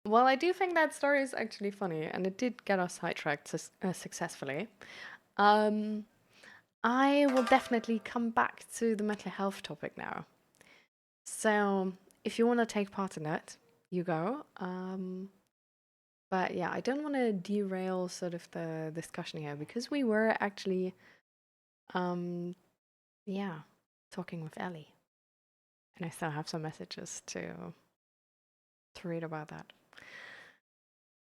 Well, I do think that story is actually funny, and it did get us sidetracked successfully. Um, I will definitely come back to the mental health topic now. So, if you want to take part in it, you go. But yeah, I don't want to derail sort of the discussion here because we were actually, um, yeah, talking with Ellie, and I still have some messages to read about that.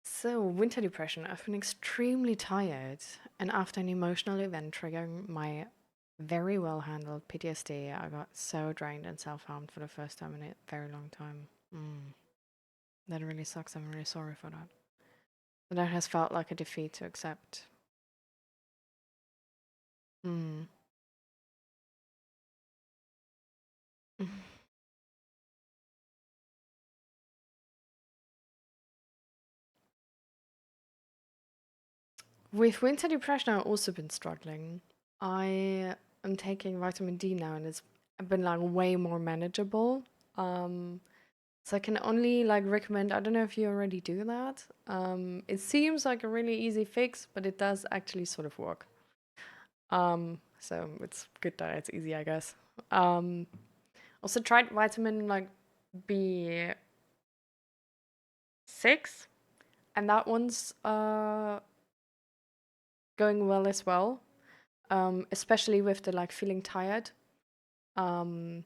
So, winter depression. I've been extremely tired, and after an emotional event triggering my very well handled PTSD, I got so drained and self harmed for the first time in a very long time. That really sucks. I'm really sorry for that. But that has felt like a defeat to accept. Mm. With winter depression, I've also been struggling. I am taking vitamin D now, and it's been like way more manageable. Um, So I can only like recommend, I don't know if you already do that. It seems like a really easy fix, but it does actually sort of work. So it's good that it's easy, I guess. Um, Also tried vitamin like B6, and that one's going well as well. Especially with the like feeling tired, um,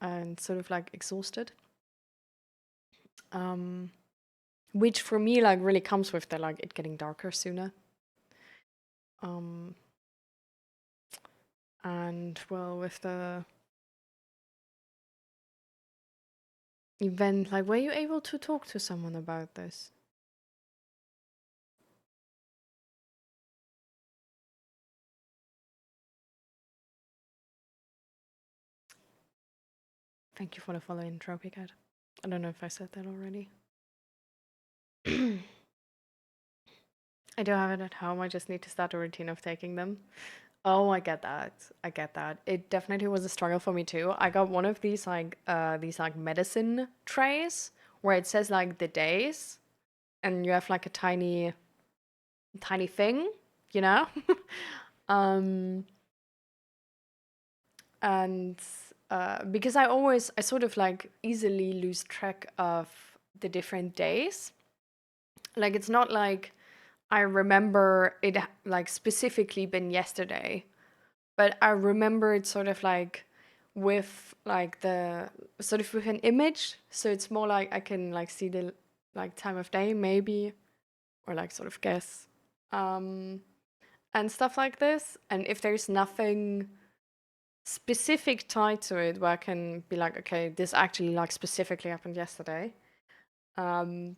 and sort of like exhausted. Um, which for me like really comes with the like it getting darker sooner. Um, And well, with the event, like, were you able to talk to someone about this? Thank you for the follow in, Trophy Cat. I don't know if I said that already. I do have it at home. I just need to start a routine of taking them. Oh, I get that. I get that. It definitely was a struggle for me too. I got one of these like medicine trays where it says like the days, and you have like a tiny thing, you know? um and because I sort of like easily lose track of the different days. Like it's not like I remember it like specifically been yesterday, but I remember it sort of like with like the sort of with an image, so it's more like I can like see the like time of day maybe, or like sort of guess, um and stuff like this. And if there's nothing specific tied to it where I can be like, okay, this actually like specifically happened yesterday,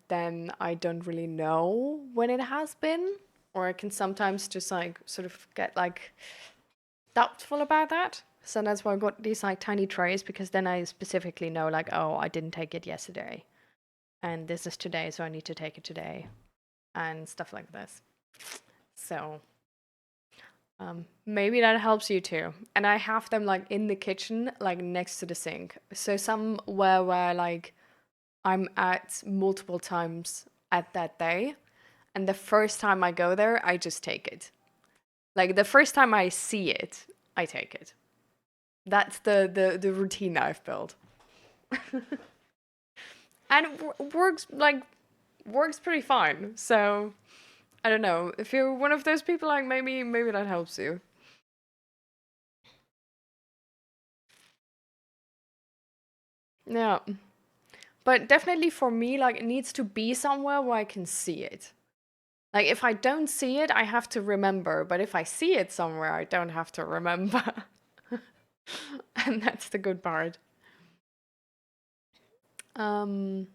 then I don't really know when it has been. Or I can sometimes just like sort of get like doubtful about that. So that's why I got these like tiny trays, because then I specifically know like, oh, I didn't take it yesterday. And this is today, so I need to take it today. And stuff like this. So maybe that helps you too. And I have them like in the kitchen, like next to the sink. So somewhere where like I'm at multiple times at that day. And the first time I go there, I just take it. Like the first time I see it, I take it. That's the routine I've built. And it works pretty fine. So I don't know. If you're one of those people, like maybe that helps you. Yeah. But definitely for me, like it needs to be somewhere where I can see it. Like if I don't see it, I have to remember. But if I see it somewhere, I don't have to remember. And that's the good part. Um,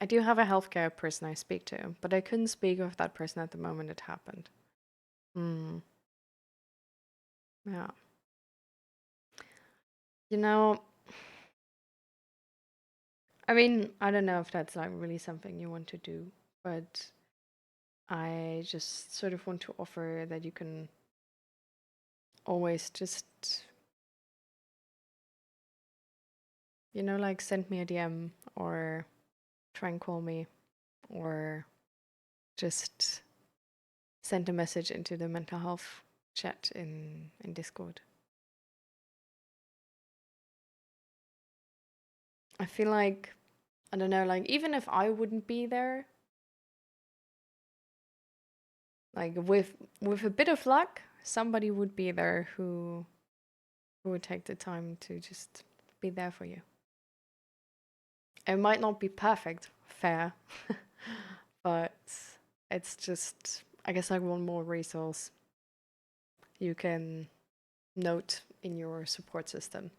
I do have a healthcare person I speak to, but I couldn't speak with that person at the moment it happened. Hmm. Yeah. You know, I mean, I don't know if that's like really something you want to do, but I just sort of want to offer that you can always just, like send me a DM or try and call me, or just send a message into the mental health chat in Discord. I feel like, I don't know, like even if I wouldn't be there, like with a bit of luck, somebody would be there who would take the time to just be there for you. It might not be perfect, fair, but it's just, I guess, like one more resource you can note in your support system.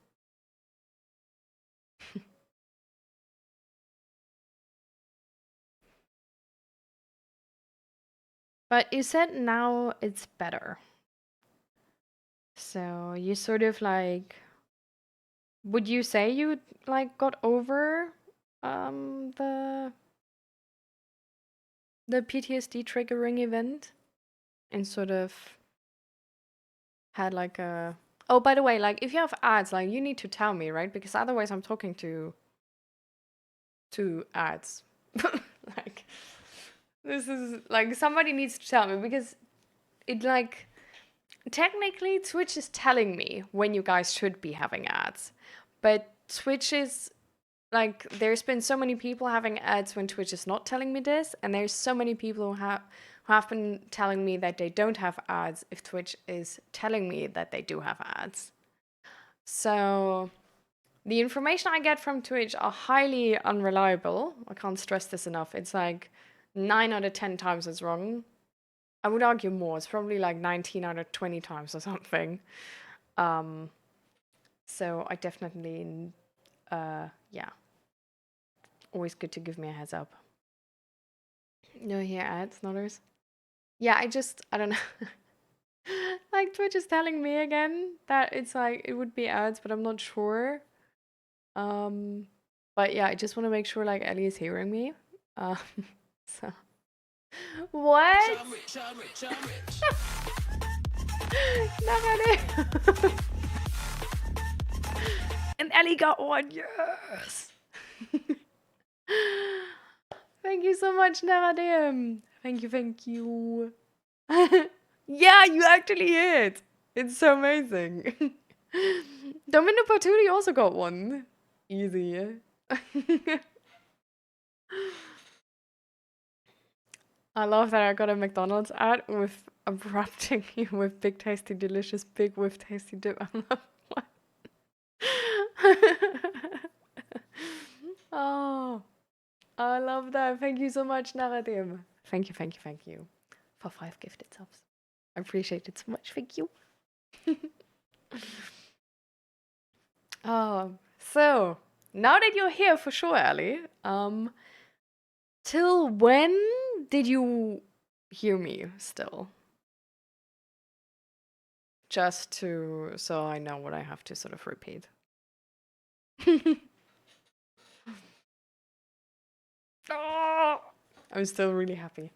But you said now it's better. So you sort of like, would you say you like got over the PTSD triggering event and sort of had like a, oh, by the way, like if you have ads, like you need to tell me, right? Because otherwise I'm talking to ads. Like this is like somebody needs to tell me, because it like technically Twitch is telling me when you guys should be having ads, but Twitch is like, there's been so many people having ads when Twitch is not telling me this, and there's so many people who have been telling me that they don't have ads if Twitch is telling me that they do have ads. So the information I get from Twitch are highly unreliable. I can't stress this enough. It's like 9 out of 10 times it's wrong. I would argue more. It's probably like 19 out of 20 times or something. So I definitely, yeah. Always good to give me a heads up. No, here ads, notice. Yeah, I don't know. Like Twitch is telling me again that it's like it would be ads, but I'm not sure. But yeah, I just want to make sure like Ellie is hearing me. So what? Not And Ellie got one, yes. Thank you so much, Naradim. Thank you. Yeah, you actually hit. It's so amazing. Domino Paturi also got one. Easy. I love that I got a McDonald's ad with wrapping you with big tasty delicious big with tasty dip. I love what? Oh, I love that. Thank you so much, Naradim. Thank you for 5 gifted subs. I appreciate it so much. Thank you. Oh, so now that you're here for sure, Ellie, till when did you hear me still? Just to, so I know what I have to sort of repeat. Oh, I'm still really happy.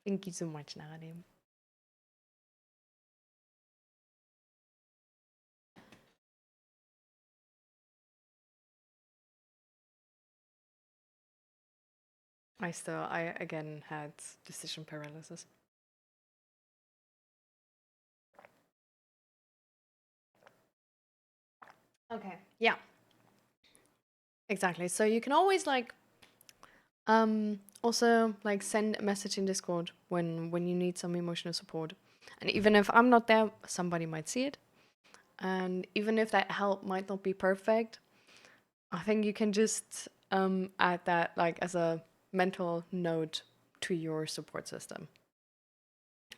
Thank you so much, Naradim. I again had decision paralysis. Okay. Yeah. Exactly. So you can always like also like send a message in Discord when you need some emotional support. And even if I'm not there, somebody might see it. And even if that help might not be perfect, I think you can just add that like as a mental note to your support system.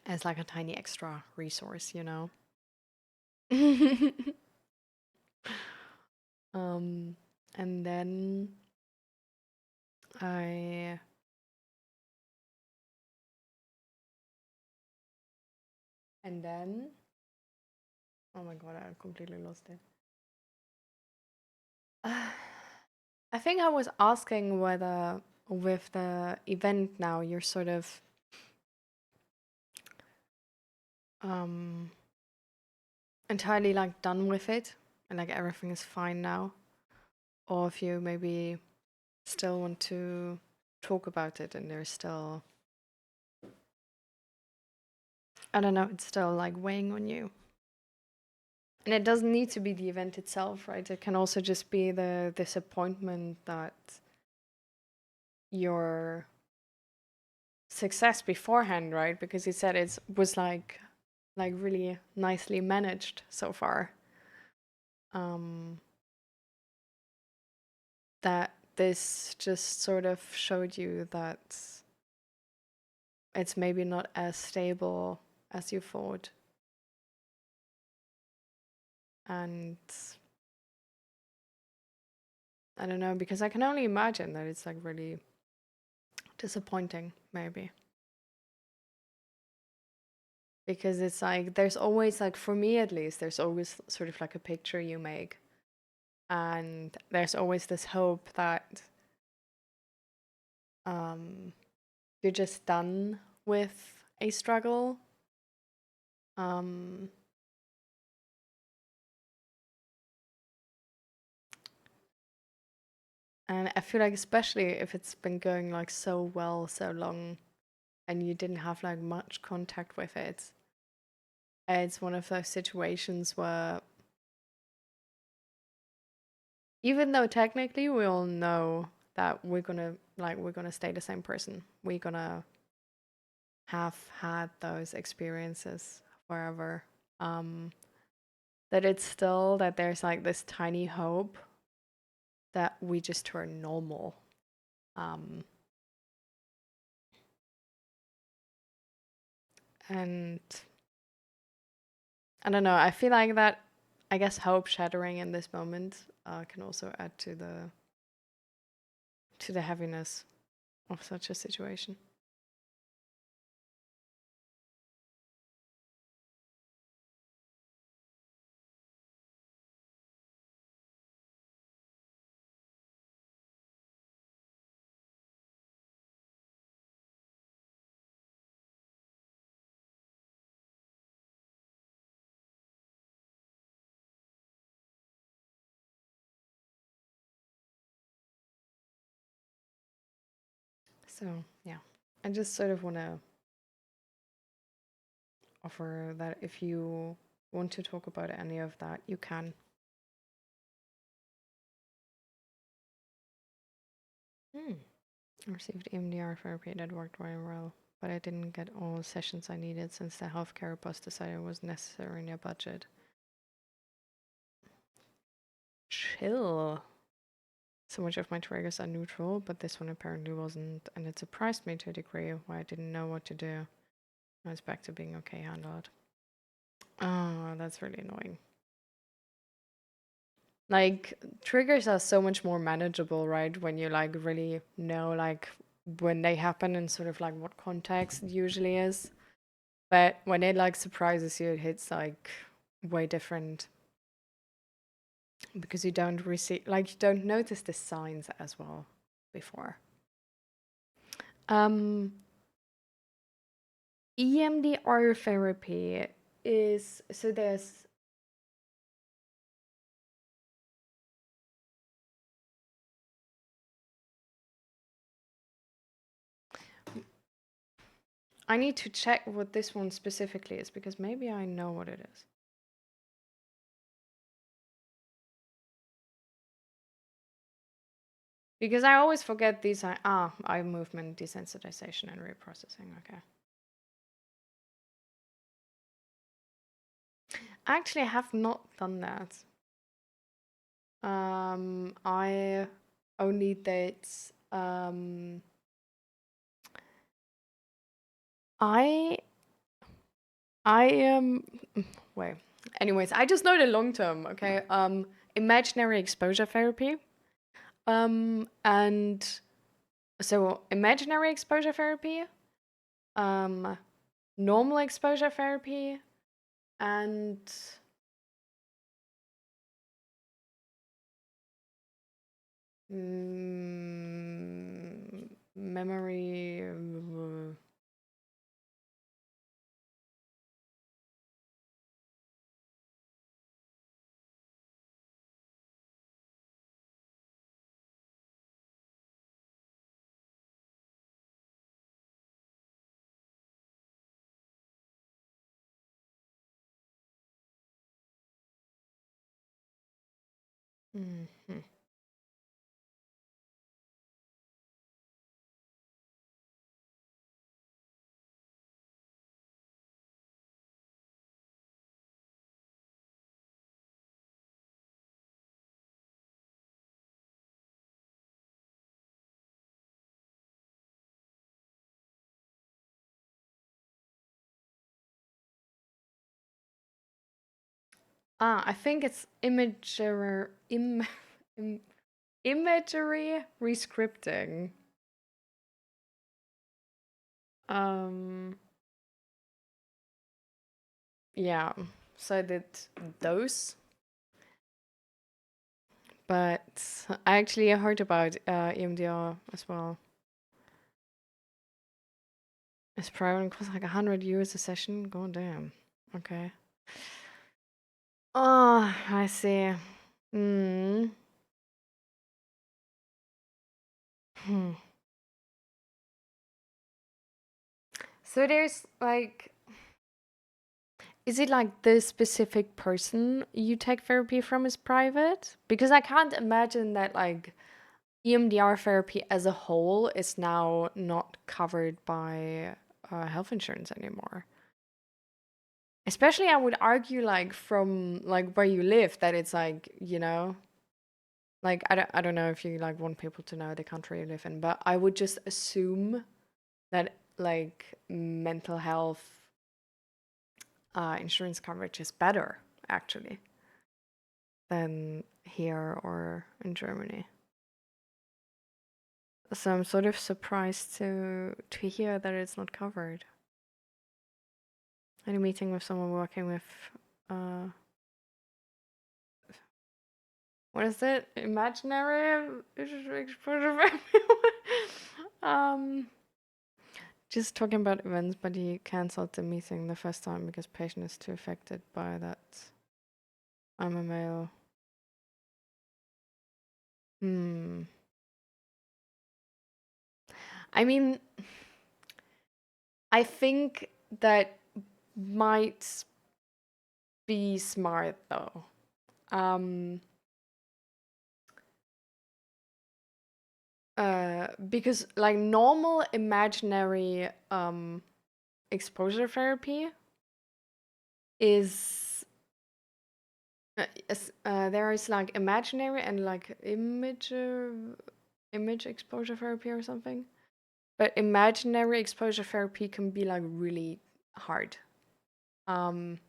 As like a tiny extra resource, you know. And then I and then oh my god, I completely lost it. I think I was asking whether with the event now you're sort of entirely like done with it and like everything is fine now, or if you maybe still want to talk about it and there's still, I don't know, it's still like weighing on you. And it doesn't need to be the event itself, right? It can also just be the disappointment that your success beforehand, right? Because you said it was like really nicely managed so far. That this just sort of showed you that it's maybe not as stable as you thought. And I don't know, because I can only imagine that it's like really disappointing, maybe. Because it's like, there's always, like, for me at least, there's always sort of like a picture you make. And there's always this hope that you're just done with a struggle. And I feel like, especially if it's been going like so well so long and you didn't have like much contact with it, it's one of those situations where, even though technically we all know that we're gonna stay the same person, we're gonna have had those experiences forever, that it's still, that there's like this tiny hope that we just turn normal. And I don't know, I feel like that, I guess, hope shattering in this moment can also add to the heaviness of such a situation. So yeah, I just sort of want to offer that if you want to talk about any of that, you can. I received EMDR therapy that worked very well, but I didn't get all the sessions I needed since the healthcare boss decided it was necessary in their budget. Chill. So much of my triggers are neutral, but this one apparently wasn't, and it surprised me to a degree where I didn't know what to do. I was back to being okay handled. Oh, that's really annoying. Like, triggers are so much more manageable, right? When you like really know like when they happen and sort of like what context it usually is. But when it like surprises you, it hits like way different, because you don't receive, like, you don't notice the signs as well before. EMDR therapy is, so there's, I need to check what this one specifically is, because maybe I know what it is. Because I always forget these are, eye movement desensitization and reprocessing. Okay. Actually, I have not done that. I only did, I wait. Anyways, I just know the long term, okay? Imaginary exposure therapy. And so imaginary exposure therapy, normal exposure therapy, and memory. Mhm. I think it's im- imagery rescripting. Um, yeah. So I did those, but I actually heard about EMDR as well. It's private and costs like 100 euros a session. God damn. Okay. Oh, I see. Mm. Hmm. So there's like, is it like the specific person you take therapy from is private? Because I can't imagine that like EMDR therapy as a whole is now not covered by health insurance anymore. Especially, I would argue like from like where you live that it's like, like I don't know if you like want people to know the country you live in, but I would just assume that like mental health insurance coverage is better actually than here or in Germany. So I'm sort of surprised to hear that it's not covered. I had a meeting with someone working with uh what is it? Imaginary exposure. um just talking about events, but he cancelled the meeting the first time because patient is too affected by that I'm a male. Hmm. I mean, I think that might be smart though. Um, because like normal imaginary exposure therapy is there is like imaginary and like image exposure therapy or something. But imaginary exposure therapy can be like really hard.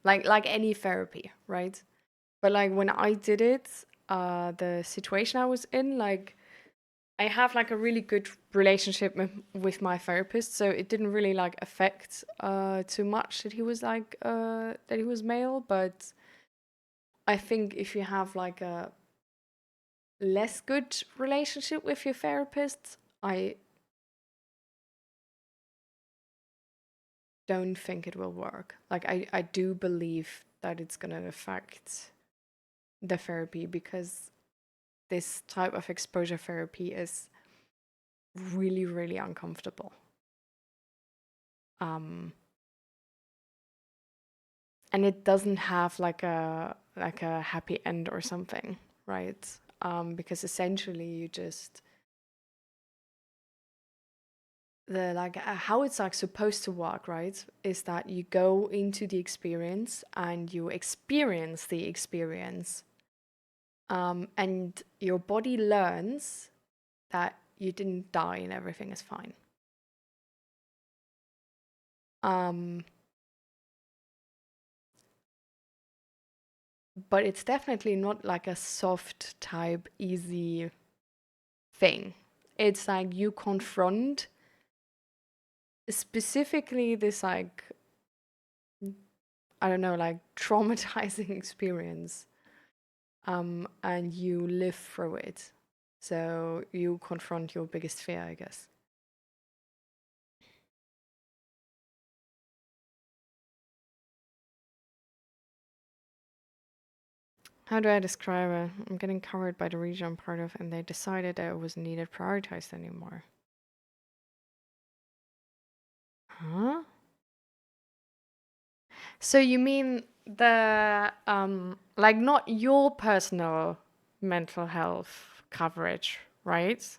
Like any therapy, right? But like when I did it, the situation I was in, like I have like a really good relationship with my therapist, so it didn't really like affect too much that he was like that he was male. But I think if you have like a less good relationship with your therapist, I don't think it will work. Like I do believe that it's gonna affect the therapy because this type of exposure therapy is really, really uncomfortable. Um, and it doesn't have like a happy end or something, right? Because essentially you just the like how it's like supposed to work, right? Is that you go into the experience and you experience the experience, and your body learns that you didn't die and everything is fine. Um, but it's definitely not like a soft type, easy thing. It's like you confront specifically this like I don't know, like traumatizing experience, and you live through it. So you confront your biggest fear, I guess. How do I describe it? I'm getting covered by the region I'm part of, and they decided that it wasn't needed prioritized anymore. Huh? So you mean the like not your personal mental health coverage, right?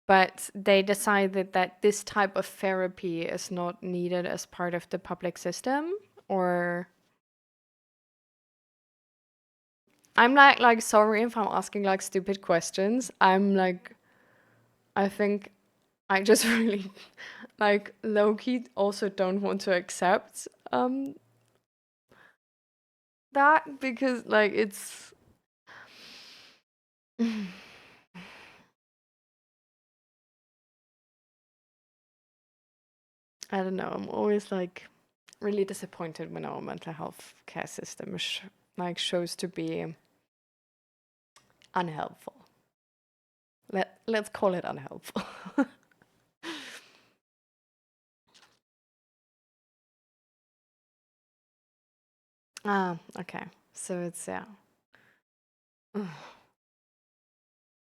But they decided that this type of therapy is not needed as part of the public system, or I'm like sorry if I'm asking like stupid questions. I'm like I think I just really like low key also don't want to accept that because like it's I don't know. I'm always like really disappointed when our mental health care system like shows to be unhelpful. Let's call it unhelpful. Ah, okay. So it's yeah.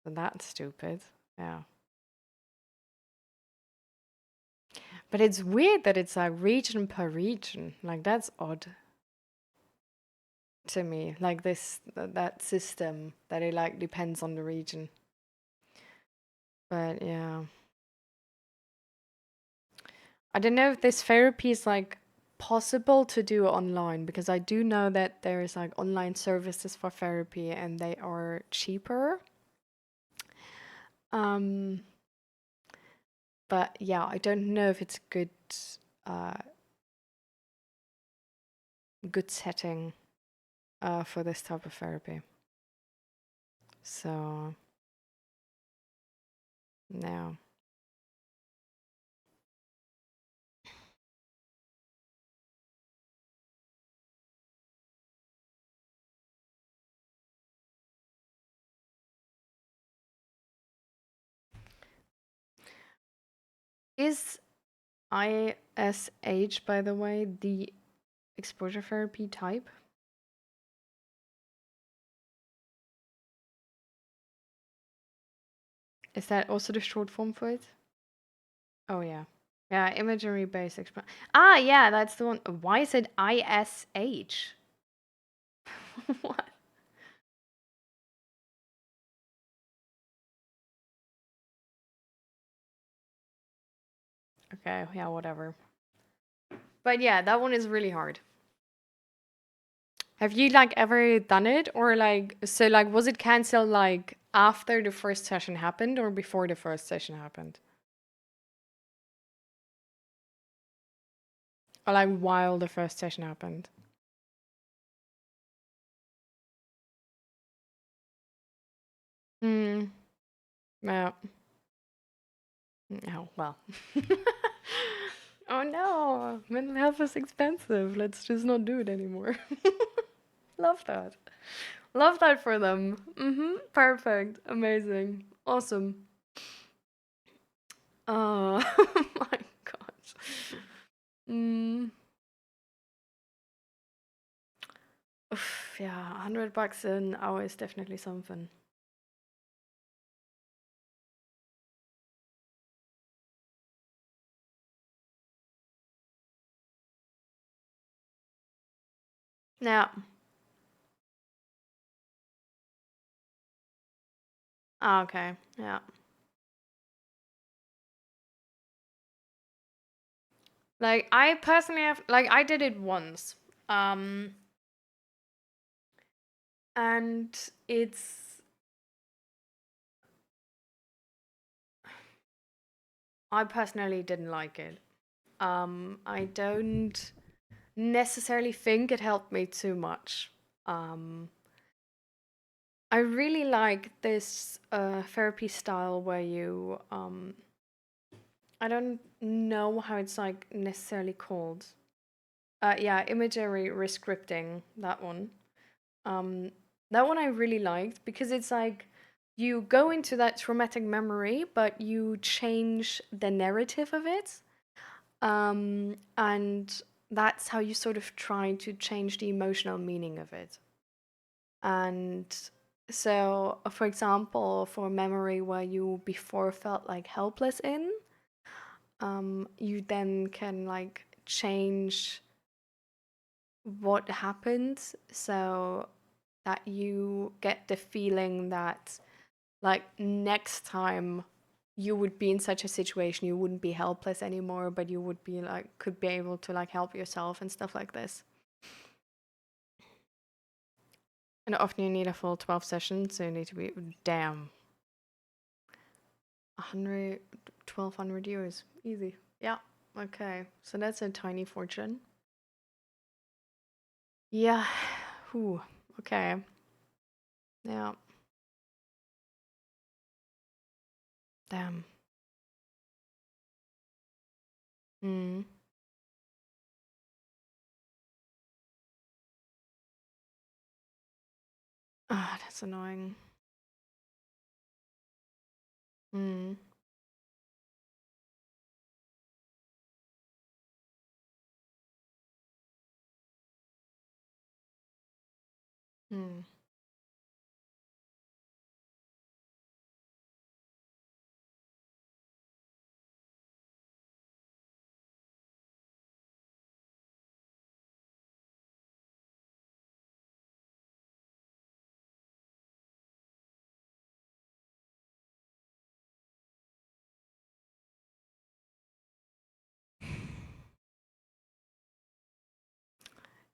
That's stupid. Yeah. But it's weird that it's like region per region. Like that's odd to me. Like that system that it like depends on the region. But yeah. I don't know if this therapy is like possible to do online because I do know that there is like online services for therapy and they are cheaper. Um, but yeah, I don't know if it's uh, good setting for this type of therapy. So yeah, is ISH by the way the exposure therapy type? Is that also the short form for it? Oh yeah. Yeah, imagery based Ah, yeah, that's the one. Why is it ISH? What? Okay, yeah, whatever. But yeah, that one is really hard. Have you like ever done it or like so like was it canceled like after the first session happened or before the first session happened? Or like while the first session happened? Hmm. Yeah. Oh, well. Oh no, mental health is expensive. Let's just not do it anymore. Love that. Love that for them. Mm-hmm. Perfect. Amazing. Awesome. Oh my gosh. Mm. Oof, yeah, $100 an hour is definitely something. Yeah. Ah, okay. Yeah. Like I personally have like I did it once. Um and it's I personally didn't like it. I don't necessarily think it helped me too much. Um I really like this therapy style where you I don't know how it's like necessarily called. Yeah, imagery rescripting, that one. Um, that one I really liked because it's like you go into that traumatic memory, but you change the narrative of it. And that's how you sort of try to change the emotional meaning of it. And so, for example, for a memory where you before felt like helpless in, you then can like change what happened. So that you get the feeling that like next time you would be in such a situation, you wouldn't be helpless anymore, but you would be like, could be able to like help yourself and stuff like this. And often you need a full 12 sessions, so you need to be, damn, 100, 1200 euros, easy. Yeah, okay, so that's a tiny fortune. Yeah, whew, okay, yeah, damn. Mm. Ah, that's annoying. Mm. Mm.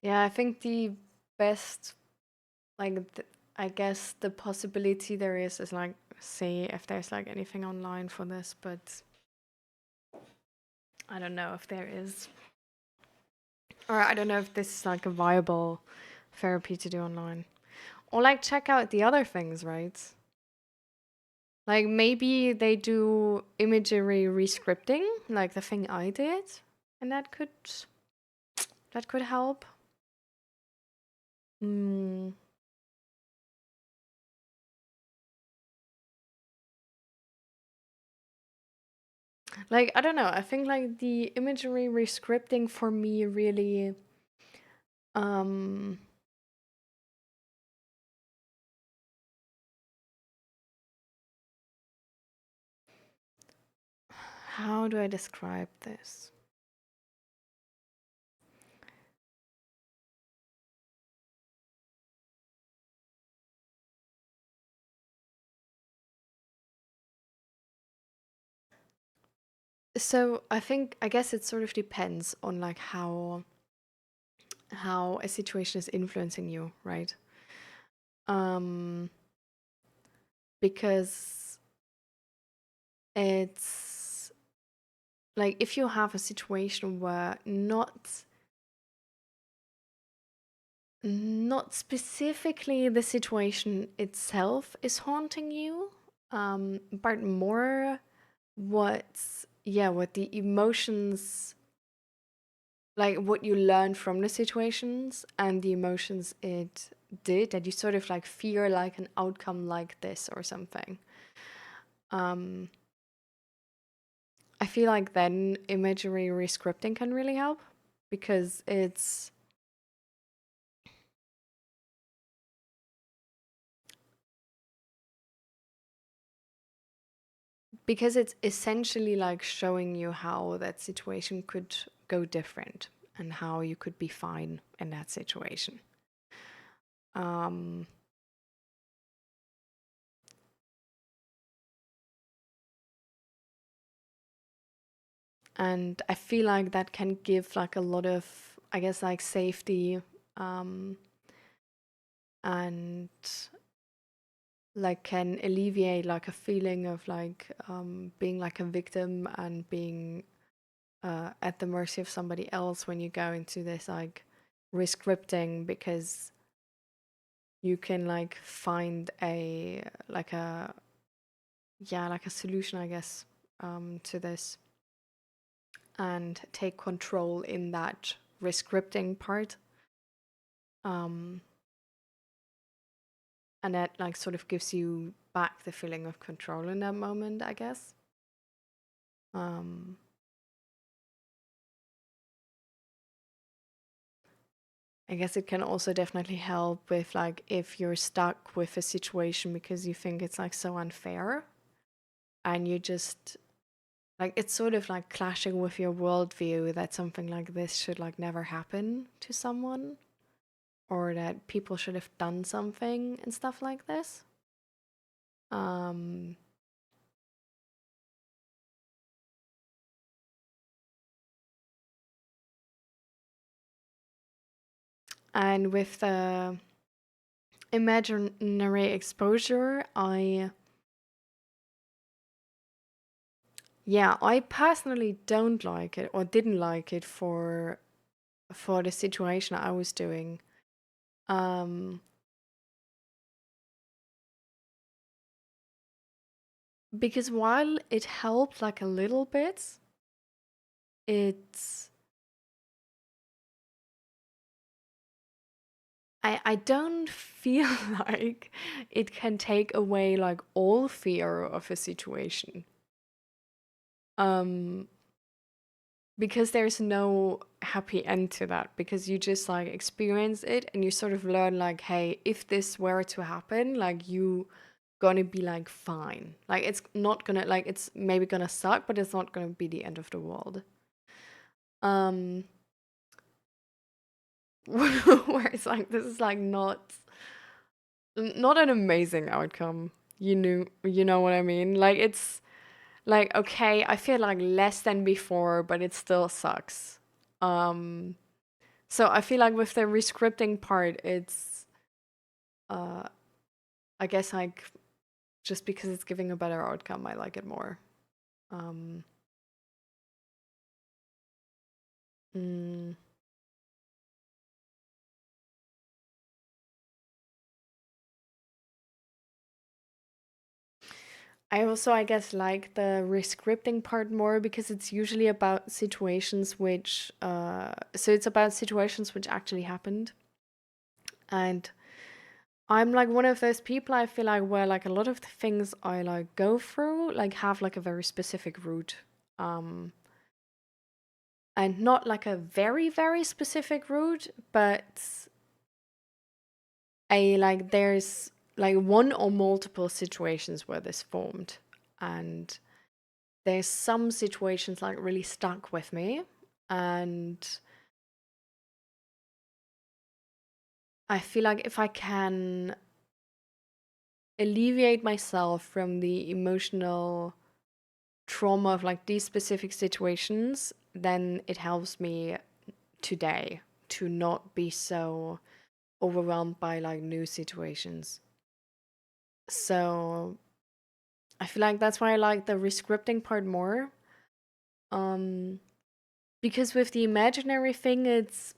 Yeah, I think the best, like, I guess the possibility there is like, see if there's like anything online for this, but I don't know if there is. Or I don't know if this is like a viable therapy to do online. Or like check out the other things, right? Like maybe they do imagery rescripting, like the thing I did, and that could help. Mm. Like I don't know. I think like the imagery rescripting for me really um how do I describe this? So I guess it sort of depends on like how a situation is influencing you, right? Um because it's like if you have a situation where not specifically the situation itself is haunting you, but more what the emotions, like what you learned from the situations and the emotions it did, that you sort of like fear like an outcome like this or something. um I feel like then imagery rescripting can really help because it's essentially like showing you how that situation could go different and how you could be fine in that situation. um and I feel like that can give like a lot of, I guess, like safety, um and like can alleviate like a feeling of like being like a victim and being at the mercy of somebody else when you go into this like rescripting, because you can like find a like a yeah, like a solution, I guess, to this, and take control in that rescripting part. um and that like sort of gives you back the feeling of control in that moment, I guess. um I guess it can also definitely help with like if you're stuck with a situation because you think it's like so unfair, and you just like it's sort of like clashing with your worldview that something like this should like never happen to someone. or that people should have done something and stuff like this. Um, and with the imaginary exposure, I personally don't like it or didn't like it for the situation I was doing. Um, because while it helped like a little bit, it's I don't feel like it can take away like all fear of a situation. Um, because there's no happy end to that, because you just like experience it and you sort of learn like, hey, if this were to happen, like you gonna be like fine. Like it's not gonna like it's maybe gonna suck, but it's not gonna be the end of the world. Um where it's like this is like not an amazing outcome. You know what I mean? Like it's like okay, I feel like less than before, but it still sucks. Um so I feel like with the rescripting part, it's uh I guess like just because it's giving a better outcome, I like it more. Um mm, I also, I guess, like the rescripting part more because it's usually about situations so it's about situations which actually happened. And I'm like one of those people I feel like where like a lot of the things I like go through like have like a very specific route. Um, and not like a very, very specific route, but there's like one or multiple situations where this formed. And there's some situations like really stuck with me, and I feel like if I can alleviate myself from the emotional trauma of like these specific situations, then it helps me today to not be so overwhelmed by like new situations. So I feel like that's why I like the rescripting part more. um because with the imaginary thing, it's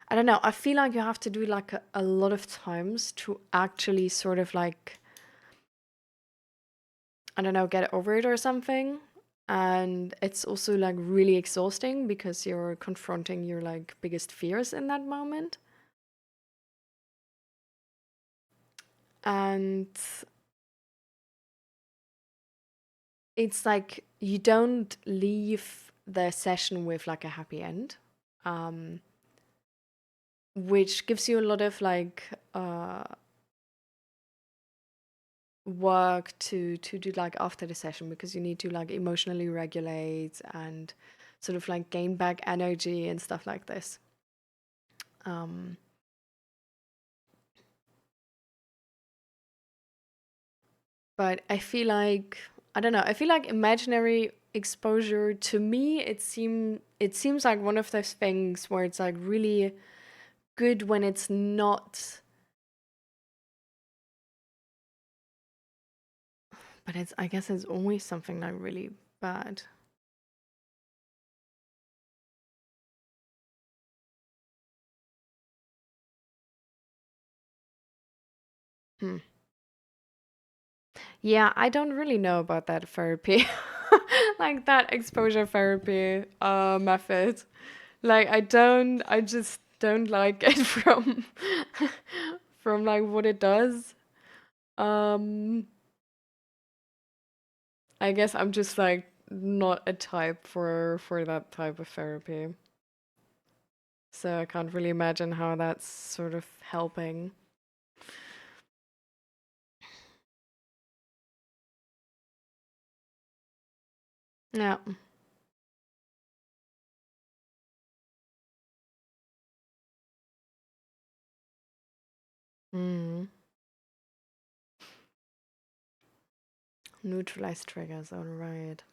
I don't know. I feel like you have to do like a lot of times to actually sort of like, I don't know, get over it or something. And it's also like really exhausting because you're confronting your like biggest fears in that moment. And it's like you don't leave the session with like a happy end. Um, which gives you a lot of like work to do like after the session, because you need to like emotionally regulate and sort of like gain back energy and stuff like this. um but I feel like, I don't know, I feel like imaginary exposure to me, it seems like one of those things where it's like really good when it's not, but it's, I guess it's always something like really bad. Hmm. Yeah, I don't really know about that therapy. Like that exposure therapy method. Like I just don't like it from like what it does. Um I guess I'm just like not a type for that type of therapy. So I can't really imagine how that's sort of helping. Yeah. Mm. Neutralize triggers, all right.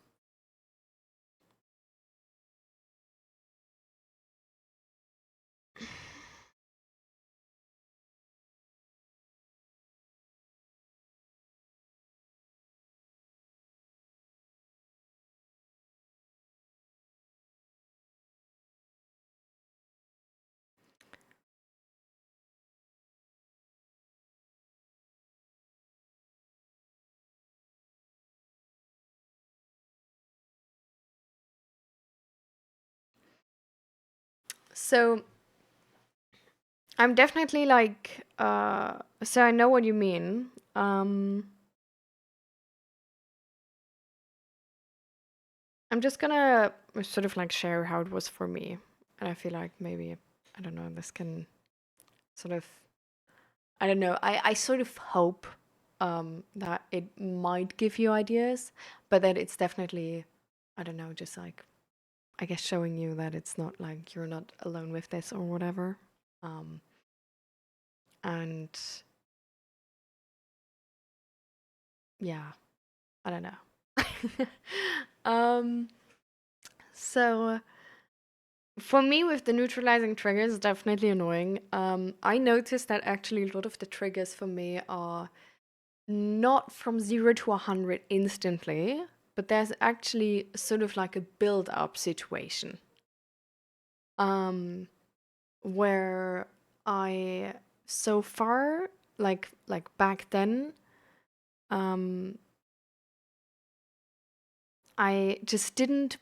So I'm definitely like, so I know what you mean. I'm just gonna sort of like share how it was for me. And I feel like maybe, I don't know, this can sort of, I don't know, I sort of hope that it might give you ideas, but that it's definitely, I don't know, just like, I guess showing you that it's not like you're not alone with this or whatever. Um, and yeah, I don't know. um, so for me, with the neutralizing triggers, it's definitely annoying. I noticed that actually a lot of the triggers for me are not from 0 to 100 instantly, but there's actually sort of like a build up situation um, where I so far, like back then, um, I just didn't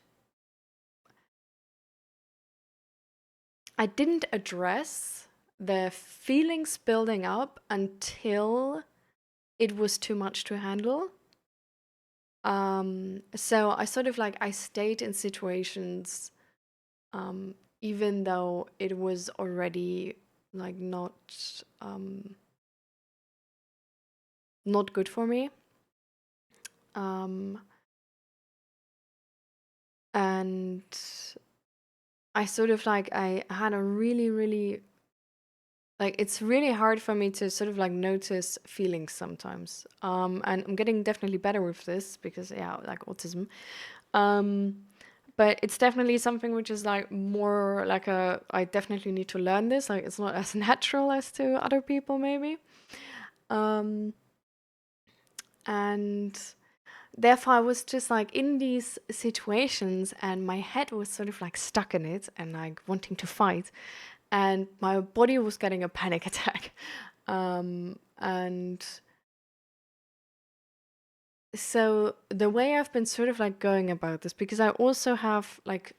address the feelings building up until it was too much to handle. So I sort of like I stayed in situations, um, even though it was already like not good for me. Um, and I sort of like I had a really, really like it's really hard for me to sort of like notice feelings sometimes. And I'm getting definitely better with this because yeah, like autism. Um, but it's definitely something which is like more like a I definitely need to learn this. Like it's not as natural as to other people maybe. Um, and therefore I was just like in these situations and my head was sort of like stuck in it and like wanting to fight and my body was getting a panic attack. And so the way I've been sort of like going about this, because I also have like,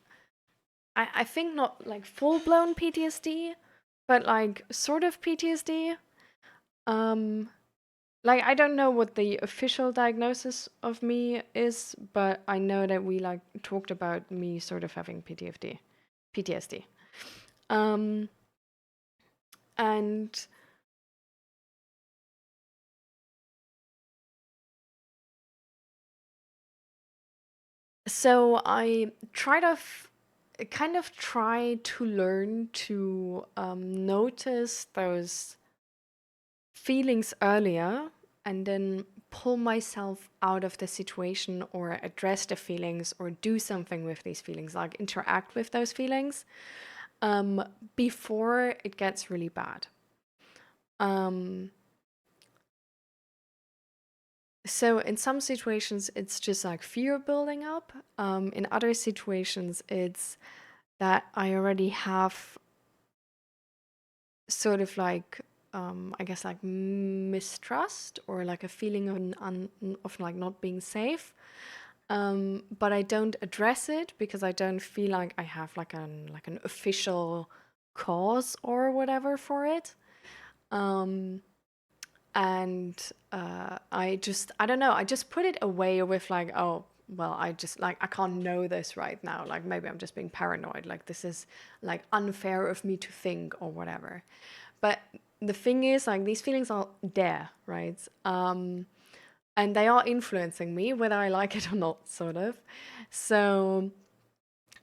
I think not like full blown PTSD, but like sort of PTSD. Um, like I don't know what the official diagnosis of me is, but I know that we like talked about me sort of having PTSD. PTSD. Um, and so I kind of try to learn to notice those feelings earlier and then pull myself out of the situation or address the feelings or do something with these feelings, like interact with those feelings um, before it gets really bad. Um, so in some situations, it's just like fear building up. In other situations, it's that I already have sort of like I guess like mistrust or like a feeling of like not being safe. But I don't address it because I don't feel like I have like an official cause or whatever for it. Um, and I don't know, I just put it away with like, oh well, I just like I can't know this right now. Like maybe I'm just being paranoid. Like this is like unfair of me to think or whatever. But the thing is, like these feelings are there, right? And they are influencing me, whether I like it or not, sort of. So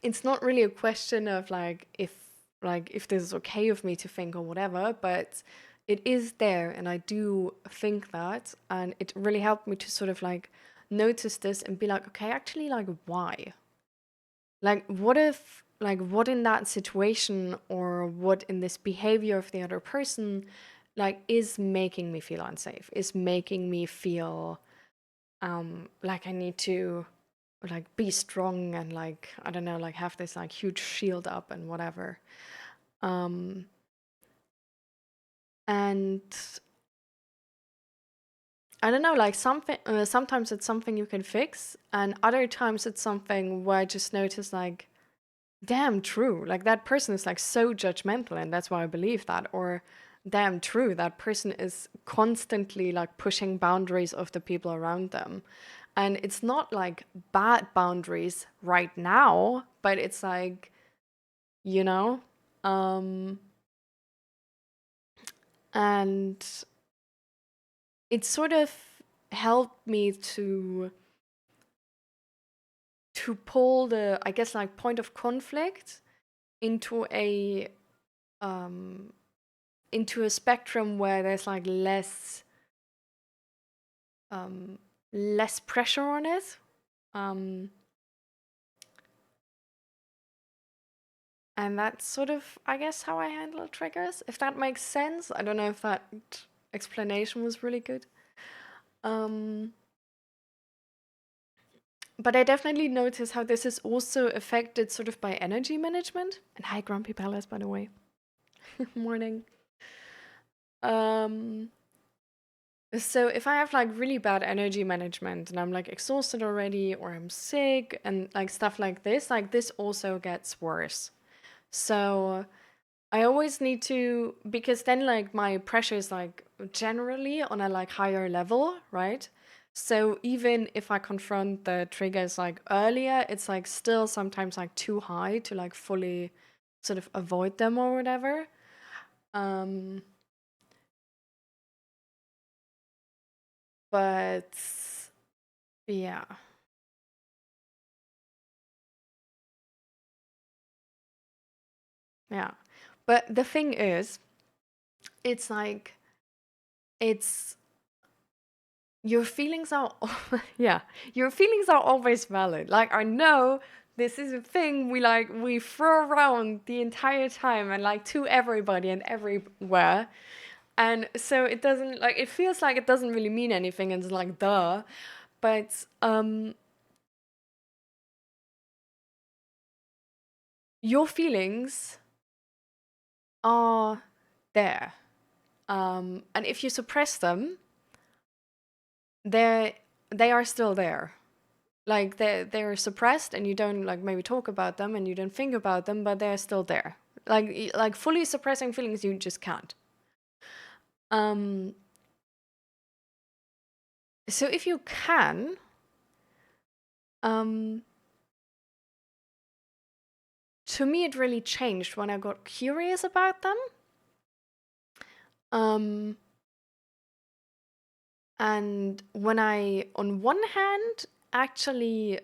it's not really a question of like if this is okay of me to think or whatever, but it is there, and I do think that, and it really helped me to sort of like notice this and be like, okay, actually, like, why? Like, what if, like, what in that situation or what in this behavior of the other person, like, is making me feel unsafe, is making me feel like I need to, like, be strong and, like, I don't know, like, have this, like, huge shield up and whatever. Um, and I don't know, like, sometimes it's something you can fix, and other times it's something where I just notice, like, damn true. Like that person is like so judgmental and that's why I believe that. Or damn true, that person is constantly like pushing boundaries of the people around them. And it's not like bad boundaries right now, but it's like, you know, um and it sort of helped me to pull the, I guess, like point of conflict into a um into a spectrum where there's like um, less pressure on it. Um, and that's sort of, I guess, how I handle triggers, if that makes sense. I don't know if that explanation was really good. Um, but I definitely notice how this is also affected sort of by energy management. And hi, Grumpy Palace, by the way. Morning. Um, so if I have like really bad energy management and I'm like exhausted already or I'm sick and like stuff like this also gets worse. So I always need to, because then like my pressure is like generally on a like higher level, right? So even if I confront the triggers like earlier, it's like still sometimes like too high to like fully sort of avoid them or whatever. Um, but yeah, yeah. But the thing is, it's like, it's your feelings are yeah, your feelings are always valid. Like I know this is a thing we throw around the entire time and like to everybody and everywhere. And so it doesn't like it feels like it doesn't really mean anything and it's like duh. But your feelings are there. And if you suppress them, they they are still there. Like they're suppressed and you don't like maybe talk about them and you don't think about them, but they're still there. Like fully suppressing feelings you just can't. um so if you can, um to me it really changed when I got curious about them. um and when I on one hand actually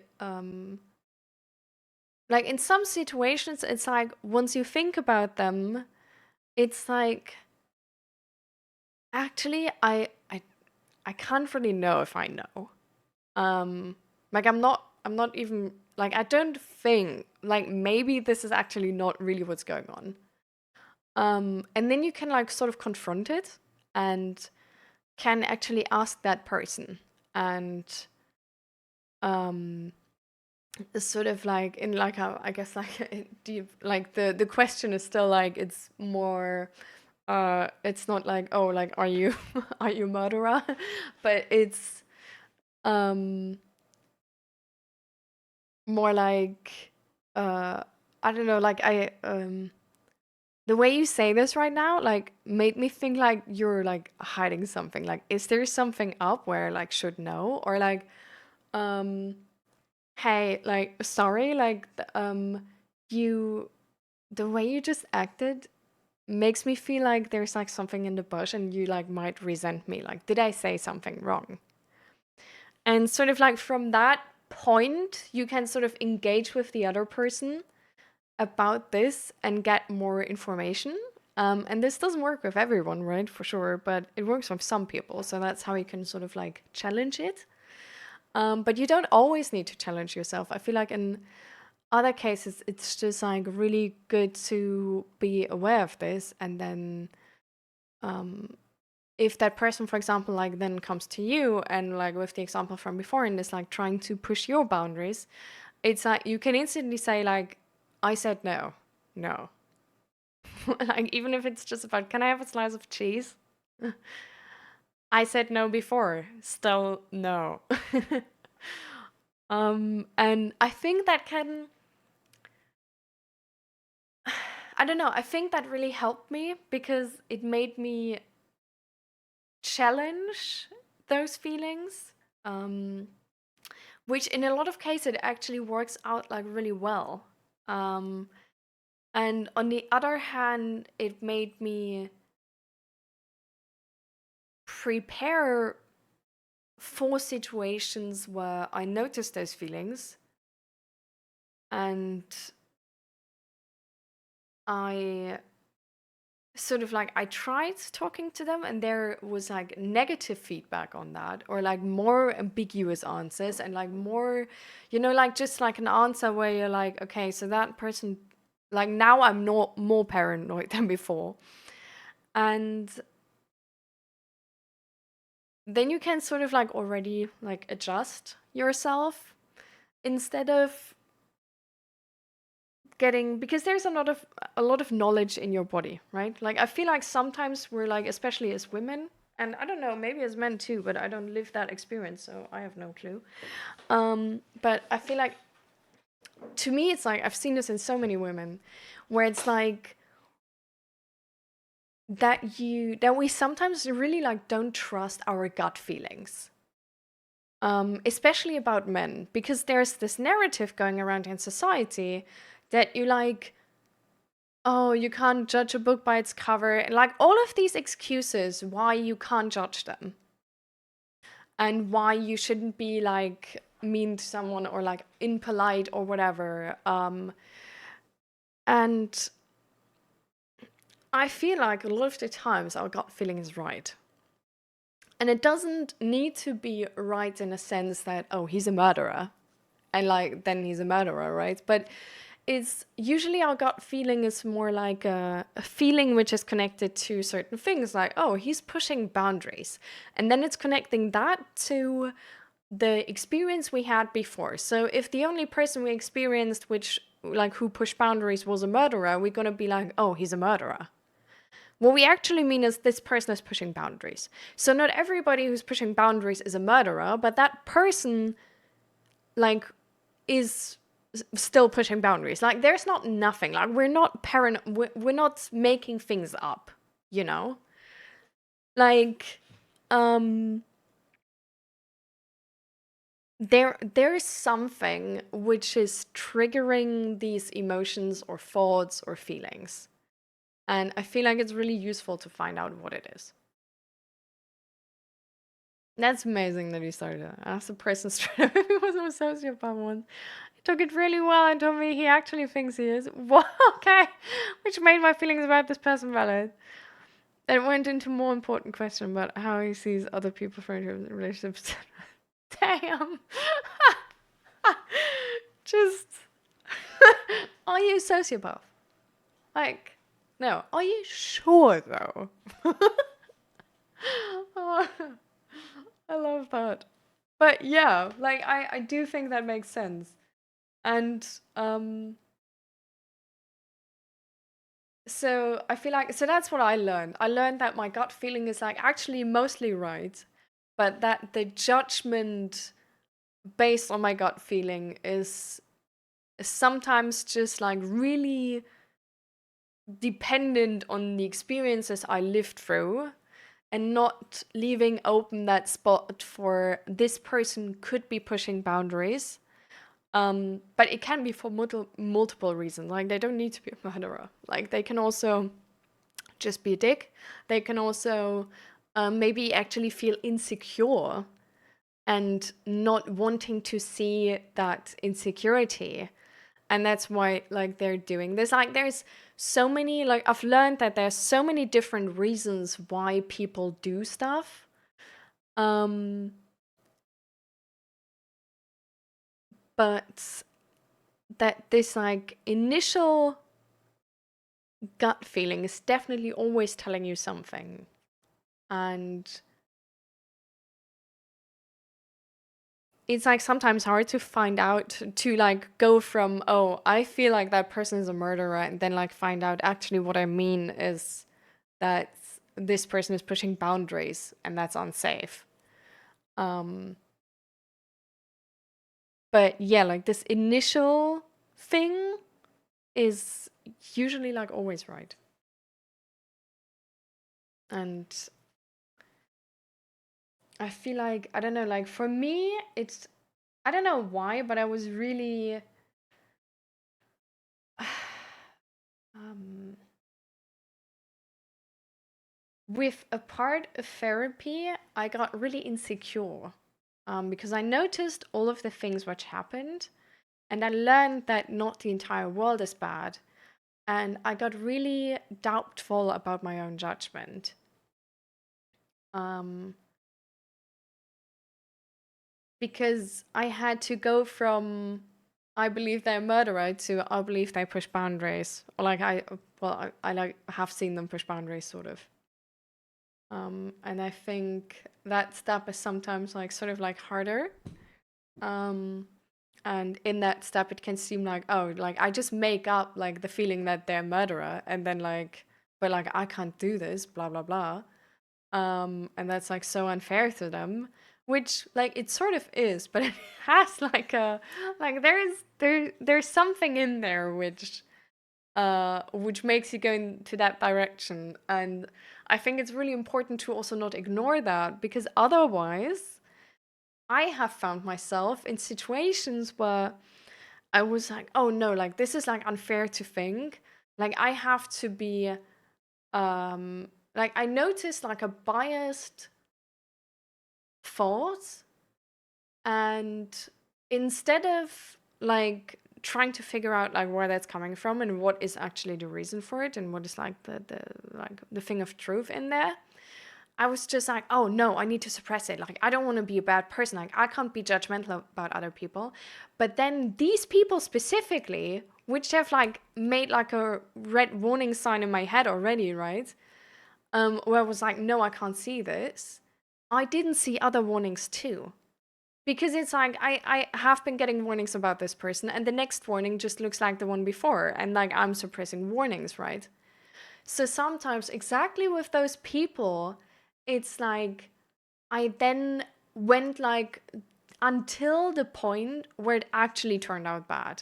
like in some situations it's like once you think about them, it's like actually I can't really know if I know. Like I'm not even like I don't think like maybe this is actually not really what's going on. And then you can like sort of confront it and can actually ask that person and um sort of like in like a I guess like deep like the question is still like it's more it's not like oh like are you are you a murderer but it's um more like uh I don't know, like the way you say this right now like made me think like you're like hiding something. Like is there something up where I like should know or like um hey like sorry like you the way you just acted makes me feel like there's like something in the bush and you like might resent me. Like did I say something wrong? And sort of like from that point you can sort of engage with the other person about this and get more information. And this doesn't work with everyone, right? For sure, but it works with some people. So that's how you can sort of like challenge it. But you don't always need to challenge yourself. I feel like in other cases, it's just like really good to be aware of this. And then if that person, for example, like then comes to you and like with the example from before and is like trying to push your boundaries, it's like you can instantly say like, I said no, no. Like even if it's just about, can I have a slice of cheese? I said no before, still no. And I think that can, I don't know, I think that really helped me because it made me challenge those feelings. Which in a lot of cases it actually works out like really well. Um, and on the other hand, it made me prepare for situations where I notice those feelings and I sort of like I tried talking to them and there was like negative feedback on that or like more ambiguous answers and like more, like just like an answer where you're like, okay, so that person, like now I'm not more paranoid than before. And then you can sort of like already like adjust yourself instead of getting, because there's a lot of knowledge in your body, right? Like I feel like sometimes we're like, especially as women, and I don't know, maybe as men too, but I don't live that experience, so I have no clue. But I feel like to me it's like I've seen this in so many women where it's like that we sometimes really like don't trust our gut feelings, especially about men, because there's this narrative going around in society that you like, oh, you can't judge a book by its cover, and like all of these excuses why you can't judge them and why you shouldn't be like mean to someone or like impolite or whatever. And I feel like a lot of the times our gut feeling is right. And it doesn't need to be right in a sense that, oh, he's a murderer. And like, then he's a murderer, right? But it's usually our gut feeling is more like a feeling which is connected to certain things, like, oh, he's pushing boundaries. And then it's connecting that to the experience we had before. So if the only person we experienced who pushed boundaries was a murderer, we're gonna be like, oh, he's a murderer. What we actually mean is this person is pushing boundaries. So not everybody who's pushing boundaries is a murderer, but that person like is still pushing boundaries. Like there's not nothing. Like we're not we're not making things up, you know? Like there's something which is triggering these emotions or thoughts or feelings. And I feel like it's really useful to find out what it is. That's amazing that you started that. I asked the person straight up if he was a sociopath once. He took it really well and told me he actually thinks he is. Well, okay. Which made my feelings about this person valid. Then it went into more important question about how he sees other people, friendships, and relationships. Damn. Just. Are you a sociopath? Like, no. Are you sure, though? Oh, I love that. But yeah, like I do think that makes sense. And so I feel like, so that's what I learned. I learned that my gut feeling is like actually mostly right, but that the judgment based on my gut feeling is sometimes just like really dependent on the experiences I lived through and not leaving open that spot for this person could be pushing boundaries. But it can be for multiple reasons. Like they don't need to be a murderer. Like they can also just be a dick. They can also maybe actually feel insecure and not wanting to see that insecurity. And that's why like they're doing this. Like there's so many, like I've learned that there's so many different reasons why people do stuff. But that this like initial gut feeling is definitely always telling you something. And it's like sometimes hard to find out, to like go from, oh, I feel like that person is a murderer, and then like find out actually what I mean is that this person is pushing boundaries and that's unsafe. Um, but yeah, like this initial thing is usually like always right. And I feel like, I don't know, like for me, it's, I don't know why, but I was really, um, with a part of therapy, I got really insecure because I noticed all of the things which happened, and I learned that not the entire world is bad. And I got really doubtful about my own judgment. Um, because I had to go from I believe they're a murderer to I believe they push boundaries. Or like I like have seen them push boundaries sort of. And I think that step is sometimes like sort of like harder. Um, and in that step it can seem like, oh, like I just make up like the feeling that they're a murderer, and then like, but like I can't do this, blah blah blah. And that's like so unfair to them, which like it sort of is, but it has like a, like there's something in there which makes you go into that direction. And I think it's really important to also not ignore that, because otherwise I have found myself in situations where I was like, oh no, like this is like unfair to think, like I have to be like I noticed like a biased thought, and instead of like trying to figure out like where that's coming from and what is actually the reason for it and what is like the like the thing of truth in there, I was just like, oh no, I need to suppress it. Like I don't want to be a bad person, like I can't be judgmental about other people. But then these people specifically, which have like made like a red warning sign in my head already, right, where I was like, no, I can't see this, I didn't see other warnings too. Because it's like I have been getting warnings about this person, and the next warning just looks like the one before, and like I'm suppressing warnings, right? So sometimes, exactly with those people, it's like I then went like until the point where it actually turned out bad.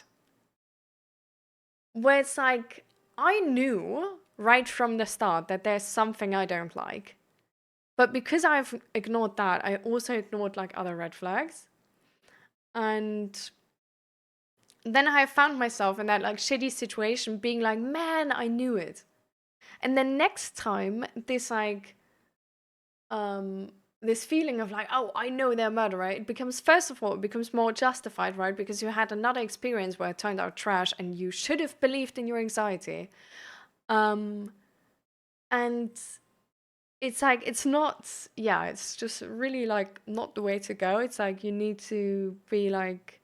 Where it's like I knew right from the start that there's something I don't like. But because I've ignored that, I also ignored like other red flags. And then I found myself in that like shitty situation being like, man, I knew it. And then next time, this like this feeling of like, oh, I know they're a murderer, it becomes, first of all, it becomes more justified, right? Because you had another experience where it turned out trash and you should have believed in your anxiety. Um and it's like it's not, yeah, it's just really like not the way to go. It's like you need to be like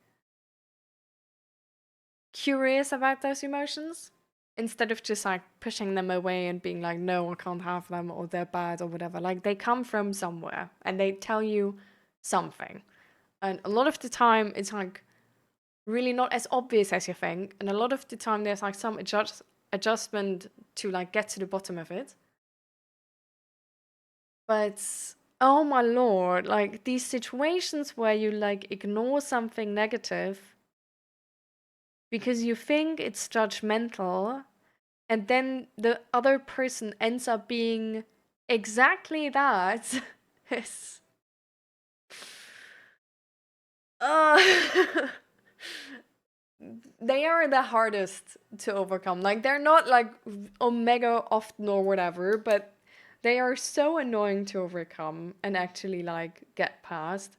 curious about those emotions instead of just like pushing them away and being like, no, I can't have them or they're bad or whatever. Like they come from somewhere and they tell you something. And a lot of the time, it's like really not as obvious as you think. And a lot of the time, there's like some adjustment to like get to the bottom of it. But oh my lord, like these situations where you like ignore something negative because you think it's judgmental, and then the other person ends up being exactly that. Is uh, they are the hardest to overcome. Like they're not like omega often or whatever, but they are so annoying to overcome and actually like get past,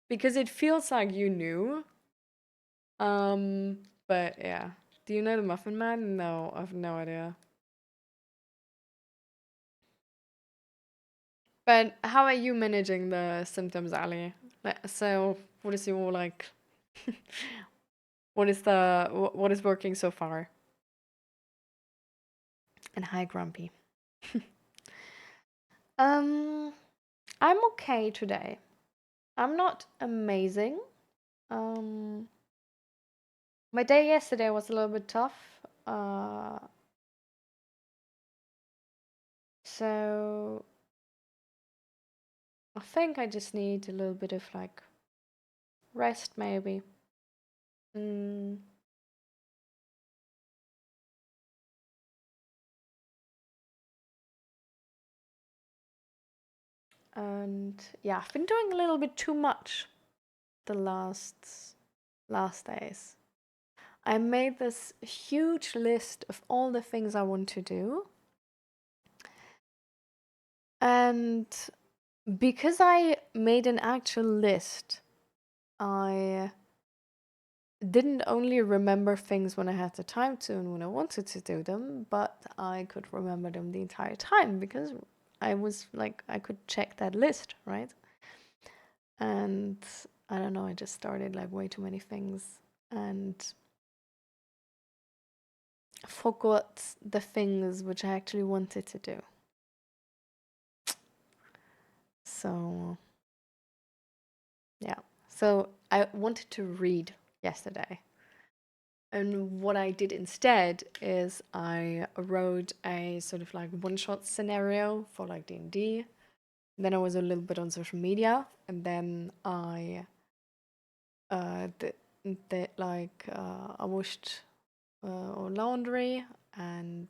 because it feels like you knew. Um But yeah. Do you know the Muffin Man? No, I've no idea. But how are you managing the symptoms, Ali? So, what is your like? What is working so far? And hi, Grumpy. Um, I'm okay today. I'm not amazing. Um, my day yesterday was a little bit tough. So I think I just need a little bit of like rest, maybe. Mm, and yeah, I've been doing a little bit too much the last days. I made this huge list of all the things I want to do, and because I made an actual list, I didn't only remember things when I had the time to and when I wanted to do them, but I could remember them the entire time because I was like, I could check that list, right? And I don't know, I just started like way too many things and forgot the things which I actually wanted to do. So, yeah. So I wanted to read yesterday. And what I did instead is I wrote a sort of like one-shot scenario for like D&D. Then I was a little bit on social media, and then I I washed laundry, and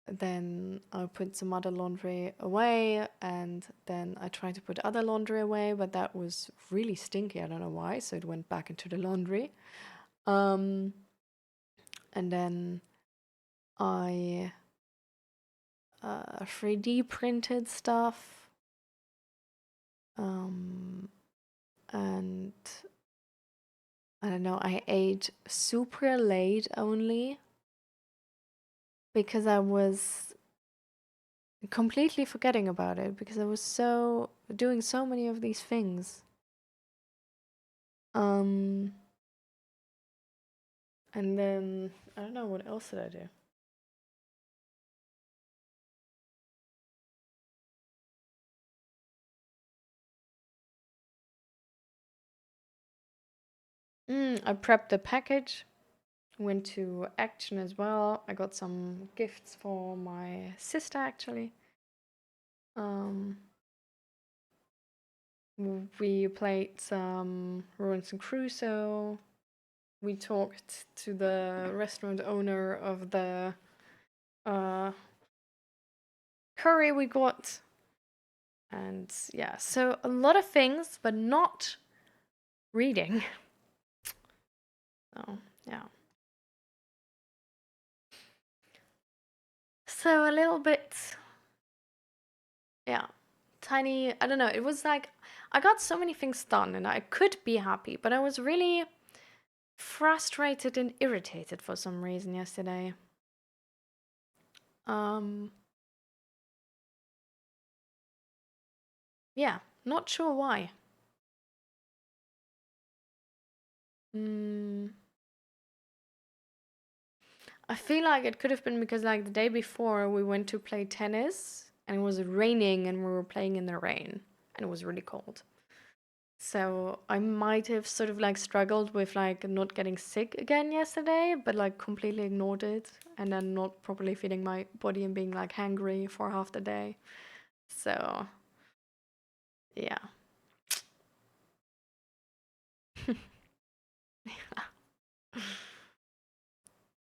then I put some other laundry away, and then I tried to put other laundry away, but that was really stinky. I don't know why, so it went back into the laundry. Um, and then I 3D printed stuff, and I don't know, I ate super late only because I was completely forgetting about it because I was so doing so many of these things. Um, and then I don't know what else did I do. I prepped the package, went to Action as well. I got some gifts for my sister actually. Um, we played some Robinson Crusoe. We talked to the restaurant owner of the uh, curry we got. And yeah, so a lot of things, but not reading. So yeah. So a little bit, yeah, tiny. I don't know. It was like I got so many things done and I could be happy, but I was really frustrated and irritated for some reason yesterday. Um, yeah, not sure why. Mm, I feel like it could have been because like the day before we went to play tennis and it was raining and we were playing in the rain and it was really cold. So I might have sort of like struggled with like not getting sick again yesterday, but like completely ignored it and then not properly feeding my body and being like hangry for half the day. So yeah.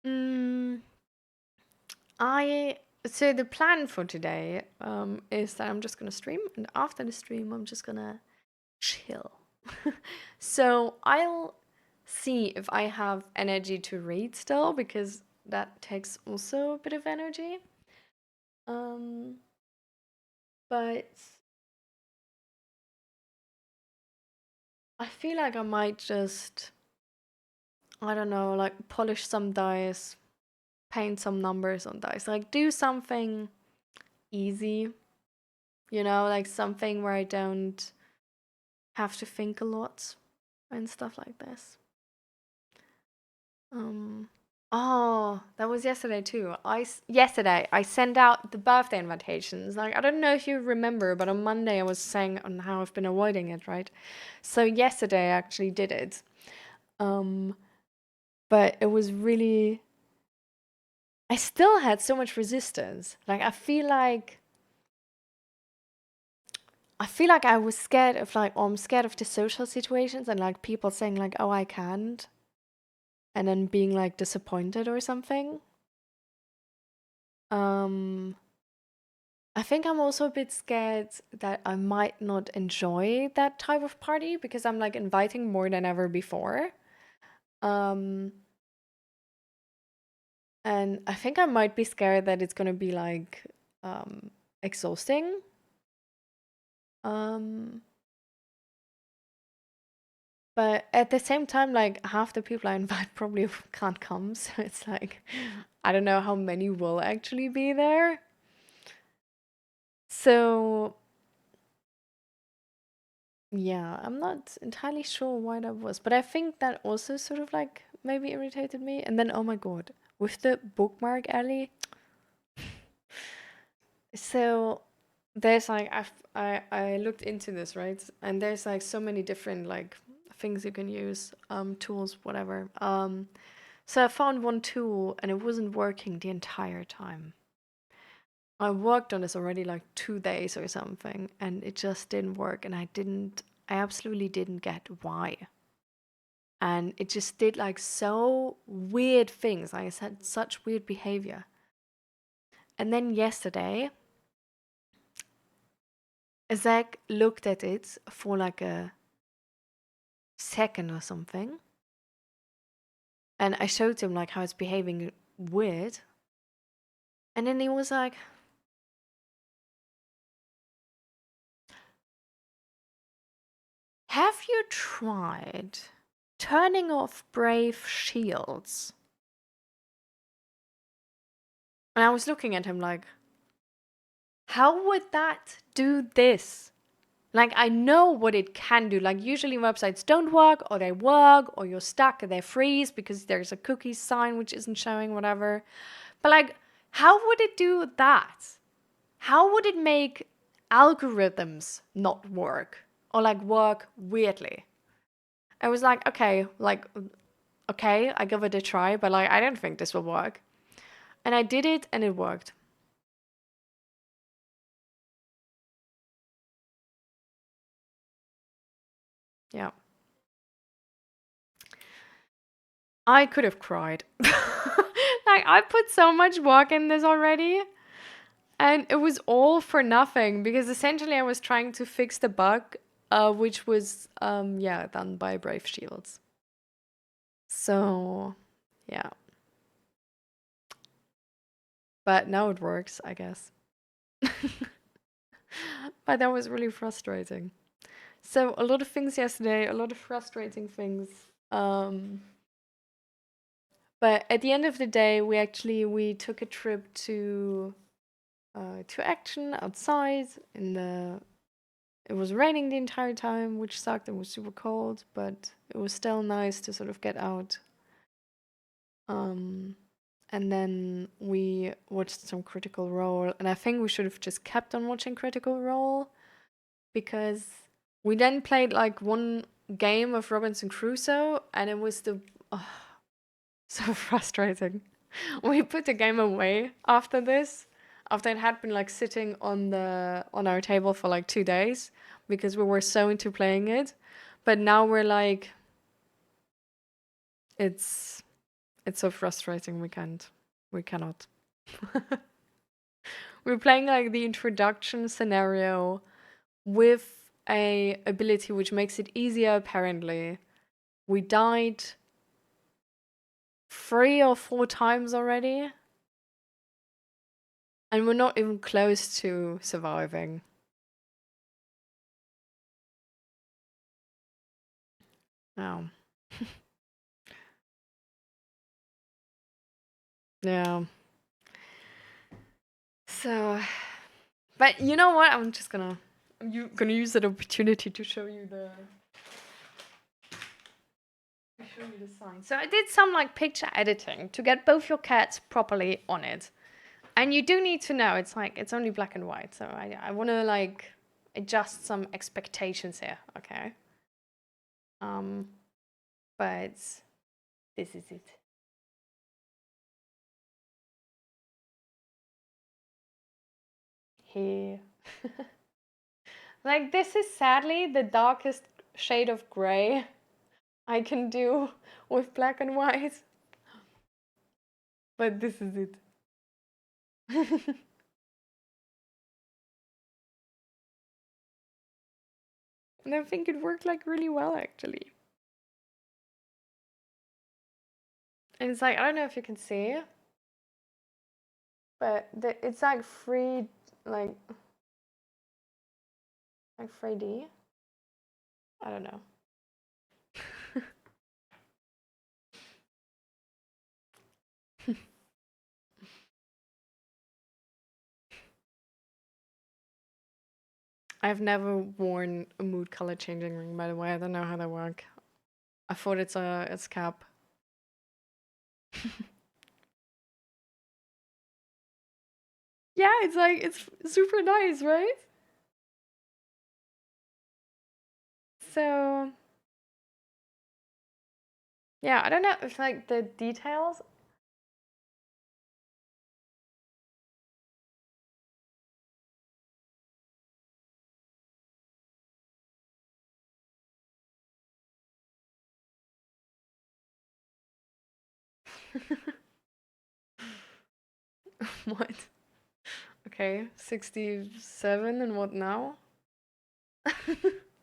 mm, I so the plan for today is that I'm just gonna stream, and after the stream I'm just gonna chill. So I'll see if I have energy to read still because that takes also a bit of energy. Um, but I feel like I might just I don't know, like polish some dice, paint some numbers on dice, like do something easy, like something where I don't have to think a lot and stuff like this. Um, oh, that was yesterday too. Yesterday I sent out the birthday invitations. Like I don't know if you remember, but on Monday I was saying on how I've been avoiding it, right? So yesterday I actually did it. Um, but it was really, I still had so much resistance. Like I feel like I was scared of like, I'm scared of the social situations and like people saying like, oh, I can't, and then being like disappointed or something. Um, I think I'm also a bit scared that I might not enjoy that type of party because I'm like inviting more than ever before. Um, and I think I might be scared that it's gonna be like exhausting. Um, but at the same time, like half the people I invite probably can't come, so it's like I don't know how many will actually be there. So yeah, I'm not entirely sure why that was, but I think that also sort of like maybe irritated me. And then, oh my God, with the bookmark alley. So there's like I looked into this, right? And there's like so many different like things you can use, tools, whatever. So I found one tool and it wasn't working the entire time. I worked on this already like 2 days or something, and it just didn't work, and I absolutely didn't get why. And it just did like so weird things. Like I said, such weird behavior. And then yesterday, Zach looked at it for like a second or something. And I showed him like how it's behaving weird. And then he was like, have you tried turning off Brave shields? And I was looking at him like, how would that do this? Like, I know what it can do. Like, usually websites don't work, or they work, or you're stuck and they freeze because there's a cookie sign which isn't showing, whatever. But, like, how would it do that? How would it make algorithms not work? Or, like, work weirdly? I was like, okay, I give it a try, but, like, I don't think this will work. And I did it, and it worked. Yeah. I could have cried. Like, I put so much work in this already. And it was all for nothing because essentially I was trying to fix the bug, which was, yeah, done by Brave Shields. So, yeah. But now it works, I guess. But that was really frustrating. So, a lot of things yesterday, a lot of frustrating things. Um, but at the end of the day, we took a trip to Action outside in the it was raining the entire time, which sucked. It was super cold, but it was still nice to sort of get out. Um, and then we watched some Critical Role, and I think we should have just kept on watching Critical Role because we then played like one game of Robinson Crusoe, and it was so frustrating. We put the game away after this, after it had been like sitting on our table for like 2 days because we were so into playing it. But now we're like, it's it's so frustrating. We cannot. We're playing like the introduction scenario with a ability which makes it easier. Apparently, we died 3 or 4 times already, and we're not even close to surviving. Oh. Yeah. So, but you know what? I'm gonna use that opportunity to show you the sign. So I did some like picture editing to get both your cats properly on it. And you do need to know it's only black and white. So I want to like adjust some expectations here, okay? But this is it. Here. Like this is sadly the darkest shade of gray I can do with black and white. But this is it. And I think it worked like really well actually. And it's like, I don't know if you can see, but it's like free, like 3D. I don't know. I've never worn a mood color changing ring, by the way. I don't know how they work. I thought it's a cap. Yeah, it's like it's super nice, right? So yeah, I don't know if like the details. What? Okay, 67 and what now?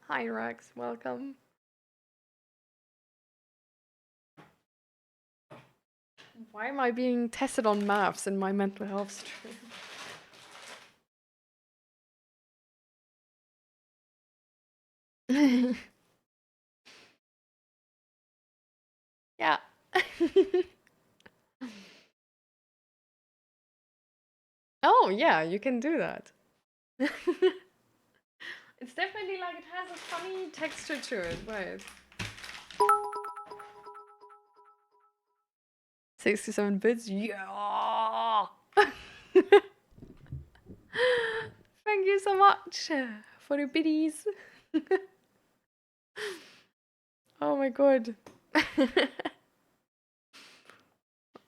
Hi Rex, welcome. Why am I being tested on maths in my mental health stream? Yeah. Oh, yeah, you can do that. It's definitely like it has a funny texture to it. Wait. 67 bits? Yeah! Thank you so much for the biddies. Oh my god.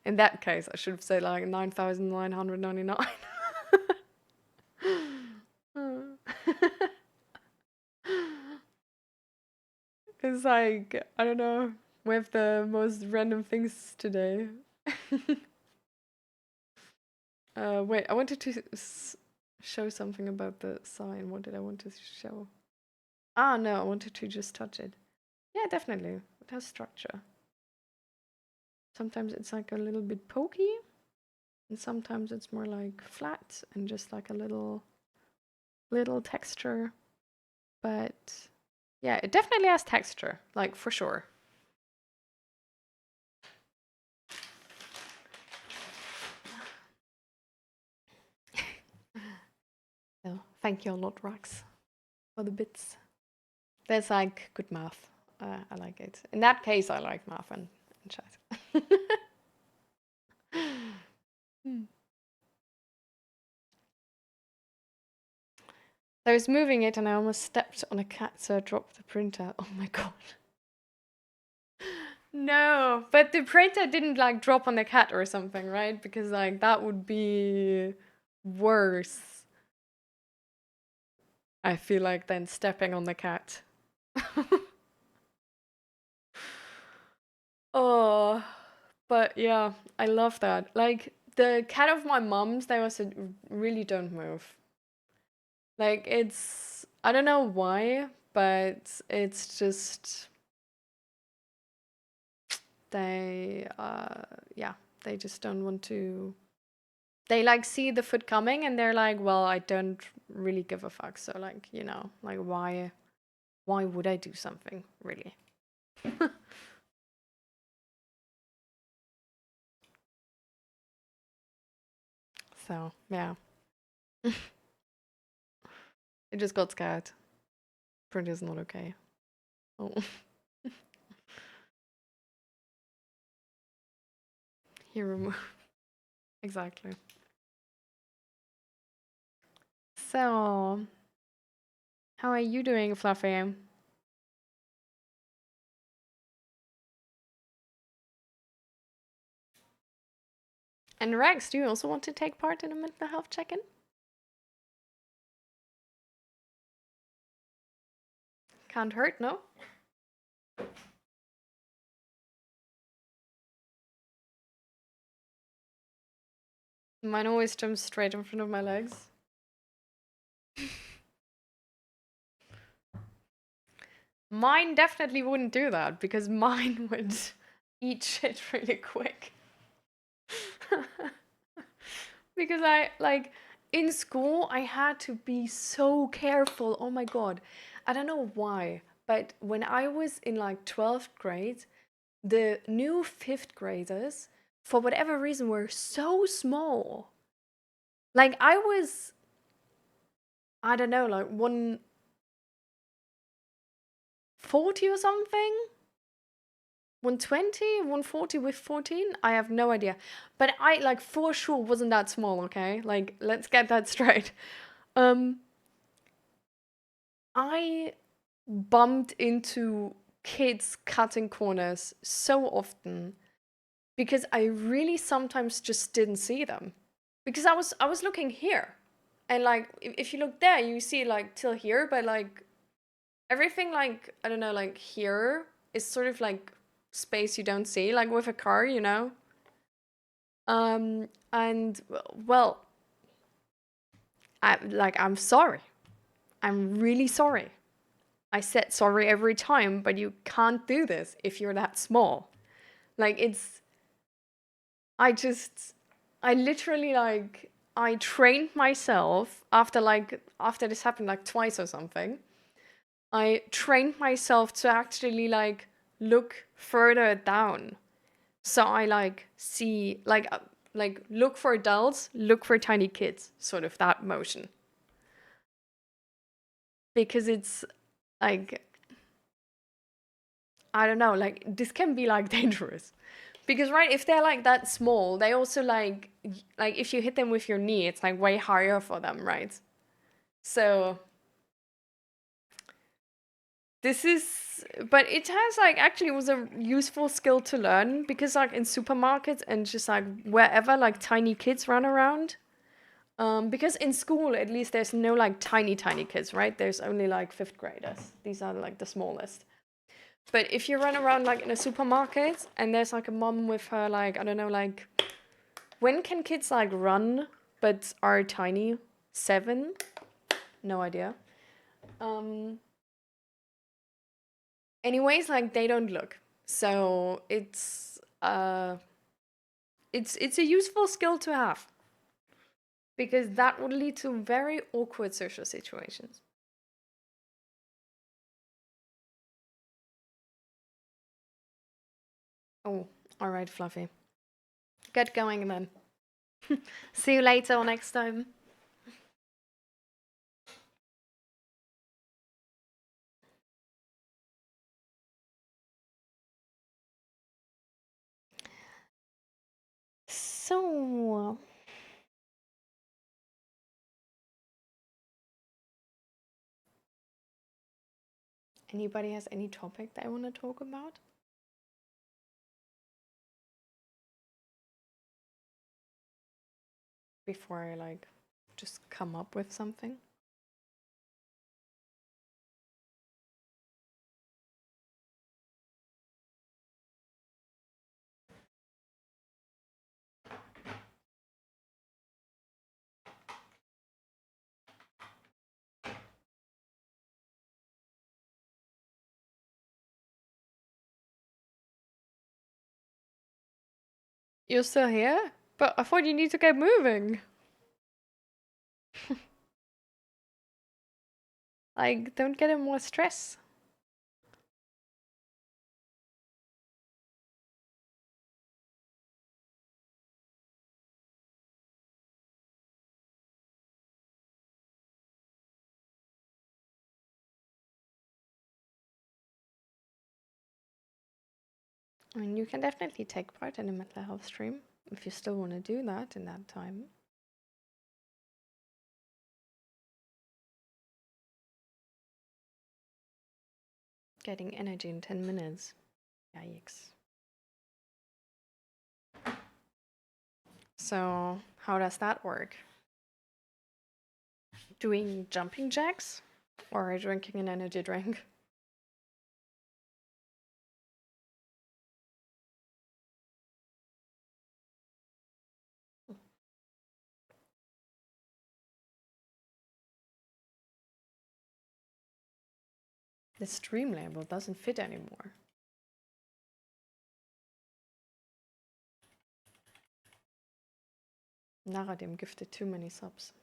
In that case, I should have said like 9,999. It's like, I don't know, we have the most random things today. Wait, I wanted to show something about the sign. What did I want to show? Ah, no, I wanted to just touch it. Yeah, definitely. It has structure. Sometimes it's like a little bit pokey, and sometimes it's more like flat and just like a little texture. But yeah, it definitely has texture, like for sure. So thank you a lot, Rax, for the bits. There's like good math. I like it. In that case, I like math and chat. I was moving it and I almost stepped on a cat, so I dropped the printer. Oh my god. No, but the printer didn't like drop on the cat or something, right? Because like that would be worse. I feel like than stepping on the cat. Oh, but yeah, I love that. Like the cat of my mom's, they also really don't move. Like it's, I don't know why, but it's just they, yeah, they just don't want to. They like see the foot coming and they're like, well, I don't really give a fuck. So like, you know, like why would I do something really? So, yeah. It just got scared. Print is not okay. Oh. He removed. Exactly. So, how are you doing, Fluffy? And Rex, do you also want to take part in a mental health check-in? Can't hurt, no? Mine always jumps straight in front of my legs. Mine definitely wouldn't do that because mine would eat shit really quick. Because in school I had to be so careful. Oh my god. I don't know why, but when I was in like 12th grade, the new 5th graders, for whatever reason, were so small. Like I was, I don't know, like 140 or something. 120, 140 with 14? I have no idea. But I like for sure wasn't that small, okay? Like let's get that straight. Um I bumped into kids cutting corners so often because I really sometimes just didn't see them. Because I was looking here. And like if you look there, you see like till here, but like everything like I don't know, like here is sort of like space you don't see, like with a car, you know? And well, I'm sorry. I'm really sorry. I said sorry every time, but you can't do this if you're that small. Like it's I just I literally like I trained myself after this happened like twice or something. I trained myself to actually like look further down. So I like see like look for adults, look for tiny kids, sort of that motion. Because it's like I don't know, like this can be like dangerous. Because right, if they're like that small, they also like if you hit them with your knee, it's like way higher for them, right? So this is but it has like actually was a useful skill to learn because like in supermarkets and just like wherever like tiny kids run around. Because in school at least there's no like tiny kids, right? There's only like 5th graders. These are like the smallest. But if you run around like in a supermarket and there's like a mom with her like I don't know like when can kids like run but are tiny? 7? No idea. Um anyways, like they don't look. So it's a useful skill to have because that would lead to very awkward social situations. Oh, all right, Fluffy. Get going then. See you later or next time. So, anybody has any topic they want to talk about? Before I like just come up with something? You're still here? But I thought you need to get moving. Like, don't get in more stress. I mean, you can definitely take part in a mental health stream if you still want to do that in that time. Getting energy in 10 minutes. Yikes. So, how does that work? Doing jumping jacks or drinking an energy drink? The stream label doesn't fit anymore. Naradim gifted too many subs.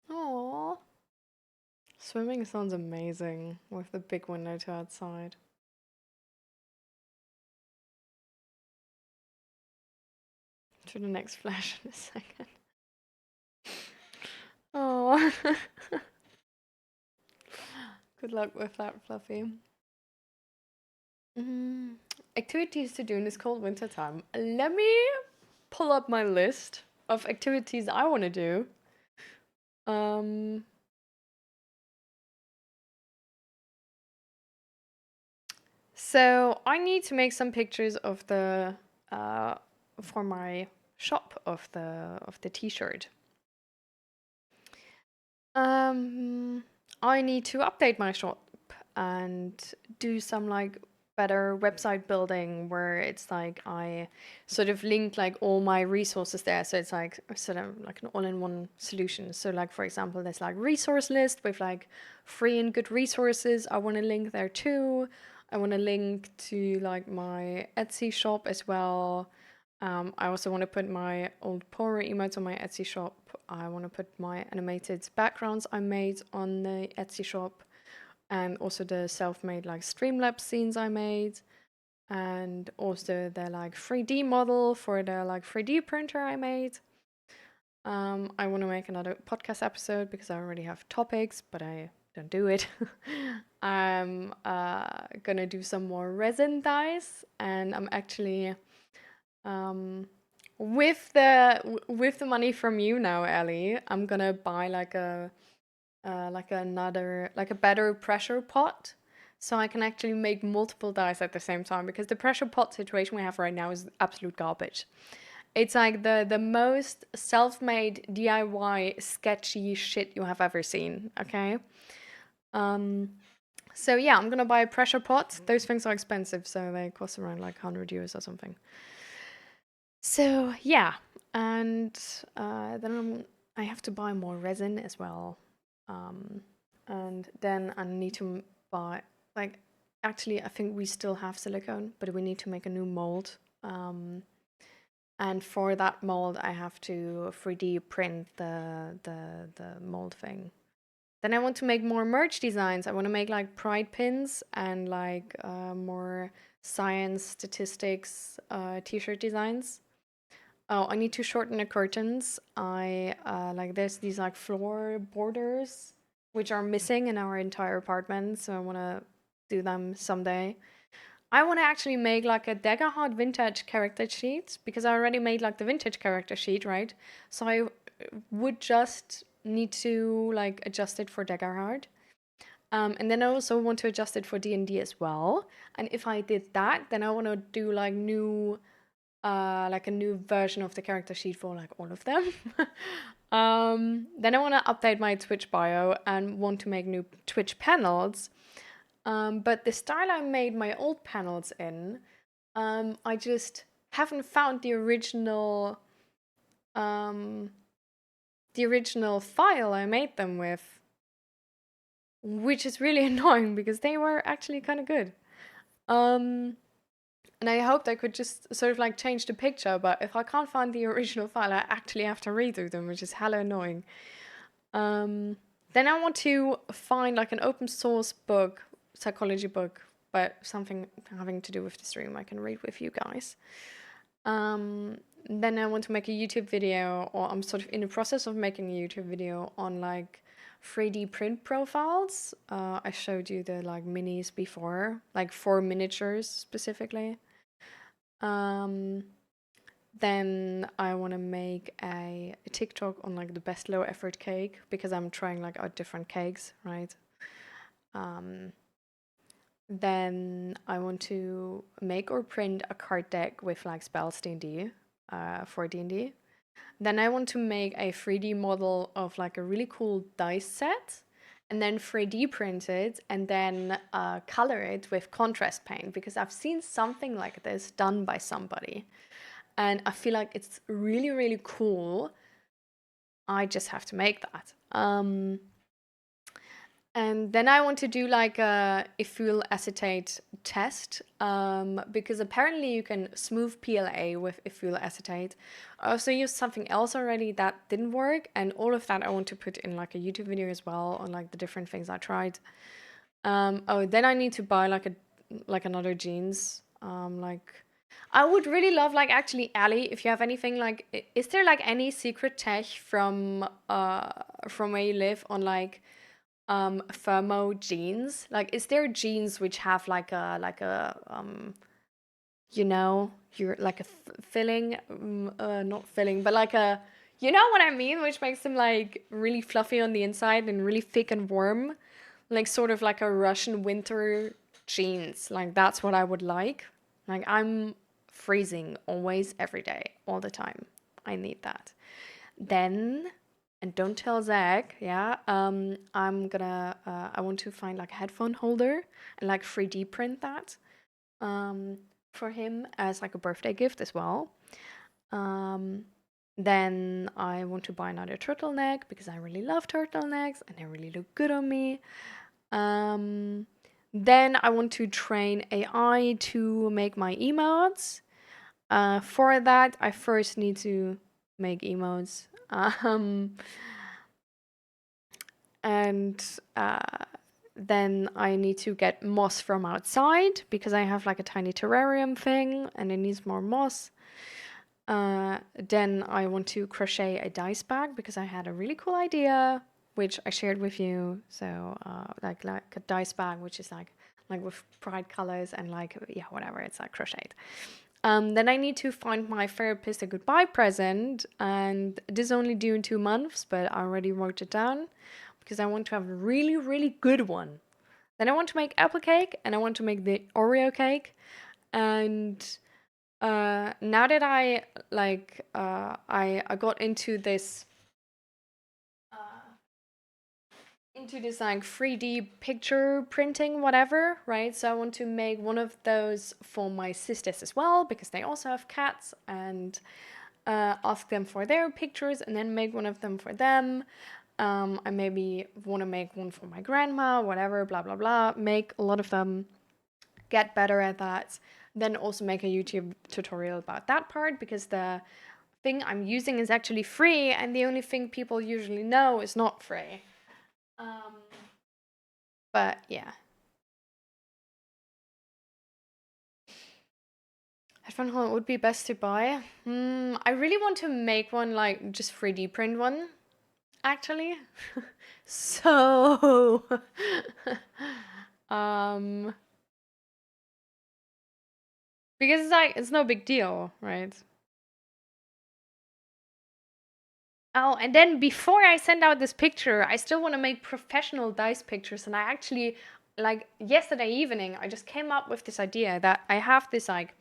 Aww. Swimming sounds amazing with the big window to outside. To the next flash in a second. Oh. Good luck with that, Fluffy. Activities to do in this cold winter time. Let me pull up my list of activities I want to do. So I need to make some pictures of the for my shop of the t-shirt. I need to update my shop and do some like better website building where it's like I sort of link like all my resources there, so it's like sort of like an all-in-one solution. So like, for example, there's like resource list with like free and good resources. I want to link there too. I want to link to like my Etsy shop as well. I also want to put my old Power emotes on my Etsy shop. I want to put my animated backgrounds I made on the Etsy shop, and also the self-made like Streamlabs scenes I made, and also the like 3D model for the like 3D printer I made. I want to make another podcast episode because I already have topics, but I don't do it. I'm gonna do some more resin dyes, and I'm actually with the money from you now, Ellie, I'm gonna buy like a better pressure pot, so I can actually make multiple dyes at the same time, because the pressure pot situation we have right now is absolute garbage. It's like the most self-made DIY sketchy shit you have ever seen, okay? So yeah, I'm gonna buy a pressure pot. Those things are expensive, so they cost around like 100 euros or something. So yeah, and then I have to buy more resin as well. And then I need to buy, like, actually, I think we still have silicone, but we need to make a new mold. And for that mold, I have to 3D print the mold thing. Then I want to make more merch designs. I want to make like pride pins and like more science statistics t-shirt designs. Oh, I need to shorten the curtains. I like there's these like floor borders which are missing in our entire apartment, so I want to do them someday. I want to actually make like a Daggerheart vintage character sheet, because I already made like the vintage character sheet, right? So I would just need to like adjust it for Daggerheart. And then I also want to adjust it for D&D as well. And if I did that, then I want to do like like a new version of the character sheet for like all of them. Then I want to update my Twitch bio and want to make new Twitch panels. But the style I made my old panels in, I just haven't found the original file I made them with, which is really annoying because they were actually kind of good. And I hoped I could just sort of like change the picture, but if I can't find the original file, I actually have to redo them, which is hella annoying. Then I want to find like an open source book, psychology book, but something having to do with the stream I can read with you guys. Um, then I want to make a YouTube video, or I'm sort of in the process of making a YouTube video on like 3D print profiles. I showed you the like minis before, like for miniatures specifically. Um, then I want to make a TikTok on like the best low effort cake because I'm trying like out different cakes, right? Um, then I want to make or print a card deck with like spells D&D, for D&D. Then I want to make a 3D model of like a really cool dice set and then 3D print it and then color it with contrast paint because I've seen something like this done by somebody and I feel like it's really, really cool. I just have to make that. And then I want to do like a ethyl acetate test because apparently you can smooth PLA with ethyl acetate. I also used something else already that didn't work, and all of that I want to put in like a YouTube video as well on like the different things I tried. Oh, then I need to buy like another jeans. Like I would really love like actually Ali, if you have anything like, is there like any secret tech from where you live on like thermo jeans? Like, is there jeans which have you know, you're like a filling, not filling, but like a, you know what I mean, which makes them like really fluffy on the inside and really thick and warm, like sort of like a Russian winter jeans. Like that's what I would like. Like I'm freezing always, every day, all the time. I need that. Then, and don't tell Zach, yeah, I want to find like a headphone holder and like 3D print that um, for him as like a birthday gift as well. Um, then I want to buy another turtleneck because I really love turtlenecks and they really look good on me. Um, then I want to train AI to make my emotes. For that, I first need to make emotes. And then I need to get moss from outside because I have like a tiny terrarium thing and it needs more moss. Then I want to crochet a dice bag because I had a really cool idea, which I shared with you. So like a dice bag, which is like with pride colors and like yeah whatever, it's like crocheted. Then I need to find my therapist a goodbye present, and this is only due in 2 months, but I already wrote it down because I want to have a really, really good one. Then I want to make apple cake and I want to make the Oreo cake. And now that I got into this like 3D picture printing, whatever, right? So I want to make one of those for my sisters as well because they also have cats, and ask them for their pictures and then make one of them for them. I maybe want to make one for my grandma, whatever, blah, blah, blah. Make a lot of them, get better at that. Then also make a YouTube tutorial about that part because the thing I'm using is actually free and the only thing people usually know is not free. Um, but yeah. Headphone holder would be best to buy. I really want to make one like just 3D print one, actually. So, um, because it's like it's no big deal, right? Oh, and then before I send out this picture, I still want to make professional dice pictures. And I actually, like yesterday evening, I just came up with this idea that I have this like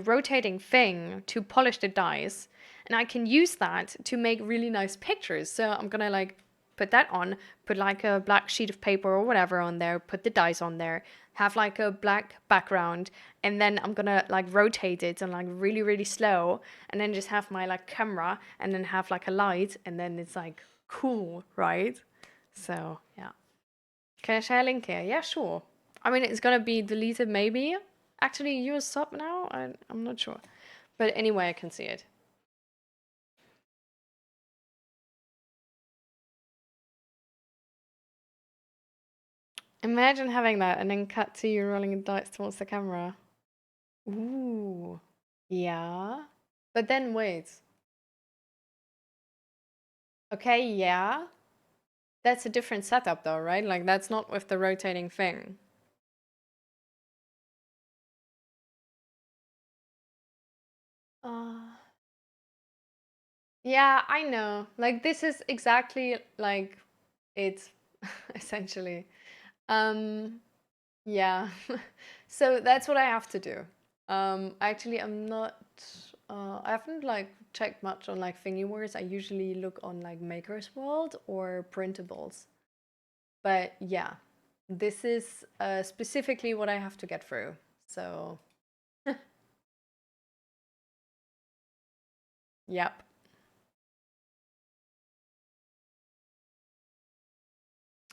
rotating thing to polish the dice, and I can use that to make really nice pictures. So I'm gonna like put that on, put like a black sheet of paper or whatever on there, put the dice on there, have like a black background, and then I'm gonna like rotate it and like really, really slow, and then just have my like camera and then have like a light, and then it's like cool, right? So yeah. Can I share a link here? Yeah, sure. I mean, it's gonna be deleted maybe. Actually, you're a sub now? I'm not sure. But anyway, I can see it. Imagine having that and then cut to you rolling a dice towards the camera. Ooh. Yeah. But then wait. Okay, yeah. That's a different setup though, right? Like that's not with the rotating thing. Uh, yeah, I know. Like this is exactly like it's essentially. Um, yeah. So that's what I have to do. Actually, I'm not. I haven't like checked much on like Thingiverse. I usually look on like Maker's World or printables. But yeah, this is specifically what I have to get through. So, yep.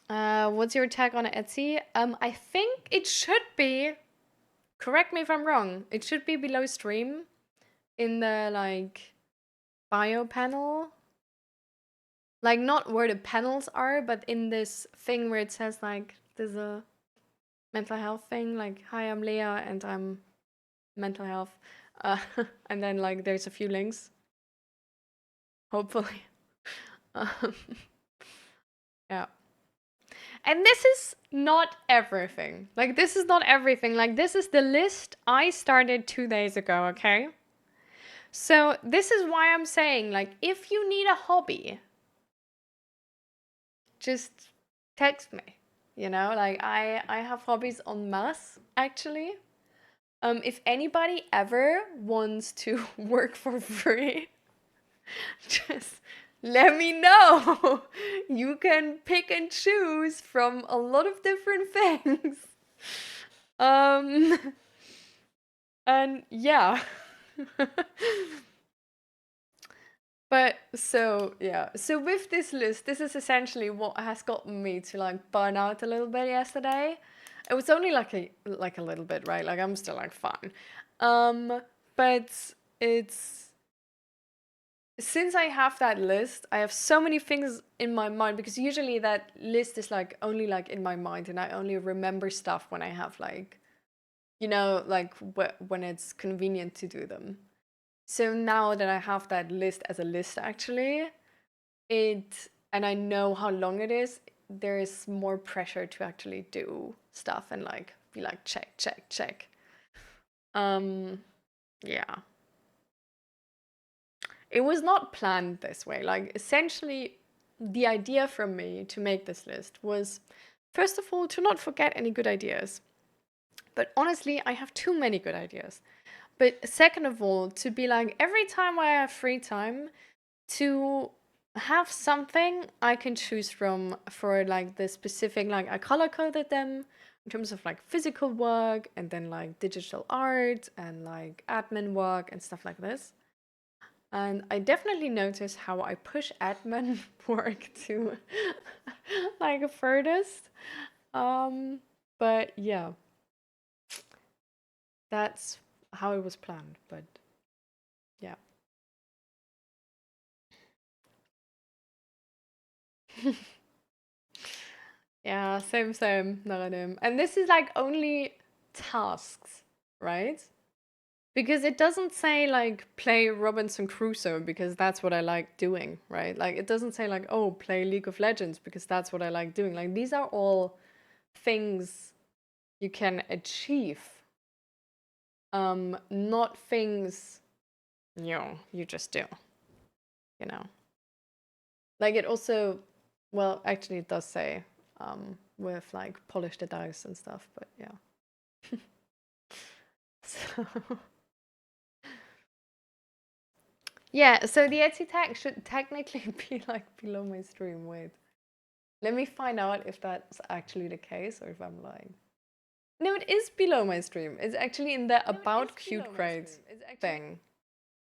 What's your tag on Etsy? I think it should be. Correct me if I'm wrong. It should be below stream in the like bio panel. Like not where the panels are, but in this thing where it says like there's a mental health thing. Like, hi, I'm Leah and I'm mental health. Uh, and then like there's a few links. Hopefully. Um, yeah. And this is not everything. Like, this is not everything. Like, this is the list I started 2 days ago, okay? So, this is why I'm saying, like, if you need a hobby, just text me. You know, like, I have hobbies en masse, actually. If anybody ever wants to work for free, just let me know. You can pick and choose from a lot of different things. Um, and yeah. But so, yeah. So with this list, this is essentially what has gotten me to like burn out a little bit yesterday. It was only like a little bit, right? Like I'm still like fine. But it's since I have that list, I have so many things in my mind because usually that list is like only like in my mind and I only remember stuff when I have like, you know, like when it's convenient to do them. So now that I have that list as a list actually, and I know how long it is, there is more pressure to actually do stuff and like be like check, check, check. Um yeah. It was not planned this way. Like, essentially, the idea from me to make this list was first of all, to not forget any good ideas. But honestly, I have too many good ideas. But second of all, to be like, every time I have free time, to have something I can choose from for like the specific, like, I color coded them in terms of like physical work and then like digital art and like admin work and stuff like this. And I definitely notice how I push admin work to like furthest. Um, but yeah, that's how it was planned. But yeah. Yeah, same, same, Naranim. And this is like only tasks, right? Because it doesn't say like play Robinson Crusoe because that's what I like doing, right? Like it doesn't say like, oh, play League of Legends because that's what I like doing. Like these are all things you can achieve, not things you just do, you know. Like it also, well, actually it does say with like polish the dice and stuff, but yeah. So yeah, so the Etsy tag should technically be like below my stream. Wait, let me find out if that's actually the case or if I'm lying. No, it is below my stream. It's actually in the about cute grades thing.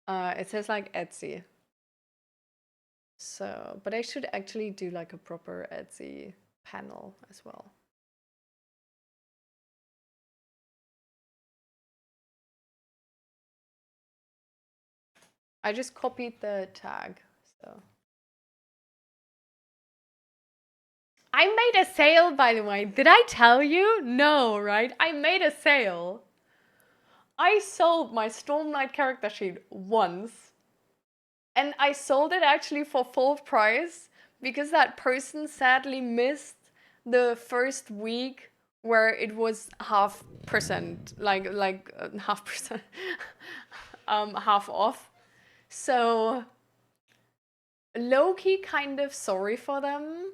It says like Etsy. So, but I should actually do like a proper Etsy panel as well. I just copied the tag, so. I made a sale, by the way. Did I tell you? No, right? I made a sale. I sold my Stormlight character sheet once, and I sold it actually for full price because that person sadly missed the first week where it was half percent, half percent, half off. So low key, kind of sorry for them.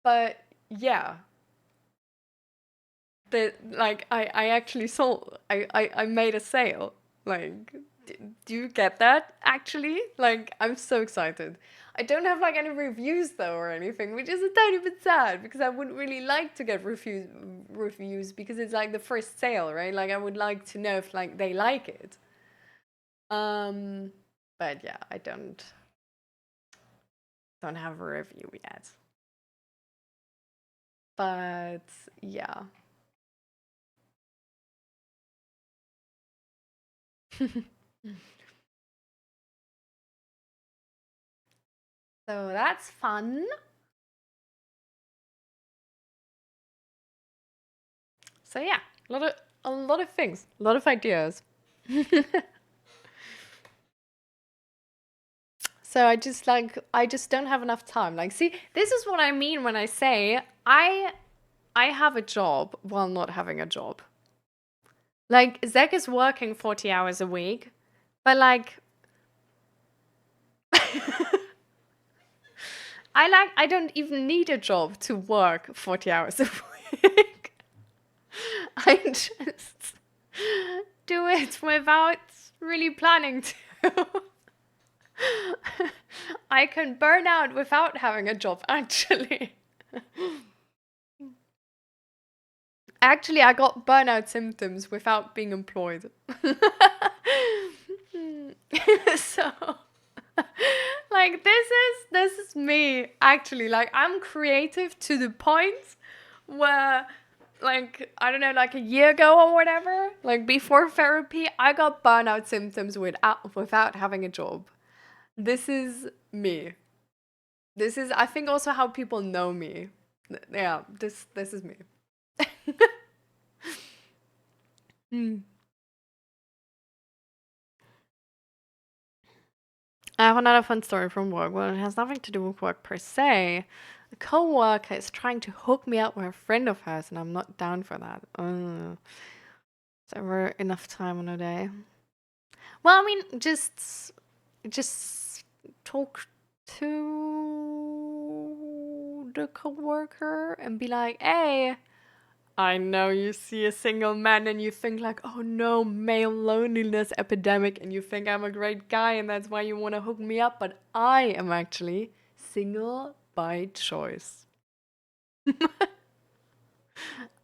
But yeah, I actually sold. I made a sale. Like, do you get that? Actually, like, I'm so excited. I don't have like any reviews though or anything, which is a tiny bit sad because I wouldn't really like to get reviews because it's like the first sale, right? Like, I would like to know if like they like it. But yeah, I don't have a review yet. But yeah. So that's fun. So yeah, a lot of things, a lot of ideas. So I just don't have enough time. Like, see, this is what I mean when I say I have a job while not having a job. Like, Zach is working 40 hours a week, but like I don't even need a job to work 40 hours a week. I just do it without really planning to. I can burn out without having a job, actually. Actually, I got burnout symptoms without being employed. So, like, this is me, actually. Like, I'm creative to the point where, like, I don't know, like a year ago or whatever, like before therapy, I got burnout symptoms without having a job. This is me. This is, I think, also how people know me. Yeah, this is me. Hmm. I have another fun story from work. Well, it has nothing to do with work per se. A coworker is trying to hook me up with a friend of hers, and I'm not down for that. Is there ever enough time on a day? Well, I mean, just talk to the coworker and be like, "Hey, I know you see a single man and you think like, oh no, male loneliness epidemic, and you think I'm a great guy and that's why you want to hook me up, but I am actually single by choice.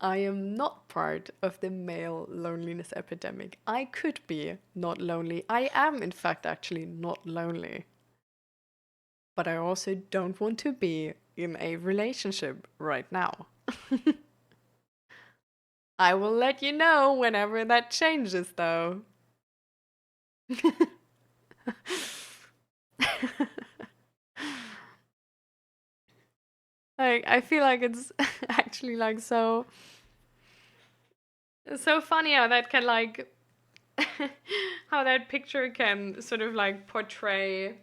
I am not part of the male loneliness epidemic. I could be not lonely. I am, in fact, actually not lonely. But I also don't want to be in a relationship right now. I will let you know whenever that changes, though. Like, I feel like it's actually like so funny how that can like how that picture can sort of like portray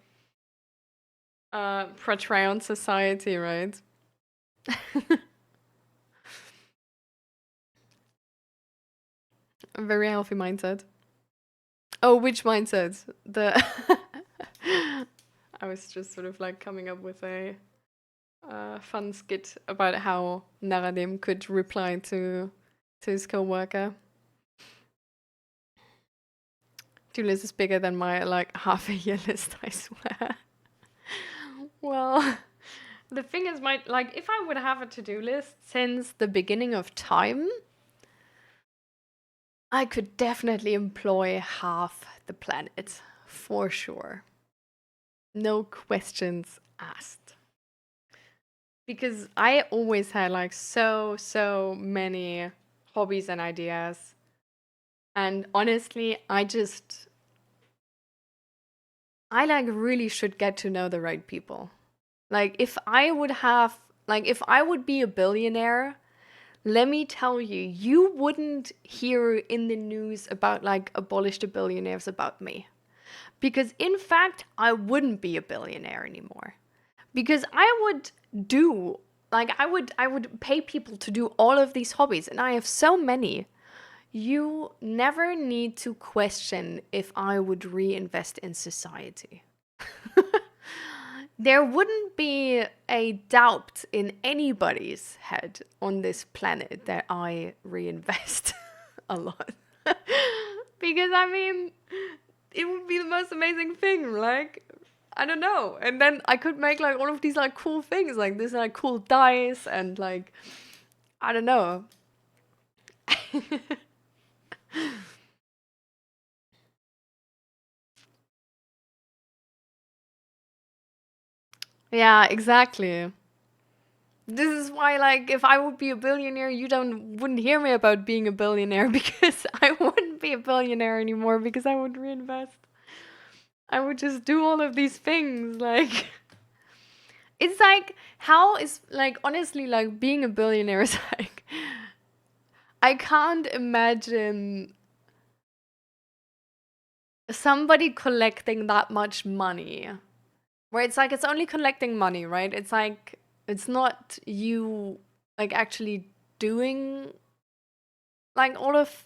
on society, right? A very healthy mindset. Oh, which mindset? The I was just sort of like coming up with a fun skit about how Naradim could reply to his co-worker. Your list is bigger than my like half a year list, I swear. Well, the thing is, my like if I would have a to-do list since the beginning of time, I could definitely employ half the planet for sure. No questions asked. Because I always had like so many hobbies and ideas. And honestly, I like really should get to know the right people. Like if I would be a billionaire, let me tell you, you wouldn't hear in the news about like abolish the billionaires about me. Because in fact, I wouldn't be a billionaire anymore. Because I would do I would pay people to do all of these hobbies, and I have so many. You never need to question if I would reinvest in society. There wouldn't be a doubt in anybody's head on this planet that I reinvest a lot. Because I mean, it would be the most amazing thing. Like, I don't know. And then I could make like all of these like cool things, like this like cool dice and like, I don't know. Yeah, exactly. This is why, like, if I would be a billionaire, you wouldn't hear me about being a billionaire because I wouldn't be a billionaire anymore because I would reinvest. I would just do all of these things. Like, it's like, how is, like, honestly, like, being a billionaire is like, I can't imagine somebody collecting that much money. Where it's like, it's only collecting money, right? It's like, it's not you, like, actually doing like all of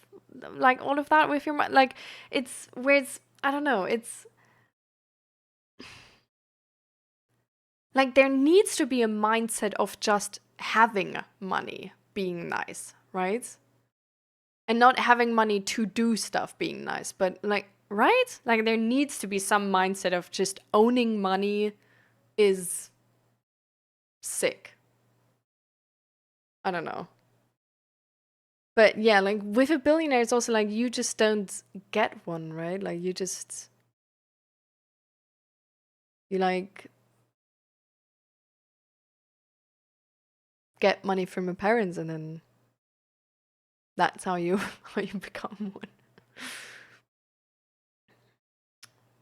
that with your mind. Like, it's where it's, I don't know, it's like there needs to be a mindset of just having money being nice, right? And not having money to do stuff being nice, but like, right? Like, there needs to be some mindset of just owning money is sick. I don't know. But yeah, like with a billionaire, it's also like you just don't get one, right? Like, you like get money from your parents, and then that's how you how you become one.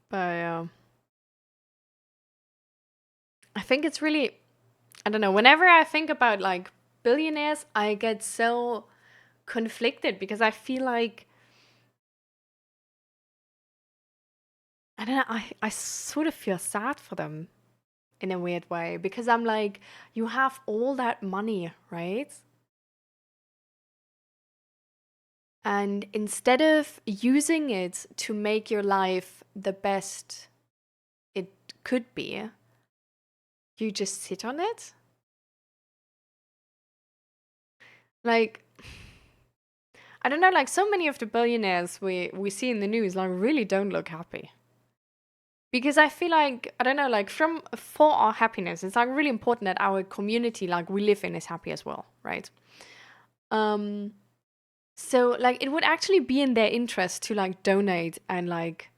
But I think it's really, I don't know. Whenever I think about like billionaires, I get so conflicted because I feel like, I don't know. I sort of feel sad for them in a weird way because I'm like, you have all that money, right? And instead of using it to make your life the best it could be, you just sit on it. Like, I don't know, like so many of the billionaires we see in the news like really don't look happy. Because I feel like, I don't know, like from for our happiness, it's like really important that our community like we live in is happy as well, right? Um so like it would actually be in their interest to like donate and like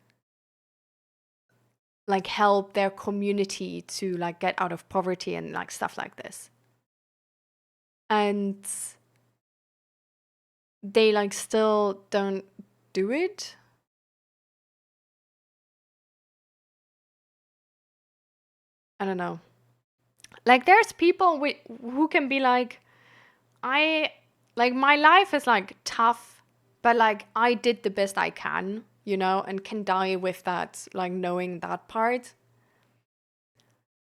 help their community to like get out of poverty and like stuff like this. And they like still don't do it. I don't know. Like, there's people who can be like, I like my life is like tough, but like I did the best I can, and can die with that, like knowing that part.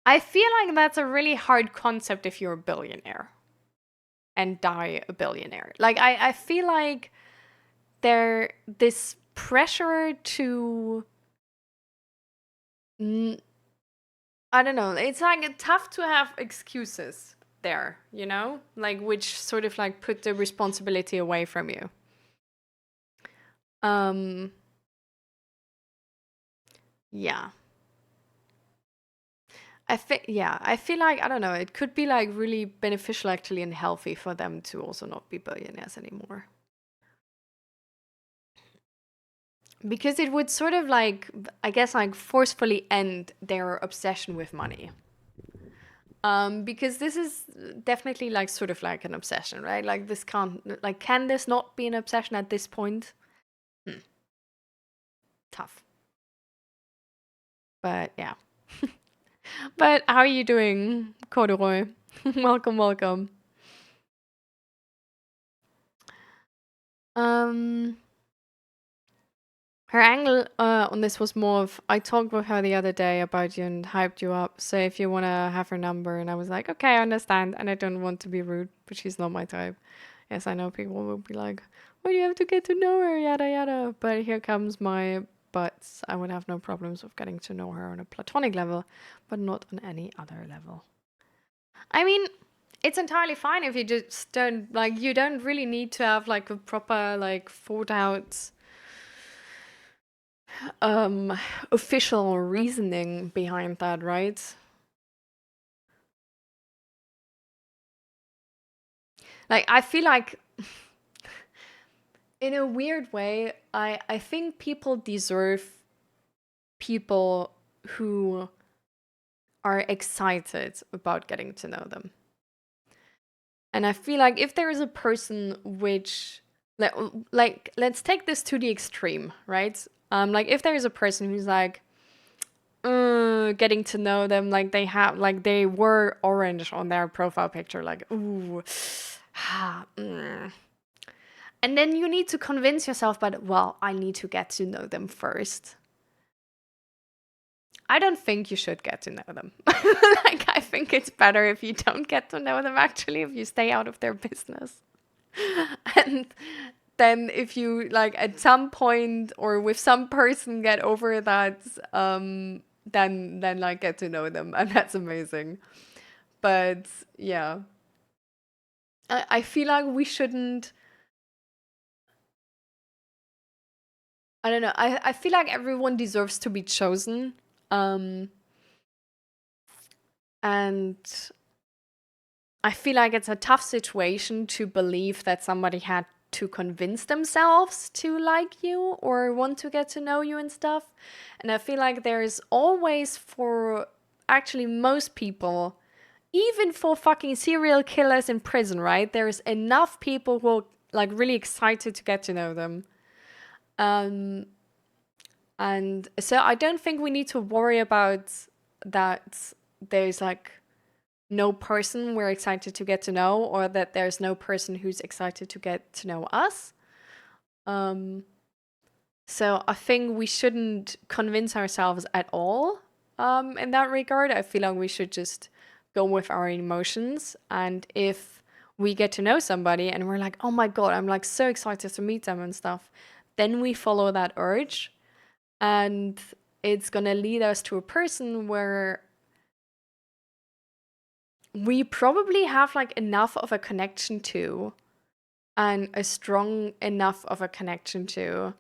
I feel like that's a really hard concept if you're a billionaire and die a billionaire. Like, I feel like there this pressure to I don't know. It's like tough to have excuses there, like which sort of like put the responsibility away from you. Um, yeah. I feel like, I don't know, it could be like really beneficial actually and healthy for them to also not be billionaires anymore. Because it would sort of like, I guess, like forcefully end their obsession with money. Because this is definitely like sort of like an obsession, right? Like, this can't, like, can this not be an obsession at this point? Tough. But yeah. But how are you doing, Corduroy? Welcome, welcome. Um, her angle on this was more of, I talked with her the other day about you and hyped you up. So if you want to have her number, and I was like, okay, I understand, and I don't want to be rude, but she's not my type. Yes, I know people will be like, "Why do you have to get to know her?" Yada yada. But here comes my buts. I would have no problems with getting to know her on a platonic level, but not on any other level. I mean, it's entirely fine if you just don't like. You don't really need to have like a proper like thought out um official reasoning behind that, right? Like I feel like in a weird way, I think people deserve people who are excited about getting to know them. And I feel like if there is a person which like let's take this to the extreme, right? Like if there is a person who's like getting to know them, like they have like they were orange on their profile picture, like ooh, and then you need to convince yourself, but well, I need to get to know them first. I don't think you should get to know them. Like, I think it's better if you don't get to know them, actually, if you stay out of their business. And then if you, like, at some point or with some person get over that, then like, get to know them. And that's amazing. But, yeah. I feel like we shouldn't... I don't know. I feel like everyone deserves to be chosen. Um, and I feel like it's a tough situation to believe that somebody had to convince themselves to like you or want to get to know you and stuff. And I feel like there's always, for actually most people, even for fucking serial killers in prison, right? There's enough people who are like really excited to get to know them. Um, and so I don't think we need to worry about that there's like no person we're excited to get to know, or that there's no person who's excited to get to know us. Um, so I think we shouldn't convince ourselves at all in that regard. I feel like we should just go with our emotions. And if we get to know somebody and we're like, oh my God, I'm like so excited to meet them and stuff, then we follow that urge. And it's going to lead us to a person where we probably have like enough of a connection to, and a strong enough of a connection to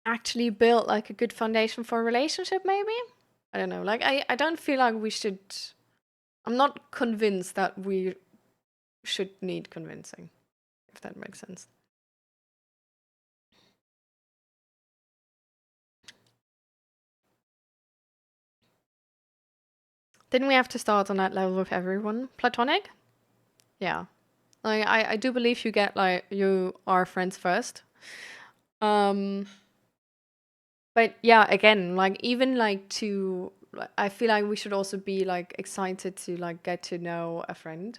actually build like a good foundation for a relationship, maybe. I don't know. Like I don't feel like we should, I'm not convinced that we should need convincing, if that makes sense. Didn't we have to start on that level with everyone? Platonic? Yeah. Like I do believe you get like you are friends first. Um but yeah, again, like even like to I feel like we should also be like excited to like get to know a friend.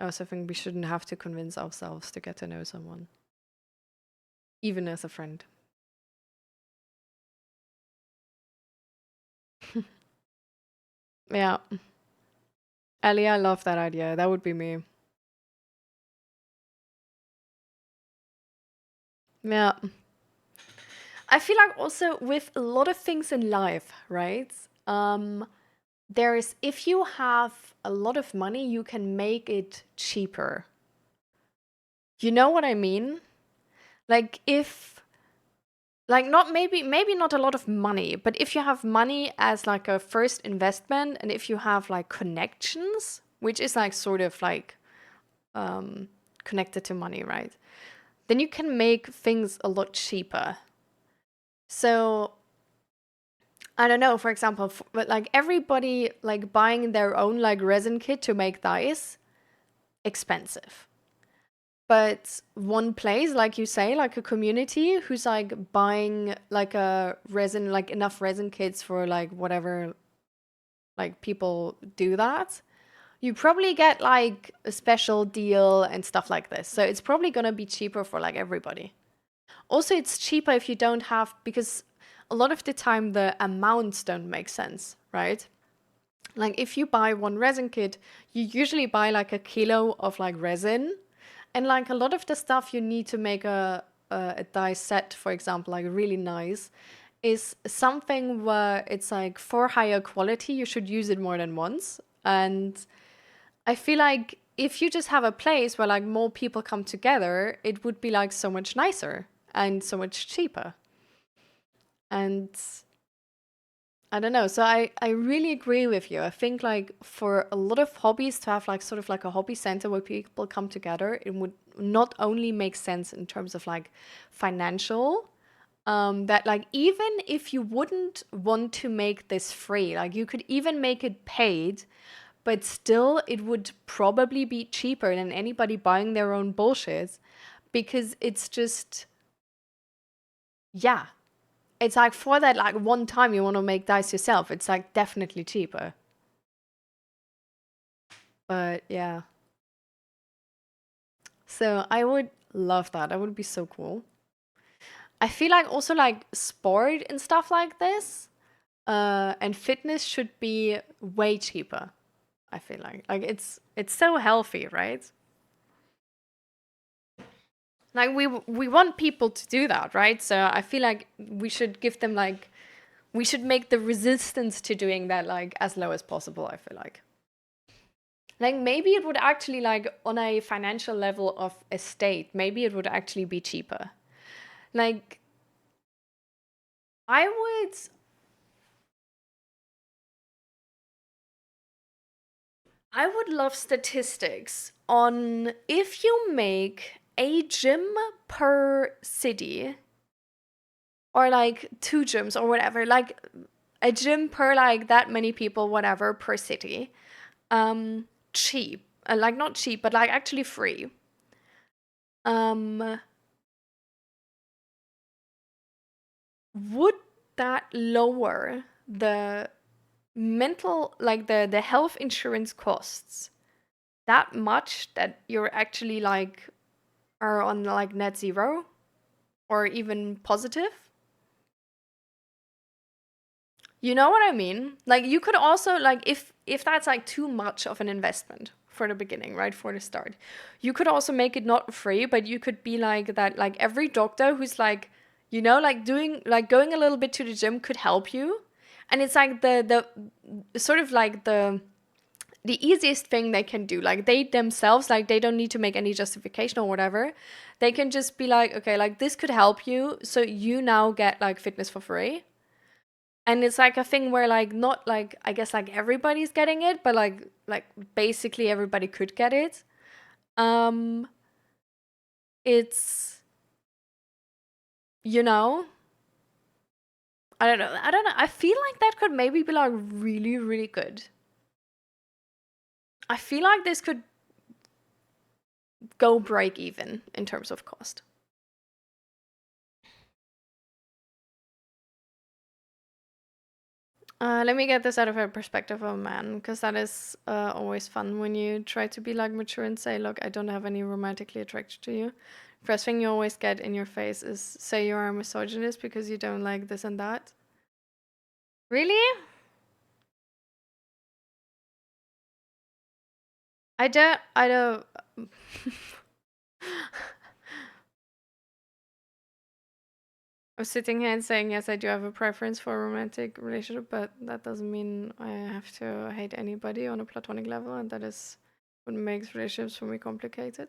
I also think we shouldn't have to convince ourselves to get to know someone, even as a friend. Yeah. Ellie, I love that idea. That would be me. Yeah. I feel like also with a lot of things in life, right? There's, if you have a lot of money, you can make it cheaper. You know what I mean? Like if like not maybe not a lot of money, but if you have money as like a first investment, and if you have like connections, which is like sort of like connected to money, right? Then you can make things a lot cheaper. So I don't know, for example, but like everybody like buying their own like resin kit to make dice, expensive. But one place, like you say, like a community who's like buying like a resin, like enough resin kits for like whatever, like people do that, you probably get like a special deal and stuff like this. So it's probably going to be cheaper for like everybody. Also, it's cheaper if you don't have, because a lot of the time the amounts don't make sense, right? Like if you buy one resin kit, you usually buy like a kilo of like resin, and like a lot of the stuff you need to make a dye set, for example, like really nice, is something where it's like for higher quality, you should use it more than once. And I feel like if you just have a place where like more people come together, it would be like so much nicer and so much cheaper. And I don't know. So I really agree with you. I think like for a lot of hobbies to have like sort of like a hobby center where people come together, it would not only make sense in terms of like financial, that like even if you wouldn't want to make this free, like you could even make it paid, but still it would probably be cheaper than anybody buying their own bullshit, because it's just, yeah, it's like for that like one time you want to make dice yourself, it's like definitely cheaper. But yeah, so I would love that. That would be so cool. I feel like also like sport and stuff like this, and fitness should be way cheaper. I feel like it's so healthy, right? Like we want people to do that, right? So I feel like we should give them like, we should make the resistance to doing that like as low as possible, I feel like maybe it would actually like on a financial level of a state, maybe it would actually be cheaper. Like I would I would love statistics on if you make a gym per city, or like two gyms or whatever, like a gym per like that many people, whatever, per city, cheap, like not cheap, but like actually free. Um, would that lower the mental, like the health insurance costs that much that you're actually like are on like net zero or even positive? You know what I mean? Like you could also like if that's like too much of an investment for the beginning, right? For the start. You could also make it not free, but you could be like that like every doctor who's like, you know, like doing like going a little bit to the gym could help you. And it's like the sort of like the easiest thing they can do. Like they themselves, like they don't need to make any justification or whatever. They can just be like, okay, like this could help you, so you now get like fitness for free. And it's like a thing where like not like I guess like everybody's getting it, but like basically everybody could get it. Um it's, you know, I don't know, I feel like that could maybe be like really really good. I feel like this could go break even in terms of cost. Let me get this out of a perspective of a man, because that is always fun when you try to be like mature and say, look, I don't have any romantically attraction to you. First thing you always get in your face is say you are a misogynist because you don't like this and that. Really? I don't. I'm sitting here and saying, yes, I do have a preference for a romantic relationship, but that doesn't mean I have to hate anybody on a platonic level, and that is what makes relationships for me complicated.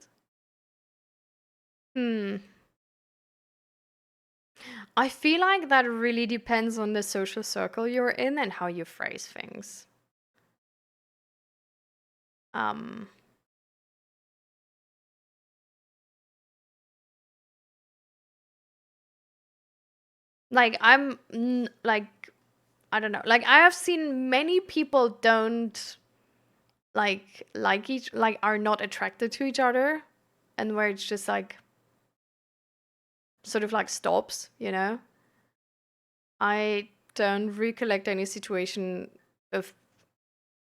Hmm. I feel like that really depends on the social circle you're in and how you phrase things. Um, like like I don't know. Like I have seen many people don't like each like are not attracted to each other, and where it's just like sort of like stops, you know? I don't recollect any situation of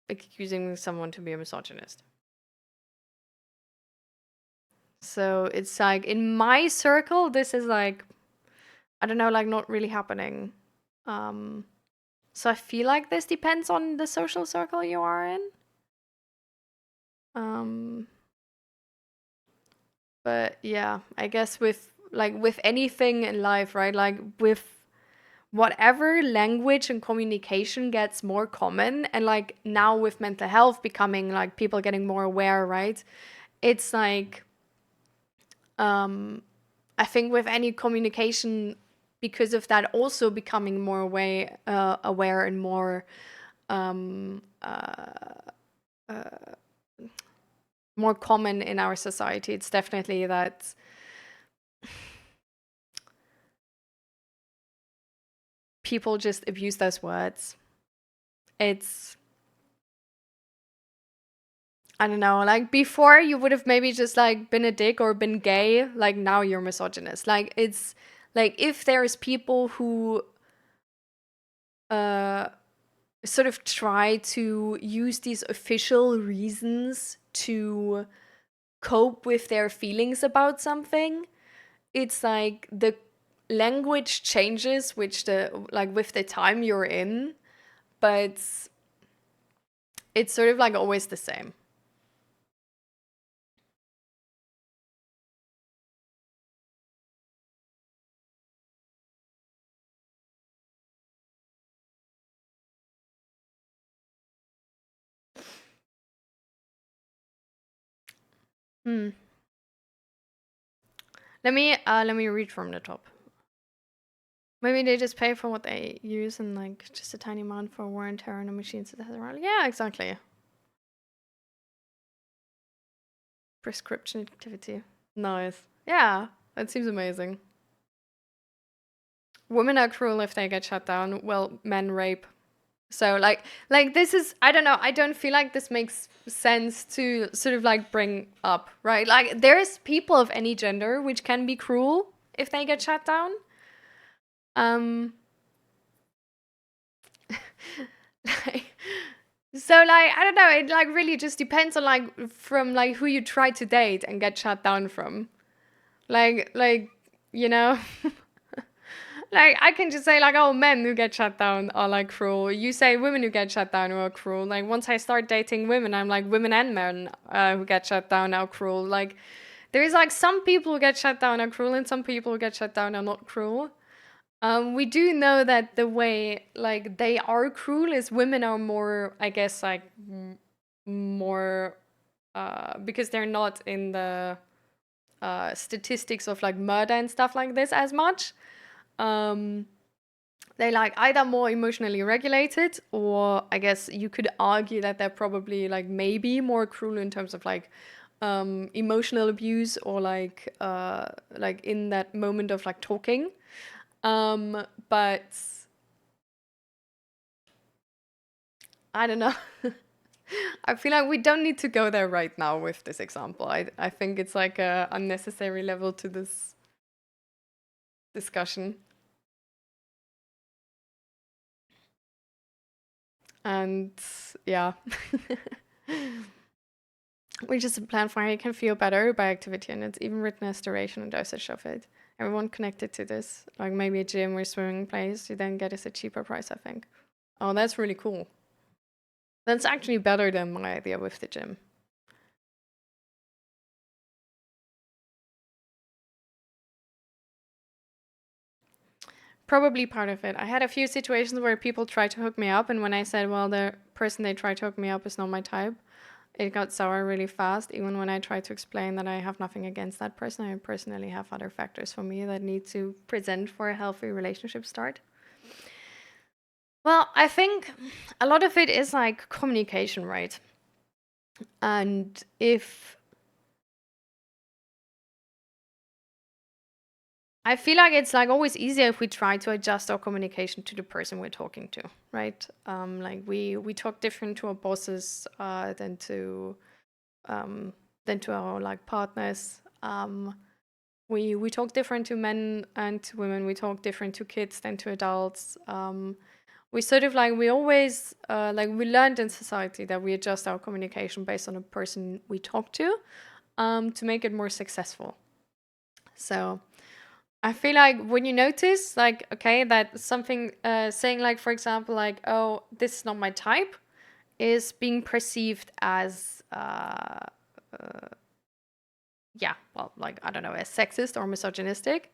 accusing someone to be a misogynist. So it's like in my circle, this is like, I don't know, like not really happening. So I feel like this depends on the social circle you are in. But yeah, I guess with anything in life, right? Like with whatever language and communication gets more common, and like now with mental health becoming like people getting more aware, right? It's like I think with any communication, because of that also becoming more aware and more more common in our society, it's definitely that people just abuse those words. It's, I don't know, like before you would have maybe just like been a dick or been gay, like now you're misogynist. Like it's like if there's people who sort of try to use these official reasons to cope with their feelings about something, it's like the language changes which the like with the time you're in, but it's sort of like always the same. Hmm. Let me read from the top. Maybe they just pay for what they use and like just a tiny amount for wear and tear on the machines that has around. Yeah, exactly. Prescription activity. Nice. Yeah, that seems amazing. Women are cruel if they get shut down. Well, men rape. So like this is, I don't know, I don't feel like this makes sense to sort of like bring up, right? Like there's people of any gender which can be cruel if they get shut down. Um like, so like I don't know, it like really just depends on like from like who you try to date and get shut down from. Like you know, like I can just say like, oh, men who get shut down are like cruel. You say women who get shut down are cruel. Like once I start dating women, I'm like women and men who get shut down are cruel. Like there's like some people who get shut down are cruel and some people who get shut down are not cruel. We do know that the way like they are cruel is women are more, I guess, like more because they're not in the statistics of like murder and stuff like this as much. Um, they like either more emotionally regulated, or I guess you could argue that they're probably like maybe more cruel in terms of like emotional abuse or like in that moment of like talking. But I don't know. I feel like we don't need to go there right now with this example. I think it's like a unnecessary level to this discussion. And yeah. We just plan for how you can feel better by activity, and it's even written as duration and dosage of it. Everyone connected to this, like maybe a gym or swimming place, you then get us a cheaper price, I think. Oh, that's really cool. That's actually better than my idea with the gym. Probably part of it. I had a few situations where people tried to hook me up, and when I said, well, the person they tried to hook me up is not my type, it got sour really fast. Even when I tried to explain that I have nothing against that person, I personally have other factors for me that need to present for a healthy relationship start. Well, I think a lot of it is like communication, right? And if I feel like it's like always easier if we try to adjust our communication to the person we're talking to, right? Like we talk different to our bosses than to our like partners. We talk different to men and to women. We talk different to kids than to adults. we sort of like, we always, like, we learned in society that we adjust our communication based on a person we talk to make it more successful. So I feel like when you notice, like, okay, that something, saying, like, for example, like, oh, this is not my type, is being perceived as, yeah, well, like, I don't know, as sexist or misogynistic,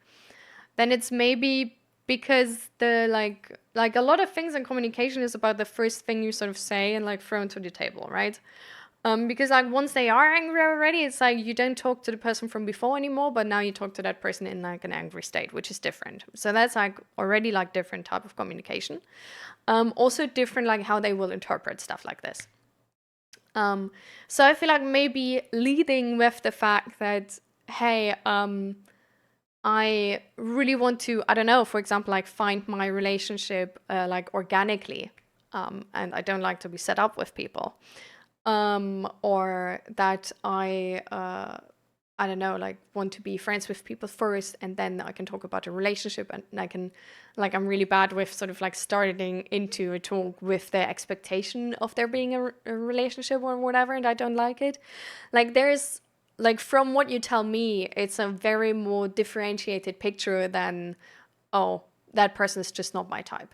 then it's maybe because the, like a lot of things in communication is about the first thing you sort of say and like throw into the table, right? Because like once they are angry already, it's like you don't talk to the person from before anymore, but now you talk to that person in like an angry state, which is different. So that's like already like different type of communication. Also different like how they will interpret stuff like this. So I feel like maybe leading with the fact that, hey, I really want to, I don't know, for example, like find my relationship like organically, and I don't like to be set up with people, or that I don't know, like want to be friends with people first, and then I can talk about a relationship, and I can, like, I'm really bad with sort of like starting into a talk with the expectation of there being a relationship or whatever, and I don't like it. Like there's, like, from what you tell me, it's a very more differentiated picture than, oh, that person is just not my type.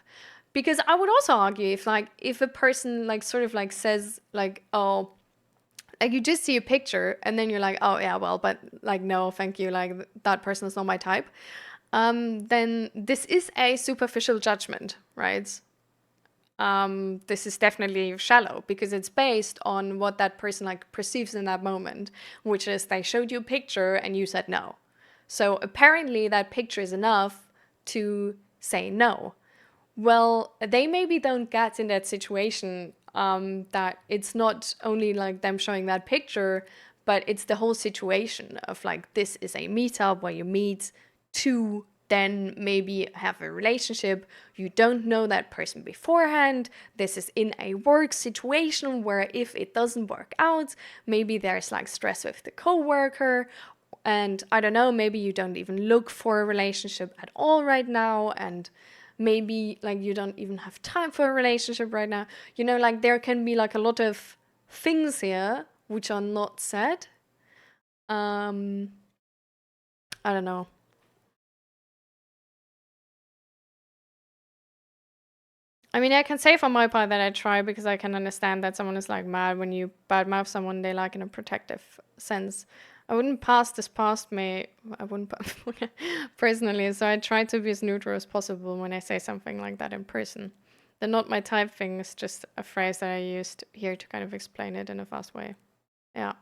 Because I would also argue if like if a person like sort of like says like, oh, like you just see a picture and then you're like, oh yeah, well, but like no, thank you, like that person is not my type. Then this is a superficial judgment, right? This is definitely shallow because it's based on what that person like perceives in that moment, which is they showed you a picture and you said no. So apparently that picture is enough to say no. Well, they maybe don't get in that situation, that it's not only like them showing that picture, but it's the whole situation of like, this is a meetup where you meet to then maybe have a relationship. You don't know that person beforehand. This is in a work situation where if it doesn't work out, maybe there's like stress with the coworker, and I don't know, maybe you don't even look for a relationship at all right now, and maybe like you don't even have time for a relationship right now. You know, like there can be like a lot of things here which are not said. Um, I don't know. I mean, I can say for my part that I try because I can understand that someone is like mad when you badmouth someone they like in a protective sense. I wouldn't pass this past me. I wouldn't personally. So I try to be as neutral as possible when I say something like that in person. The not my type thing is just a phrase that I used here to kind of explain it in a fast way. Yeah.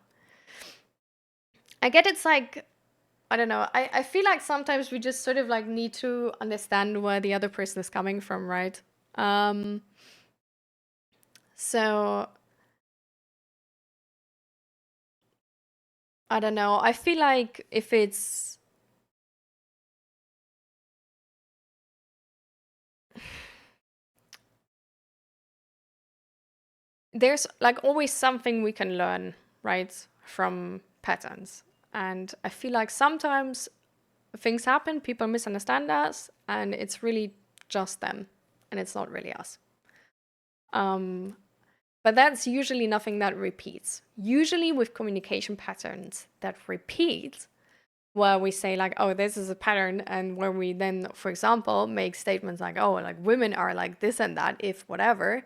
I get it's like, I don't know. I feel like sometimes we just sort of like need to understand where the other person is coming from, right? Um, so I don't know. I feel like if it's, there's like always something we can learn, right, from patterns. And I feel like sometimes things happen, people misunderstand us, and it's really just them, and it's not really us. Um, but that's usually nothing that repeats. Usually with communication patterns that repeat, where we say like, oh, this is a pattern, and where we then, for example, make statements like, oh, like women are like this and that, if whatever.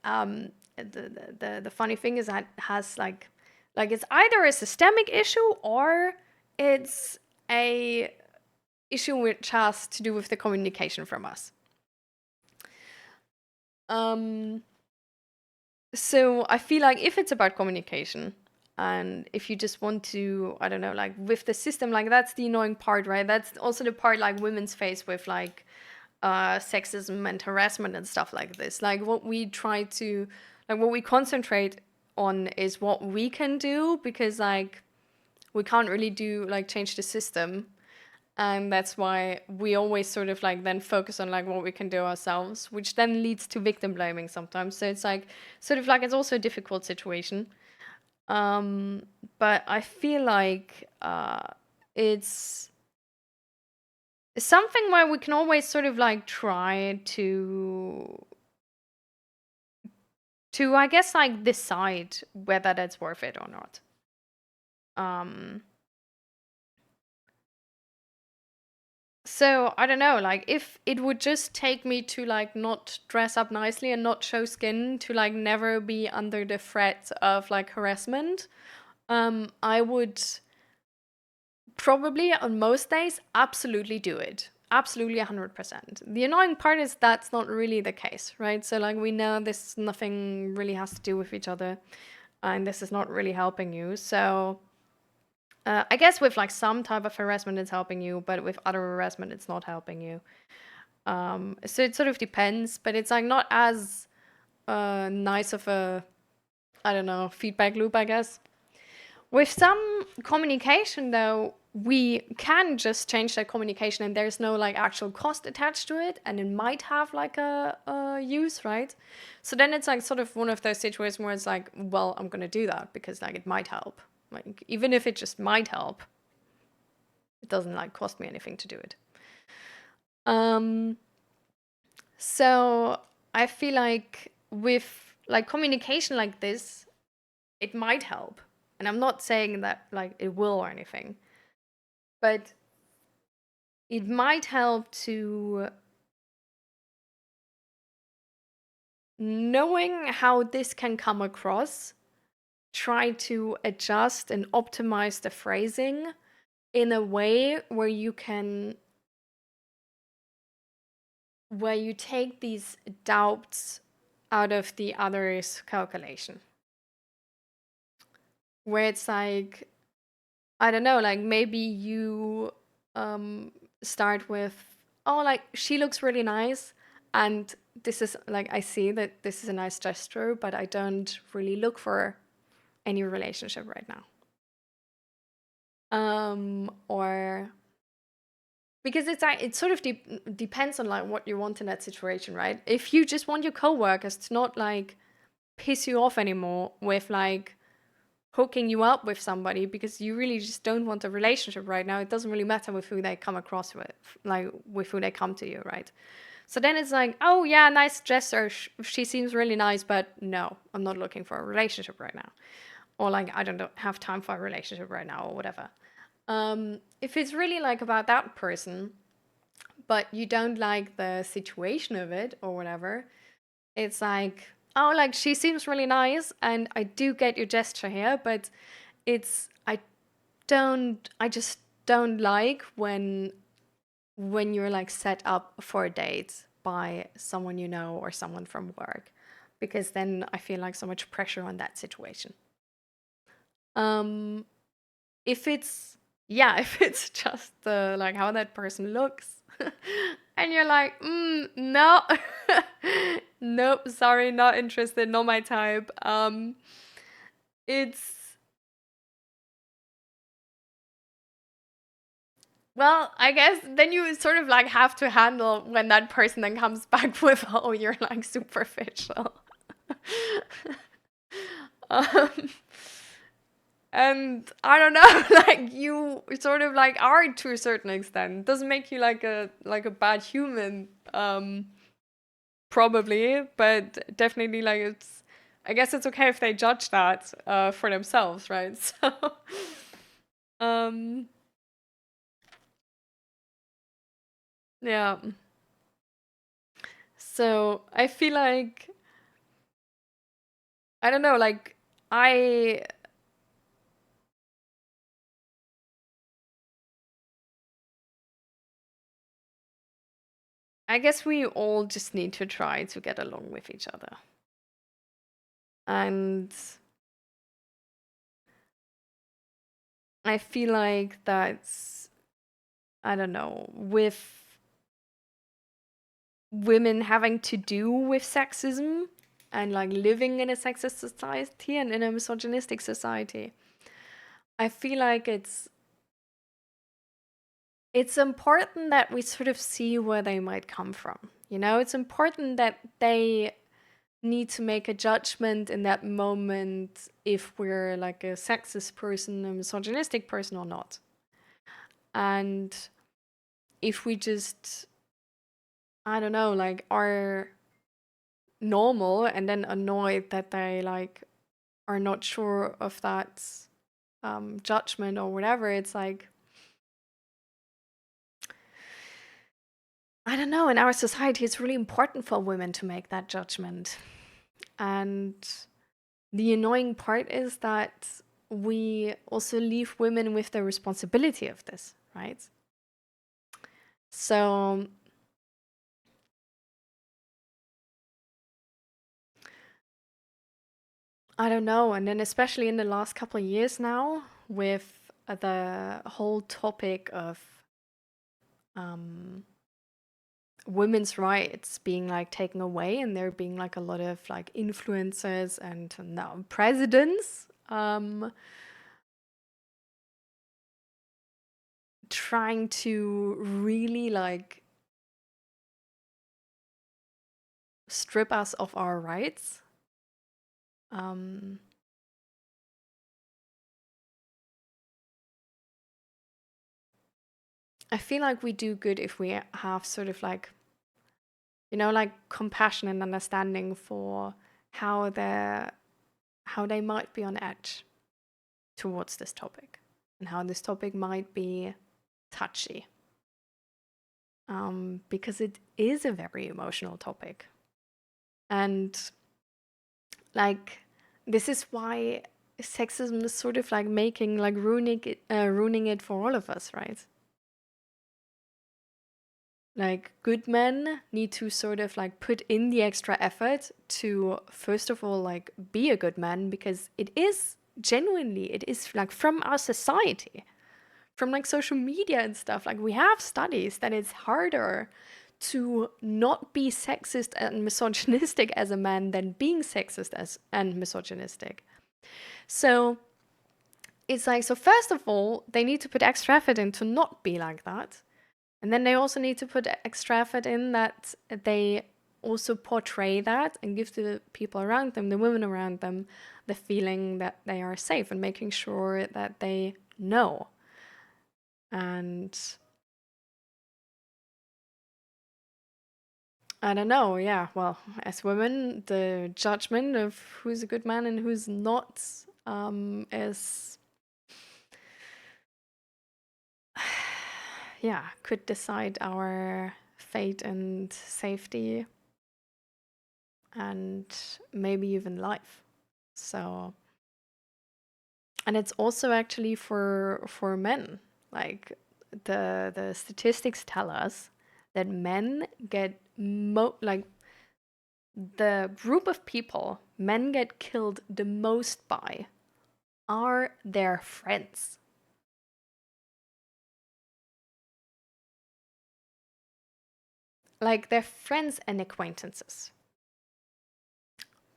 The funny thing is that has like it's either a systemic issue or it's a issue which has to do with the communication from us. Um, so I feel like if it's about communication, and if you just want to, I don't know, like with the system, like that's the annoying part, right? That's also the part like women's face with like sexism and harassment and stuff like this. Like what we try to, like what we concentrate on is what we can do, because like we can't really do like change the system, and that's why we always sort of like then focus on like what we can do ourselves, which then leads to victim blaming sometimes. So it's like sort of like it's also a difficult situation. um but I feel like it's something where we can always sort of like try to to, I guess, like decide whether that's worth it or not. So I don't know, like if it would just take me to like not dress up nicely and not show skin to like never be under the threat of like harassment, I would probably on most days absolutely do it. Absolutely 100%. The annoying part is that's not really the case, right? So like we know this nothing really has to do with each other and this is not really helping you. So I guess with like some type of harassment it's helping you, but with other harassment it's not helping you. So it sort of depends, but it's like not as nice of a, I don't know, feedback loop, I guess. With some communication, though, we can just change that communication and there's no like actual cost attached to it and it might have like a use, right? So then it's like sort of one of those situations where it's like, well, I'm going to do that because like it might help. Like even if it just might help, it doesn't like cost me anything to do it. So I feel like with like communication like this, it might help. And I'm not saying that like it will or anything, but it might help to knowing how this can come across, try to adjust and optimize the phrasing in a way where you can, where you take these doubts out of the other's calculation. Where it's like, I don't know, like maybe you start with, oh, like she looks really nice. And this is like, I see that this is a nice gesture, but I don't really look for any relationship right now. Or because it's like, it sort of depends on like what you want in that situation, right? If you just want your coworkers to not like piss you off anymore with like hooking you up with somebody because you really just don't want a relationship right now, it doesn't really matter with who they come across with, like with who they come to you, right? So then it's like, oh yeah, nice gesture, she seems really nice, but no, I'm not looking for a relationship right now. Or like, I don't have time for a relationship right now or whatever. If it's really like about that person, but you don't like the situation of it or whatever, it's like, oh, like she seems really nice and I do get your gesture here, but it's, I just don't like when you're like set up for a date by someone you know or someone from work, because then I feel like so much pressure on that situation. If it's, yeah, if it's just like how that person looks and you're like, no, nope, sorry, not interested, not my type. It's, well, I guess then you sort of like have to handle when that person then comes back with, oh, you're like superficial. um, and I don't know, like you sort of like are to a certain extent. It doesn't make you like a bad human, probably, but definitely like it's. I guess it's okay if they judge that for themselves, right? So, um, yeah. So I feel like I don't know, like I I guess we all just need to try to get along with each other. And I feel like that's, I don't know, with women having to do with sexism and like living in a sexist society and in a misogynistic society, I feel like it's important that we sort of see where they might come from. You know, it's important that they need to make a judgment in that moment if we're like a sexist person, a misogynistic person or not. And if we just, I don't know, like are normal and then annoyed that they like are not sure of that judgment or whatever. It's like, I don't know, in our society, it's really important for women to make that judgment. And the annoying part is that we also leave women with the responsibility of this, right? So I don't know. And then, especially in the last couple of years now, with the whole topic of um, women's rights being like taken away, and there being like a lot of like influencers and now presidents trying to really like strip us of our rights. Um, I feel like we do good if we have sort of like, like compassion and understanding for how they might be on edge towards this topic and how this topic might be touchy. Because it is a very emotional topic. And like, this is why sexism is sort of like ruining it for all of us, right? Like, good men need to sort of like put in the extra effort to, first of all, like be a good man, because it is like from our society, from like social media and stuff. Like, we have studies that it's harder to not be sexist and misogynistic as a man than being sexist and misogynistic. So it's like, so first of all, they need to put extra effort in to not be like that. And then they also need to put extra effort in that they also portray that and give the people around them, the women around them, the feeling that they are safe and making sure that they know. And I don't know, yeah, well, as women, the judgment of who's a good man and who's not is, yeah, could decide our fate and safety and maybe even life. So, and it's also actually for men. Like, the statistics tell us that men get like, the group of people men get killed the most by are their friends. Like, their friends and acquaintances.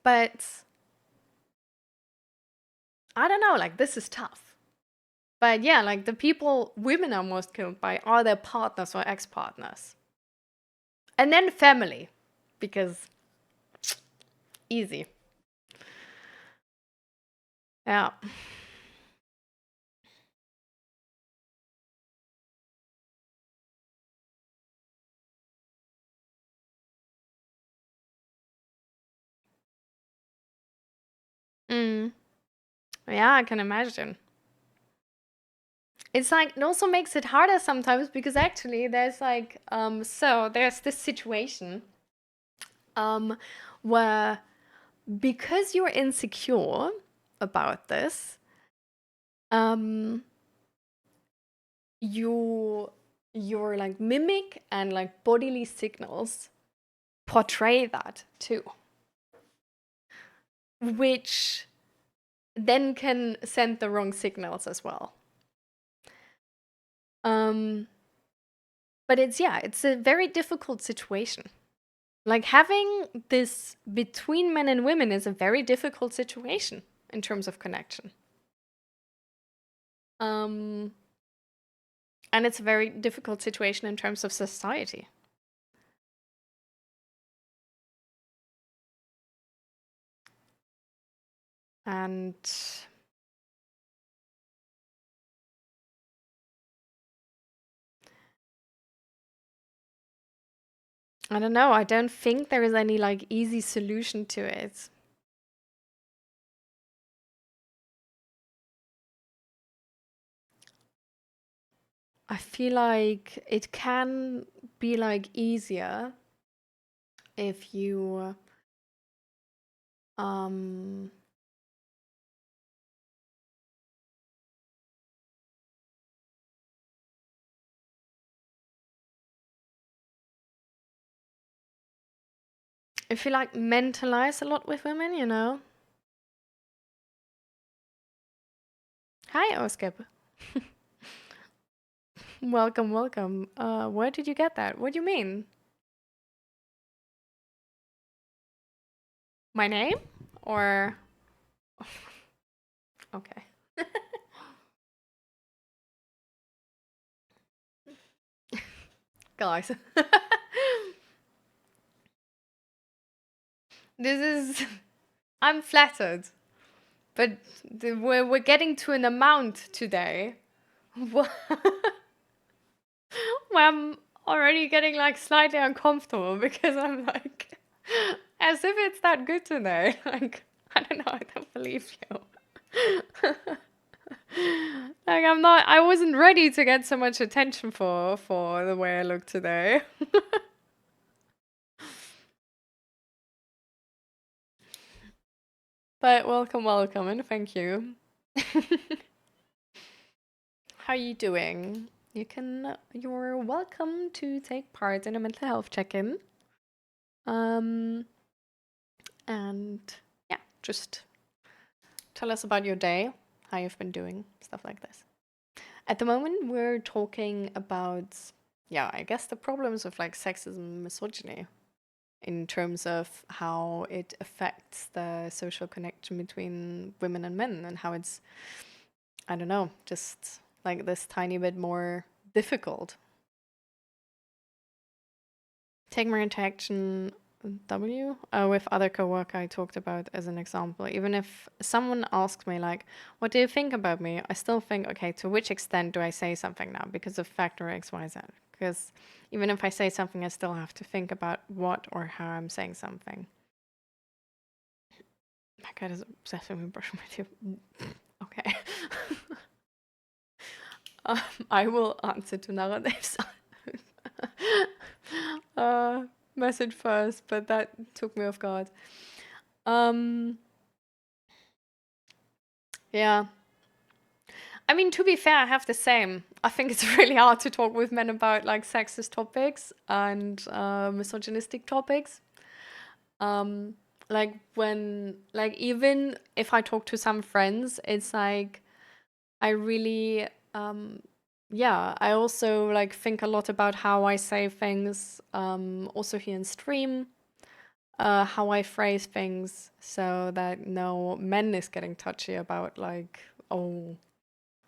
But I don't know, like, this is tough. But yeah, like, the people women are most killed by are their partners or ex-partners. And then family, because easy. Yeah. Mm. Yeah, I can imagine. It's like, it also makes it harder sometimes because actually there's like, so there's this situation um, where, because you're insecure about this, um, your like mimic and like bodily signals portray that too, which then can send the wrong signals as well. But it's a very difficult situation. Like, having this between men and women is a very difficult situation in terms of connection. And it's a very difficult situation in terms of society. And I don't know. I don't think there is any like easy solution to it. I feel like it can be like easier if you um if you like mentalize a lot with women, you know. Hi, Oskip. Welcome, welcome. Where did you get that? What do you mean? My name? Or okay. Guys. This is I'm flattered. But we're getting to an amount today where I'm already getting like slightly uncomfortable because I'm like, as if it's that good today. Like, I don't know, I don't believe you. Like I wasn't ready to get so much attention for the way I look today. But welcome, welcome, and thank you. How are you doing? You're welcome to take part in a mental health check-in. Um, and yeah, just tell us about your day, how you've been doing, stuff like this. At the moment, we're talking about, yeah, I guess the problems of like sexism and misogyny in terms of how it affects the social connection between women and men and how it's, I don't know, just like this tiny bit more difficult. Take more interaction with other coworker I talked about as an example. Even if someone asks me like, "What do you think about me?" I still think, okay, to which extent do I say something now because of factor X, Y, Z? Because even if I say something, I still have to think about what or how I'm saying something. My cat is obsessed with me brushing my teeth. Okay. I will answer to Narative's message first, but that took me off guard. Yeah. I mean, to be fair, I have the same. I think it's really hard to talk with men about like sexist topics and misogynistic topics. Um, like like even if I talk to some friends, it's like I really, yeah, I also like think a lot about how I say things, also here in stream, how I phrase things so that no men is getting touchy about like, oh,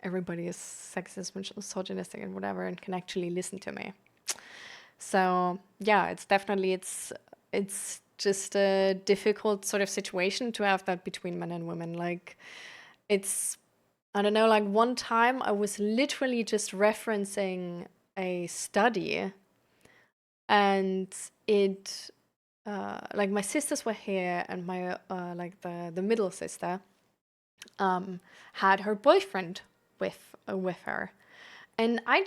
everybody is sexist, misogynistic, and whatever, and can actually listen to me. So yeah, it's definitely it's just a difficult sort of situation to have that between men and women. Like it's I don't know, like one time I was literally just referencing a study and it like my sisters were here and my like the middle sister had her boyfriend with her. And I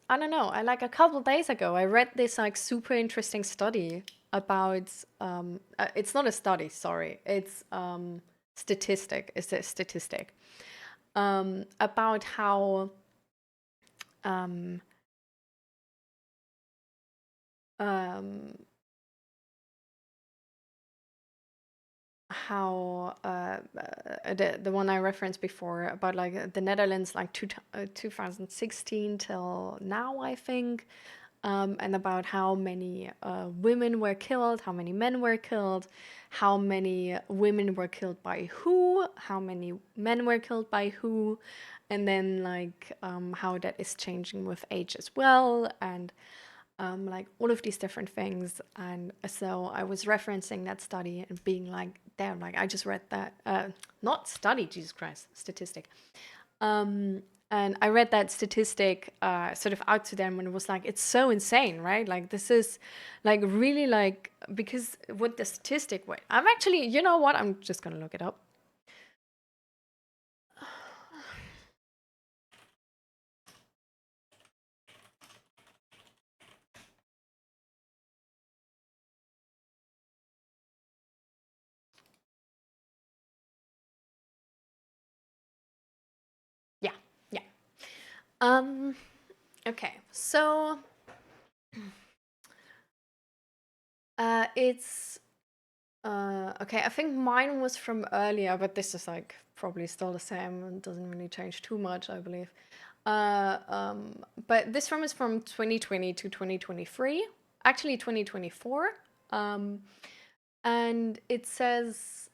don't know, I like a couple days ago, I read this like super interesting study about, it's not a study, sorry, it's it's a statistic about um, um, the one I referenced before about like the Netherlands, like 2016 till now, I think, and about how many women were killed, how many men were killed, how many women were killed by who, how many men were killed by who, and then like how that is changing with age as well, and like all of these different things. And so I was referencing that study and being like, damn, like I just read that, not study, Jesus Christ, statistic. And I read that statistic sort of out to them, and it was like, it's so insane, right? Like, this is like really like, because what the statistic was, I'm actually, you know what? I'm just going to look it up. Yeah, yeah. Okay, so it's okay. I think mine was from earlier, but this is like probably still the same and doesn't really change too much, I believe. But this one is from 2020 to 2023, actually 2024, and it says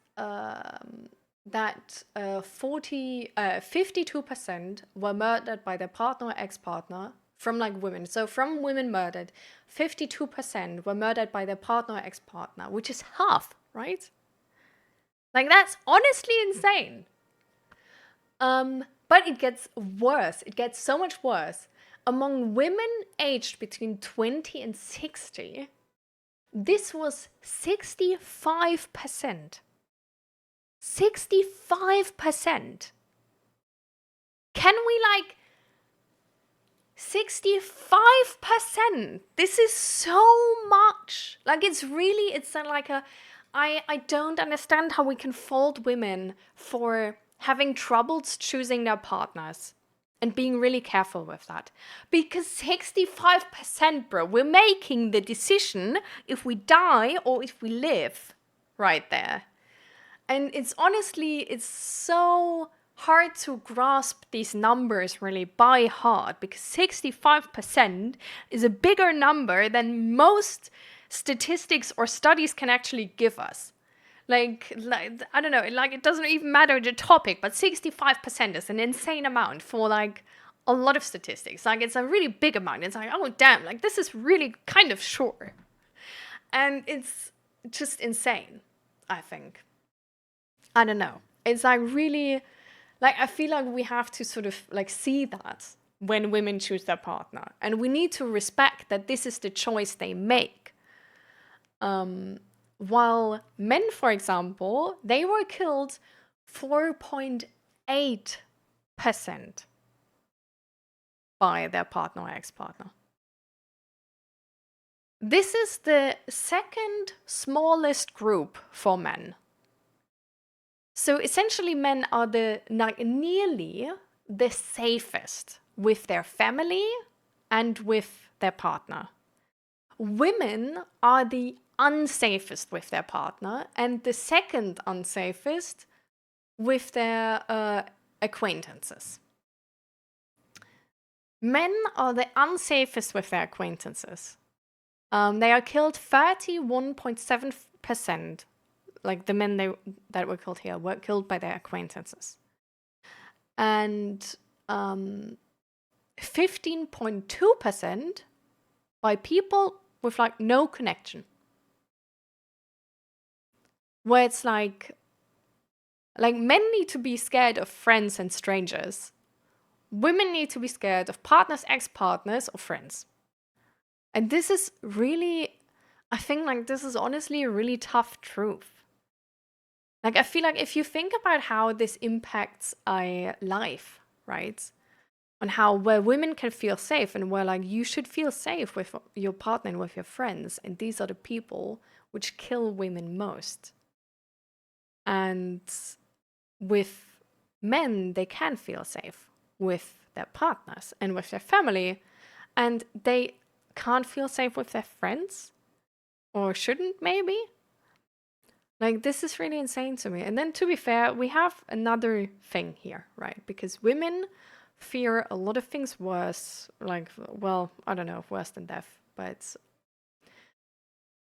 that 52% were murdered by their partner or ex-partner from like women. So from women murdered, 52% were murdered by their partner or ex-partner, which is half, right? Like, that's honestly insane. But it gets worse. It gets so much worse. Among women aged between 20 and 60, this was 65%. 65%. Can we like 65%? This is so much. Like, it's really, it's like a, I don't understand how we can fault women for having troubles choosing their partners and being really careful with that. Because 65%, bro, we're making the decision if we die or if we live right there. And it's honestly, it's so hard to grasp these numbers really by heart, because 65% is a bigger number than most statistics or studies can actually give us. Like I don't know, like, it doesn't even matter the topic, but 65% is an insane amount for like a lot of statistics. Like, it's a really big amount. It's like, oh damn, like, this is really kind of sure. And it's just insane, I think. I don't know. It's like really, like, I feel like we have to sort of like see that when women choose their partner, and we need to respect that this is the choice they make. While men, for example, they were killed 4.8% by their partner or ex-partner. This is the second smallest group for men. So essentially, men are nearly the safest with their family and with their partner. Women are the unsafest with their partner, and the second unsafest with their acquaintances. Men are the unsafest with their acquaintances. They are killed 31.7%. Like, the men that were killed here were killed by their acquaintances. And 15.2% by people with like no connection. Where it's like men need to be scared of friends and strangers. Women need to be scared of partners, ex-partners, or friends. And this is really, I think, like, this is honestly a really tough truth. Like, I feel like if you think about how this impacts life, right? On how where women can feel safe, and where like you should feel safe with your partner and with your friends, and these are the people which kill women most. And with men, they can feel safe with their partners and with their family, and they can't feel safe with their friends, or shouldn't maybe. Like, this is really insane to me. And then, to be fair, we have another thing here, right? Because women fear a lot of things worse, like, well, I don't know, worse than death, but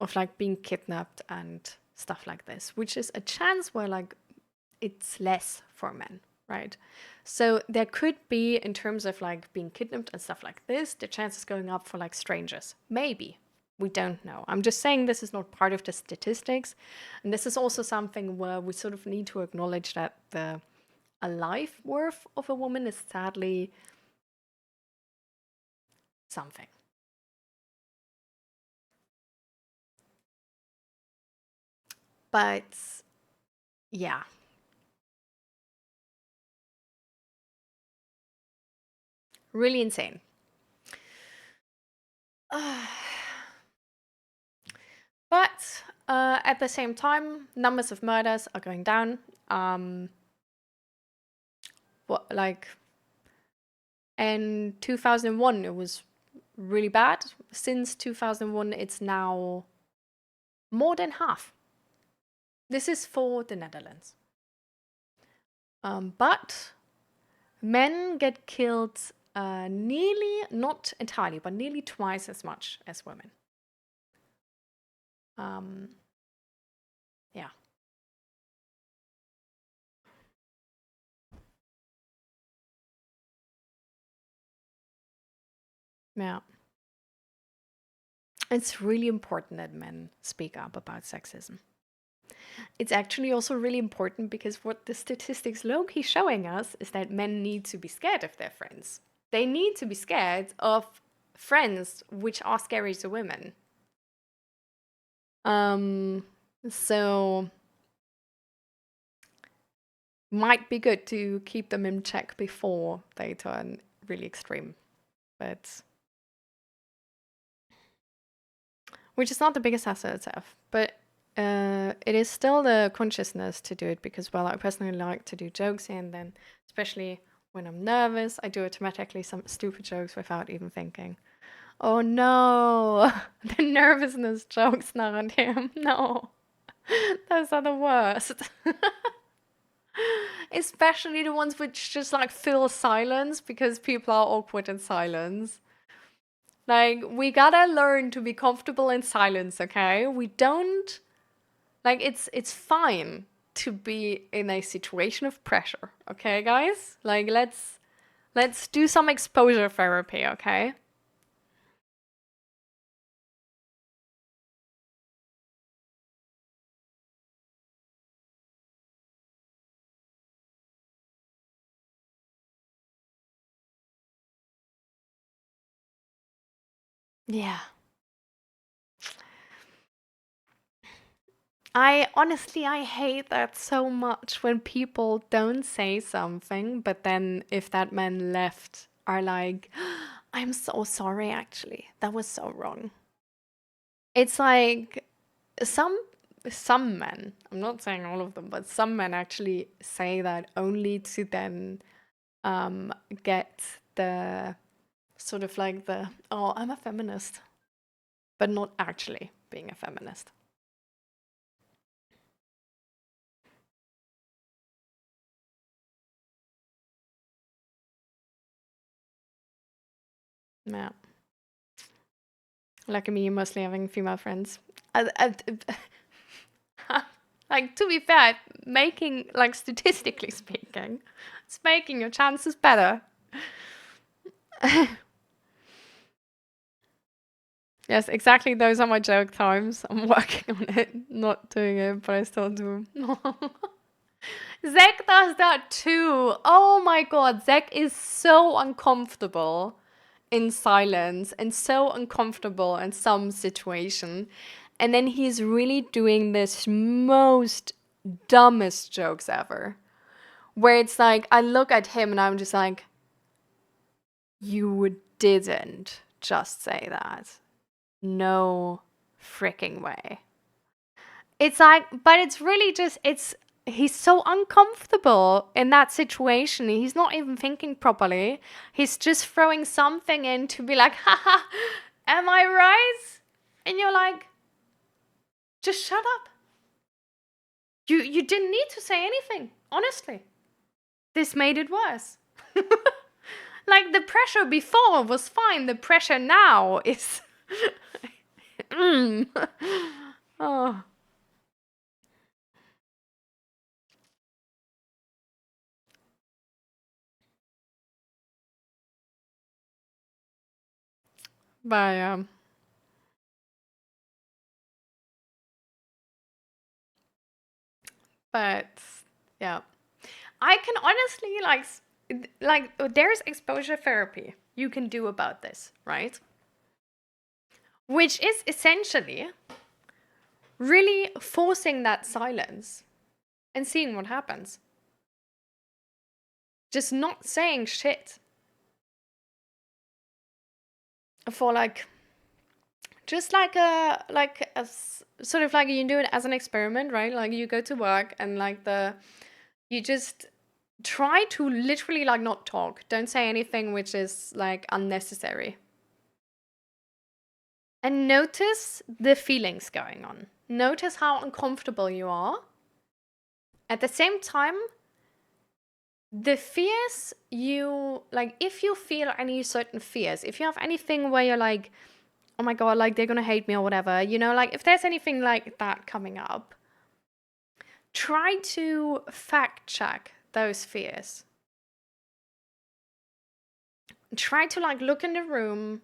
of like being kidnapped and stuff like this, which is a chance where like it's less for men, right? So there could be, in terms of like being kidnapped and stuff like this, the chance is going up for like strangers. Maybe. We don't know. I'm just saying this is not part of the statistics. And this is also something where we sort of need to acknowledge that the life worth of a woman is sadly something. But yeah. Really insane. But at the same time, numbers of murders are going down. Like in 2001, it was really bad. Since 2001, it's now more than half. This is for the Netherlands. But men get killed nearly, not entirely, but nearly twice as much as women. Yeah. Yeah. It's really important that men speak up about sexism. It's actually also really important because what the statistics low-key showing us is that men need to be scared of their friends. They need to be scared of friends which are scary to women. So might be good to keep them in check before they turn really extreme. But which is not the biggest asset itself, but it is still the consciousness to do it because, well, I personally like to do jokes and then, especially when I'm nervous, I do automatically some stupid jokes without even thinking. Oh no, the nervousness jokes, Naratim. No, those are the worst. Especially the ones which just like fill silence because people are awkward in silence. Like, we gotta learn to be comfortable in silence, okay? We don't, like, it's fine to be in a situation of pressure, okay, guys? Like, let's do some exposure therapy, okay? Yeah. I hate that so much when people don't say something, but then if that man left, are like, I'm so sorry, actually. That was so wrong. It's like some some men, I'm not saying all of them, but some men actually say that only to then get the sort of like the, oh, I'm a feminist, but not actually being a feminist. Yeah. Lucky me, mostly having female friends. Like, to be fair, making, like, statistically speaking, it's making your chances better. Yes, exactly. Those are my joke times. I'm working on it, not doing it, but I still do. Zach does that too. Oh my god, Zach is so uncomfortable in silence and so uncomfortable in some situation. And then he's really doing this most dumbest jokes ever. Where it's like, I look at him and I'm just like, you didn't just say that. No freaking way. It's like, but it's really just, he's so uncomfortable in that situation. He's not even thinking properly. He's just throwing something in to be like, haha, am I right? And you're like, just shut up. You didn't need to say anything, honestly. This made it worse. Like, the pressure before was fine. The pressure now is oh. But but yeah, I can honestly like there's exposure therapy. you can do about this, right? Which is essentially really forcing that silence and seeing what happens. Just not saying shit for like, just like sort of like you do it as an experiment, right? Like you go to work and like you just try to literally like not talk. Don't say anything which is like unnecessary. And notice the feelings going on. Notice how uncomfortable you are. At the same time, the fears you, like, if you feel any certain fears, if you have anything where you're like, oh my God, like they're gonna hate me or whatever, you know, like if there's anything like that coming up, try to fact check those fears. Try to like look in the room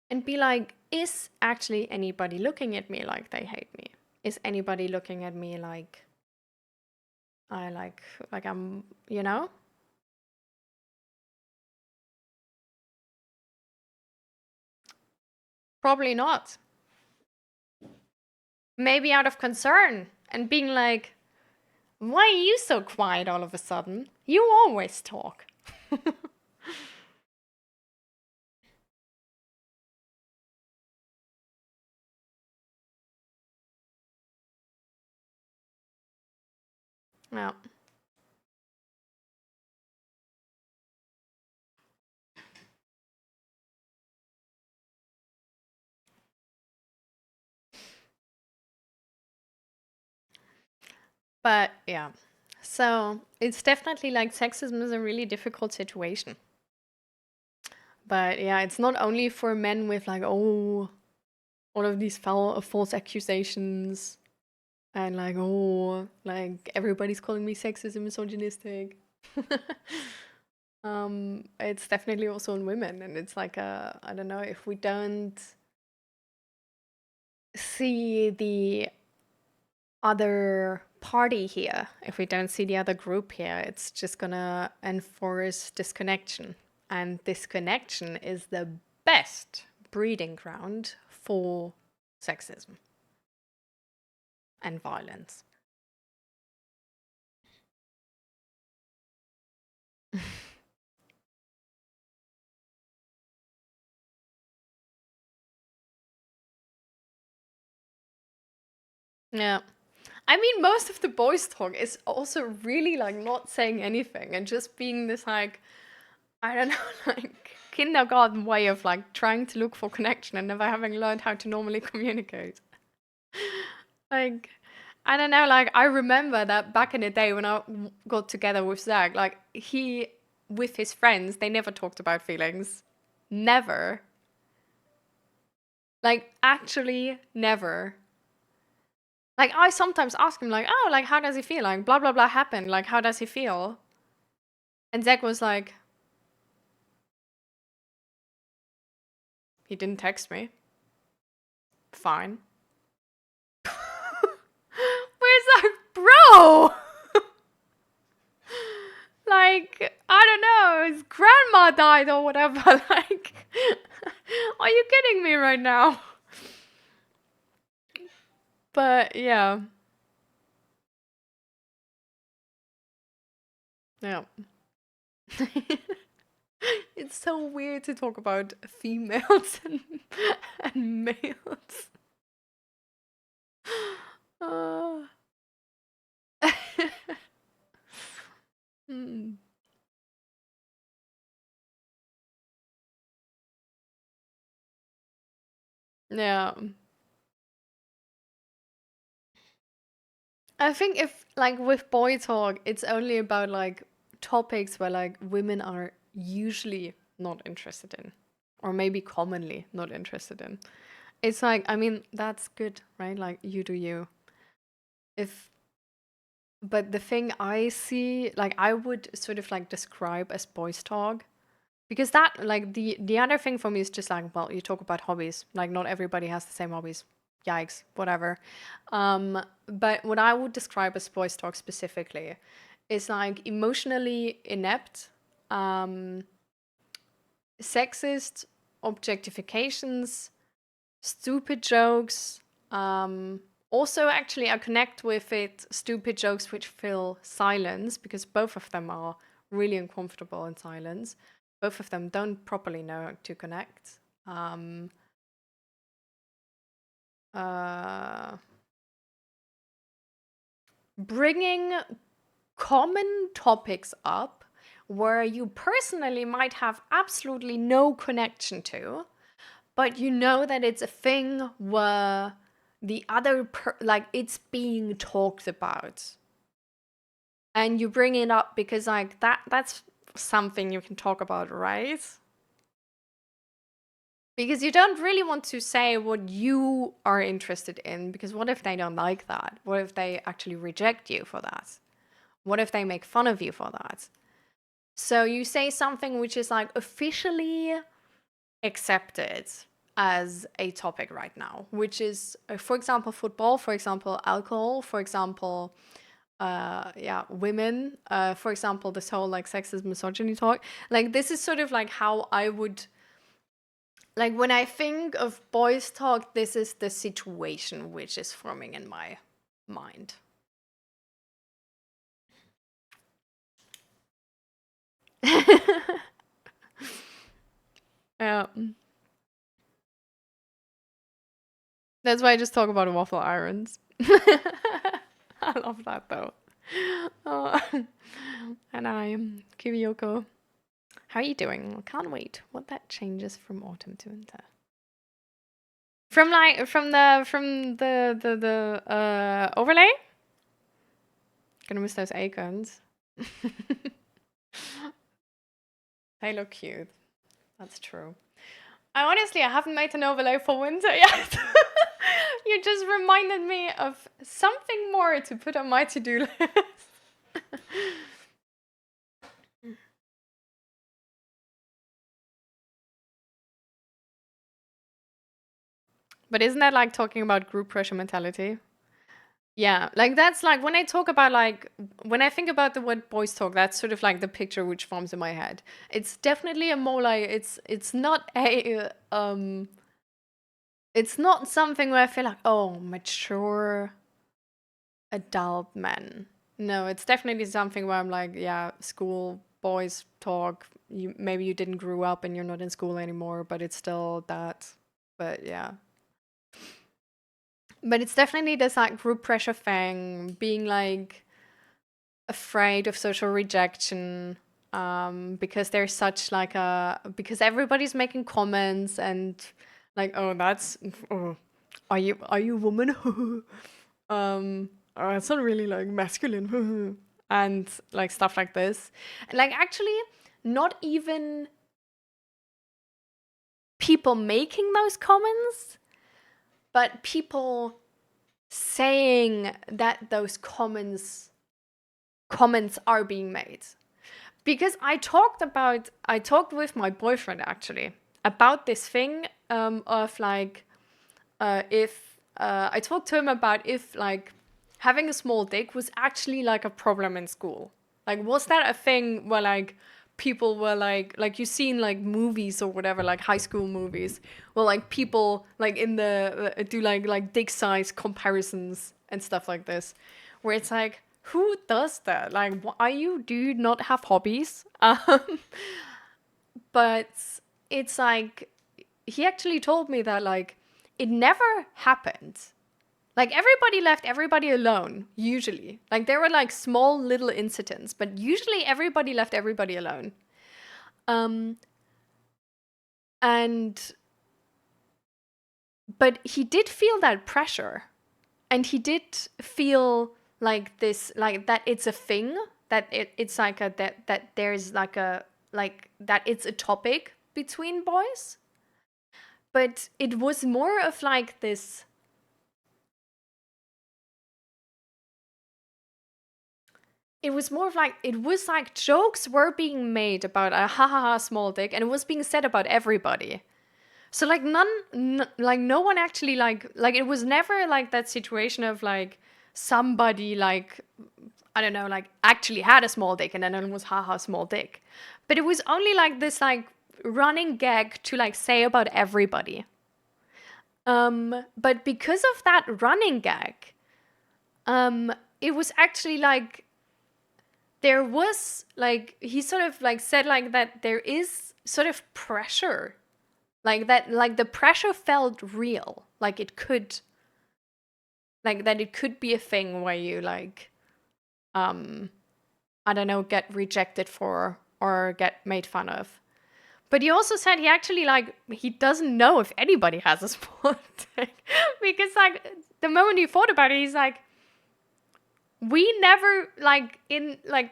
and be like, is actually anybody looking at me like they hate me? Is anybody looking at me like I like I'm, you know? Probably not. Maybe out of concern and being like, why are you so quiet all of a sudden? You always talk. Yeah. But yeah. So it's definitely like sexism is a really difficult situation. But yeah, it's not only for men with like, oh, all of these false accusations and like, oh, like everybody's calling me sexist and misogynistic. It's definitely also on women, and it's like I don't know, if we don't see the other party here, if we don't see the other group here, it's just gonna enforce disconnection. And disconnection is the best breeding ground for sexism and violence. Yeah. I mean, most of the boys' talk is also really like not saying anything and just being this like, I don't know, like kindergarten way of like trying to look for connection and never having learned how to normally communicate. Like, I don't know, like I remember that back in the day when I got together with Zach, like he, with his friends, they never talked about feelings. Never. Like, actually, never. Like, I sometimes ask him, like, oh, like, how does he feel? Like, blah, blah, blah happened. Like, how does he feel? And Zach was like, he didn't text me. Fine. Where's like, bro? Like, I don't know, his grandma died or whatever. Like, are you kidding me right now? But yeah. Yeah. It's so weird to talk about females and males. Uh. Mm. Yeah. I think if like with boy talk, it's only about like topics where like women are usually not interested in, or maybe commonly not interested in. It's like, I mean, that's good, right? Like you do you. If But the thing I see, like I would sort of like describe as boys talk, because that like the other thing for me is just like, well, you talk about hobbies. Like not everybody has the same hobbies. Yikes, whatever. But what I would describe as boys talk specifically is like emotionally inept, um, sexist objectifications, stupid jokes. Also, actually, I connect with it stupid jokes which fill silence, because both of them are really uncomfortable in silence. Both of them don't properly know how to connect. Bringing common topics up where you personally might have absolutely no connection to, but you know that it's a thing where the other like it's being talked about, and you bring it up because like that's something you can talk about, right? Because you don't really want to say what you are interested in, because what if they don't like that? What if they actually reject you for that? What if they make fun of you for that? So you say something which is like officially accepted as a topic right now, which is, for example, football, for example, alcohol, for example, women, for example, this whole like sexist misogyny talk. Like, this is sort of like how I would, like, when I think of boys talk, this is the situation which is forming in my mind. Yeah. That's why I just talk about waffle irons. I love that though. Oh. And Kyrioko. How are you doing? Can't wait. What that changes from autumn to winter. From the overlay? Gonna miss those acorns. They look cute. That's true. I haven't made an overlay for winter yet. You just reminded me of something more to put on my to-do list. But isn't that like talking about group pressure mentality? Yeah, like that's like when I talk about like when I think about the word boys talk, that's sort of like the picture which forms in my head. It's definitely a more like it's not a it's not something where I feel like, oh, mature adult men. No, it's definitely something where I'm like, yeah, school boys talk. Maybe you didn't grow up and you're not in school anymore, but it's still that. But yeah. But it's definitely this like group pressure thing, being like afraid of social rejection, because there's such like because everybody's making comments and like, oh, that's are you a woman? It's not really like masculine. And like stuff like this. And like actually not even people making those comments, but people saying that those comments are being made. Because I talked with my boyfriend actually about this thing of like if I talked to him about if like having a small dick was actually like a problem in school. Like, was that a thing where like people were like you see in like movies or whatever, like high school movies, where like people like in the do like dick size comparisons and stuff like this, where it's like, who does that? Like, do you not have hobbies? But it's like, he actually told me that like it never happened. Like, everybody left everybody alone, usually. Like, there were like small little incidents, but usually everybody left everybody alone. But he did feel that pressure. And he did feel like this, like that it's a thing, that it's like that there's like that it's a topic between boys. But it was more of like this. It was more of like, it was like jokes were being made about a ha small dick, and it was being said about everybody. So like like no one actually like it was never like that situation of like somebody like, I don't know, like actually had a small dick and then it was haha small dick. But it was only like this like running gag to like say about everybody. But because of that running gag, it was actually like there was like he sort of like said like that there is sort of pressure, like that, like the pressure felt real, like it could, like that it could be a thing where you like I don't know, get rejected for or get made fun of. But he also said he actually like he doesn't know if anybody has a small dick because like the moment he thought about it, he's like, we never like in like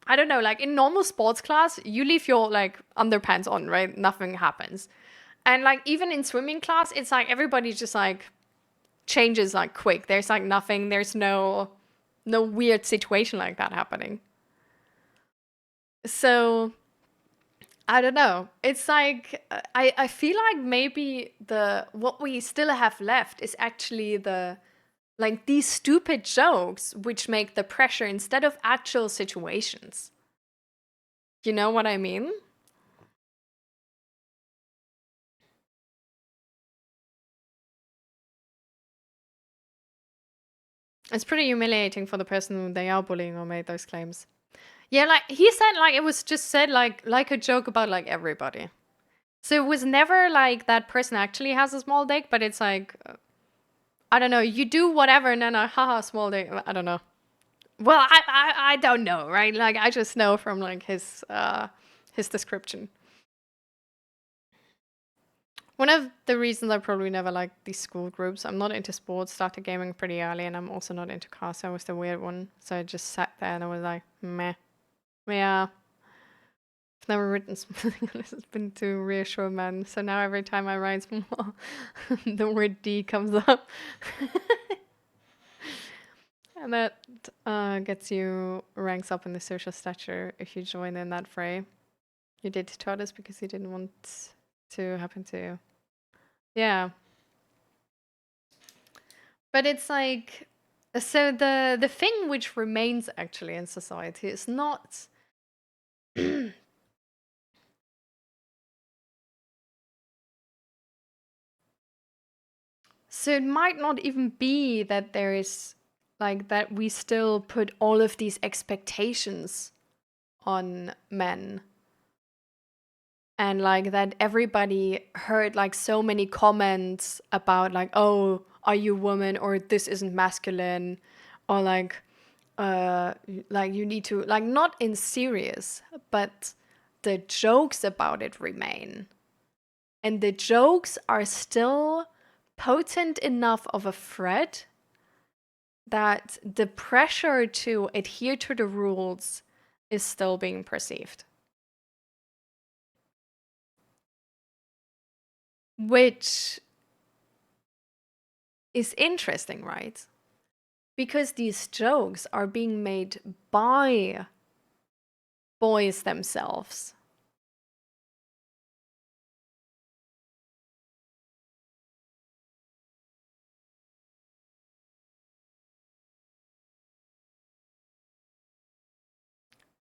I don't know, like in normal sports class, you leave your like underpants on, right? Nothing happens. And like even in swimming class, it's like everybody just like changes like quick. There's like nothing, there's no weird situation like that happening. So I don't know. It's like I feel like maybe the what we still have left is actually the like these stupid jokes which make the pressure instead of actual situations. You know what I mean? It's pretty humiliating for the person who they are bullying or made those claims. Yeah, like he said like it was just said like a joke about like everybody. So it was never like that person actually has a small dick, but it's like I don't know, you do whatever and then haha small dick. I don't know. Well, I don't know, right? Like I just know from like his description. One of the reasons I probably never liked these school groups, I'm not into sports, started gaming pretty early, and I'm also not into cars, so I was the weird one. So I just sat there and I was like, meh. Yeah. I've never written something on this. It's been to reassure men. So now every time I write small, the word D comes up. And that gets you ranks up in the social stature if you join in that fray. You did to others because you didn't want to happen to you. Yeah. But it's like so the thing which remains actually in society is not so it might not even be that there is like that we still put all of these expectations on men and like that everybody heard like so many comments about like, oh, are you a woman, or this isn't masculine, or like you need to like, not in serious, but the jokes about it remain, and the jokes are still potent enough of a threat that the pressure to adhere to the rules is still being perceived. Which is interesting, right? Because these jokes are being made by boys themselves.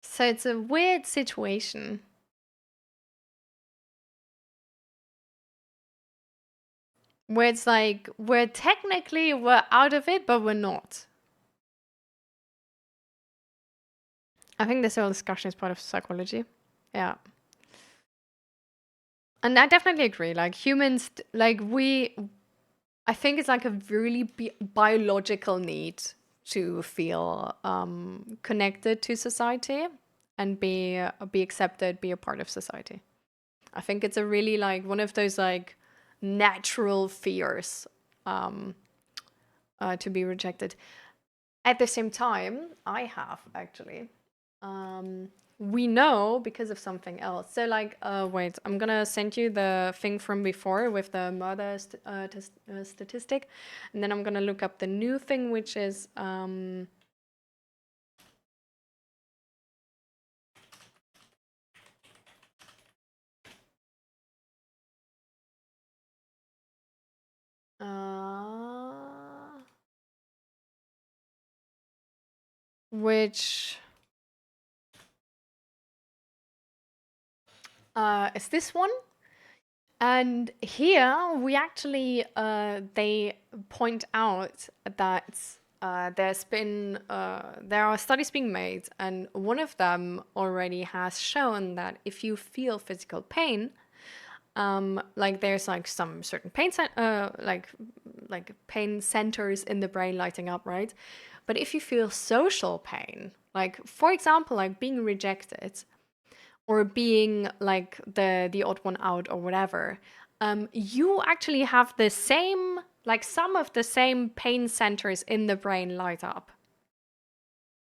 So it's a weird situation where it's like we're technically we're out of it, but we're not. I think this whole discussion is part of psychology. Yeah. And I definitely agree. Like humans, like I think it's like a really biological need to feel connected to society and be accepted, be a part of society. I think it's a really like one of those like natural fears to be rejected. At the same time, I have actually. We know because of something else. So like, wait, I'm gonna send you the thing from before with the murder statistic, and then I'm gonna look up the new thing, which is which is this one. And here we actually, they point out that there are studies being made, and one of them already has shown that if you feel physical pain, like there's like some certain like pain centers in the brain lighting up, right? But if you feel social pain, like for example, like being rejected, or being like the odd one out or whatever, you actually have the same, like some of the same pain centers in the brain light up.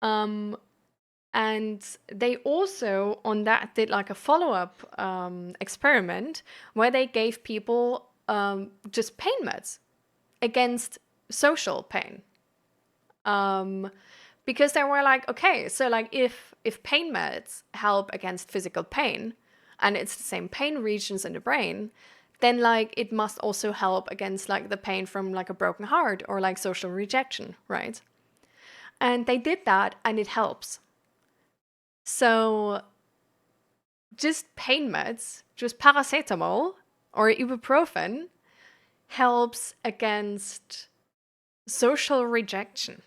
And they also on that did like a follow-up experiment where they gave people just pain meds against social pain. Because they were like, okay, so like if pain meds help against physical pain, and it's the same pain regions in the brain, then like it must also help against like the pain from like a broken heart or like social rejection, right? And they did that, and it helps. So just pain meds, just paracetamol or ibuprofen, helps against social rejection.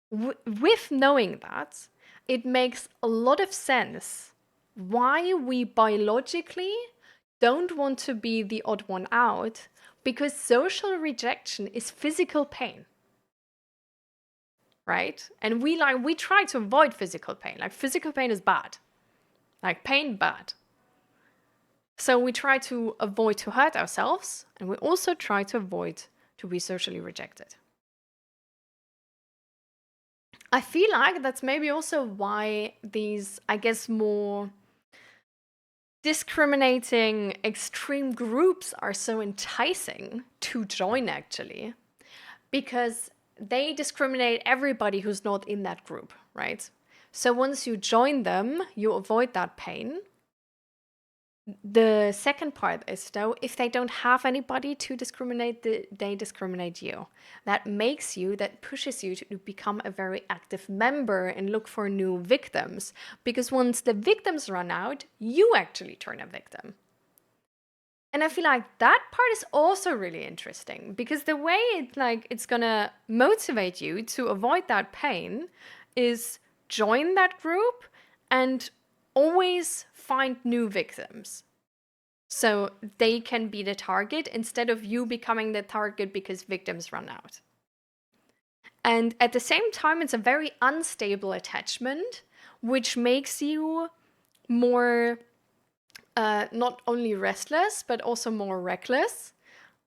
With knowing that, it makes a lot of sense why we biologically don't want to be the odd one out, because social rejection is physical pain, right? And we try to avoid physical pain. Like physical pain is bad, like pain bad. So we try to avoid to hurt ourselves, and we also try to avoid to be socially rejected. I feel like that's maybe also why these, I guess, more discriminating extreme groups are so enticing to join, actually, because they discriminate everybody who's not in that group, right? So once you join them, you avoid that pain. The second part is, though, if they don't have anybody to discriminate, they discriminate you. That pushes you to become a very active member and look for new victims. Because once the victims run out, you actually turn a victim. And I feel like that part is also really interesting, because the way it's gonna motivate you to avoid that pain is join that group and always find new victims. So they can be the target instead of you becoming the target because victims run out. And at the same time, it's a very unstable attachment, which makes you more not only restless, but also more reckless,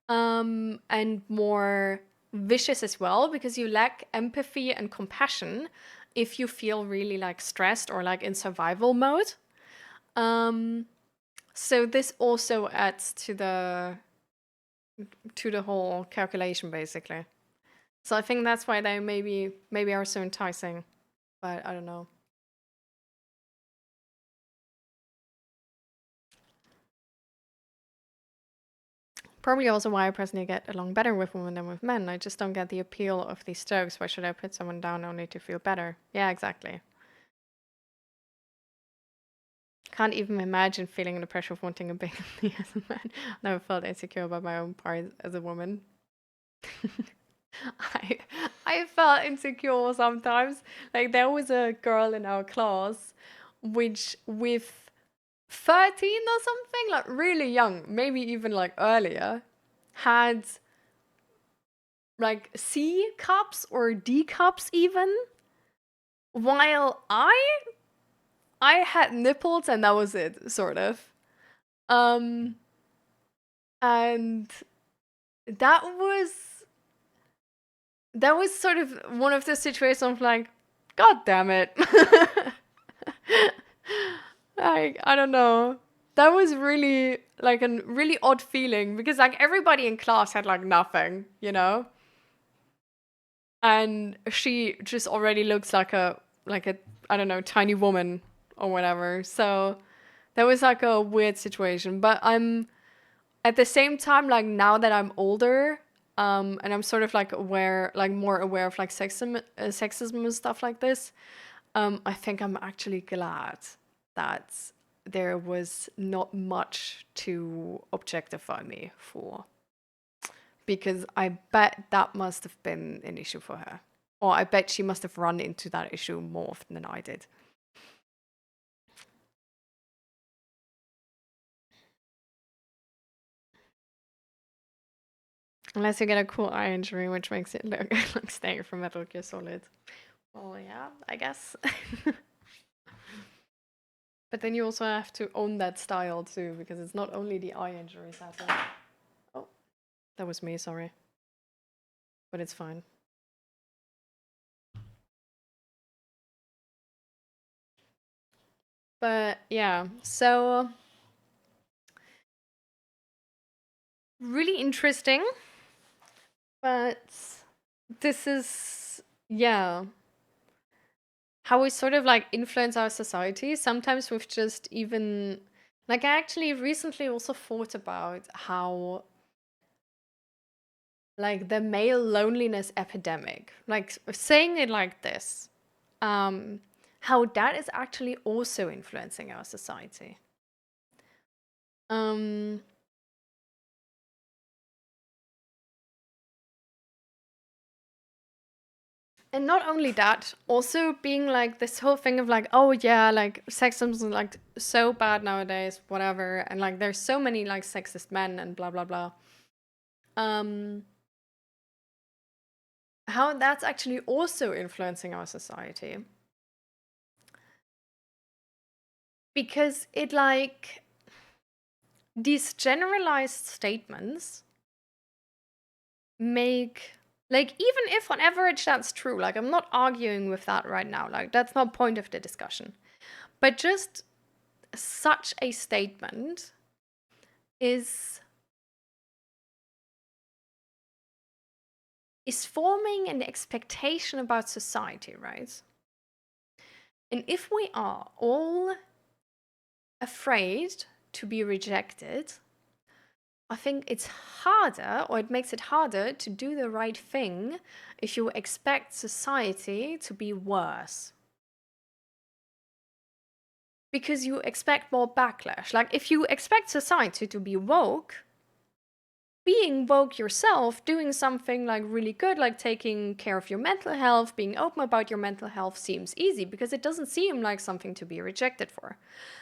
and more vicious as well, because you lack empathy and compassion if you feel really like stressed or like in survival mode. So this also adds to the whole calculation, basically. So I think that's why they maybe are so enticing, but I don't know. Probably also why I personally get along better with women than with men. I just don't get the appeal of these jokes. Why should I put someone down only to feel better? Yeah, exactly. Can't even imagine feeling the pressure of wanting a baby as a man. Never felt insecure about my own part as a woman. I felt insecure sometimes. Like there was a girl in our class which with 13 or something, like really young, maybe even like earlier, had like C cups or D cups even, while I had nipples and that was it, sort of. And that was sort of one of the situations of like, God damn it. Like, I don't know. That was really like a really odd feeling, because like everybody in class had like nothing, you know? And she just already looks like a I don't know, tiny woman or whatever. So that was like a weird situation. But I'm at the same time, like now that I'm older, and I'm sort of like aware, like more aware of like sexism and stuff like this, I think I'm actually glad that there was not much to objectify me for. Because I bet that must have been an issue for her. Or I bet she must have run into that issue more often than I did. Unless you get a cool eye injury, which makes it look like staying from Metal Gear Solid. Well, yeah, I guess. But then you also have to own that style too, because it's not only the eye injuries. Oh, that was me, sorry. But it's fine. But yeah, so really interesting. But this is, yeah, how we sort of like influence our society. Sometimes with just even, like, I actually recently also thought about how, like, the male loneliness epidemic, like, saying it like this, how that is actually also influencing our society. Um, And not only that, also being like this whole thing of like, oh yeah, like sexism is like so bad nowadays, whatever, and like there's so many like sexist men and blah blah blah. How that's actually also influencing our society. Because it like these generalized statements make, like, even if on average that's true, like I'm not arguing with that right now, like that's not point of the discussion. But just such a statement is forming an expectation about society, right? And if we are all afraid to be rejected, I think it's harder, or it makes it harder to do the right thing if you expect society to be worse. Because you expect more backlash. Like, if you expect society to be woke, being woke yourself, doing something like really good, like taking care of your mental health, being open about your mental health seems easy because it doesn't seem like something to be rejected for.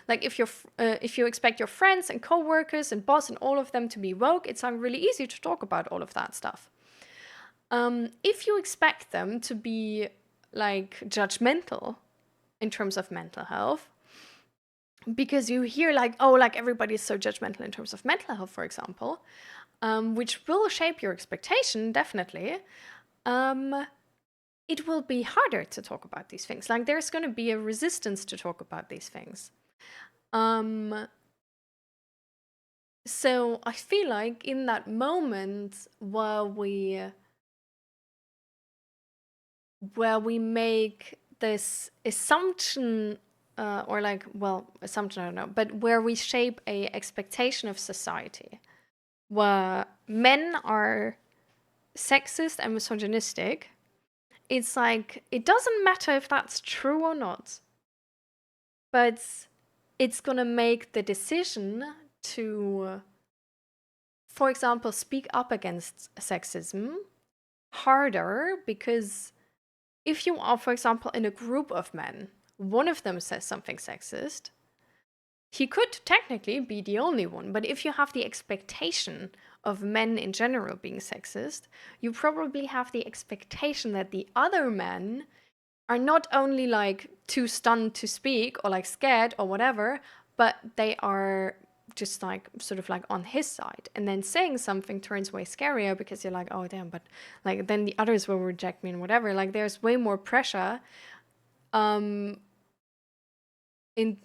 Like if you expect your friends and coworkers and boss and all of them to be woke, it's really easy to talk about all of that stuff. If you expect them to be like judgmental in terms of mental health, because you hear like, oh, like everybody's so judgmental in terms of mental health, for example, which will shape your expectation, definitely, it will be harder to talk about these things. Like, there's going to be a resistance to talk about these things. So I feel like in that moment where we make this assumption, or like, well, assumption, I don't know, but where we shape a expectation of society where men are sexist and misogynistic, it's like, it doesn't matter if that's true or not, but it's gonna make the decision to, for example, speak up against sexism harder, because if you are, for example, in a group of men, one of them says something sexist, he could technically be the only one, but if you have the expectation of men in general being sexist, you probably have the expectation that the other men are not only like too stunned to speak or like scared or whatever, but they are just like sort of like on his side. And then saying something turns way scarier because you're like, oh damn, but like then the others will reject me and whatever. Like there's way more pressure in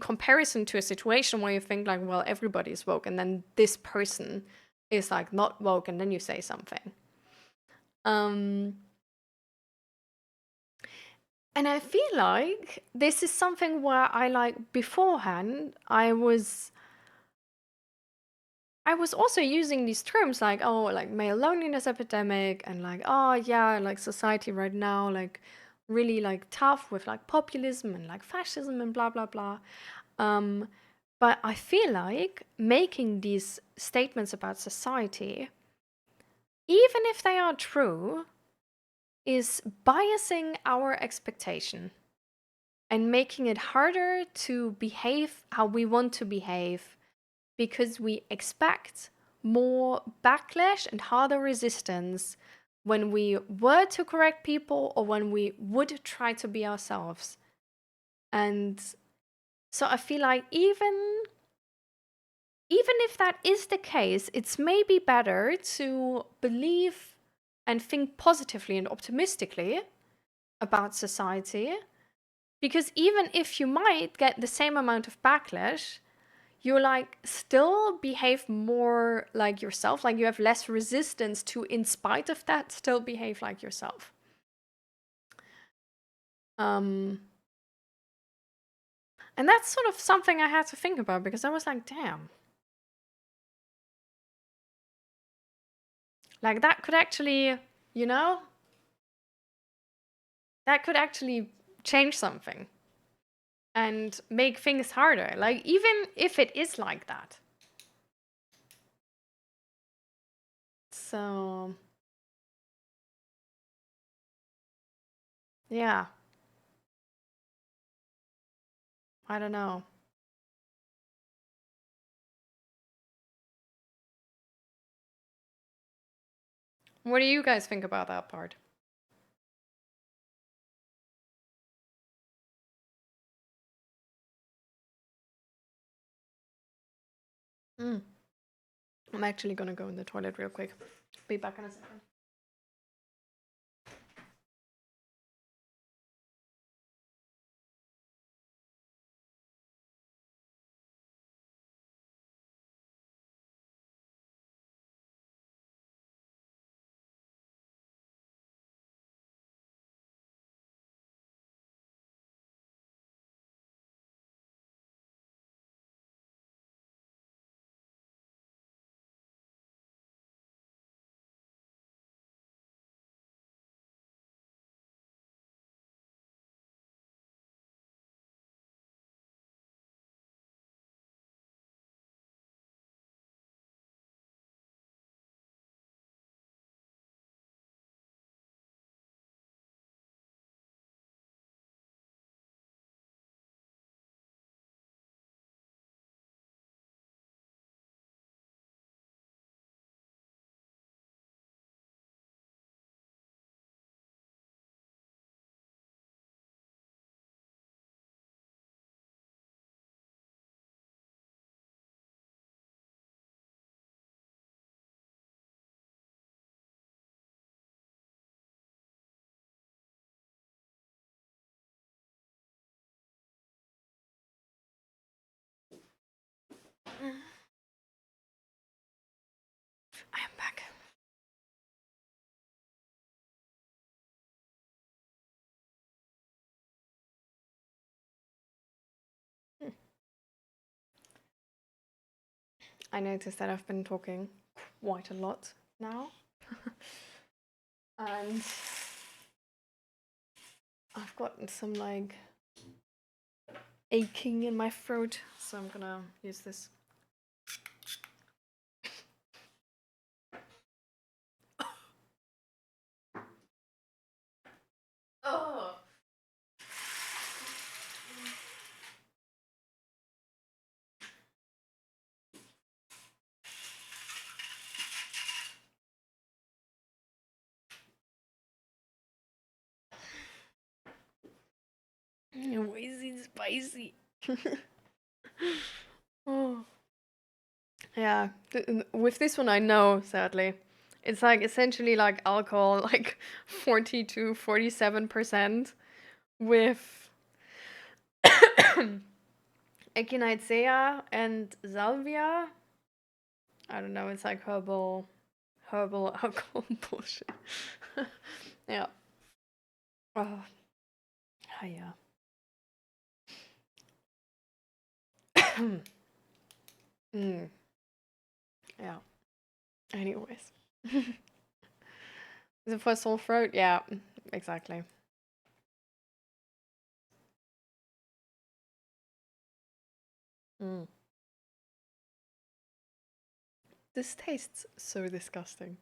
comparison to a situation where you think like, well, everybody's woke, and then this person is like not woke, and then you say something. And I feel like this is something where I like beforehand I was also using these terms like, oh, like male loneliness epidemic, and like, oh yeah, like society right now, like really like tough with like populism and like fascism and blah blah blah. But I feel like making these statements about society, even if they are true, is biasing our expectation and making it harder to behave how we want to behave because we expect more backlash and harder resistance when we were to correct people or when we would try to be ourselves. And so I feel like even if that is the case, it's maybe better to believe and think positively and optimistically about society, because even if you might get the same amount of backlash, you like still behave more like yourself, like you have less resistance to, in spite of that, still behave like yourself. And that's sort of something I had to think about, because I was like, damn, like that could actually, you know, that could actually change something and make things harder, like even if it is like that. So yeah, I don't know. What do you guys think about that part? Mm. I'm actually gonna go in the toilet real quick. Be back in a second. I am back. I noticed that I've been talking quite a lot now. And I've gotten some like aching in my throat, so I'm gonna use this. Oh. Why is it spicy? Oh. Yeah, with this one I know, sadly. It's like essentially like alcohol, like 40 to 47% with echinacea and salvia. I don't know, it's like herbal alcohol bullshit. Yeah. Oh, yeah. Mm, yeah. Anyways. The for sore throat? Yeah, exactly. Mm. This tastes so disgusting.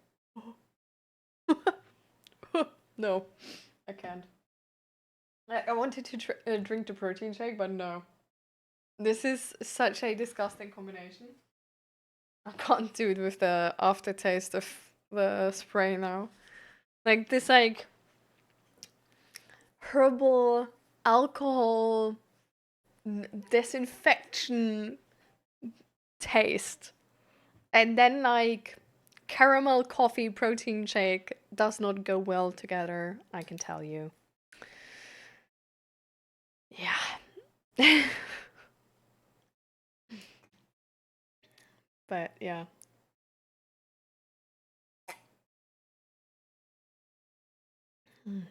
No, I can't. I wanted to drink the protein shake, but no. This is such a disgusting combination. I can't do it with the aftertaste of the spray now. Like this, like herbal alcohol disinfection taste, and then like caramel coffee protein shake does not go well together. I can tell you. Yeah. But yeah. Mm.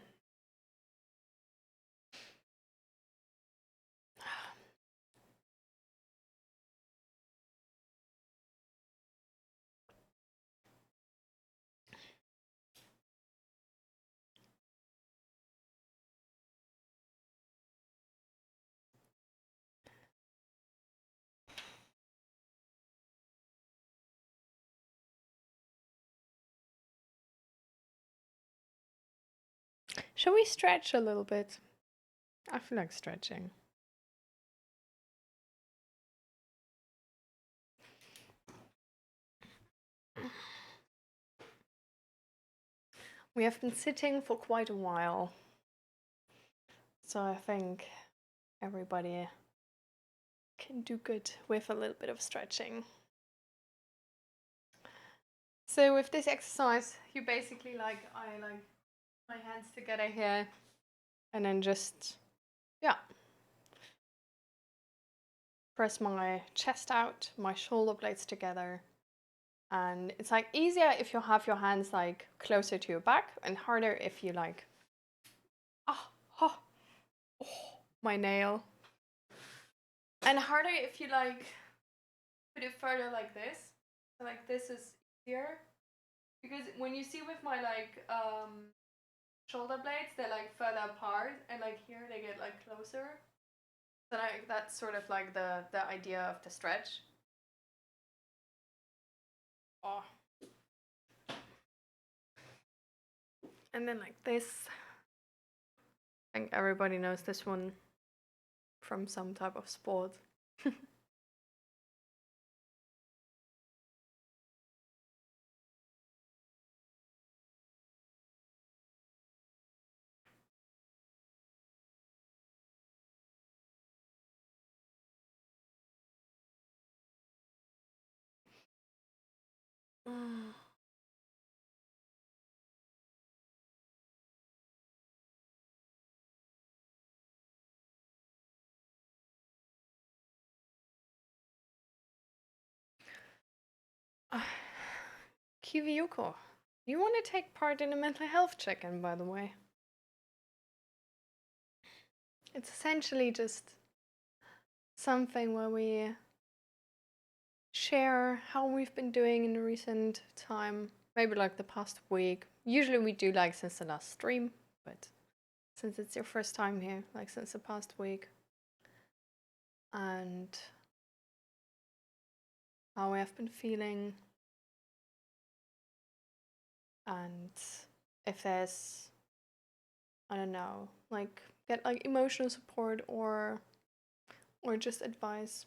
Shall we stretch a little bit? I feel like stretching. We have been sitting for quite a while, so I think everybody can do good with a little bit of stretching. So with this exercise, you basically I like my hands together here, and then just, yeah, press my chest out, my shoulder blades together. And it's like easier if you have your hands like closer to your back, and harder if you like, ah, oh, oh, my nail. And harder if you like put it further like this. So like this is easier. Because when you see with my like shoulder blades, they're like further apart, and like here they get like closer. So like that's sort of like the idea of the stretch. Oh. And then like this. I think everybody knows this one from some type of sport. Kiviyuko, you want to take part in a mental health check-in, by the way. It's essentially just something where we share how we've been doing in the recent time, maybe like the past week. Usually we do like since the last stream, but since it's your first time here, like since the past week. And how we have been feeling, and if there's, I don't know, like get like emotional support or just advice.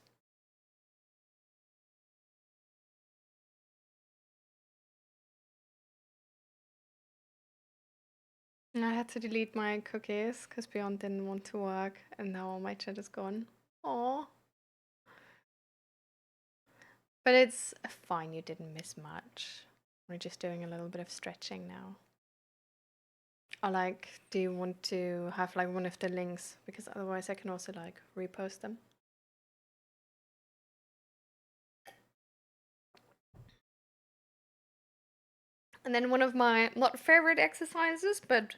I had to delete my cookies because Beyond didn't want to work, and now all my chat is gone. Aww. But it's fine, you didn't miss much. We're just doing a little bit of stretching now. Or like, do you want to have like one of the links? Because otherwise I can also like repost them. And then one of my not favorite exercises, but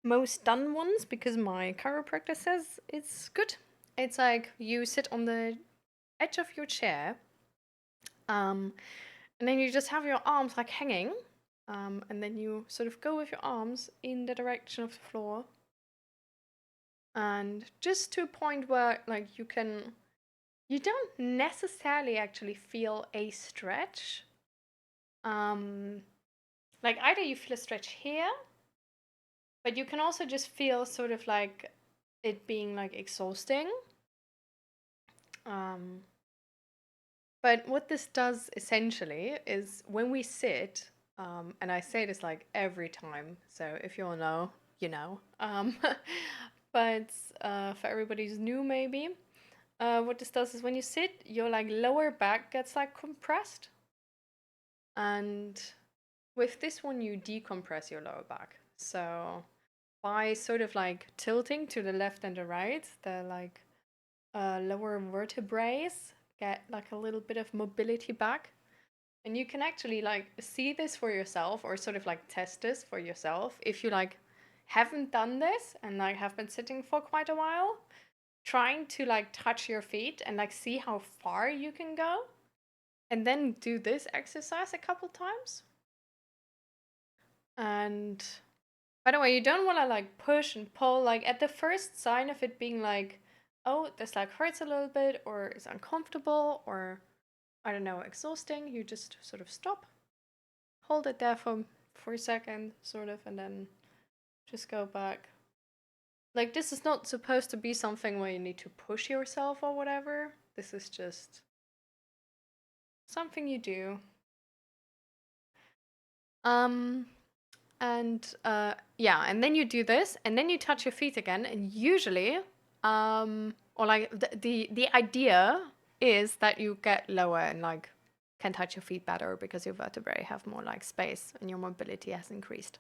most done ones, because my chiropractor says it's good. It's like you sit on the edge of your chair, and then you just have your arms like hanging, and then you sort of go with your arms in the direction of the floor, and just to a point where like you can you don't necessarily actually feel a stretch. Um, like either you feel a stretch here, but you can also just feel sort of like it being like exhausting. Um, but what this does essentially is when we sit, and I say this like every time, so if you all know, you know. But for everybody who's new, maybe, what this does is when you sit, your like lower back gets like compressed, and with this one, you decompress your lower back. So by sort of like tilting to the left and the right, the like lower vertebrae get like a little bit of mobility back. And you can actually like see this for yourself or sort of like test this for yourself. If you like haven't done this and like have been sitting for quite a while, trying to like touch your feet and like see how far you can go. And then do this exercise a couple times. And by the way, you don't want to like push and pull. Like at the first sign of it being like, oh, this like hurts a little bit or is uncomfortable or I don't know, exhausting, you just sort of stop, hold it there for a second, sort of, and then just go back. Like this is not supposed to be something where you need to push yourself or whatever. This is just something you do. Um, and yeah, and then you do this, and then you touch your feet again, and usually, or like the idea is that you get lower and like can touch your feet better because your vertebrae have more like space and your mobility has increased.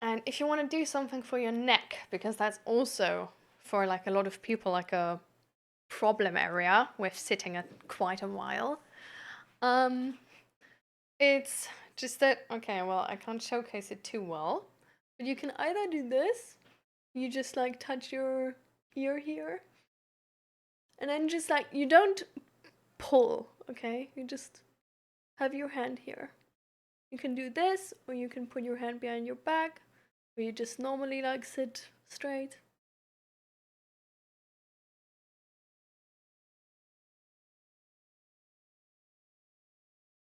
And if you want to do something for your neck, because that's also for like a lot of people like a problem area with sitting at quite a while. Um, it's just that okay, well, I can't showcase it too well, but you can either do this, you just like touch your ear here, and then just like you don't pull, okay? You just have your hand here. You can do this, or you can put your hand behind your back, or you just normally like sit straight.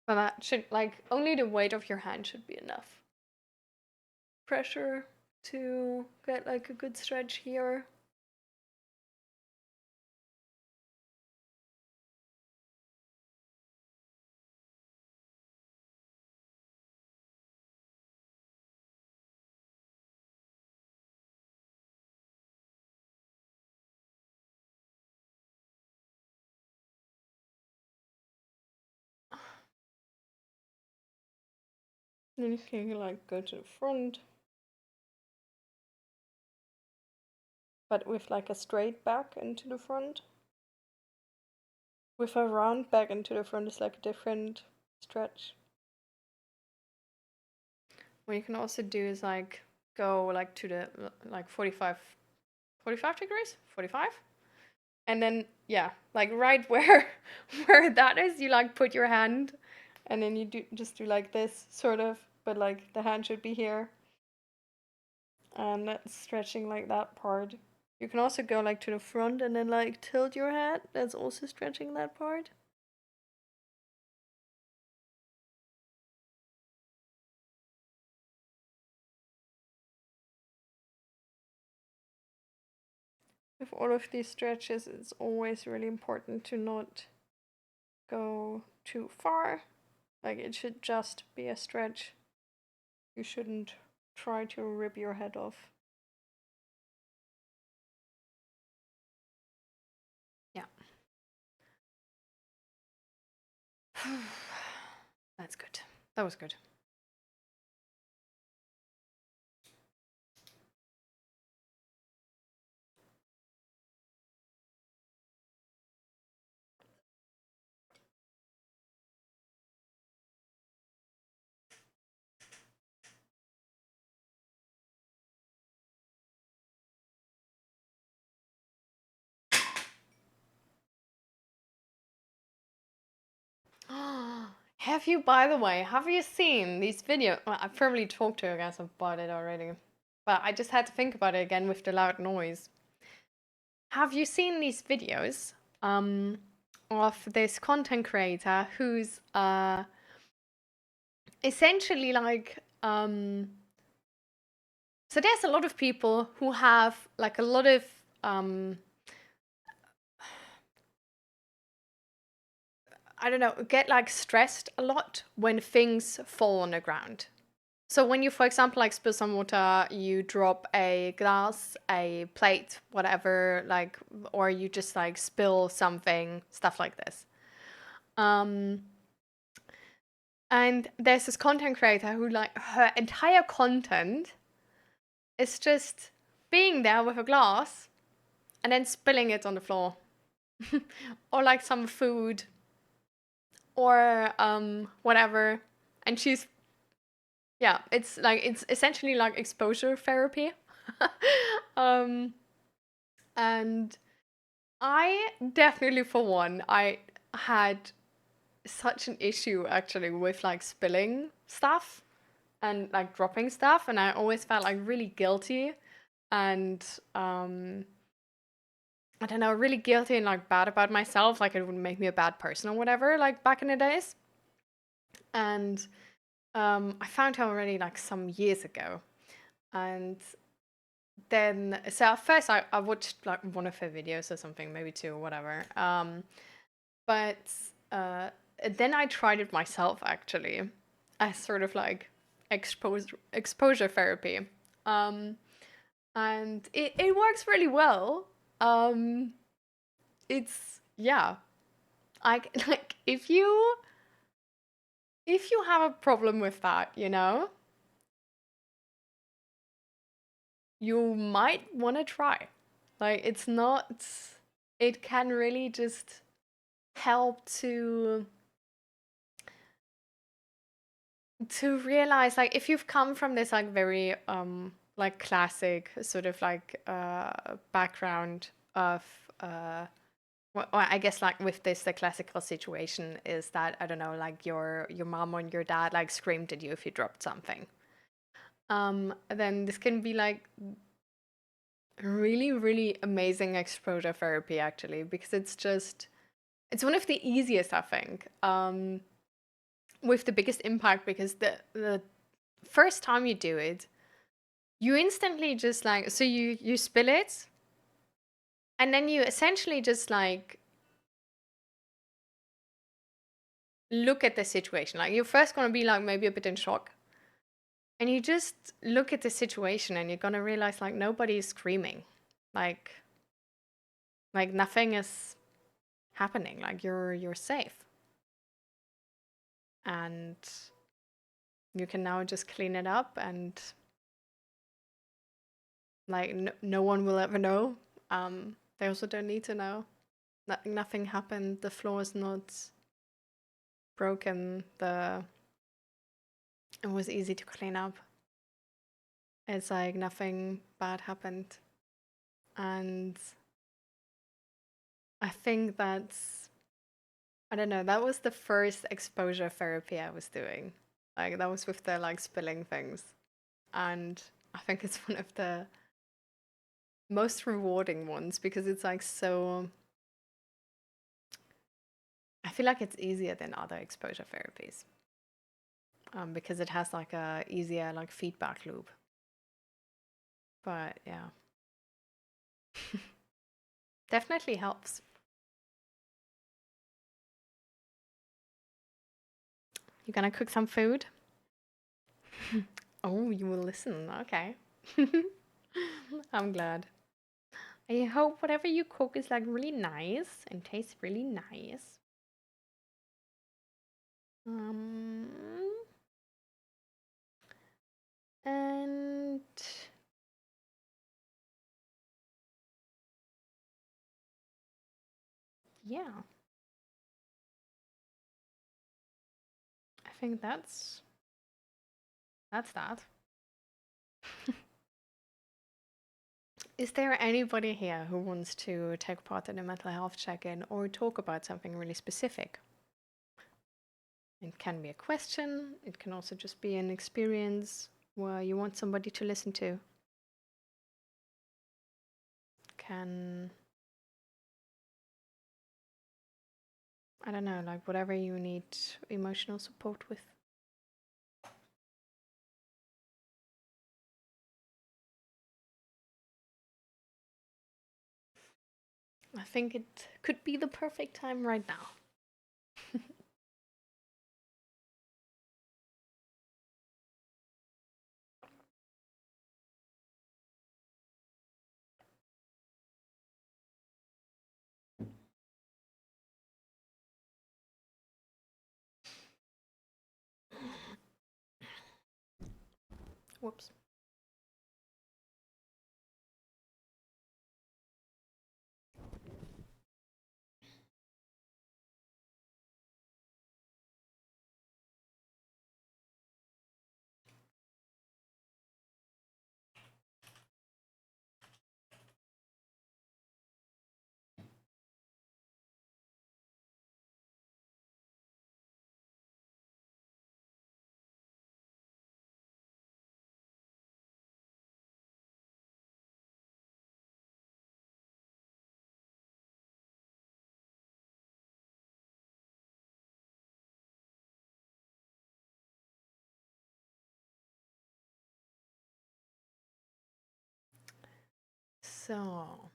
But that should, like, only the weight of your hand should be enough. Pressure to get like a good stretch here. Then you can like go to the front, but with like a straight back into the front. With a round back into the front is like a different stretch. What you can also do is like go like to the like 45 degrees, 45, and then yeah, like right where where that is, you like put your hand, and then you do like this sort of, but like the hand should be here, and that's stretching like that part. You can also go like to the front and then like tilt your head. That's also stretching that part. With all of these stretches, it's always really important to not go too far. Like it should just be a stretch. You shouldn't try to rip your head off. Yeah. That's good. That was good. Have you, by the way, have you seen these videos? Well, I've probably talked to you guys about it already, but I just had to think about it again with the loud noise. Have you seen these videos of this content creator who's essentially like so there's a lot of people who have like a lot of I don't know, get like stressed a lot when things fall on the ground. So when you, for example, like spill some water, you drop a glass, a plate, whatever, like, or you just like spill something, stuff like this. And there's this content creator who like her entire content is just being there with a glass and then spilling it on the floor. Or like some food or whatever. And she's yeah, it's like it's essentially like exposure therapy. And I definitely, for one, I had such an issue actually with like spilling stuff and like dropping stuff, and I always felt like really guilty and I don't know, really guilty and like bad about myself, like it would make me a bad person or whatever, like back in the days. And I found her already like some years ago. And then, so at first I watched like one of her videos or something, maybe two or whatever. But then I tried it myself actually as sort of like exposure therapy. And it works really well. It's, yeah. I like if you have a problem with that, you know, you might want to try. Like it's not, it can really just help to realize, like, if you've come from this like very like classic sort of like background of well, I guess like with this the classical situation is that I don't know, like your mom or your dad like screamed at you if you dropped something. Then this can be like really, really amazing exposure therapy actually, because it's one of the easiest, I think, with the biggest impact, because the first time you do it, you instantly just like, so you spill it, and then you essentially just like look at the situation. Like you're first gonna be like maybe a bit in shock, and you just look at the situation, and you're gonna realize like nobody is screaming, like nothing is happening. Like you're safe, and you can now just clean it up, and like no one will ever know. They also don't need to know. Nothing happened. The floor is not broken. It was easy to clean up. It's like nothing bad happened, and I think I don't know. That was the first exposure therapy I was doing. Like that was with the like spilling things, and I think it's one of the most rewarding ones because it's like so. I feel like it's easier than other exposure therapies, because it has like a easier like feedback loop. But yeah, definitely helps. You gonna cook some food? Oh, you will listen. Okay. I'm glad. I hope whatever you cook is like really nice and tastes really nice. Um, and yeah, I think that's that. Is there anybody here who wants to take part in a mental health check-in or talk about something really specific? It can be a question, it can also just be an experience where you want somebody to listen to. Can, I don't know, like whatever you need emotional support with. I think it could be the perfect time right now. Whoops. So,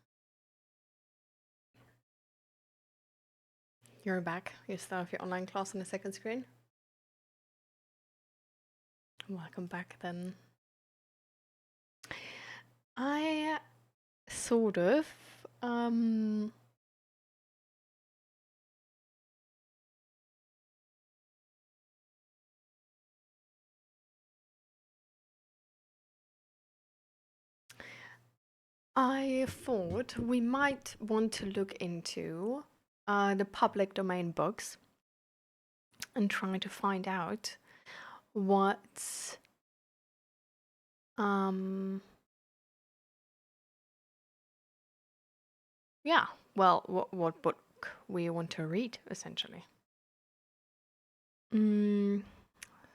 you're back. You still have your online class on the second screen. Welcome back then. I sort of I thought we might want to look into the public domain books and try to find out what yeah, well, what book we want to read essentially.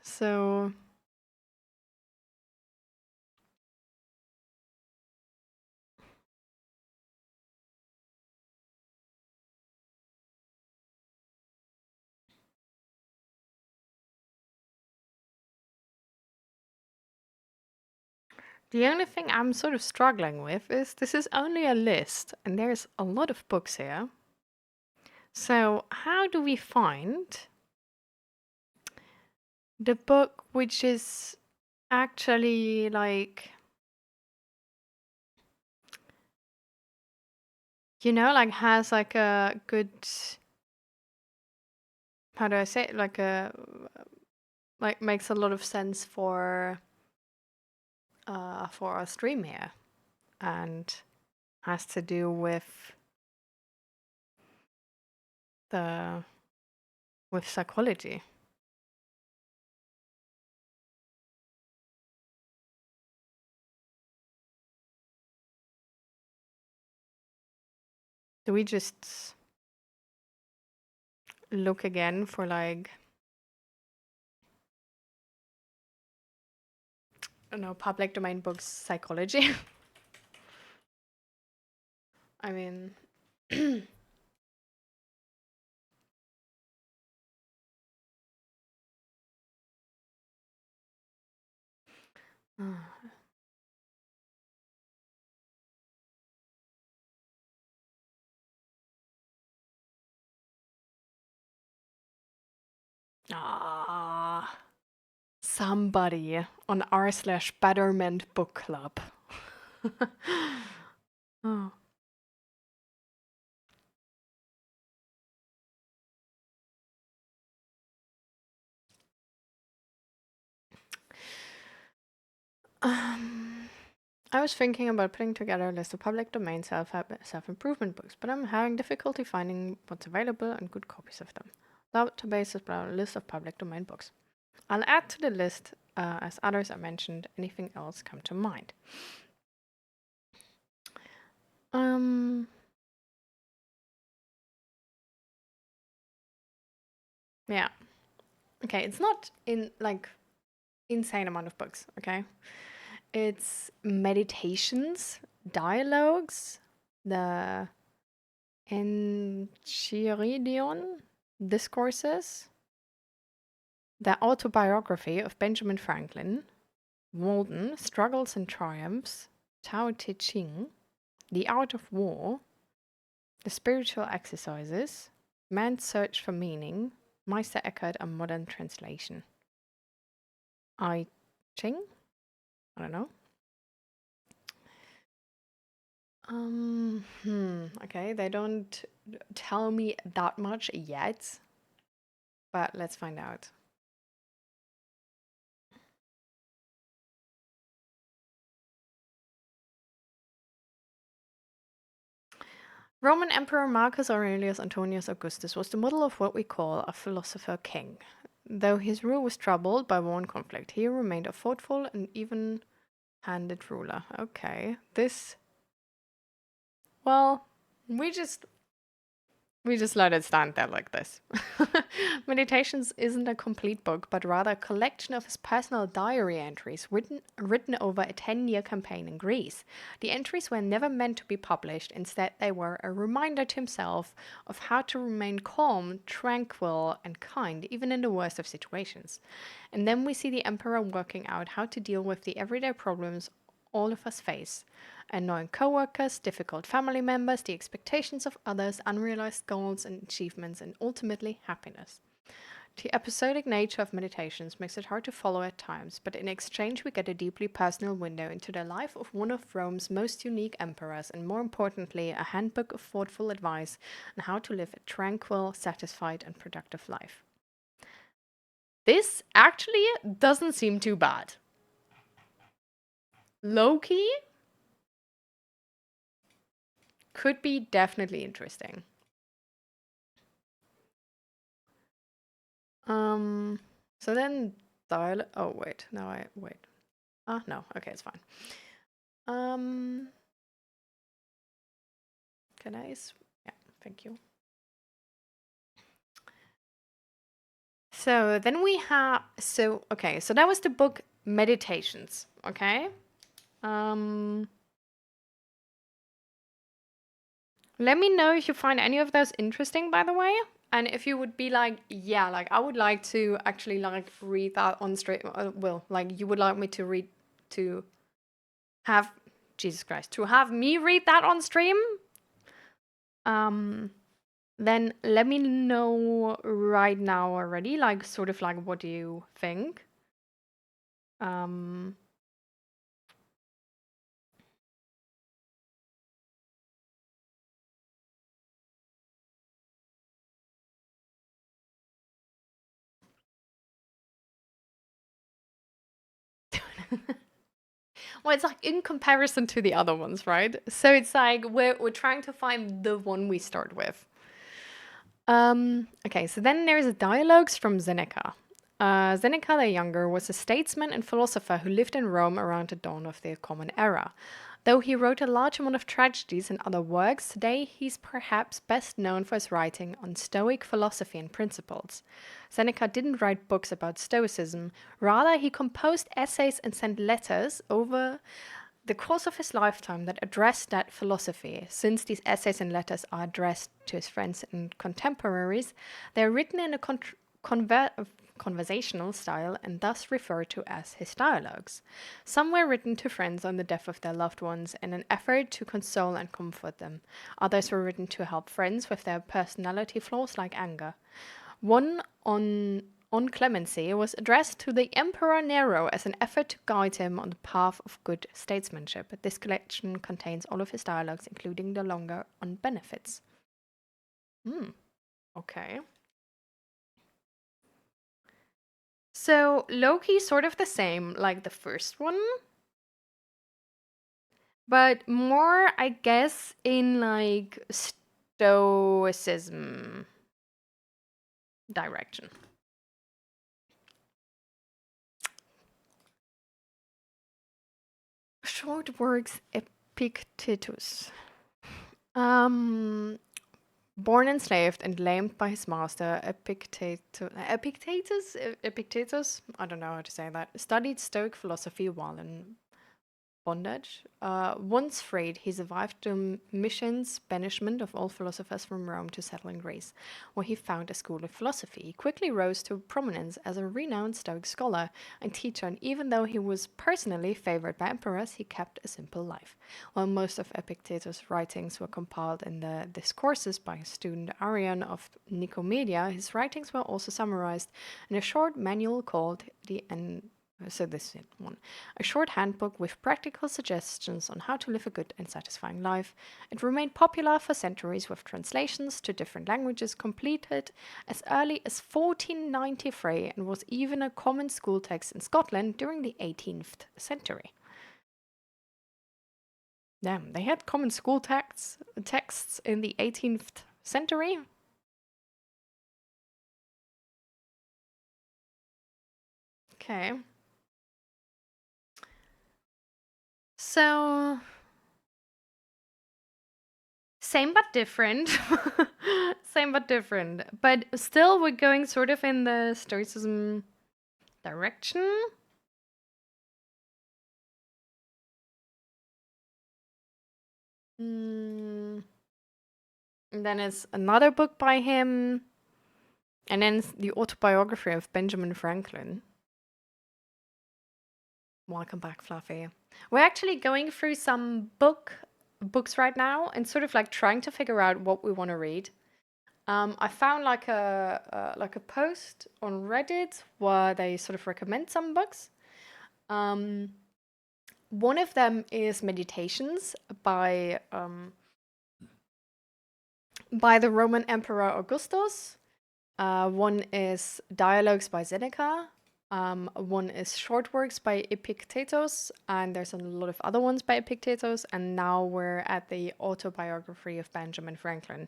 So the only thing I'm sort of struggling with is this is only a list and there's a lot of books here. So, how do we find the book which is actually like, like has like a good, how do I say it? Like makes a lot of sense for our stream here and has to do with the with psychology. Do we just look again for like, I don't know, public domain books psychology? I mean, ah, somebody on r/Betterment Book Club. Oh. I was thinking about putting together a list of public domain self-improvement books, but I'm having difficulty finding what's available and good copies of them. Database is a list of public domain books. I'll add to the list as others I mentioned. Anything else come to mind? Yeah. Okay, it's not in like insane amount of books, okay? It's meditations, dialogues, the Enchiridion discourses, the autobiography of Benjamin Franklin, Walden, Struggles and Triumphs, Tao Te Ching, The Art of War, The Spiritual Exercises, Man's Search for Meaning, Meister Eckhart, a Modern Translation. I Ching? I don't know. Okay, they don't tell me that much yet, but let's find out. Roman Emperor Marcus Aurelius Antonius Augustus was the model of what we call a philosopher king. Though his rule was troubled by war and conflict, he remained a thoughtful and even-handed ruler. Okay, well, we just let it stand there like this. Meditations isn't a complete book, but rather a collection of his personal diary entries written over a 10-year campaign in Greece. The entries were never meant to be published. Instead, they were a reminder to himself of how to remain calm, tranquil, and kind, even in the worst of situations. And then we see the emperor working out how to deal with the everyday problems all of us face. Annoying coworkers, difficult family members, the expectations of others, unrealized goals and achievements, and ultimately happiness. The episodic nature of meditations makes it hard to follow at times, but in exchange we get a deeply personal window into the life of one of Rome's most unique emperors, and more importantly, a handbook of thoughtful advice on how to live a tranquil, satisfied, and productive life. This actually doesn't seem too bad. Low-key could be definitely interesting. So then oh wait, no, wait. No, okay, it's fine. Can I, yeah, thank you. So then we have, okay, so that was the book Meditations, okay? Let me know if you find any of those interesting, by the way. And if you would be like, yeah, like I would like to actually like read that on stream. Well, like you would like me to read, to have, Jesus Christ, to have me read that on stream. Then let me know right now already, like sort of like what do you think? Well, it's like in comparison to the other ones, right? So it's like we're trying to find the one we start with. Okay, so then there's dialogues from Seneca. Seneca the Younger was a statesman and philosopher who lived in Rome around the dawn of the Common Era. Though he wrote a large amount of tragedies and other works, today he's perhaps best known for his writing on Stoic philosophy and principles. Seneca didn't write books about Stoicism, rather, he composed essays and sent letters over the course of his lifetime that addressed that philosophy. Since these essays and letters are addressed to his friends and contemporaries, they are written in a conversational style and thus referred to as his dialogues. Some were written to friends on the death of their loved ones in an effort to console and comfort them. Others were written to help friends with their personality flaws like anger. One on clemency was addressed to the Emperor Nero as an effort to guide him on the path of good statesmanship. This collection contains all of his dialogues, including the longer on benefits. Okay. So Loki sort of the same like the first one. but more, I guess, in like stoicism direction. Short works Epictetus. Um, Born enslaved and lamed by his master, Epictetus, I don't know how to say that, studied Stoic philosophy while in bondage. Once freed, he survived the mission's banishment of all philosophers from Rome to settle in Greece, where he found a school of philosophy. He quickly rose to prominence as a renowned Stoic scholar and teacher, and even though he was personally favored by emperors, he kept a simple life. While most of Epictetus' writings were compiled in the Discourses by his student Arian of Nicomedia, his writings were also summarized in a short manual called the so this is one. A short handbook with practical suggestions on how to live a good and satisfying life. It remained popular for centuries with translations to different languages completed as early as 1493 and was even a common school text in Scotland during the 18th century. Damn, they had common school texts in the 18th century. Okay. So, same but different. Same but different. But still, we're going sort of in the Stoicism direction. Mm. And then it's another book by him. And then it's the autobiography of Benjamin Franklin. Welcome back, Fluffy. We're actually going through some books right now and sort of like trying to figure out what we want to read. I found like a post on Reddit where they sort of recommend some books. Um, One of them is Meditations by the Roman Emperor Augustus. One is Dialogues by Seneca. One is Short Works by Epictetus, and there's a lot of other ones by Epictetus. And now we're at the autobiography of Benjamin Franklin.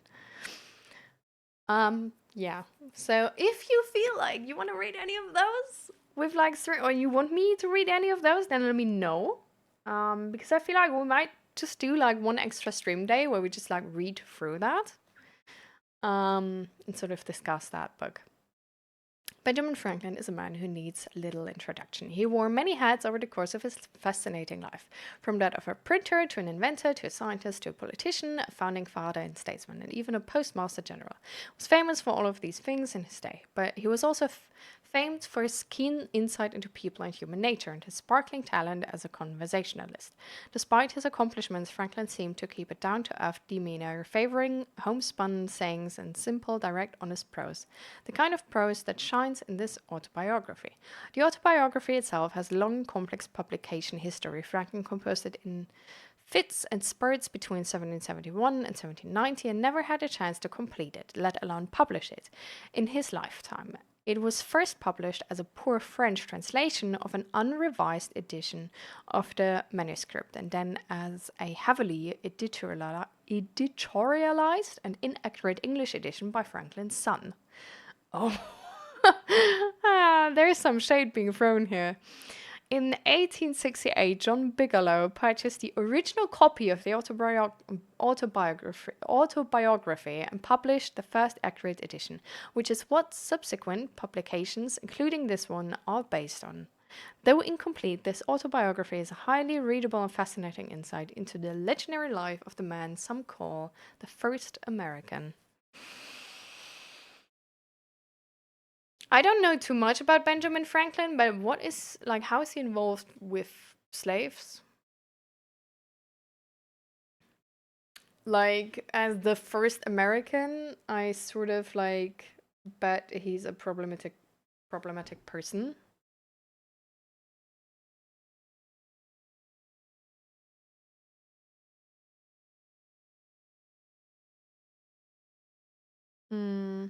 Yeah. So if you feel like you want to read any of those with like three, or you want me to read any of those, then let me know. Because I feel like we might just do like one extra stream day where we just like read through that. And sort of discuss that book. Benjamin Franklin is a man who needs little introduction. He wore many hats over the course of his fascinating life, from that of a printer to an inventor to a scientist to a politician, a founding father and statesman, and even a postmaster general. He was famous for all of these things in his day, but he was also famed for his keen insight into people and human nature and his sparkling talent as a conversationalist. Despite his accomplishments, Franklin seemed to keep a down-to-earth demeanor, favoring homespun sayings and simple, direct, honest prose, the kind of prose that shines in this autobiography. The autobiography itself has a long, complex publication history. Franklin composed it in fits and spurts between 1771 and 1790 and never had a chance to complete it, let alone publish it, in his lifetime. It was first published as a poor French translation of an unrevised edition of the manuscript, and then as a heavily editorialized and inaccurate English edition by Franklin's son. Oh, there's some shade being thrown here. In 1868, John Bigelow purchased the original copy of the autobiography and published the first accurate edition, which is what subsequent publications, including this one, are based on. Though incomplete, this autobiography is a highly readable and fascinating insight into the legendary life of the man some call the first American. I don't know too much about Benjamin Franklin, but how is he involved with slaves? Like, as the first American, I sort of like bet he's a problematic person. Hmm.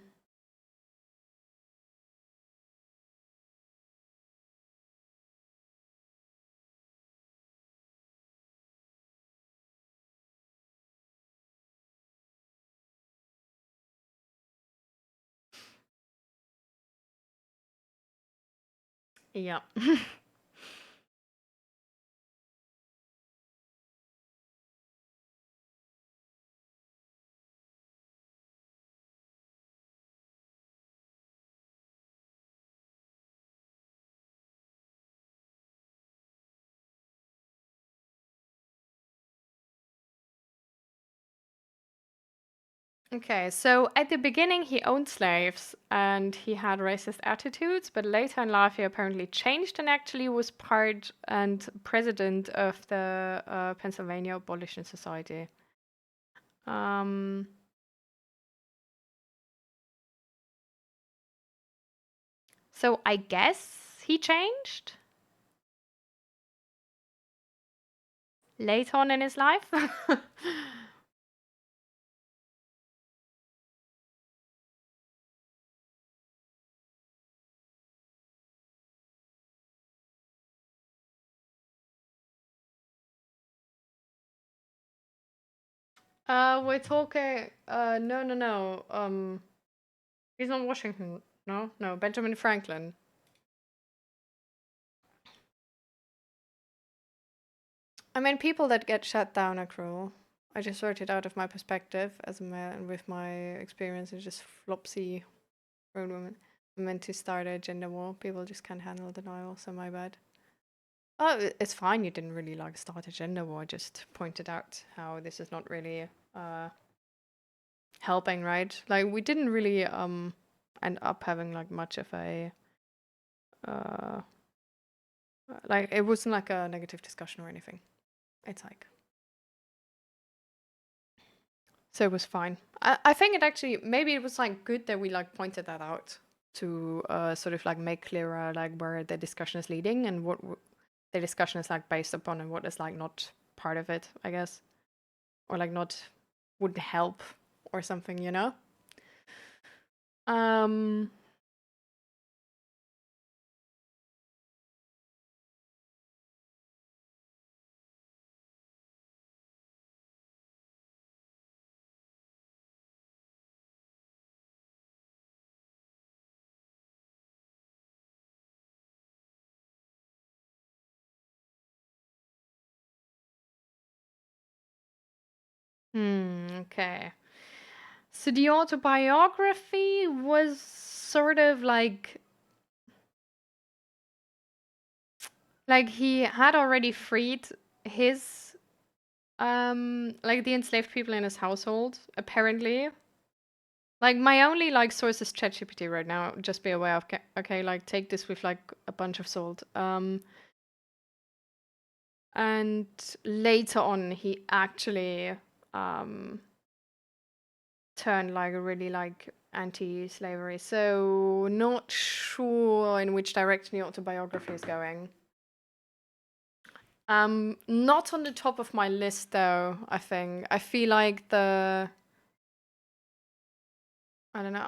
Yeah. Okay, so at the beginning he owned slaves and he had racist attitudes, but later in life he apparently changed and actually was part and president of the Pennsylvania Abolition Society. Um, so I guess he changed later on in his life. We're talking. No, no, no. He's not Washington. No, no, Benjamin Franklin. I mean, people that get shut down are cruel. I just worked it out of my perspective as a man with my experience as just flopsy grown woman. I meant to start a gender war. People just can't handle denial, so my bad. Oh, it's fine. You didn't really like start a gender war. I just pointed out how this is not really helping, right? Like we didn't really end up having like much of a uh like it wasn't like a negative discussion or anything. It's like so it was fine. I think it actually maybe it was like good that we like pointed that out to sort of like make clearer like where the discussion is leading and what the discussion is like based upon and what is like not part of it, I guess, or like not wouldn't help or something, you know. Um. Okay. So the autobiography was sort of like he had already freed his like the enslaved people in his household apparently. Like my only like source is ChatGPT right now. Just be aware of okay, like take this with like a bunch of salt. And later on he actually um turned like really like anti-slavery. So not sure in which direction the autobiography is going. Not on the top of my list though. I think I feel like the I don't know.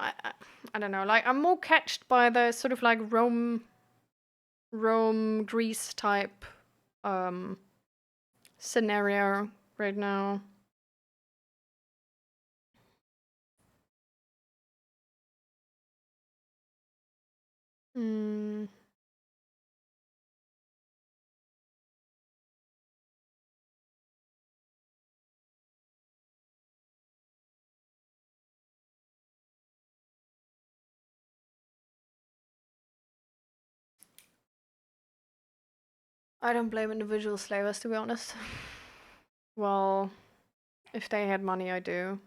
I don't know. Like I'm more catched by the sort of like Rome, Greece type um scenario right now. Mm, I don't blame individual slavers to be honest. Well, if they had money, I do.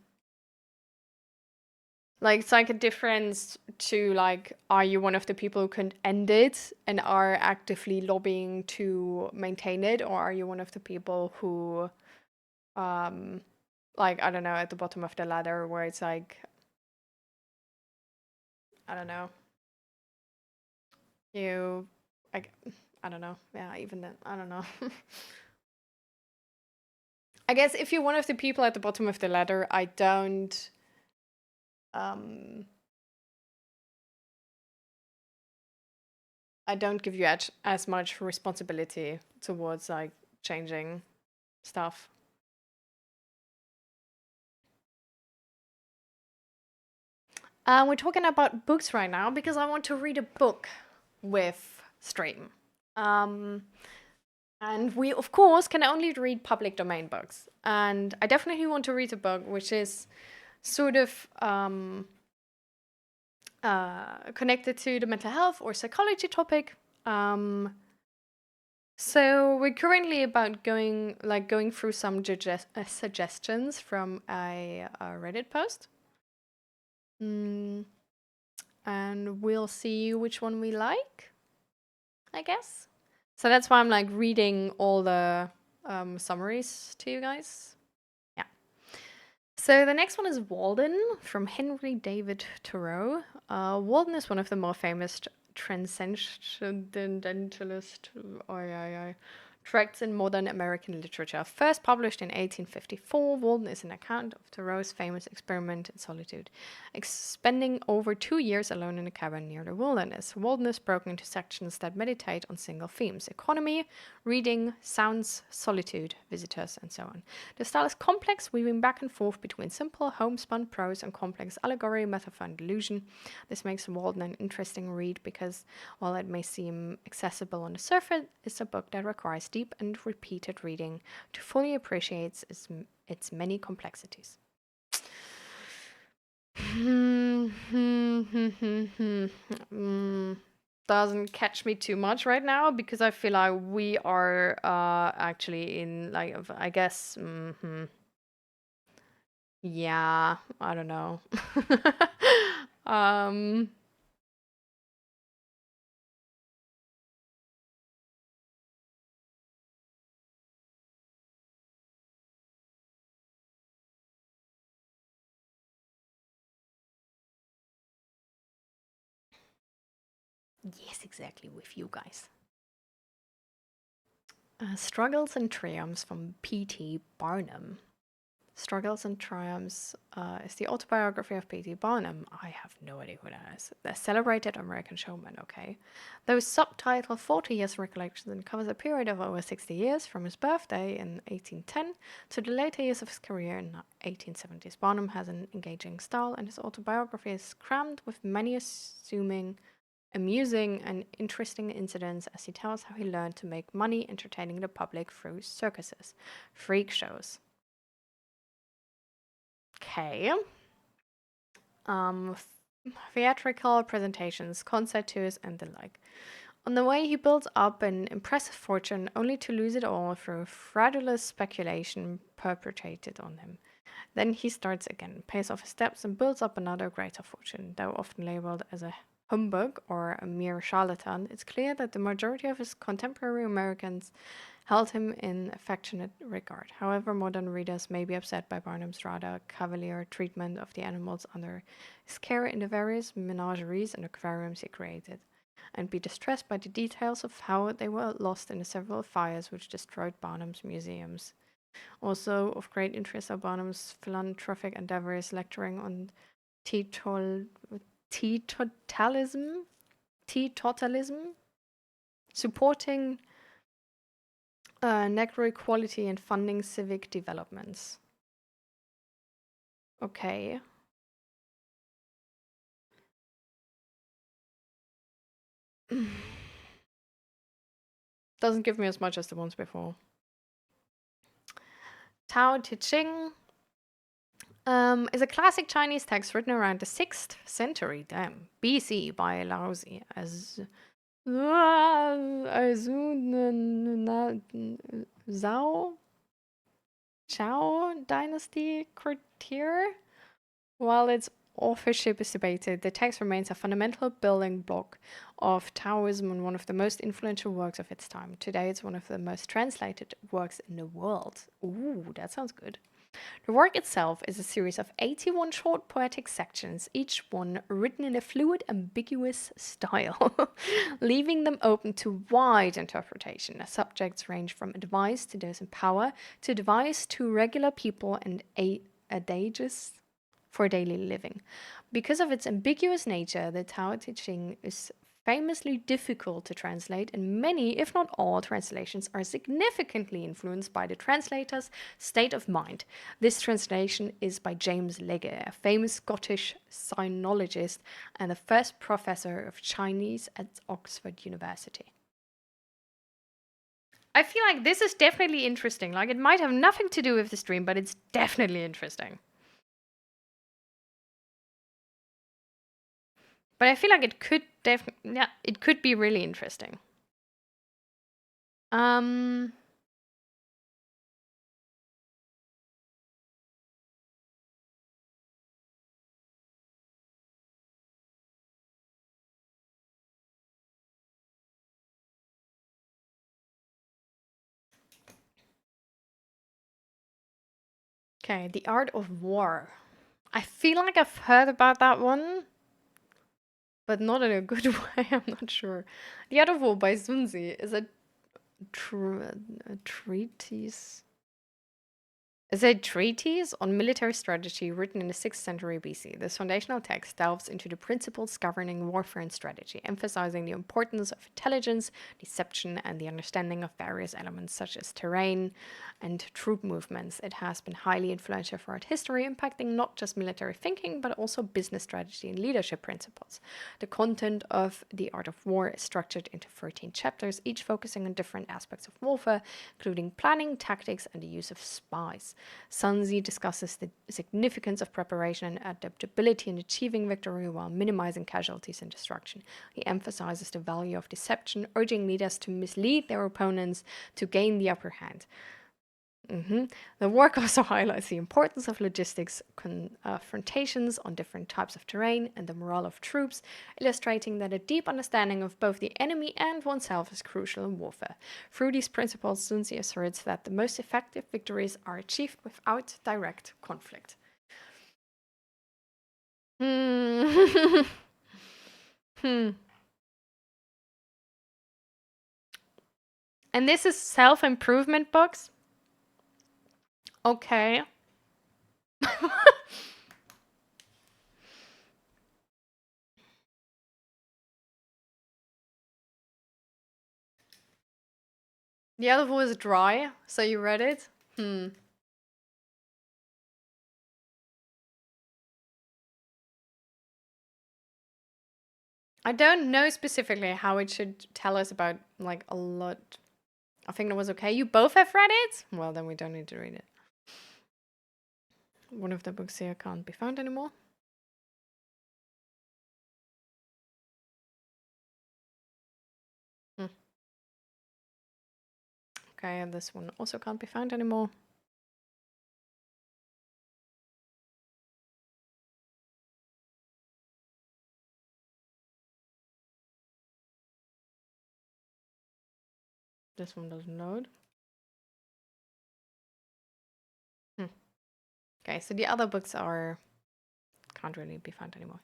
Like it's like a difference to like, are you one of the people who can end it and are actively lobbying to maintain it, or are you one of the people who, um, like I don't know, at the bottom of the ladder where it's like, I don't know, you, like, I don't know, yeah, even then, I don't know. I guess if you're one of the people at the bottom of the ladder, um, I don't give you as much responsibility towards like changing stuff. We're talking about books right now because I want to read a book with stream. Um, and we, of course, can only read public domain books. And I definitely want to read a book which is sort of connected to the mental health or psychology topic. So we're currently about going through some suggestions from a Reddit post. And we'll see which one we like, I guess. So that's why I'm like reading all the summaries to you guys. Yeah. So the next one is Walden from Henry David Thoreau. Walden is one of the more famous transcendentalist tracts in modern American literature. First published in 1854, Walden is an account of Thoreau's famous experiment in solitude, spending over 2 years alone in a cabin near the wilderness. Walden is broken into sections that meditate on single themes: economy, reading, sounds, solitude, visitors, and so on. The style is complex, weaving back and forth between simple, homespun prose and complex allegory, metaphor, and delusion. This makes Walden an interesting read because, while it may seem accessible on the surface, it's a book that requires deep and repeated reading to fully appreciate its many complexities. Doesn't catch me too much right now because I feel like we are actually in, like, I guess, yeah, I don't know. um yes, exactly, with you guys. Struggles and Triumphs from P.T. Barnum. Struggles and Triumphs is the autobiography of P.T. Barnum. I have no idea who that is. The celebrated American showman, okay. Though subtitled 40 Years Recollections and covers a period of over 60 years from his birthday in 1810 to the later years of his career in the 1870s. Barnum has an engaging style, and his autobiography is crammed with many amusing and interesting incidents as he tells how he learned to make money entertaining the public through circuses, freak shows. Okay. Um, Theatrical presentations, concert tours, and the like. On the way, he builds up an impressive fortune only to lose it all through fraudulent speculation perpetrated on him. Then he starts again, pays off his debts, and builds up another greater fortune. Though often labeled as a humbug or a mere charlatan, it's clear that the majority of his contemporary Americans held him in affectionate regard. However, modern readers may be upset by Barnum's rather cavalier treatment of the animals under his care in the various menageries and aquariums he created, and be distressed by the details of how they were lost in the several fires which destroyed Barnum's museums. Also of great interest are Barnum's philanthropic endeavors, lecturing on teetotal- teetotalism, teetotalism, supporting Negro equality and funding civic developments. Okay. Doesn't give me as much as the ones before. Tao Te Ching is a classic Chinese text written around the 6th century, BC by Laozi as Zhao Zhao dynasty courtier. While its authorship is debated, the text remains a fundamental building block of Taoism and one of the most influential works of its time. Today, it's one of the most translated works in the world. Ooh, that sounds good. The work itself is a series of 81 short poetic sections, each one written in a fluid, ambiguous style, leaving them open to wide interpretation. The subjects range from advice to those in power, to advice to regular people and adages for daily living. Because of its ambiguous nature, the Tao Te Ching is famously difficult to translate, and many, if not all, translations are significantly influenced by the translator's state of mind. This translation is by James Legge, a famous Scottish sinologist and the first professor of Chinese at Oxford University. I feel like this is definitely interesting. Like, it might have nothing to do with the stream, but it's definitely interesting. But I feel like it could it could be really interesting. Um Okay, The Art of War. I feel like I've heard about that one, but not in a good way. I'm not sure. The Art of War by Sun Tzu is a treatise. Is a treatise on military strategy written in the 6th century BC. This foundational text delves into the principles governing warfare and strategy, emphasizing the importance of intelligence, deception, and the understanding of various elements such as terrain and troop movements. It has been highly influential throughout history, impacting not just military thinking, but also business strategy and leadership principles. The content of The Art of War is structured into 13 chapters, each focusing on different aspects of warfare, including planning, tactics, and the use of spies. Sun Tzu discusses the significance of preparation and adaptability in achieving victory while minimizing casualties and destruction. He emphasizes the value of deception, urging leaders to mislead their opponents to gain the upper hand. The work also highlights the importance of logistics, confrontations on different types of terrain, and the morale of troops, illustrating that a deep understanding of both the enemy and oneself is crucial in warfare. Through these principles, Sun Tzu asserts that the most effective victories are achieved without direct conflict. Hmm. hmm. And this is self-improvement books? Okay. The other one was dry, so you read it? I don't know specifically how it should tell us about, like, a lot. I think that was okay. You both have read it? Well, then we don't need to read it. One of the books here can't be found anymore. Okay, and this one also can't be found anymore. This one doesn't load. Okay, so the other books can't really be found anymore.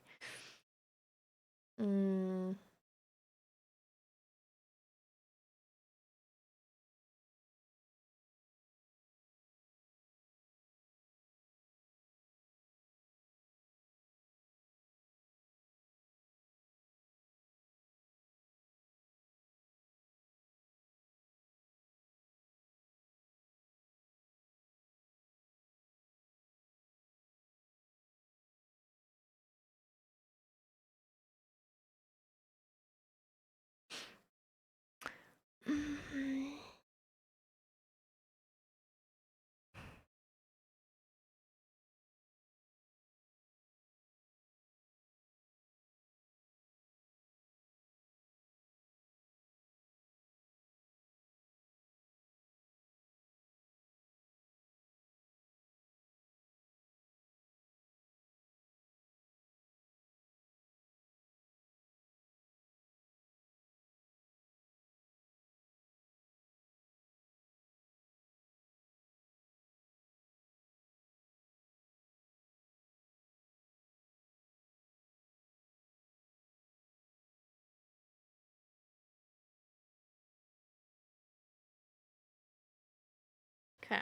Okay.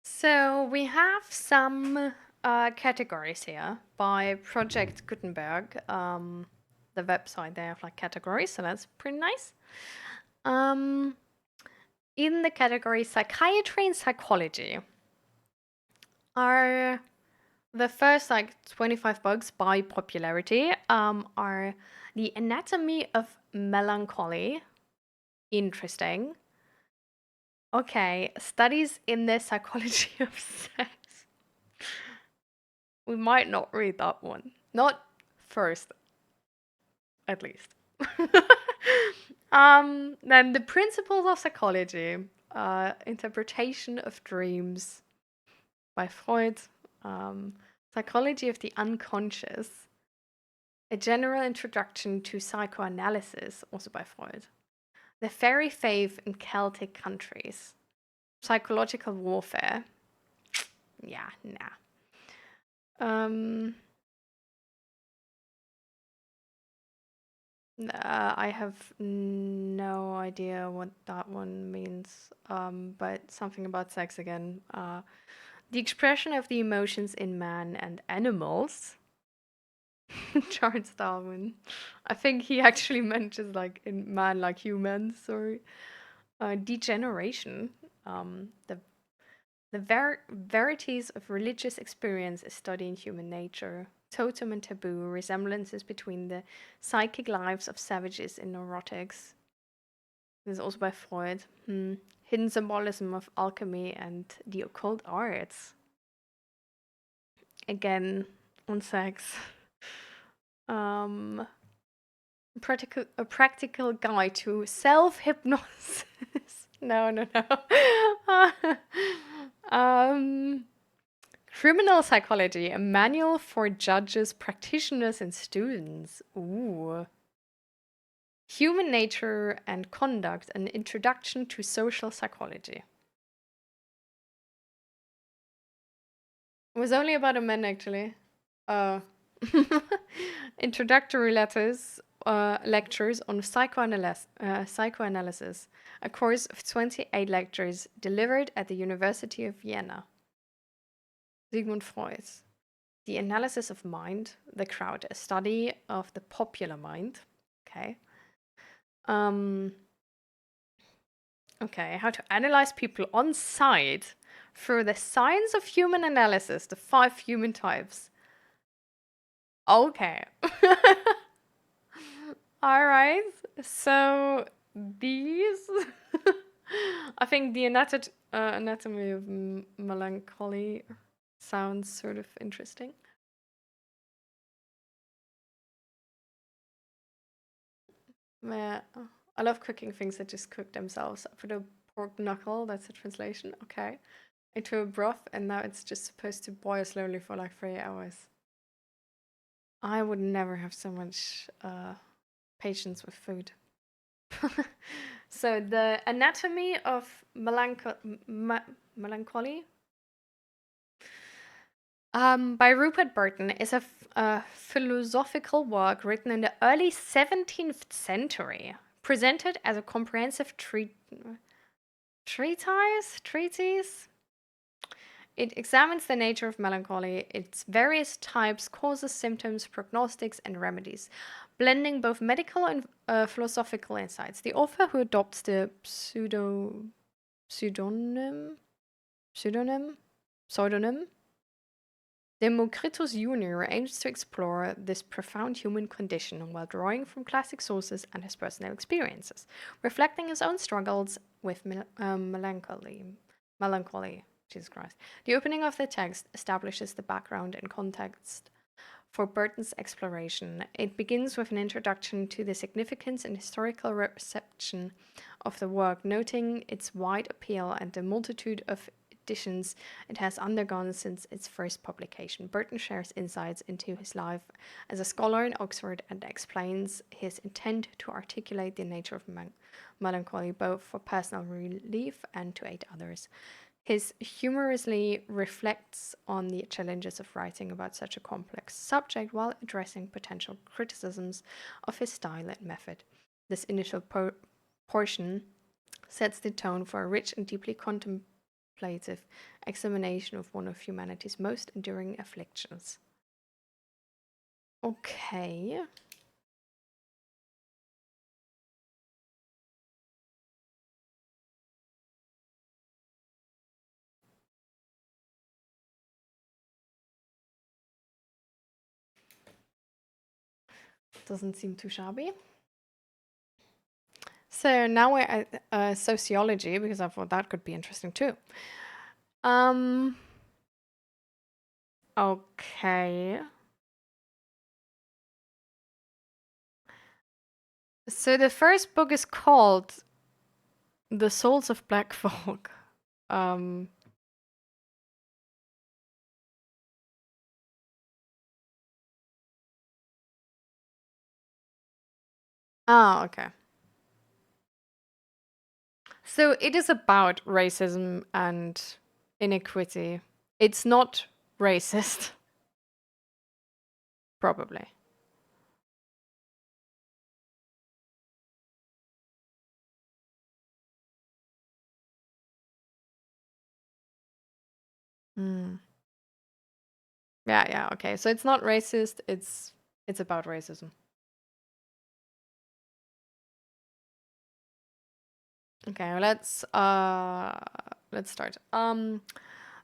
So we have some categories here by Project Gutenberg. The website, they have like categories, so that's pretty nice. In the category psychiatry and psychology are the first like 25 books by popularity are The Anatomy of Melancholy. Interesting. Okay, Studies in the Psychology of Sex. We might not read that one. Not first, at least. Then The Principles of Psychology, Interpretation of Dreams by Freud, Psychology of the Unconscious, A General Introduction to Psychoanalysis, also by Freud, The Fairy Faith in Celtic Countries, Psychological Warfare. Yeah, nah. I have no idea what that one means, but something about sex again. The expression of the emotions in man and animals. Charles Darwin. I think he actually mentions like in man like humans. Sorry. Degeneration. The verities of religious experience is studying human nature. Totem and taboo, resemblances between the psychic lives of savages and neurotics. This is also by Freud. Hidden symbolism of alchemy and the occult arts. Again, on sex. A practical guide to self-hypnosis. No. Criminal Psychology, a manual for judges, practitioners, and students. Ooh. Human Nature and Conduct, an introduction to social psychology. It was only about a man, actually. Introductory lectures on psychoanalysis, a course of 28 lectures delivered at the University of Vienna. Sigmund Freud. The Analysis of Mind, the Crowd, a study of the popular mind. Okay. Okay, how to analyze people on site through the science of human analysis, the 5 human types. Okay. All right. So these, I think the anatomy of melancholy sounds sort of interesting. Yeah, I love cooking things that just cook themselves. I put a pork knuckle, that's the translation, okay, into a broth, and now it's just supposed to boil slowly for like 3 hours. I would never have so much patience with food. So the Anatomy of Melancholy by Rupert Burton is a philosophical work written in the early 17th century, presented as a comprehensive treatise. It examines the nature of melancholy, its various types, causes, symptoms, prognostics, and remedies, blending both medical and philosophical insights. The author, who adopts the pseudonym Democritus Jr. aims to explore this profound human condition while drawing from classic sources and his personal experiences, reflecting his own struggles with melancholy. Jesus Christ. The opening of the text establishes the background and context for Burton's exploration. It begins with an introduction to the significance and historical reception of the work, noting its wide appeal and the multitude of editions it has undergone since its first publication. Burton shares insights into his life as a scholar in Oxford and explains his intent to articulate the nature of melancholy, both for personal relief and to aid others. His humorously reflects on the challenges of writing about such a complex subject while addressing potential criticisms of his style and method. This initial portion sets the tone for a rich and deeply contemplative examination of one of humanity's most enduring afflictions. Okay. Doesn't seem too shabby. So now we're at sociology, because I thought that could be interesting too. Okay. So the first book is called The Souls of Black Folk. Oh, okay. So it is about racism and inequity. It's not racist, probably. Hmm. Yeah, yeah, okay. So it's not racist, it's about racism. Okay, let's start.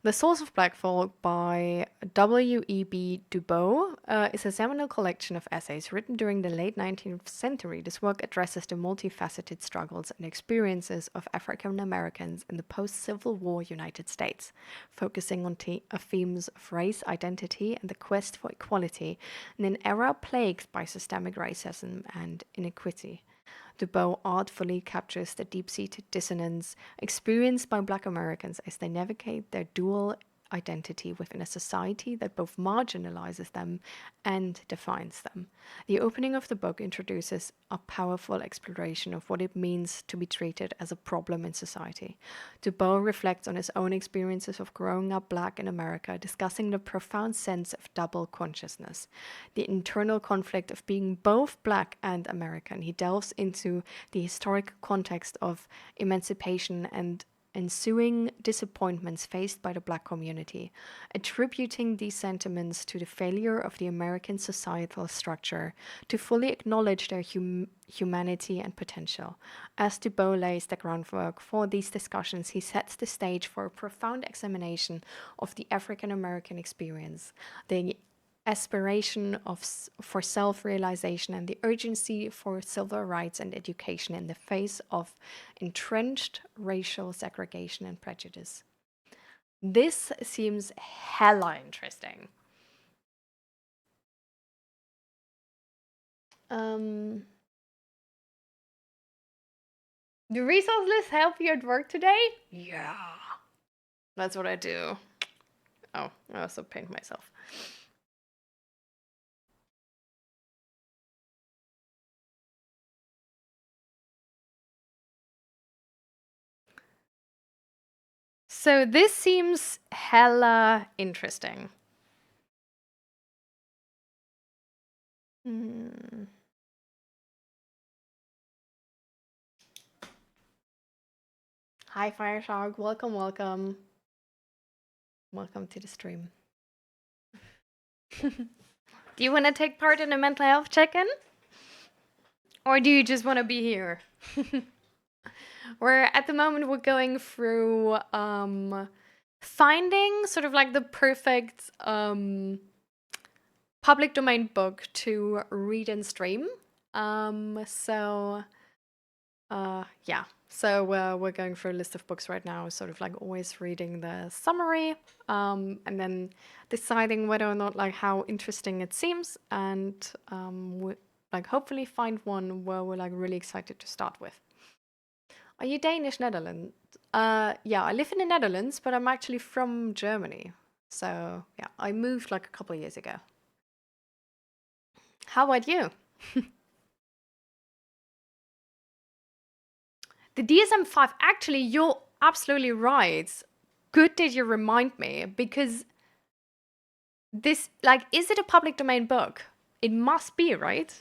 The Souls of Black Folk by W.E.B. Du Bois is a seminal collection of essays written during the late 19th century. This work addresses the multifaceted struggles and experiences of African Americans in the post-Civil War United States, focusing on themes of race, identity, and the quest for equality in an era plagued by systemic racism and inequity. Du Bois artfully captures the deep-seated dissonance experienced by Black Americans as they navigate their dual identity within a society that both marginalizes them and defines them. The opening of the book introduces a powerful exploration of what it means to be treated as a problem in society. Du Bois reflects on his own experiences of growing up Black in America, discussing the profound sense of double consciousness, the internal conflict of being both Black and American. He delves into the historic context of emancipation and ensuing disappointments faced by the Black community, attributing these sentiments to the failure of the American societal structure to fully acknowledge their humanity and potential. As Du Bois lays the groundwork for these discussions, he sets the stage for a profound examination of the African American experience, the aspiration for self-realization and the urgency for civil rights and education in the face of entrenched racial segregation and prejudice. This seems hella interesting. Um, do resource lists help you at work today? Yeah. That's what I do. Oh, I also paint myself. So this seems hella interesting. Hmm. Hi, Fireshark. Welcome, welcome. Welcome to the stream. Do you want to take part in a mental health check-in? Or do you just want to be here? At the moment we're going through finding sort of like the perfect public domain book to read and stream. Yeah. So we're going through a list of books right now, sort of like always reading the summary, and then deciding whether or not like how interesting it seems, and like hopefully find one where we're like really excited to start with. Are you Danish, Netherlands? Yeah, I live in the Netherlands, but I'm actually from Germany. So yeah, I moved like a couple of years ago. How about you? The DSM-5, actually, you're absolutely right. Good that you remind me, because this, like, is it a public domain book? It must be, right?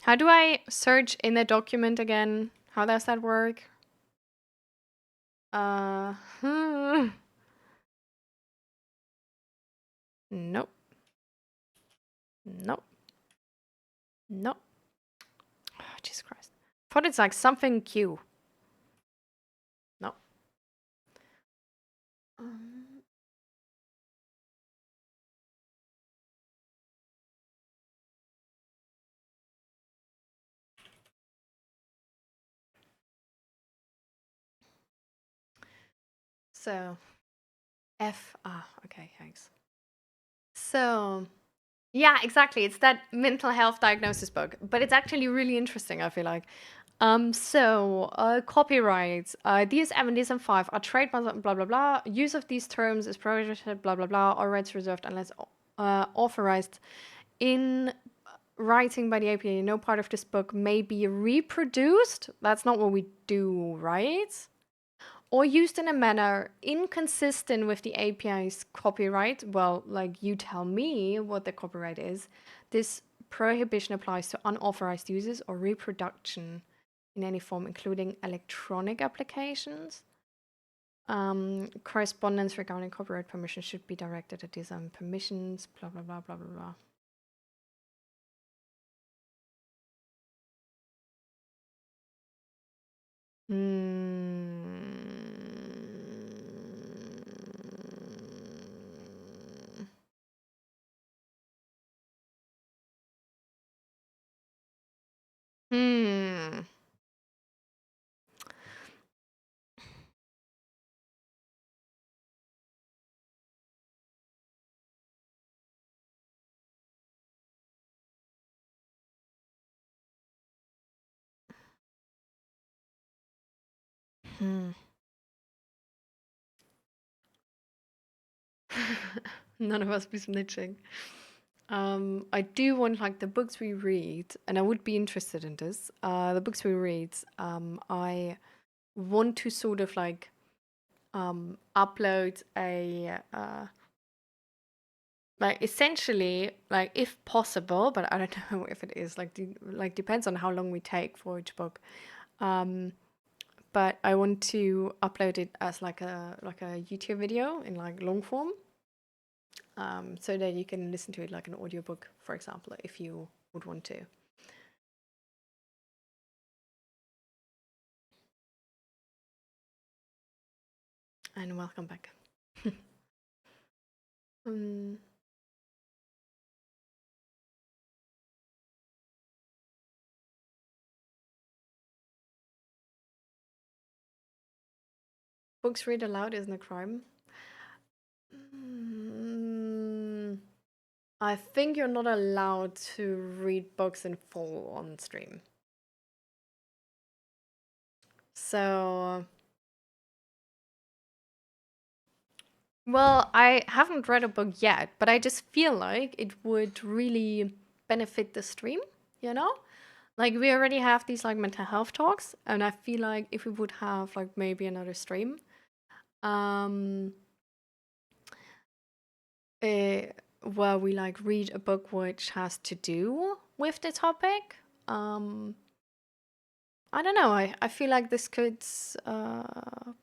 How do I search in the document again? How does that work? Nope. Nope. Nope. Oh, Jesus Christ. Thought it's like something Q. No. So F. Okay, thanks. So yeah, exactly. It's that mental health diagnosis book, but it's actually really interesting, I feel like. Copyrights, DSM and DSM-5 are trademarks, blah, blah, blah. Use of these terms is prohibited, blah, blah, blah. All rights reserved unless authorized in writing by the APA. No part of this book may be reproduced. That's not what we do, right? Or used in a manner inconsistent with the API's copyright. Well, like you tell me what the copyright is. This prohibition applies to unauthorized uses or reproduction in any form, including electronic applications. Correspondence regarding copyright permission should be directed at design permissions, blah, blah, blah, blah, blah, blah. Hmm. None of us be snitching. I do want like the books we read, and I would be interested in this. The books we read, I want to sort of like upload a like essentially like if possible, but I don't know if it is like depends on how long we take for each book. But I want to upload it as like a YouTube video in like long form. So that you can listen to it like an audiobook, for example, if you would want to. And welcome back. Books read aloud isn't a crime. I think you're not allowed to read books in full on stream. So, well, I haven't read a book yet, but I just feel like it would really benefit the stream, you know? Like we already have these like mental health talks, and I feel like if we would have like maybe another stream, where we like read a book which has to do with the topic, I don't know. I feel like this could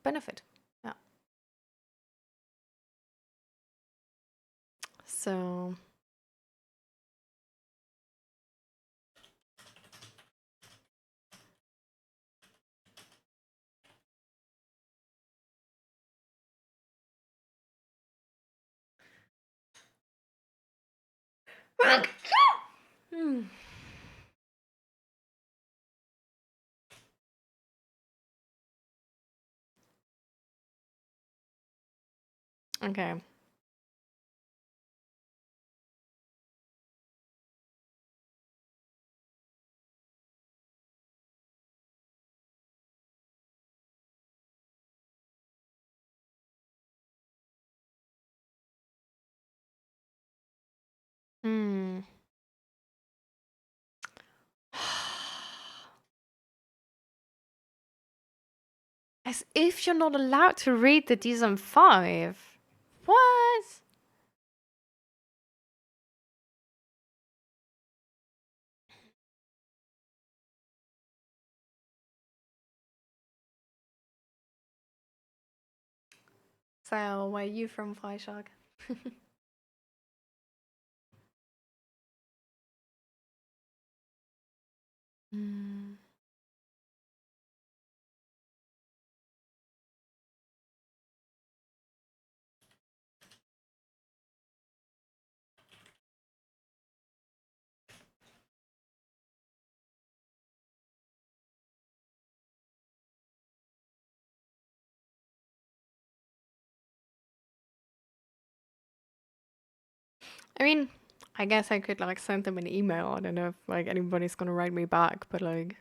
benefit. Yeah. So. Okay. Hmm. As if you're not allowed to read the DSM-5. What? So, where are you from, Fire Shark? Mm. I mean, I guess I could like send them an email. I don't know if like anybody's gonna write me back, but like,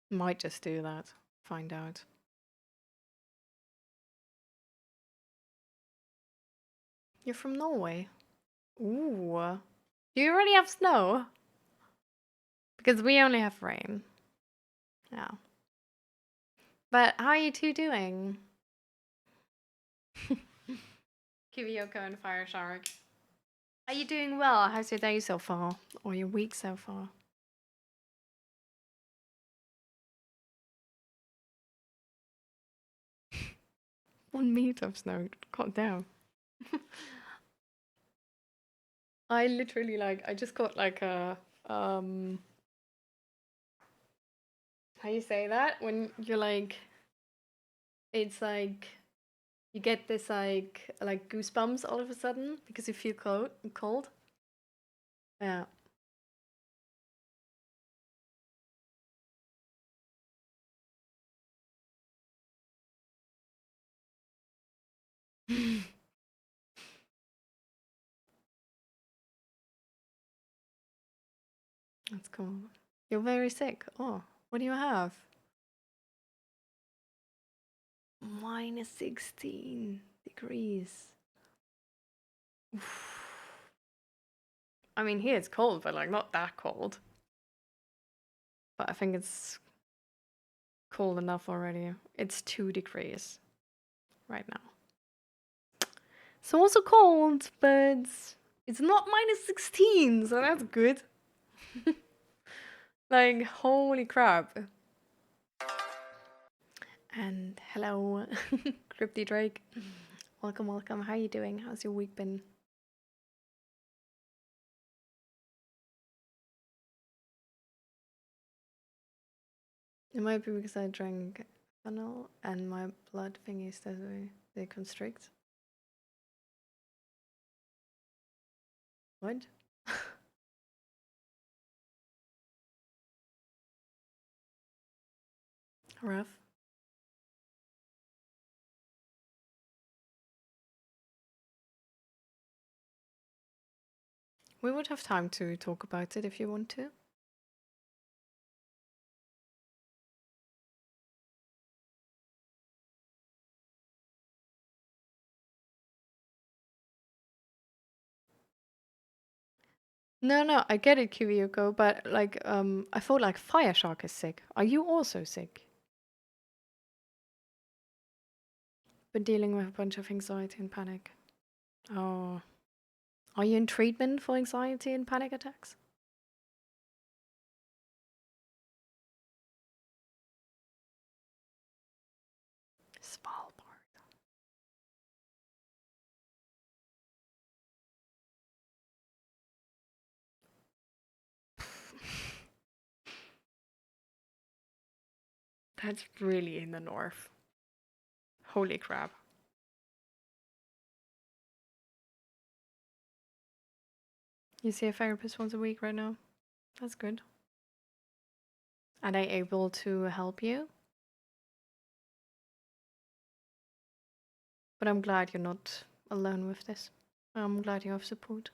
might just do that. Find out. You're from Norway. Ooh. Do you already have snow? Because we only have rain. Yeah. But how are you two doing? Kiviyoko and Fire Shark. Are you doing well? How's your day so far? Or your week so far? 1 meter of snow. God damn. I literally like I just got like a how you say that? When you're like it's like you get this like goosebumps all of a sudden because you feel cold. Yeah. That's cool. You're very sick. Oh, what do you have? -16 degrees. Oof. I mean, here it's cold, but like not that cold. But I think it's cold enough already. It's 2 degrees right now. It's also cold, but it's not -16, so that's good. Like, holy crap. And hello, Crypty Drake. Welcome, welcome. How are you doing? How's your week been? It might be because I drank fennel and my blood thingies that they constrict. What? Rough. We would have time to talk about it if you want to. No, no, I get it, Kyrioko, but like, I thought like Fire Shark is sick. Are you also sick? But dealing with a bunch of anxiety and panic. Oh. Are you in treatment for anxiety and panic attacks? Svalbard. That's really in the north. Holy crap. You see a therapist once a week right now? That's good. Are they able to help you? But I'm glad you're not alone with this. I'm glad you have support.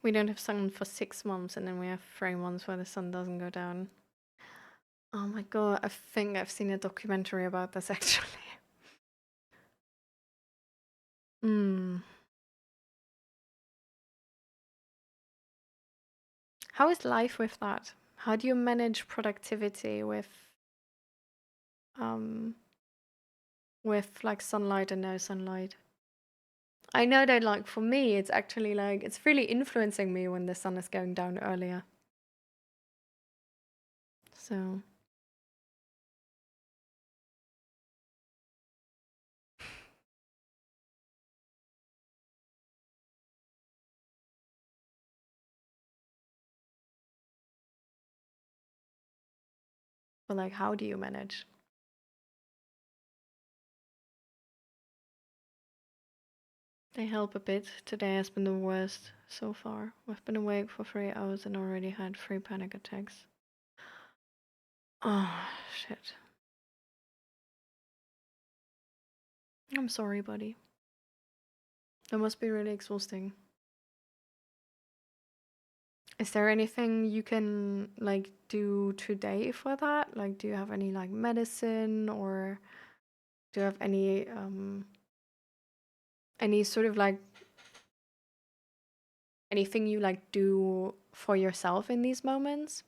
We don't have sun for 6 months and then we have 3 months where the sun doesn't go down. Oh my god, I think I've seen a documentary about this actually. Hmm. How is life with that? How do you manage productivity um with like sunlight and no sunlight? I know that like for me it's actually like it's really influencing me when the sun is going down earlier. So, but like how do you manage? They help a bit. Today has been the worst so far. We've been awake for 3 hours and already had 3 panic attacks. Oh, shit. I'm sorry, buddy. That must be really exhausting. Is there anything you can like do today for that? Like, do you have any like medicine or do you have any sort of like anything you like do for yourself in these moments?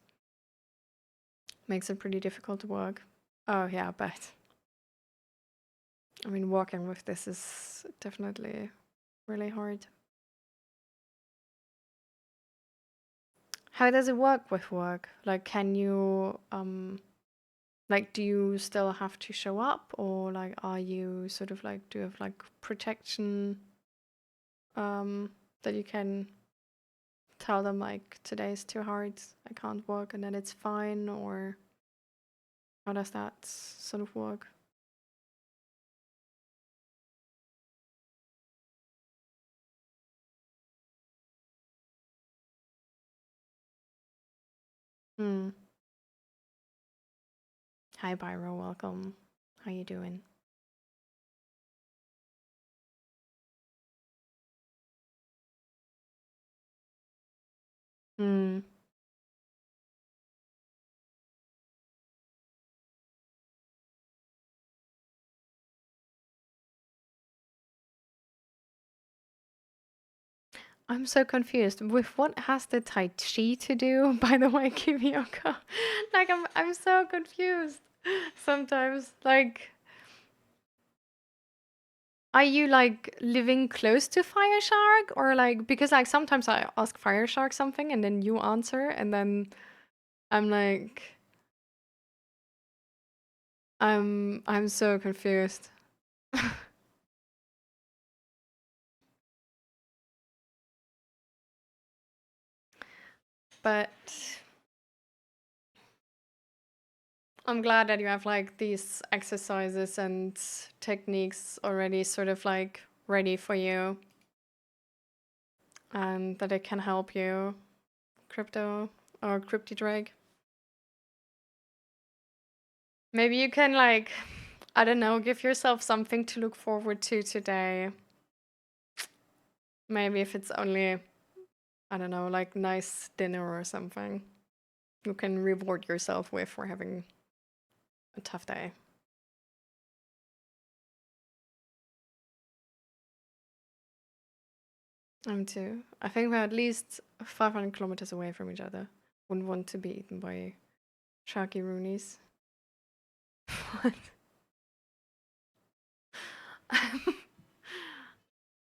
Makes it pretty difficult to work. Oh yeah, I bet. I mean, working with this is definitely really hard. How does it work with work? Like, can you like, do you still have to show up, or like, are you sort of like, do you have like protection that you can tell them like today is too hard, I can't work, and then it's fine, or how does that sort of work? Hmm. Hi, Byro, welcome. How you doing? Hmm. I'm so confused. With what has the Tai Chi to do, by the way, Kimioko? Like I'm so confused sometimes. Like, are you like living close to Fire Shark? Or like because like sometimes I ask Fire Shark something and then you answer and then I'm like I'm so confused. But I'm glad that you have like these exercises and techniques already sort of like ready for you and that it can help you, crypto or crypty drag. Maybe you can like, I don't know, give yourself something to look forward to today. Maybe if it's only, I don't know, like nice dinner or something. You can reward yourself with for having a tough day. I'm too. I think we're at least 500 kilometers away from each other. Wouldn't want to be eaten by sharky roonies. What?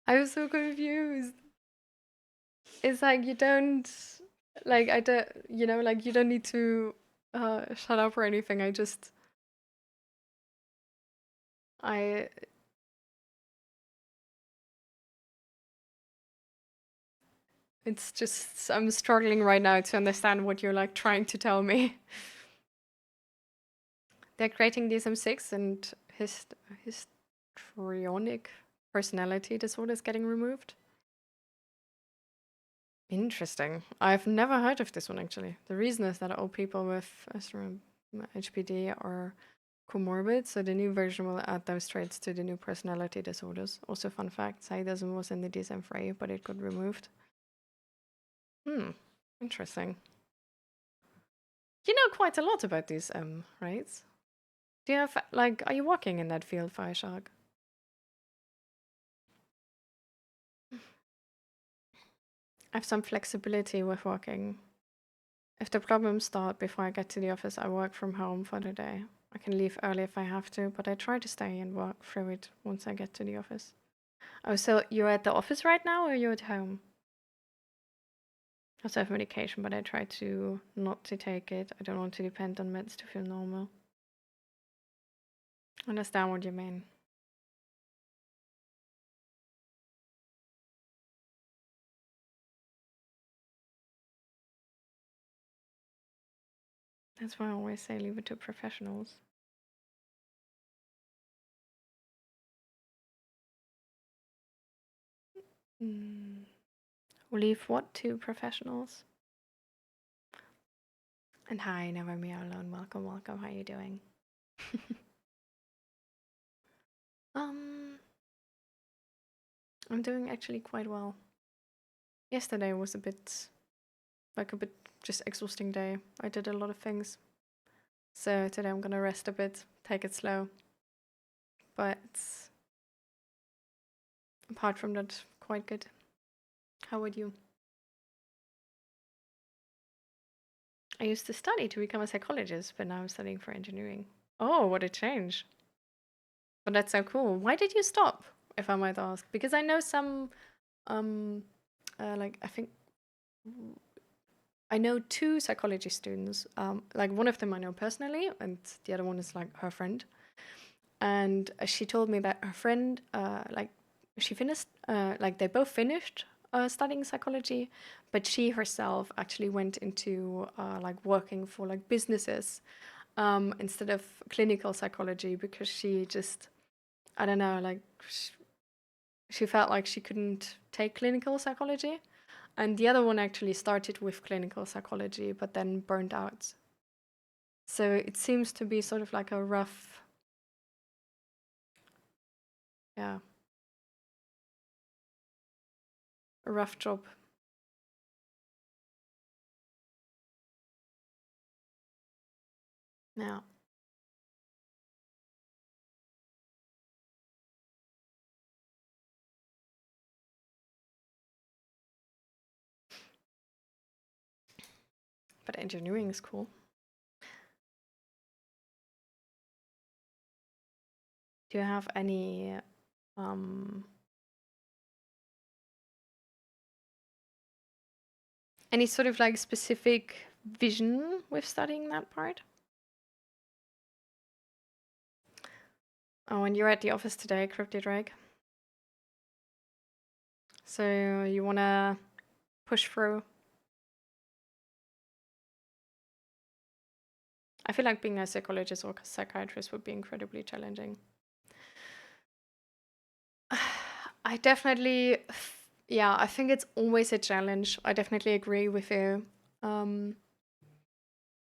I'm so confused. It's like you don't like I don't like you don't need to shut up or anything. I it's just I'm struggling right now to understand what you're like trying to tell me. They're creating DSM-6 and histrionic personality disorder is getting removed. Interesting. I've never heard of this one actually. The reason is that all people with HPD are comorbid, so the new version will add those traits to the new personality disorders. Also, fun fact: sadism was in the DSM-3, but it got removed. Hmm, interesting. You know quite a lot about these right? Do you have like, are you working in that field, Fireshark? I have some flexibility with working. If the problems start before I get to the office, I work from home for the day. I can leave early if I have to, but I try to stay and work through it once I get to the office. Oh, so you're at the office right now or you're at home? I also have medication, but I try to not to take it. I don't want to depend on meds to feel normal. I understand what you mean. That's why I always say leave it to professionals. Mm. Leave what to professionals? And hi, never me alone. Welcome, welcome. How are you doing? um, I'm doing actually quite well. Yesterday was a bit just exhausting day. I did a lot of things. So today I'm gonna rest a bit, take it slow. But apart from that, quite good. How would you? I used to study to become a psychologist, but now I'm studying for engineering. Oh, what a change. But that's so cool. Why did you stop, if I might ask? Because I know some, um, I think I know two psychology students. Like one of them I know personally, and the other one is like her friend. And she told me that her friend, she finished, they both finished studying psychology, but she herself actually went into working for like businesses instead of clinical psychology because she just, I don't know, she felt like she couldn't take clinical psychology. And the other one actually started with clinical psychology, but then burned out. So it seems to be sort of like a rough, yeah, a rough job. Yeah. But engineering is cool. Do you have um any sort of like specific vision with studying that part? Oh, and you're at the office today, CryptoDrake. So you wanna push through? I feel like being a psychologist or psychiatrist would be incredibly challenging. I definitely, yeah, I think it's always a challenge. I definitely agree with you. Um,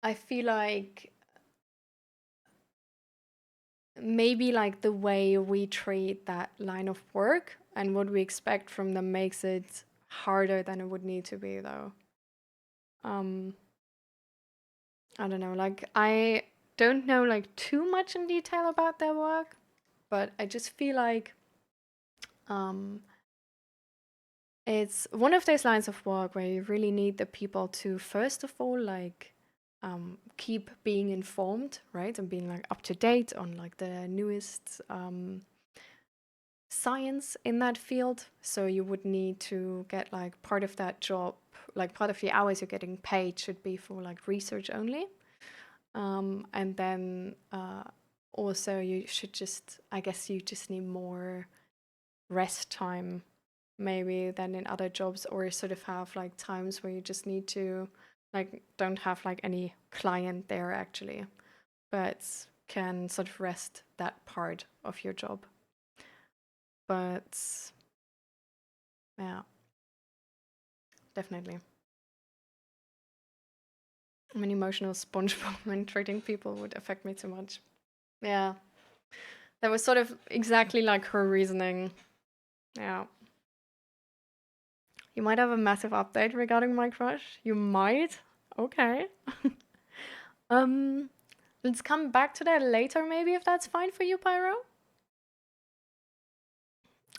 I feel like maybe like the way we treat that line of work and what we expect from them makes it harder than it would need to be, though. Um, I don't know. Like I don't know like too much in detail about their work, but I just feel like um, it's one of those lines of work where you really need the people to first of all keep being informed, right, and being like up to date on like the newest science in that field. So you would need to get like part of that job, like part of the hours you're getting paid should be for like research only. And then also you should just, I guess you just need more rest time maybe than in other jobs, or sort of have like times where you just need to like don't have like any client there actually, but can sort of rest that part of your job. But yeah, definitely. I'm an emotional sponge and treating people would affect me too much. Yeah, that was sort of exactly like her reasoning. Yeah. You might have a massive update regarding my crush. You might. Okay. um, let's come back to that later, maybe, if that's fine for you, Pyro.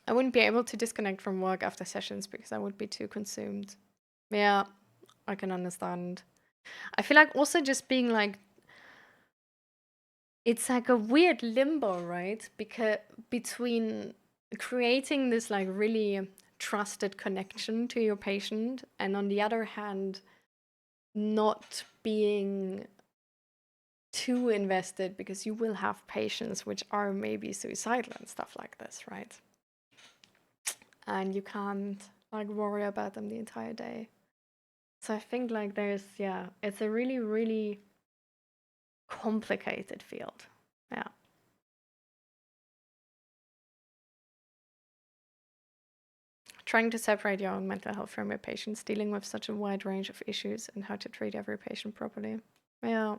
I wouldn't be able to disconnect from work after sessions because I would be too consumed. Yeah, I can understand. I feel like also just being like, it's like a weird limbo, right? Because between creating this like really trusted connection to your patient, and on the other hand, not being too invested, because you will have patients which are maybe suicidal and stuff like this, right? And you can't like worry about them the entire day. So I think like there's, yeah, it's a really, really complicated field. Yeah. Trying to separate your own mental health from your patients, dealing with such a wide range of issues, and how to treat every patient properly. Yeah.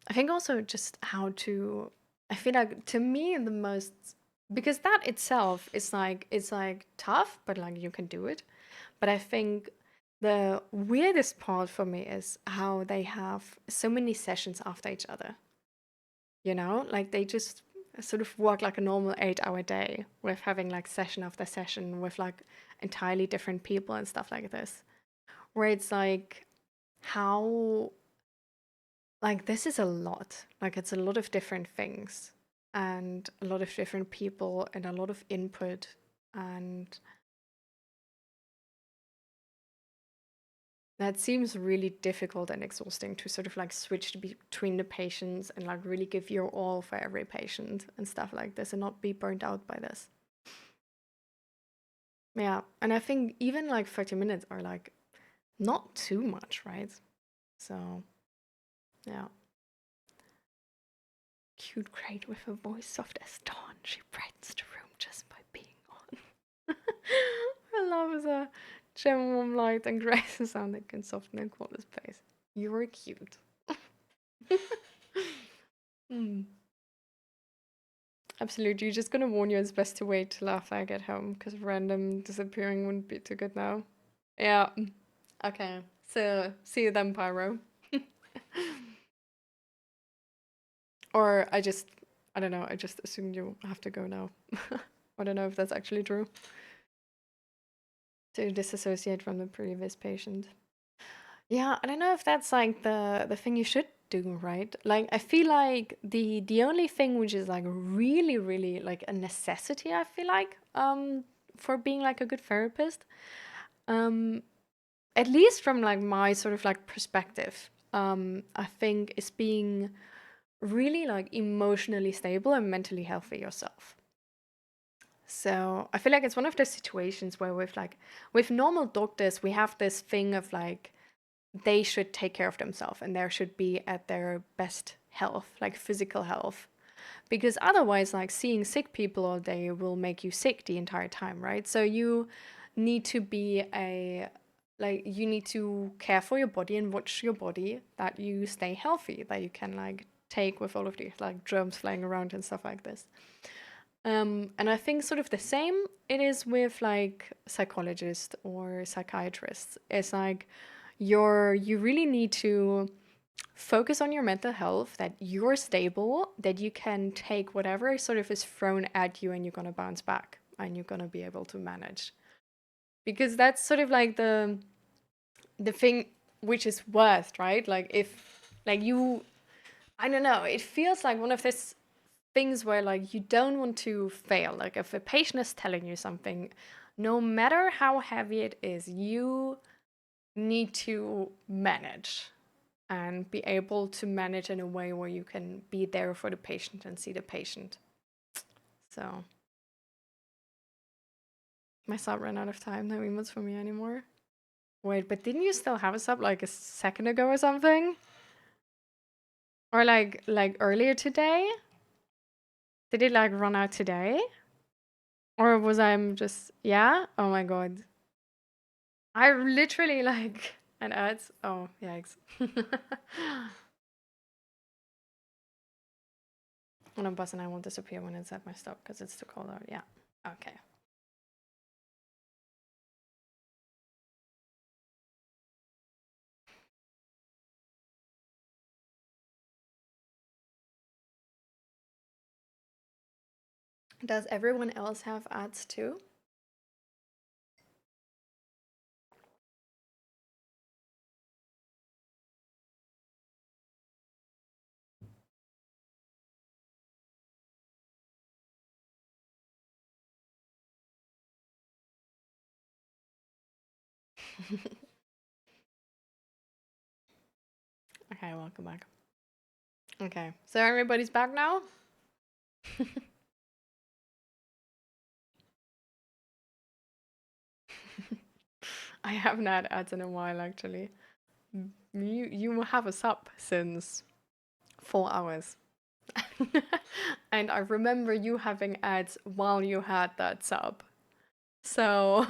I think also just how to, I feel like to me, the most, because that itself is like, it's like tough, but like you can do it. But I think the weirdest part for me is how they have so many sessions after each other. You know, like they just sort of work like a normal 8 hour day with having like session after session with like entirely different people and stuff like this. Where it's like, how, like, this is a lot. Like, it's a lot of different things and a lot of different people and a lot of input. And that seems really difficult and exhausting to sort of like switch between the patients and like really give your all for every patient and stuff like this and not be burnt out by this. Yeah. And I think even like 30 minutes are like not too much, right? So, yeah. Cute crate with a voice soft as dawn. She brightens the room just by being on. I love the gem warm light and grace sound that can soften and cool the space. You're cute. Mm. Absolutely. You're just gonna warn you it's best to wait till after I get home because random disappearing wouldn't be too good now. Yeah. Okay. So see you then, Pyro. Or I don't know, I just assumed you have to go now. I don't know if that's actually true. To disassociate from the previous patient. Yeah, I don't know if that's like the thing you should do, right? Like I feel like the only thing which is like really, really like a necessity, I feel like, for being like a good therapist, um, at least from like my sort of like perspective, I think is being really like emotionally stable and mentally healthy yourself. So I feel like it's one of those situations where with normal doctors, we have this thing of like they should take care of themselves and they should be at their best health, like physical health. Because otherwise, like seeing sick people all day will make you sick the entire time, right? So you need to be you need to care for your body and watch your body that you stay healthy, that you can like take with all of these like germs flying around and stuff like this. And I think sort of the same it is with like psychologists or psychiatrists. It's like you really need to focus on your mental health, that you're stable, that you can take whatever sort of is thrown at you and you're gonna bounce back and you're gonna be able to manage. Because that's sort of like the thing which is worst, right? Like if like you I don't know, it feels like one of these things where like you don't want to fail. Like if a patient is telling you something, no matter how heavy it is, you need to manage and be able to manage in a way where you can be there for the patient and see the patient. So my sub ran out of time, no emails for me anymore. Wait, but didn't you still have a sub like a second ago or something? Or like earlier today? Did it like run out today? Or was I just yeah? Oh my god. I literally like and ads. Oh yikes. When a bus and I won't disappear when it's at my stop because it's too cold out. Yeah. Okay. Does everyone else have ads too? Okay, welcome back. Okay, so everybody's back now? I haven't had ads in a while, actually. You have a sub since 4 hours. And I remember you having ads while you had that sub. So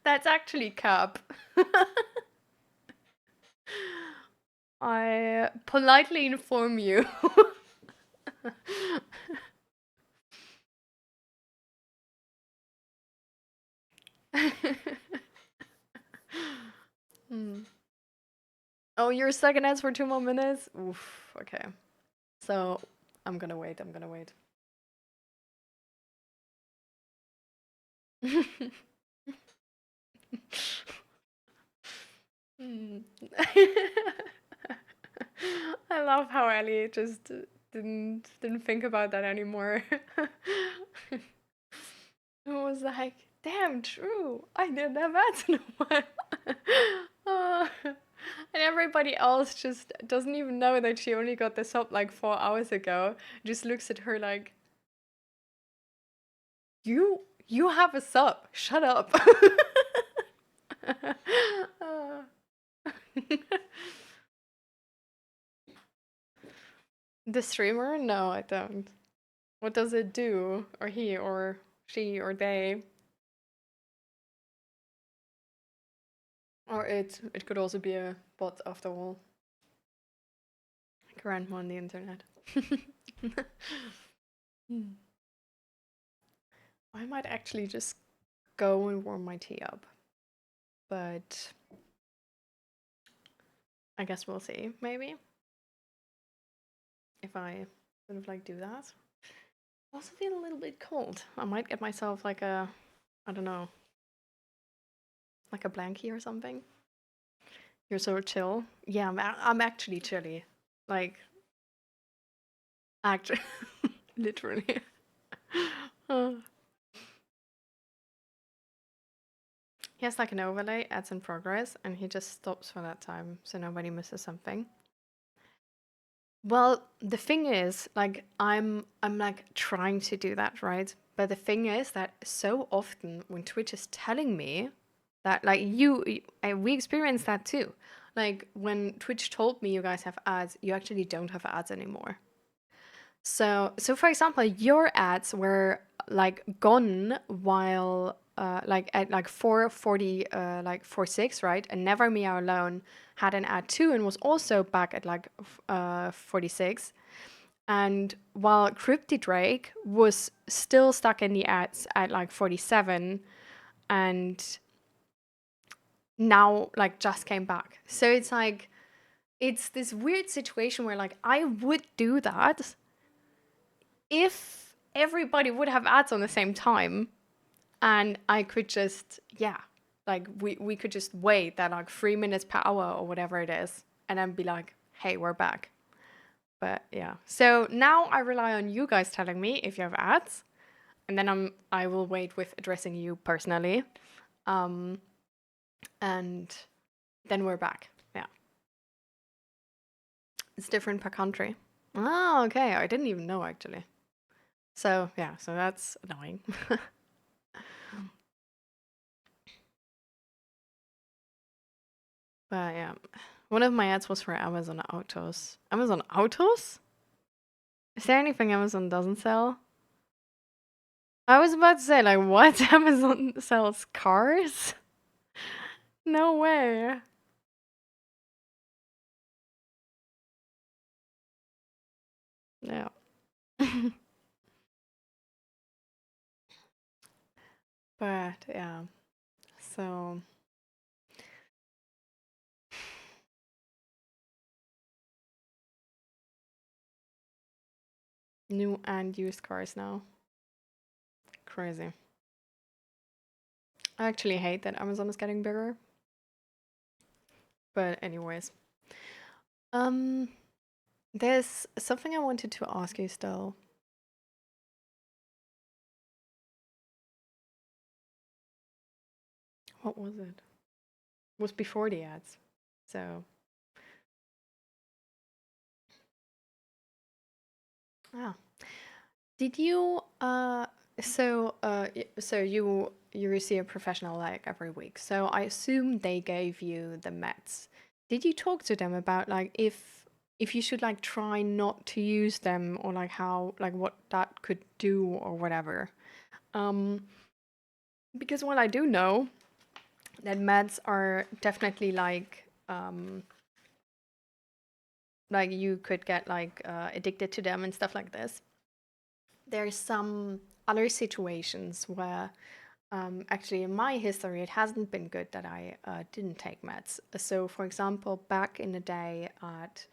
that's actually cap. I politely inform you. Hmm. Oh, your second ads for 2 more minutes? Oof, okay. So I'm gonna wait, I'm gonna wait. Hmm. I love how Ellie just didn't think about that anymore. It was like, damn, true. I didn't have ads in a while. And everybody else just doesn't even know that she only got this up like 4 hours ago. Just looks at her like, you have a sub. Shut up. The streamer? No, I don't. What does it do? Or he or she or they? Or it could also be a bot after all. Grandma on the internet. I might actually just go and warm my tea up. But I guess we'll see, maybe. If I sort of like do that. I also feel a little bit cold. I might get myself like a, I don't know, like a blankie or something. You're so chill. Yeah, I'm actually chilly. Like, actually, literally. Uh, he has like an overlay, ads in progress, and he just stops for that time so nobody misses something. Well, the thing is, like, I'm like trying to do that, right? But the thing is that so often when Twitch is telling me that, like, we experience that too. Like when Twitch told me you guys have ads, you actually don't have ads anymore. So for example, your ads were like gone while like at like 4:40 like 4:06, right? And Never Me Are Alone had an ad too and was also back at like 46. And while Crypty Drake was still stuck in the ads at like 47 and now like just came back. So it's like it's this weird situation where like I would do that if everybody would have ads on the same time and I could just, yeah, like we could just wait that like 3 minutes per hour or whatever it is and then be like, hey, we're back. But yeah, so now I rely on you guys telling me if you have ads, and then I will wait with addressing you personally, and then we're back. Yeah, it's different per country. Oh, okay, I didn't even know actually. So yeah, so that's annoying. But yeah, one of my ads was for Amazon Autos. Amazon Autos? Is there anything Amazon doesn't sell? I was about to say, like, what? Amazon sells cars? No way. Yeah. But yeah, so new and used cars now. Crazy. I actually hate that Amazon is getting bigger. But anyways, um, there's something I wanted to ask you still. What was it? Was before the ads. So, ah. Did you so you see a professional like every week. So I assume they gave you the meds. Did you talk to them about like if you should like try not to use them or like how like what that could do or whatever? Um because what I do know that meds are definitely like you could get like addicted to them and stuff like this. There's some other situations where actually in my history it hasn't been good that I didn't take meds. So for example, back in the day at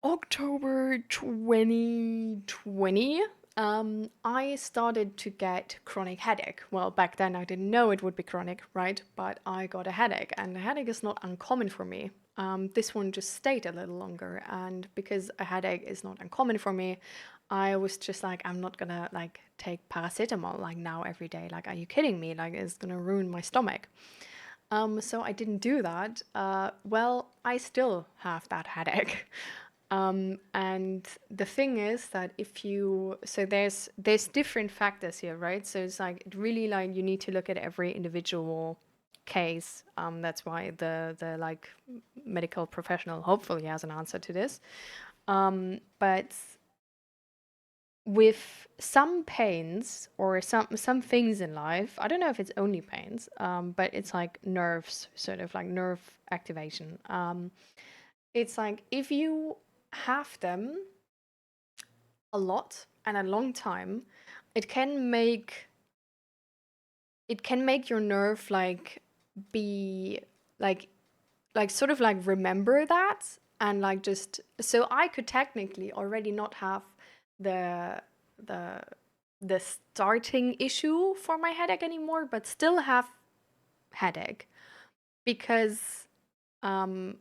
October 2020, I started to get chronic headache. Well, back then I didn't know it would be chronic, right? But I got a headache, and the headache is not uncommon for me. This one just stayed a little longer, and because a headache is not uncommon for me, I was just like, I'm not gonna like take paracetamol like now every day. Like, are you kidding me? Like, it's gonna ruin my stomach. So I didn't do that. Well, I still have that headache. And the thing is that if you so there's different factors here, right? So it's like really like you need to look at every individual case. That's why the like medical professional hopefully has an answer to this. But with some pains or some things in life, I don't know if it's only pains, but it's like nerves, sort of like nerve activation. It's like if you have them a lot and a long time, it can make your nerve like be like sort of like remember that and like just so I could technically already not have the the the starting issue for my headache anymore, but still have headache because um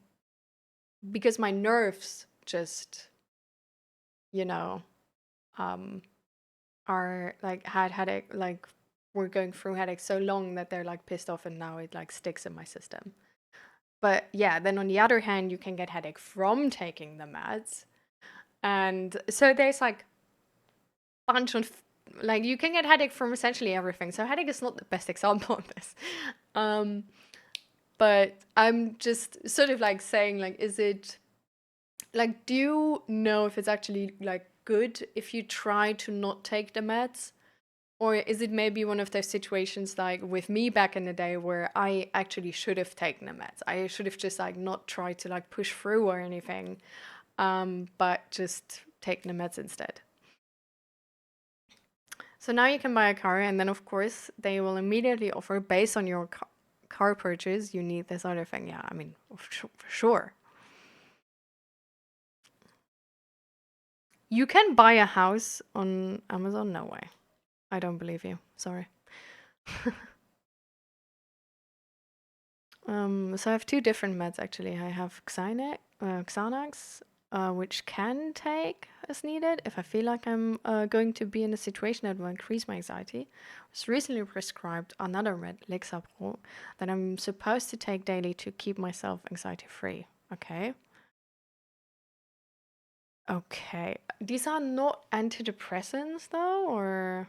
my nerves just you know um are like had headache like we're going through headache so long that they're like pissed off and now it like sticks in my system. But yeah, then on the other hand, you can get headache from taking the meds. And so there's like bunch of like you can get headache from essentially everything. So headache is not the best example of this. Um but I'm just sort of like saying like is it like do you know if it's actually like good if you try to not take the meds? Or is it maybe one of those situations like with me back in the day where I actually should have taken the meds? I should have just like not tried to like push through or anything, but just taken the meds instead. So now you can buy a car, and then of course they will immediately offer based on your car purchase. You need this other thing. Yeah, I mean for sure. You can buy a house on Amazon. No way. I don't believe you. Sorry. So I have two different meds actually. I have Xanax, which can take as needed if I feel like I'm going to be in a situation that will increase my anxiety. I was recently prescribed another med, Lexapro, that I'm supposed to take daily to keep myself anxiety free. Okay. Okay. These are not antidepressants though, or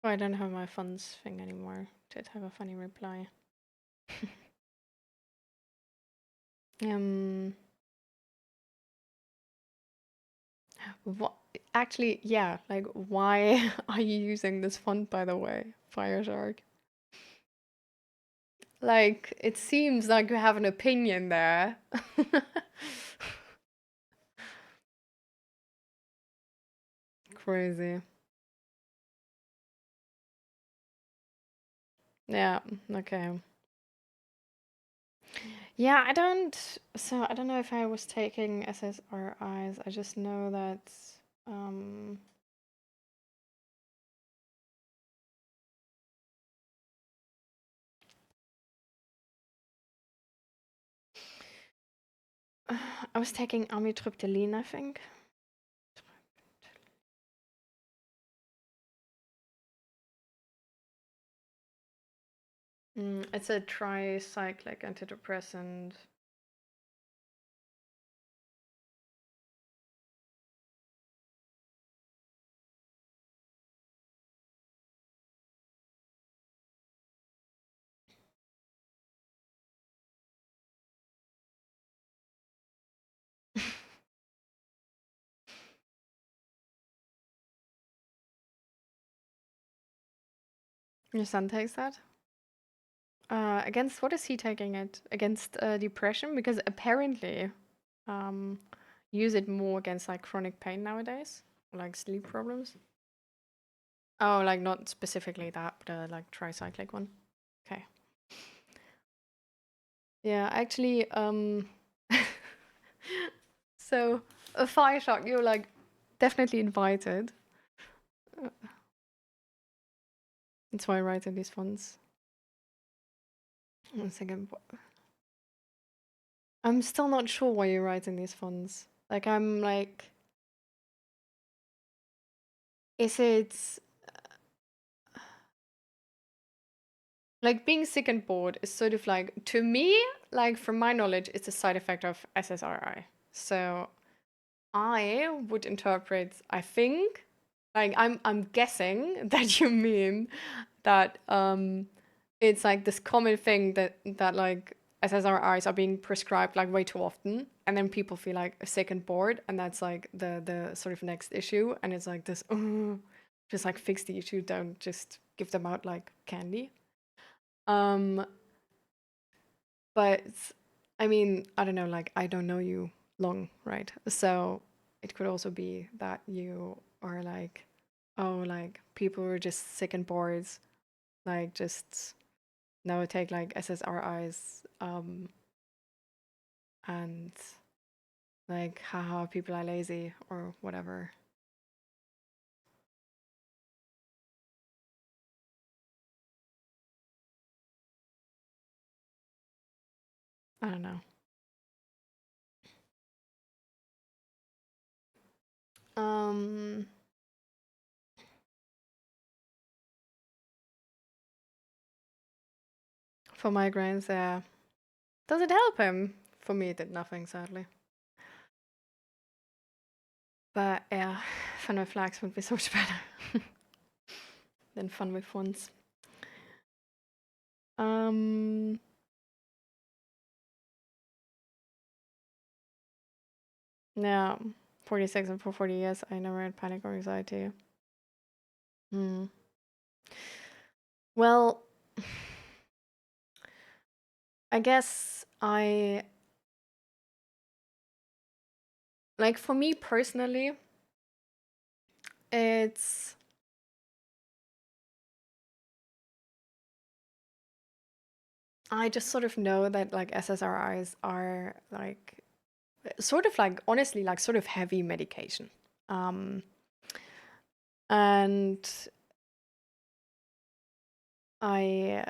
oh, I don't have my funds thing anymore. Did have a funny reply. Um. What actually, yeah, like why are you using this font by the way, Fireshark? Like it seems like you have an opinion there. Crazy. Yeah, okay. Yeah, I don't know if I was taking SSRIs. I just know that um I was taking amitriptyline, I think. It's a tricyclic antidepressant. Your son takes that? Against what is he taking it? Against depression? Because apparently, um, use it more against like chronic pain nowadays, like sleep problems. Oh, like not specifically that, but like tricyclic one. Okay. Yeah, actually, so a fire shock, you're like definitely invited. Uh, That's why I write in these fonts. 1 second. I'm still not sure why you write in these fonts. Like, I'm like, is it like being sick and bored is sort of like, to me, like from my knowledge, it's a side effect of SSRI. So I would interpret, I think, like I'm guessing that you mean that it's like this common thing that like SSRIs are being prescribed like way too often, and then people feel like sick and bored, and that's like the sort of next issue, and it's like this, just like fix the issue, don't just give them out like candy. Um, but I mean, I don't know, like I don't know you long, right? So it could also be that you are like, oh, like people were just sick and bored, like just now take like SSRIs, and like haha, people are lazy or whatever. I don't know. Um, for migraines, yeah. Does it help him? For me, it did nothing, sadly. But yeah, fun with flags would be so much better than fun with fonts. Um, yeah, 46 and for 40 years, I never had panic or anxiety. Hmm. Well, I guess like for me personally, it's I just sort of know that like SSRIs are like sort of like honestly like sort of heavy medication. Um and I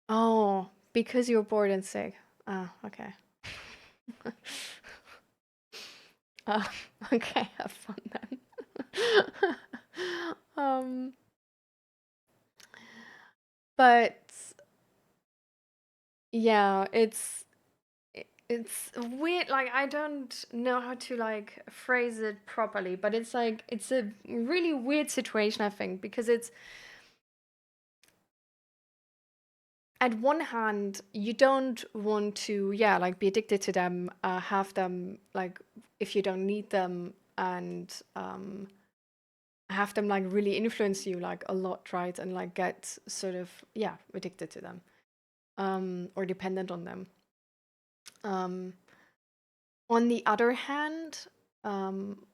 oh, because you're bored and sick. Ah, okay. uh, okay, have fun then. um but yeah, it's weird, like I don't know how to like phrase it properly, but it's like it's a really weird situation, I think, because it's at one hand you don't want to, yeah, like be addicted to them, have them like if you don't need them, and have them like really influence you like a lot, right, and like get sort of, yeah, addicted to them, or dependent on them. um on the other hand, um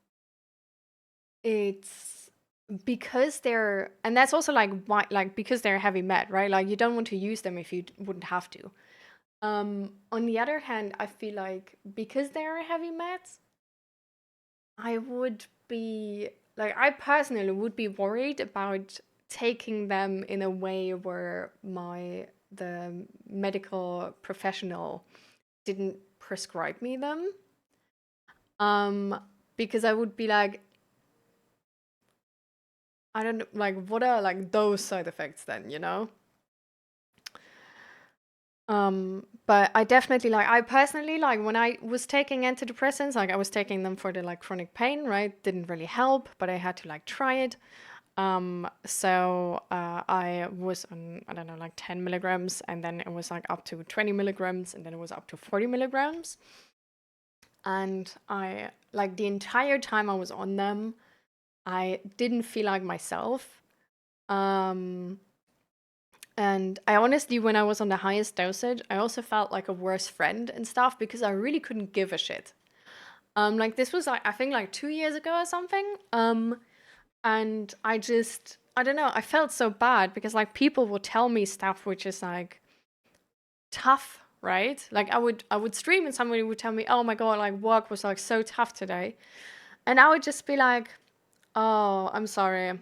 it's because they're, and that's also like why, like because they're heavy met, right, like you don't want to use them if you wouldn't have to. On the other hand, I feel like because they're heavy meds, I would be like, I personally would be worried about taking them in a way where the medical professional didn't prescribe me them. Because I would be like, I don't know, like, what are like those side effects then, you know? But I definitely like, I personally like when I was taking antidepressants, like I was taking them for the like chronic pain, right? Didn't really help, but I had to like try it. So I was on, I don't know, like 10 milligrams, and then it was like up to 20 milligrams, and then it was up to 40 milligrams. And I, like, the entire time I was on them, I didn't feel like myself. Um, and I honestly, when I was on the highest dosage, I also felt like a worse friend and stuff because I really couldn't give a shit. Like this was like, I think like 2 years ago or something. And I don't know, I felt so bad because like people would tell me stuff which is like tough, right? Like I would stream and somebody would tell me, oh my God, like work was like so tough today. And I would just be like, oh, I'm sorry.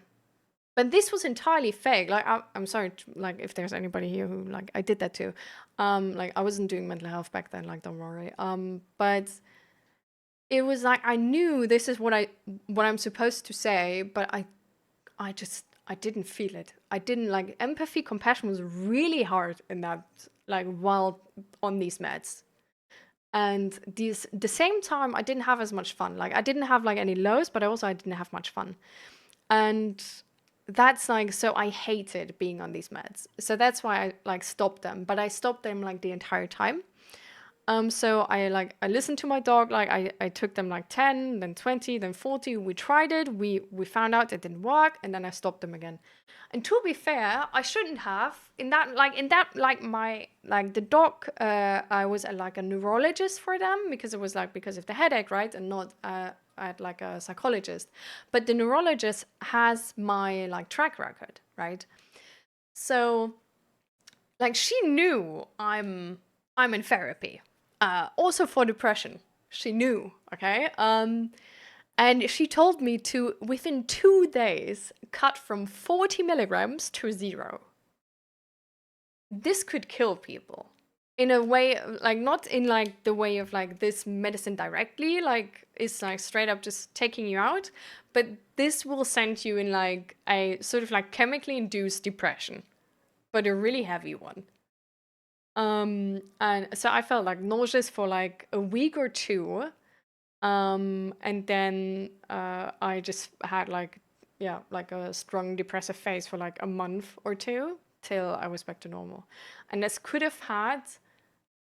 But this was entirely fake. Like I'm sorry, like if there's anybody here who like I did that too. Like I wasn't doing mental health back then, like don't worry. But it was like I knew this is what I'm supposed to say, but I didn't feel it. I didn't like empathy, compassion was really hard in that, like while on these meds. And the same time I didn't have as much fun. Like I didn't have like any lows, but I didn't have much fun. And that's like, so I hated being on these meds. So that's why I like stopped them. But I stopped them like the entire time. So I listened to my dog, like I took them like 10, then 20, then 40. We tried it, we found out it didn't work, and then I stopped them again. And to be fair, I shouldn't have. In that my like the dog, I was like a neurologist for them because it was like because of the headache, right? And not at like a psychologist. But the neurologist has my like track record, right? So like she knew I'm in therapy. Also for depression. She knew, okay? And she told me to within 2 days cut from 40 milligrams to 0. This could kill people. In a way, like not in like the way of like this medicine directly, like it's like straight up just taking you out, but this will send you in like a sort of like chemically induced depression, but a really heavy one. And so I felt like nauseous for like a week or two. And then I just had like, yeah, like a strong depressive phase for like a month or two till I was back to normal. And this could have had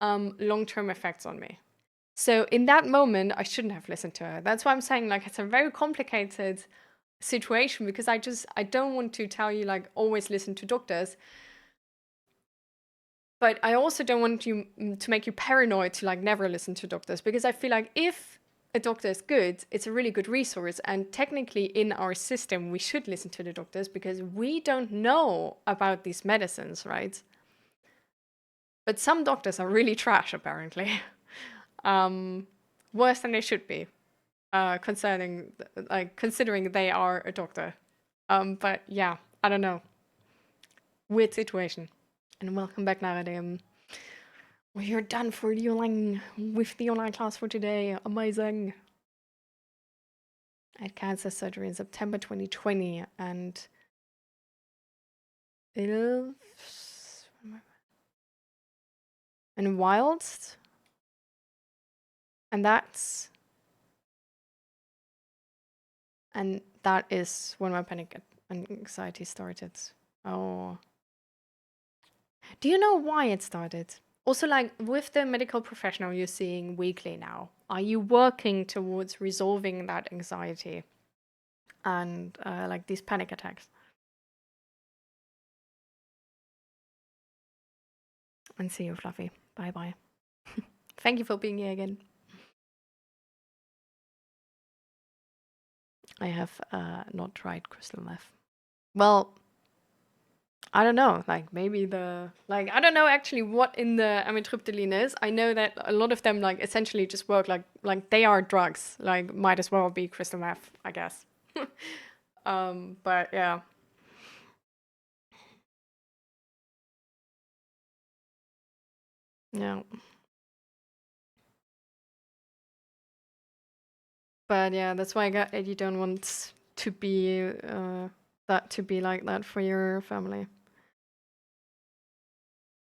long-term effects on me. So in that moment, I shouldn't have listened to her. That's why I'm saying like it's a very complicated situation because I don't want to tell you like always listen to doctors. But I also don't want you to make you paranoid to like never listen to doctors because I feel like if a doctor is good, it's a really good resource. And technically, in our system, we should listen to the doctors because we don't know about these medicines, right? But some doctors are really trash, apparently. Worse than they should be, considering they are a doctor. But yeah, I don't know. Weird situation. And welcome back, Naradem. We're done for the online with the online class for today. Amazing. I had cancer surgery in September 2020 and it and whilst and that's and that is when my panic and anxiety started. Oh. Do you know why it started? Also, like with the medical professional you're seeing weekly now, are you working towards resolving that anxiety and like these panic attacks? And see you, Fluffy. Bye bye. Thank you for being here again. I have not tried crystal meth. Well, I don't know. Like maybe I don't know actually what in the amitriptyline is. I know that a lot of them like essentially just work like they are drugs. Like might as well be crystal meth, I guess. But yeah. Yeah. But yeah, that's why I got it. You don't want to be that to be like that for your family.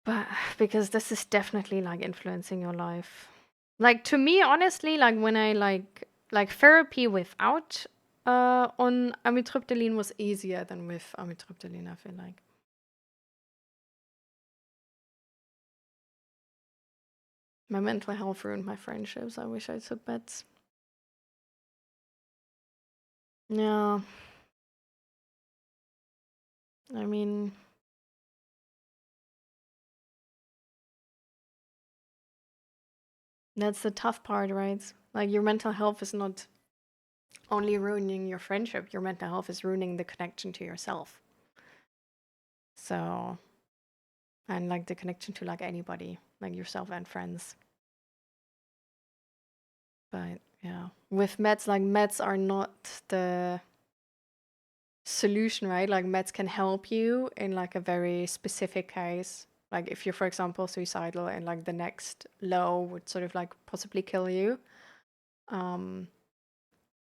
But because this is definitely like influencing your life. Like to me, honestly, like when I like therapy without on amitriptyline was easier than with amitriptyline, I feel like. My mental health ruined my friendships. I wish I took meds. Yeah, I mean, that's the tough part, right? Like your mental health is not only ruining your friendship, your mental health is ruining the connection to yourself. So, and like the connection to like anybody, like yourself and friends. But yeah, with meds, like meds are not the solution, right? Like meds can help you in like a very specific case. Like if you're, for example, suicidal and like the next low would sort of like possibly kill you. Um,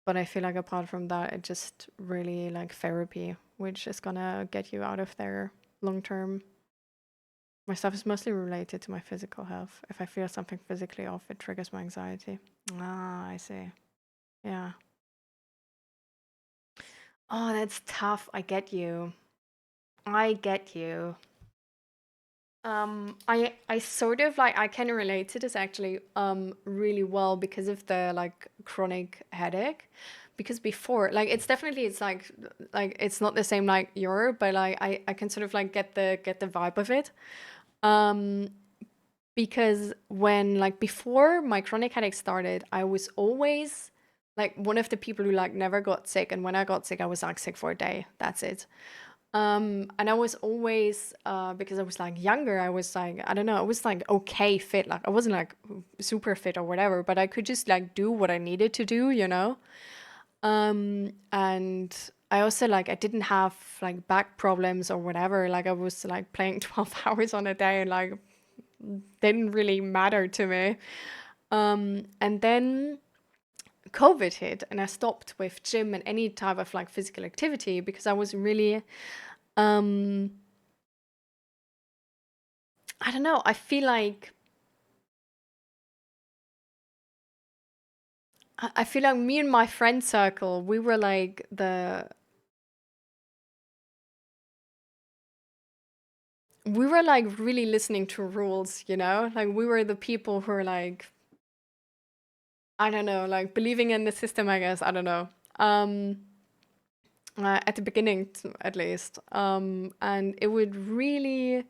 but I feel like apart from that, it just really like therapy, which is gonna get you out of there long term. My stuff is mostly related to my physical health. If I feel something physically off, it triggers my anxiety. Ah, I see. Yeah. Oh, that's tough. I get you. I get you. I sort of like I can relate to this actually really well because of the like chronic headache. Because before, like it's like it's not the same like your, but like I can sort of like get the vibe of it. Um because when like before my chronic headache started, I was always like one of the people who like never got sick, and when I got sick I was like sick for a day. That's it. And I was always because I was like younger, I was like, I don't know, I was like okay fit. Like I wasn't like super fit or whatever, but I could just like do what I needed to do, you know? And I also like I didn't have like back problems or whatever. Like I was like playing 12 hours on a day and like didn't really matter to me. And then COVID hit and I stopped with gym and any type of like physical activity because I was really um I don't know. I feel like I feel like me and my friend circle, we were like really listening to rules, you know? Like we were the people who were like I don't know, like believing in the system, I guess. I don't know. Um at the beginning at least. And it would really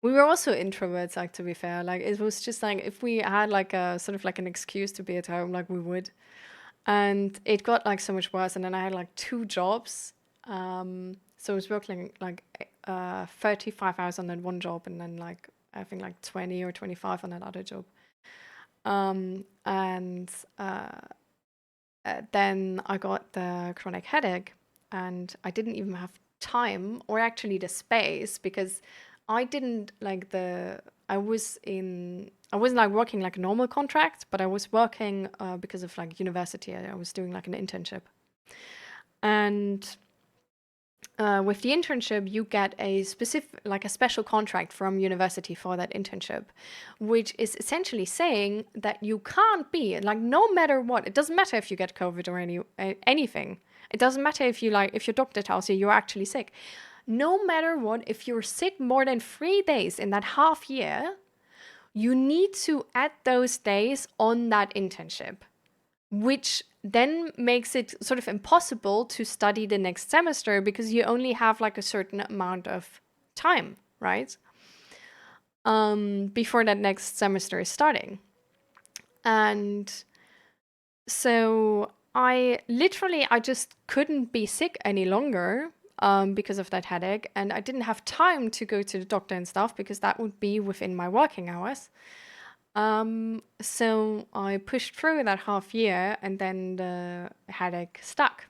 we were also introverts, like to be fair. Like it was just like if we had like a sort of like an excuse to be at home, like we would. And it got like so much worse. And then I had like two jobs. So I was working like 35 hours on that one job, and then like I think like 20 or 25 on that other job. And then I got the chronic headache, and I didn't even have time or actually the space because I didn't like the. I was in. I wasn't like working like a normal contract, but I was working because of like university. I was doing like an internship, and with the internship, you get a specific, like a special contract from university for that internship, which is essentially saying that you can't be like, no matter what, it doesn't matter if you get COVID or anything. It doesn't matter if you like, if your doctor tells you you're actually sick. No matter what, if you're sick more than 3 days in that half year, you need to add those days on that internship, which then makes it sort of impossible to study the next semester because you only have like a certain amount of time, right? Before that next semester is starting. And so I just couldn't be sick any longer because of that headache. And I didn't have time to go to the doctor and stuff because that would be within my working hours. So I pushed through that half year and then the headache stuck.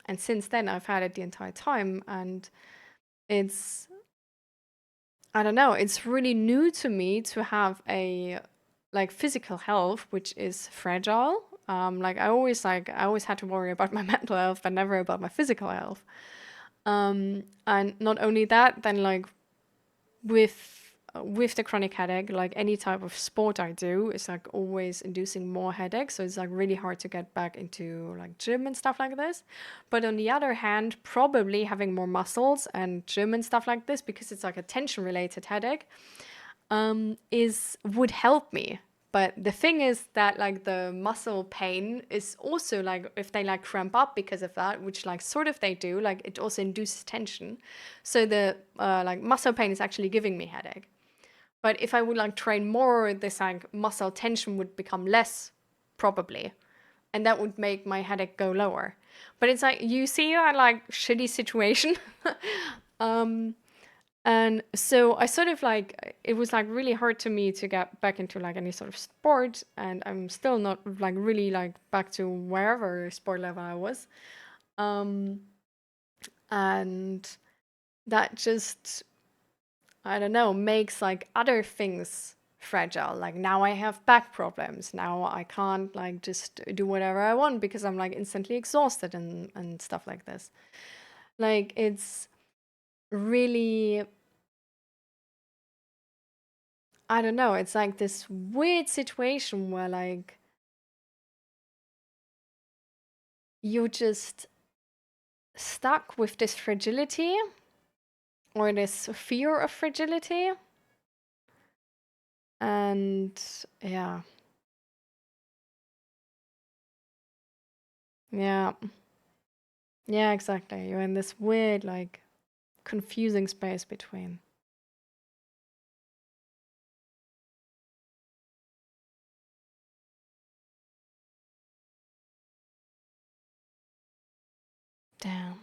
And since then, I've had it the entire time. And it's, I don't know, it's really new to me to have a like physical health, which is fragile. I always had to worry about my mental health, but never about my physical health. And not only that, then like with the chronic headache, like any type of sport I do is like always inducing more headaches. So it's like really hard to get back into like gym and stuff like this. But on the other hand, probably having more muscles and gym and stuff like this, because it's like a tension related headache, is would help me. But the thing is that like the muscle pain is also like if they like cramp up because of that, which like sort of they do, like it also induces tension. So the like muscle pain is actually giving me headache. But if I would like train more, this like muscle tension would become less, probably, and that would make my headache go lower. But it's like you see that like shitty situation. um, and so I sort of like it was like really hard to me to get back into like any sort of sport, and I'm still not like really like back to wherever sport level I was. Um, and that just I don't know, makes like other things fragile. Like now I have back problems. Now I can't like just do whatever I want because I'm like instantly exhausted and stuff like this. Like it's really I don't know, it's like this weird situation where like you're just stuck with this fragility or this fear of fragility. And yeah, yeah, yeah, exactly. You're in this weird, like confusing space between. Damn.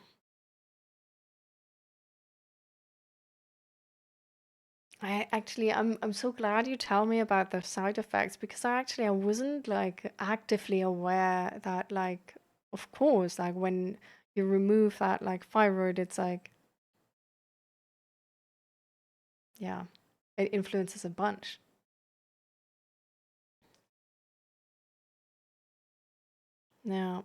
I'm so glad you tell me about the side effects because I wasn't like actively aware that like of course like when you remove that like thyroid it's like yeah it influences a bunch. Yeah.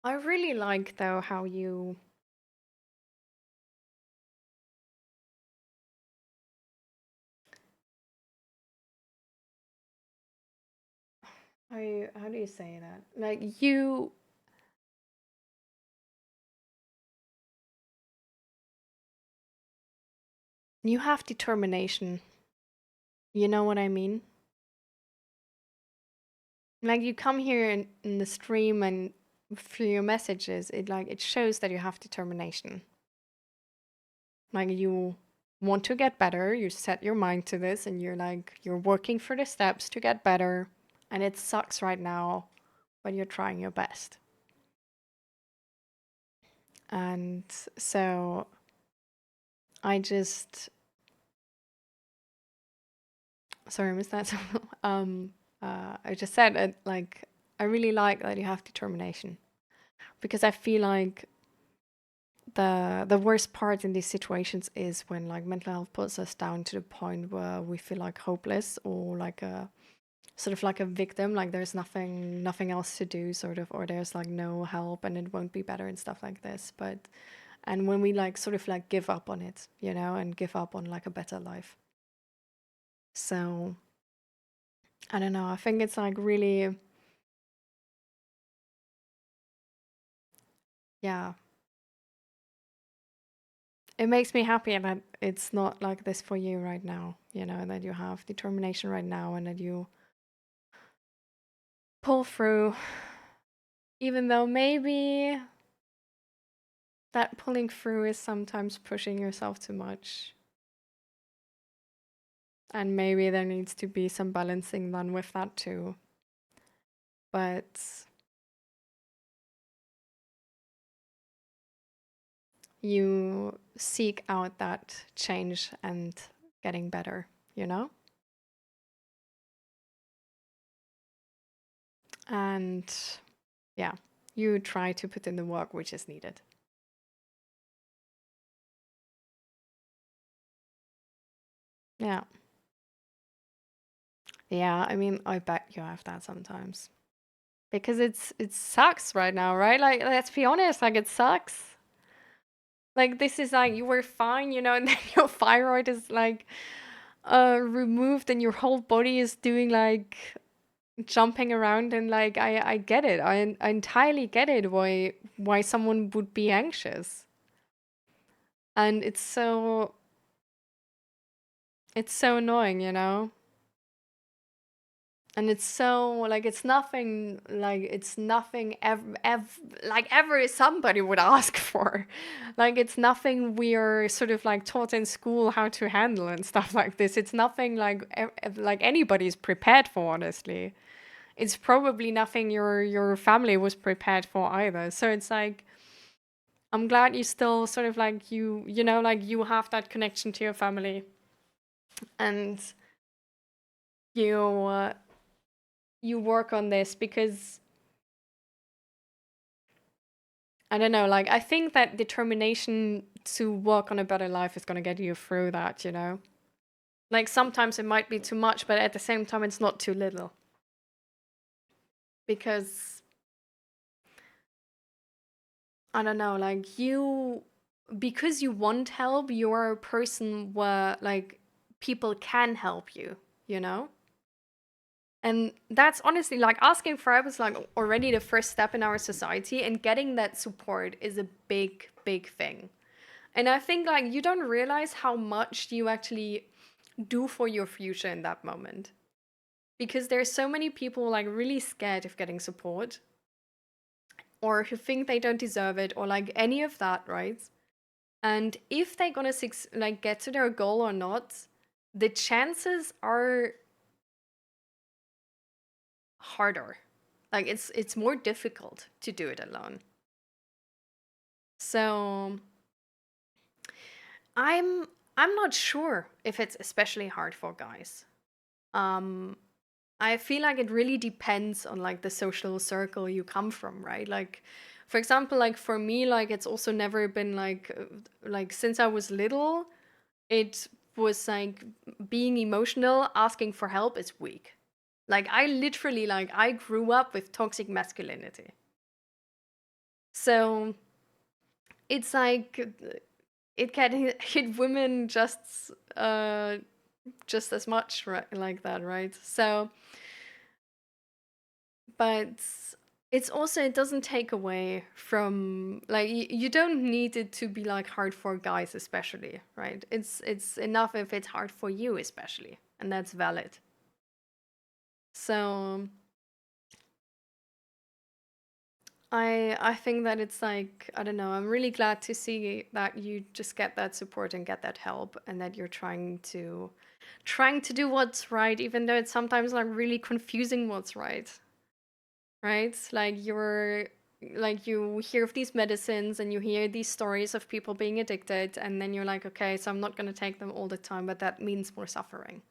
I really like though how you how do you say that? Like you have determination. You know what I mean? Like you come here in the stream and through your messages, it like it shows that you have determination. Like you want to get better, you set your mind to this and you're like you're working for the steps to get better and it sucks right now, but you're trying your best. And so I just sorry, I missed that. um I just said it like I really like that you have determination because I feel like the worst part in these situations is when like mental health puts us down to the point where we feel like hopeless or like a sort of like a victim, like there's nothing else to do sort of, or there's like no help and it won't be better and stuff like this. But and when we like sort of like give up on it, you know, and give up on like a better life. So I don't know, I think it's like really yeah, it makes me happy that it's not like this for you right now, you know, that you have determination right now and that you pull through, even though maybe that pulling through is sometimes pushing yourself too much. And maybe there needs to be some balancing done with that too. But you seek out that change and getting better, you know? And yeah, you try to put in the work which is needed. Yeah. Yeah, I mean, I bet you have that sometimes. Because it sucks right now, right? Like, let's be honest, like it sucks. Like this is like you were fine, and then your thyroid is like removed and your whole body is doing like jumping around, and like I get it. I entirely get it why someone would be anxious. And it's so annoying, and it's so like it's nothing ever somebody would ask for. Like it's nothing we're sort of like taught in school how to handle and stuff like this. It's nothing like anybody's prepared for, honestly. It's probably nothing your family was prepared for either. So it's like I'm glad you still sort of like like you have that connection to your family, and you you work on this because I don't know, like I think that determination to work on a better life is going to get you through that. Like sometimes it might be too much, but at the same time it's not too little. Because I don't know, like because you want help, you're a person where like people can help you. And that's honestly like asking for help is like already the first step in our society, and getting that support is a big, big thing. And I think like you don't realize how much you actually do for your future in that moment. Because there's so many people like really scared of getting support, or who think they don't deserve it, or like any of that, right? And if they're gonna like get to their goal or not, the chances are harder. Like it's more difficult to do it alone. So I'm I'm not sure if it's especially hard for guys. Um I feel like it really depends on like the social circle you come from, right? Like for example, like for me, like it's also never been like since I was little, it was like being emotional, asking for help is weak. Like I literally like I grew up with toxic masculinity. So it's like it can hit women just as much, right, like that, right? So but it's also it doesn't take away from like you don't need it to be like hard for guys especially, right? It's enough if it's hard for you especially, and that's valid. So I think that it's like I don't know, I'm really glad to see that you just get that support and get that help, and that you're trying to do what's right, even though it's sometimes like really confusing what's right? Like you hear of these medicines and you hear these stories of people being addicted, and then you're like, okay, so I'm not going to take them all the time, but that means more suffering.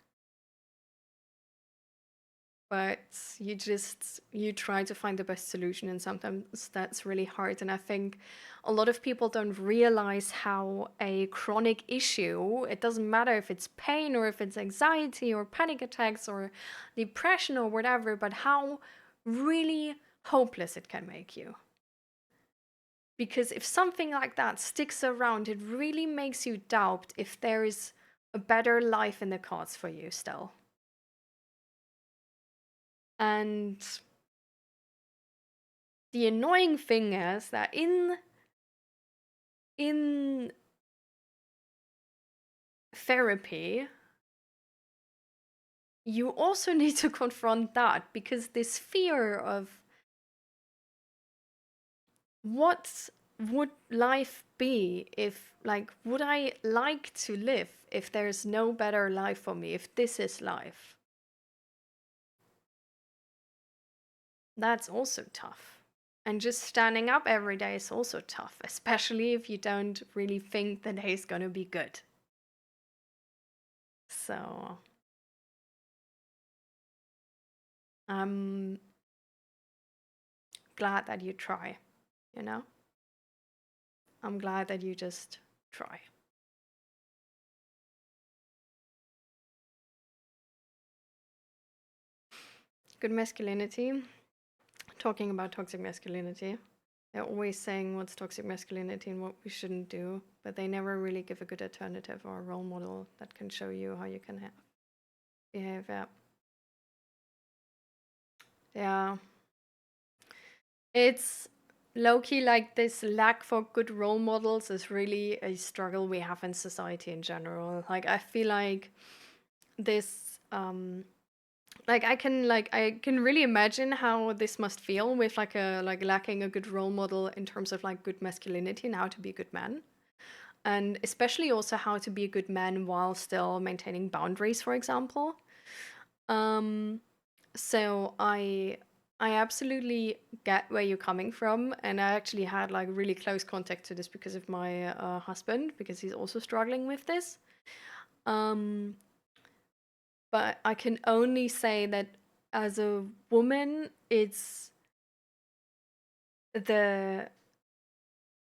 But you try to find the best solution, and sometimes that's really hard. And I think a lot of people don't realize how a chronic issue, it doesn't matter if it's pain or if it's anxiety or panic attacks or depression or whatever, but how really hopeless it can make you. Because if something like that sticks around, it really makes you doubt if there is a better life in the cards for you still. And the annoying thing is that in therapy, you also need to confront that, because this fear of what would life be if, like, would I like to live if there's no better life for me, if this is life? That's also tough. And just standing up every day is also tough, especially if you don't really think the day is going to be good. So I'm glad that you try, you know? I'm glad that you just try. good masculinity, talking about toxic masculinity. They're always saying what's toxic masculinity and what we shouldn't do, but they never really give a good alternative or a role model that can show you how you can behave. Yeah. Yeah. It's low key like this lack for good role models is really a struggle we have in society in general. Like, I feel like this, I can really imagine how this must feel with like lacking a good role model in terms of like good masculinity and how to be a good man. And especially also how to be a good man while still maintaining boundaries, for example. Um, so I absolutely get where you're coming from, and I actually had like really close contact to this because of my husband, because he's also struggling with this. Um, but I can only say that as a woman, it's the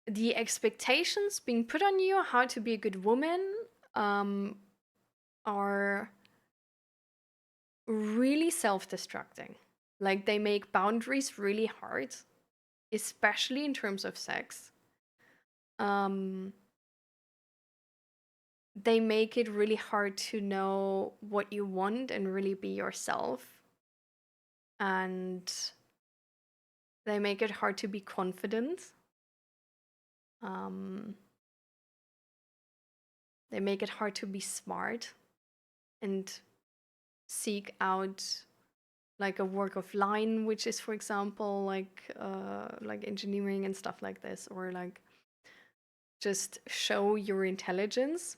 the expectations being put on you how to be a good woman um, are really self-destructing. Like, they make boundaries really hard, especially in terms of sex. Um, they make it really hard to know what you want and really be yourself. And they make it hard to be confident. Um, they make it hard to be smart and seek out like a work of line, which is, for example, like engineering and stuff like this, or like just show your intelligence.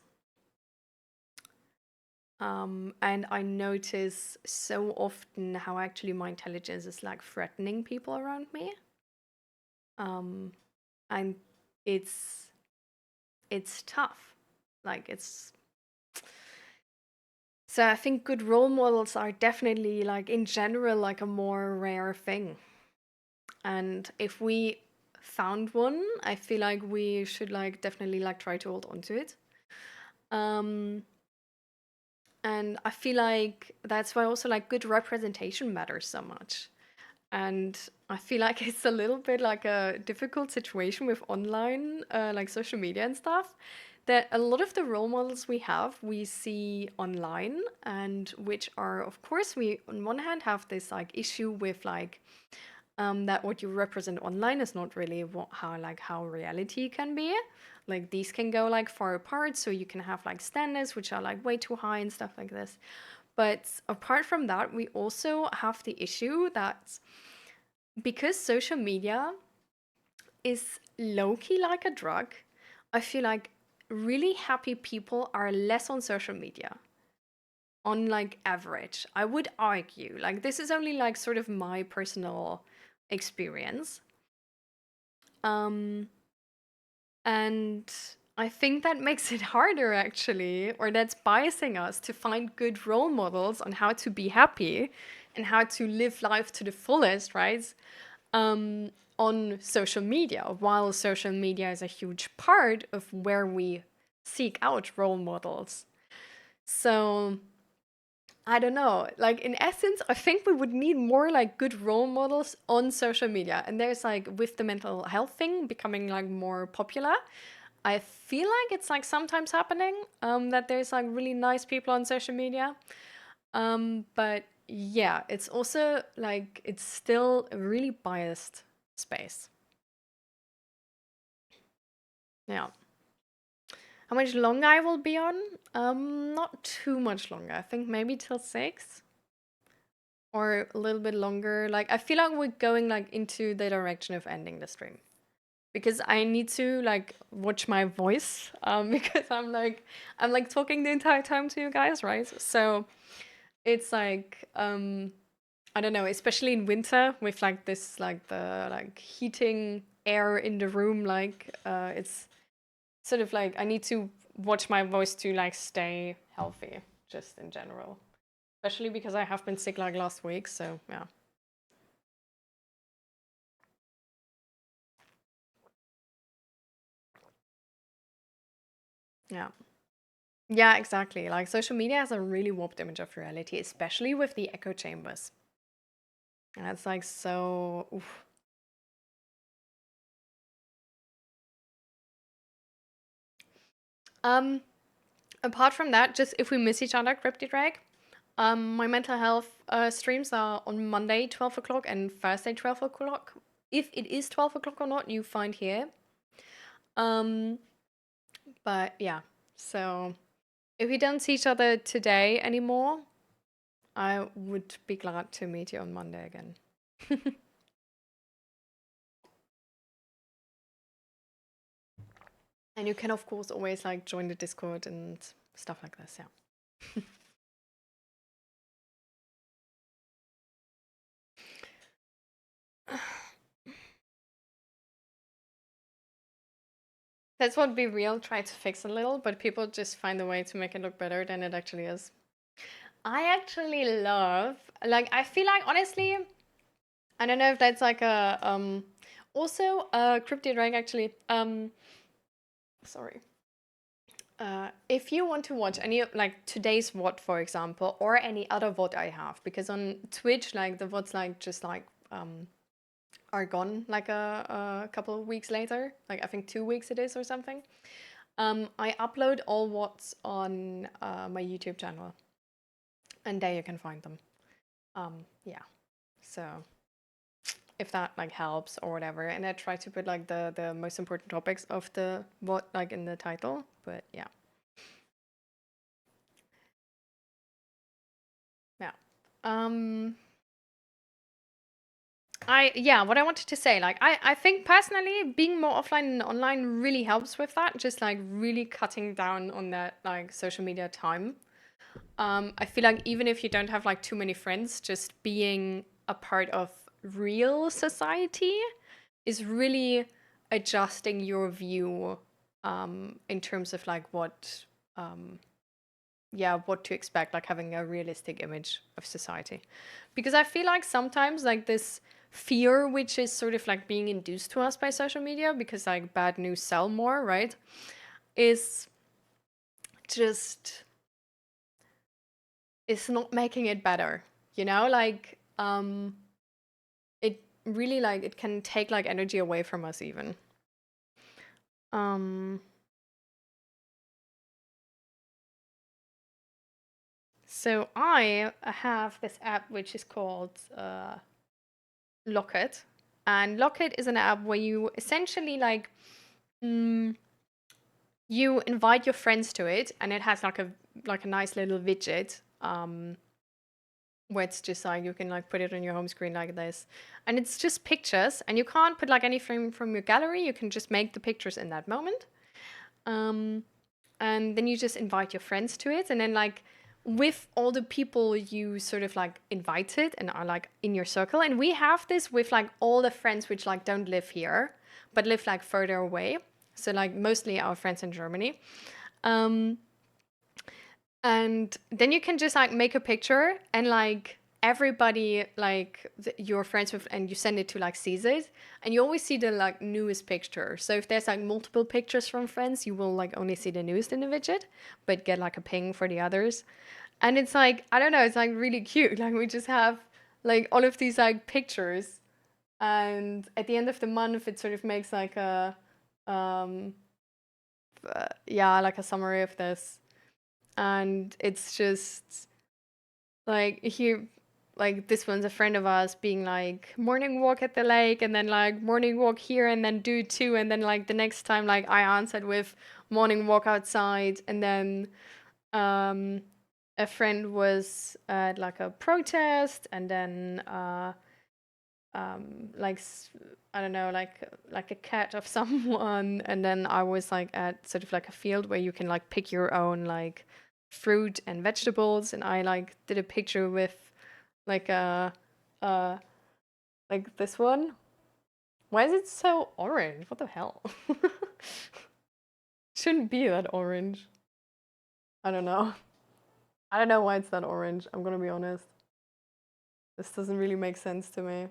And I notice so often how actually my intelligence is like threatening people around me. Um, and it's it's tough. Like, it's so I think good role models are definitely like in general like a more rare thing. And if we found one, I feel like we should like definitely like try to hold on to it. Um, and I feel like that's why also like good representation matters so much. And I feel like it's a little bit like a difficult situation with online, like social media and stuff. That a lot of the role models we see online, and which are, of course, we on one hand have this like issue with like that what you represent online is not really how reality can be. Like, these can go like far apart, so you can have like standards which are like way too high and stuff like this. But apart from that, we also have the issue that because social media is low-key like a drug, I feel like really happy people are less on social media on like average. I would argue, like, this is only like sort of my personal experience. Um, and I think that makes it harder, actually, or that's biasing us to find good role models on how to be happy and how to live life to the fullest, right? Um, on social media, while social media is a huge part of where we seek out role models. So I don't know. Like, in essence, I think we would need more like good role models on social media. And there's like with the mental health thing becoming like more popular, I feel like it's like sometimes happening that there's like really nice people on social media. But yeah, it's also like it's still a really biased space. Yeah. How much longer I will be on? Not too much longer. I think maybe till 6 or a little bit longer. Like, I feel like we're going like into the direction of ending the stream because I need to like watch my voice because I'm like talking the entire time to you guys, right? So it's like I don't know, especially in winter with like this like the like heating air in the room, like it's sort of like I need to watch my voice to like stay healthy just in general, especially because I have been sick like last week, so yeah. Yeah. Yeah, exactly. Like, social media has a really warped image of reality, especially with the echo chambers. And it's like so. Oof. Um, Apart from that, just if we miss each other, Cryptid Reg, my mental health streams are on Monday, 12 o'clock, and Thursday, 12 o'clock. If it is 12 o'clock or not, you find here. Um, but yeah, so if we don't see each other today anymore, I would be glad to meet you on Monday again. And you can, of course, always like join the Discord and stuff like this. Yeah. That's what Be Real tried to fix a little, but people just find a way to make it look better than it actually is. I actually love, like, I feel like honestly, I don't know if that's like a also Cryptid Rank actually sorry. If you want to watch any like today's VOD, for example, or any other VOD I have, because on Twitch like the VODs like just like are gone like a couple of weeks later, like I think 2 weeks it is or something. I upload all VODs on my YouTube channel, and there you can find them. Yeah, so if that like helps or whatever, and I try to put like the most important topics of the VOD like in the title, but yeah. Yeah. Um what I wanted to say, like I think personally being more offline and online really helps with that, just like really cutting down on that like social media time. I feel like even if you don't have like too many friends, just being a part of real society is really adjusting your view in terms of like um what to expect, like having a realistic image of society. Because I feel like sometimes like this fear which is sort of like being induced to us by social media because like bad news sell more, right? Is just it's not making it better. You know, like it really like it can take like energy away from us even. Um so I have this app which is called Locket. And Locket is an app where you essentially like mm, you invite your friends to it, and it has like a nice little widget where it's just like you can like put it on your home screen like this, and it's just pictures, and you can't put like anything from your gallery. You can just make the pictures in that moment. Um, and then you just invite your friends to it, and then like with all the people you sort of like invited and are like in your circle, and we have this with like all the friends which like don't live here but live like further away, so like mostly our friends in Germany. um and then you can just like make a picture, and like everybody like you're friends with, and you send it to like sees it, and you always see the like newest picture. So if there's like multiple pictures from friends, you will like only see the newest in the widget, but get like a ping for the others. And it's like, I don't know, it's like really cute. Like we just have like all of these like pictures, and at the end of the month it sort of makes like a um yeah, like a summary of this. And it's just like here, like this one's a friend of ours being like morning walk at the lake, and then like morning walk here, and then do two, and then like the next time like I answered with morning walk outside. And then um a friend was at like a protest, and then like I don't know, like a cat of someone. And then I was like at sort of like a field where you can like pick your own like fruit and vegetables, and I like did a picture with like uh like this one. Why is it so orange? What the hell? Shouldn't be that orange. I don't know. I don't know why it's that orange. I'm gonna be honest. This doesn't really make sense to me.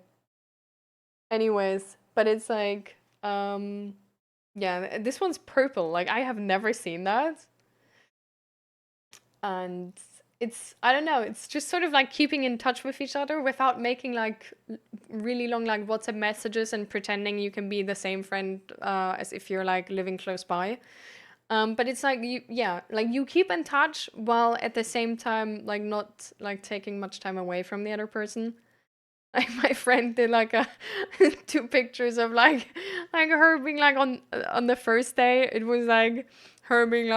Anyways, but it's like yeah, this one's purple. Like I have never seen that. And it's, I don't know, it's just sort of like keeping in touch with each other without making like really long like WhatsApp messages and pretending you can be the same friend as if you're like living close by. But it's like you, yeah, like you keep in touch while at the same time like not like taking much time away from the other person. Like my friend did like a two pictures of like her being like on the first day. It was like her being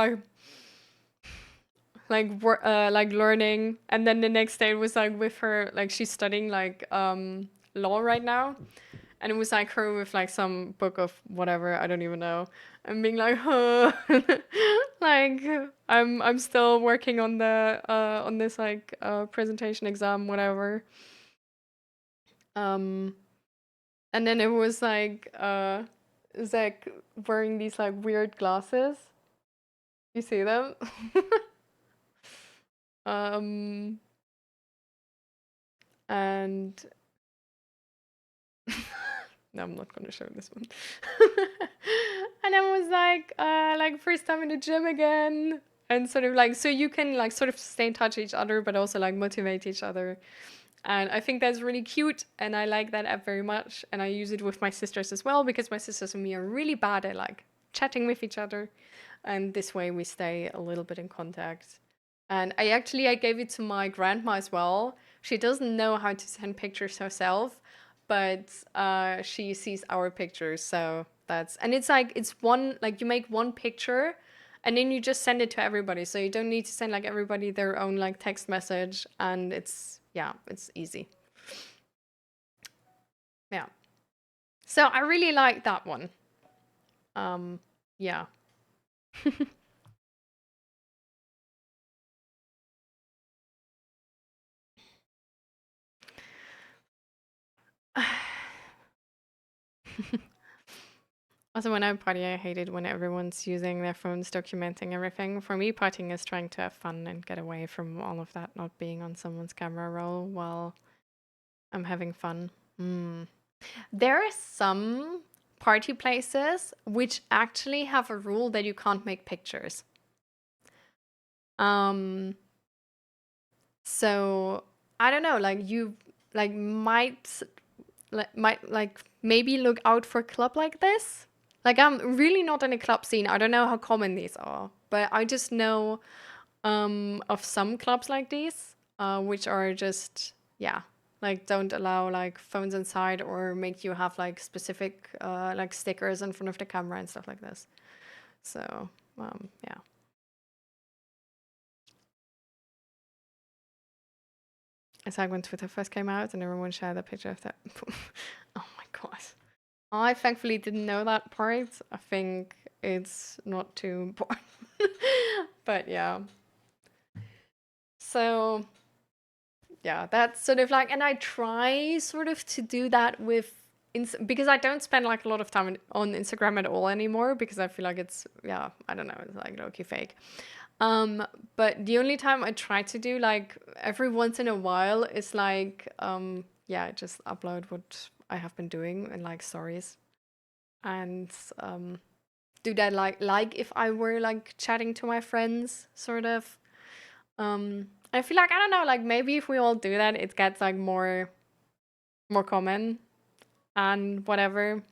like learning, and then the next day it was like with her, like she's studying like law right now, and it was like her with like some book of whatever, I don't even know, and being like, huh. Like I'm still working on this like presentation exam, whatever. um and then it was like Zach wearing these like weird glasses. You see them? um and no, I'm not gonna show this one. And I was like first time in the gym again, and sort of like, so you can like sort of stay in touch with each other, but also like motivate each other. And I think that's really cute, and I like that app very much. And I use it with my sisters as well, because my sisters and me are really bad at like chatting with each other, and this way we stay a little bit in contact. And I gave it to my grandma as well. She doesn't know how to send pictures herself, but she sees our pictures, so that's, and it's like it's one, like you make one picture and then you just send it to everybody, so you don't need to send like everybody their own like text message, and it's, yeah, it's easy. Yeah. So I really like that one. Yeah. Also, when I party, I hate it when everyone's using their phones documenting everything. For me, partying is trying to have fun and get away from all of that, not being on someone's camera roll while I'm having fun. Mm. There are some party places which actually have a rule that you can't make pictures. Um, so I don't know, like you like might like maybe look out for a club like this. Like I'm really not in a club scene. I don't know how common these are, but I just know of some clubs like these, which are just, yeah, like don't allow like phones inside or make you have like specific like stickers in front of the camera and stuff like this. So yeah. It's like when Twitter first came out and everyone shared a picture of that. Oh my god. I thankfully didn't know that part. I think it's not too important. But yeah. So yeah, that's sort of like, and I try sort of to do that with because I don't spend like a lot of time on Instagram at all anymore, because I feel like it's, yeah, I don't know, it's like low-key fake. But the only time I try to do like every once in a while is like yeah, just upload what I have been doing in like stories, and do that like if I were like chatting to my friends, sort of. I feel like, I don't know, like maybe if we all do that, it gets like more common and whatever.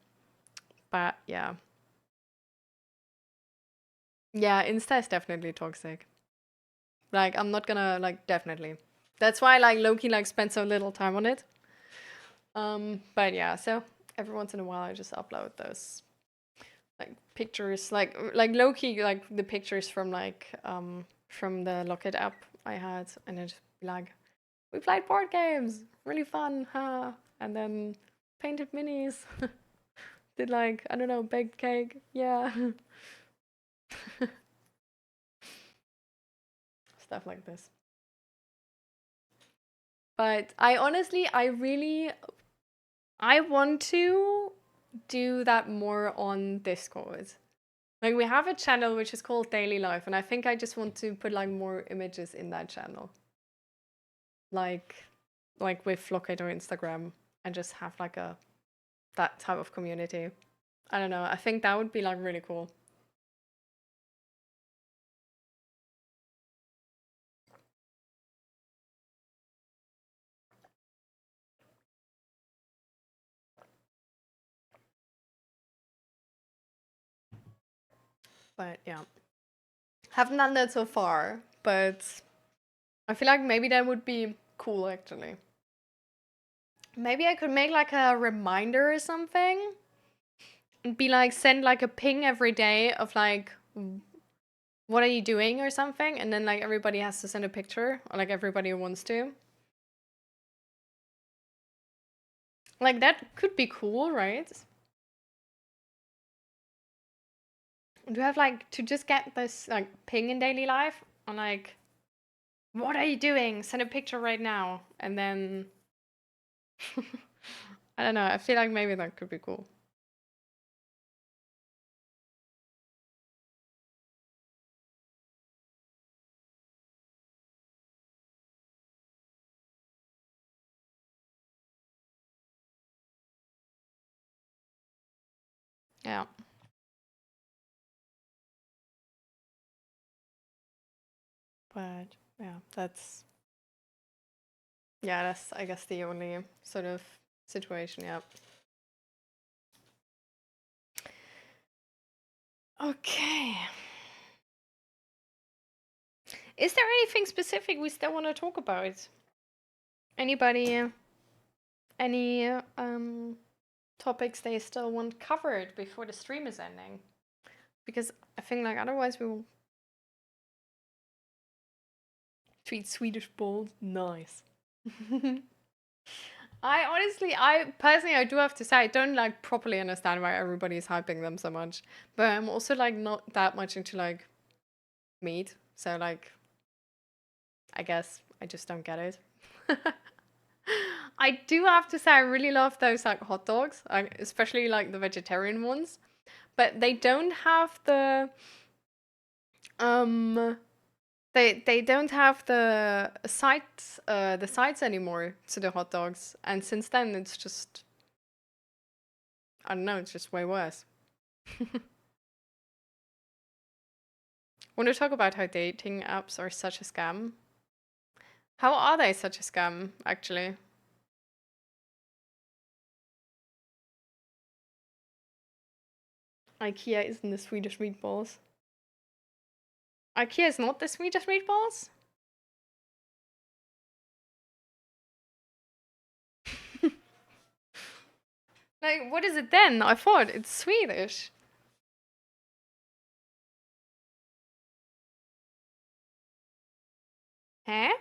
But yeah. Yeah, Insta is definitely toxic. Like I'm not gonna like, definitely. That's why I like low-key like spend so little time on it. But yeah, so every once in a while I just upload those like pictures, like low-key like the pictures from the Locket app I had, and it just be like, we played board games, really fun, huh? And then painted minis. Did like, I don't know, baked cake, yeah. Stuff like this. But I honestly, I want to do that more on Discord. Like we have a channel which is called Daily Life, and I think I just want to put like more images in that channel. Like with Flockade or Instagram, and just have like a that type of community. I don't know. I think that would be like really cool. But yeah, haven't done that so far, but I feel like maybe that would be cool actually. Maybe I could make like a reminder or something and be like, send like a ping every day of like, what are you doing or something? And then like everybody has to send a picture, or like everybody who wants to. Like that could be cool, right? Do you have like to just get this like ping in daily life on like, what are you doing? Send a picture right now. And then I don't know, I feel like maybe that could be cool. Yeah. But yeah, that's I guess the only sort of situation, yeah. Okay. Is there anything specific we still want to talk about? Anybody any topics they still want covered before the stream is ending? Because I think like otherwise we will treat Swedish balls nice. I personally, I do have to say, I don't like properly understand why everybody's hyping them so much. But I'm also like not that much into like meat, so like, I guess I just don't get it. I do have to say, I really love those like hot dogs, like, especially like the vegetarian ones. But they don't have um they don't have the sides anymore to the hot dogs, and since then it's just, I don't know, it's just way worse. Want to talk about how dating apps are such a scam? How are they such a scam, actually? IKEA isn't the Swedish meatballs. IKEA is not the Swedish meatballs? Like, what is it then? I thought it's Swedish. Huh?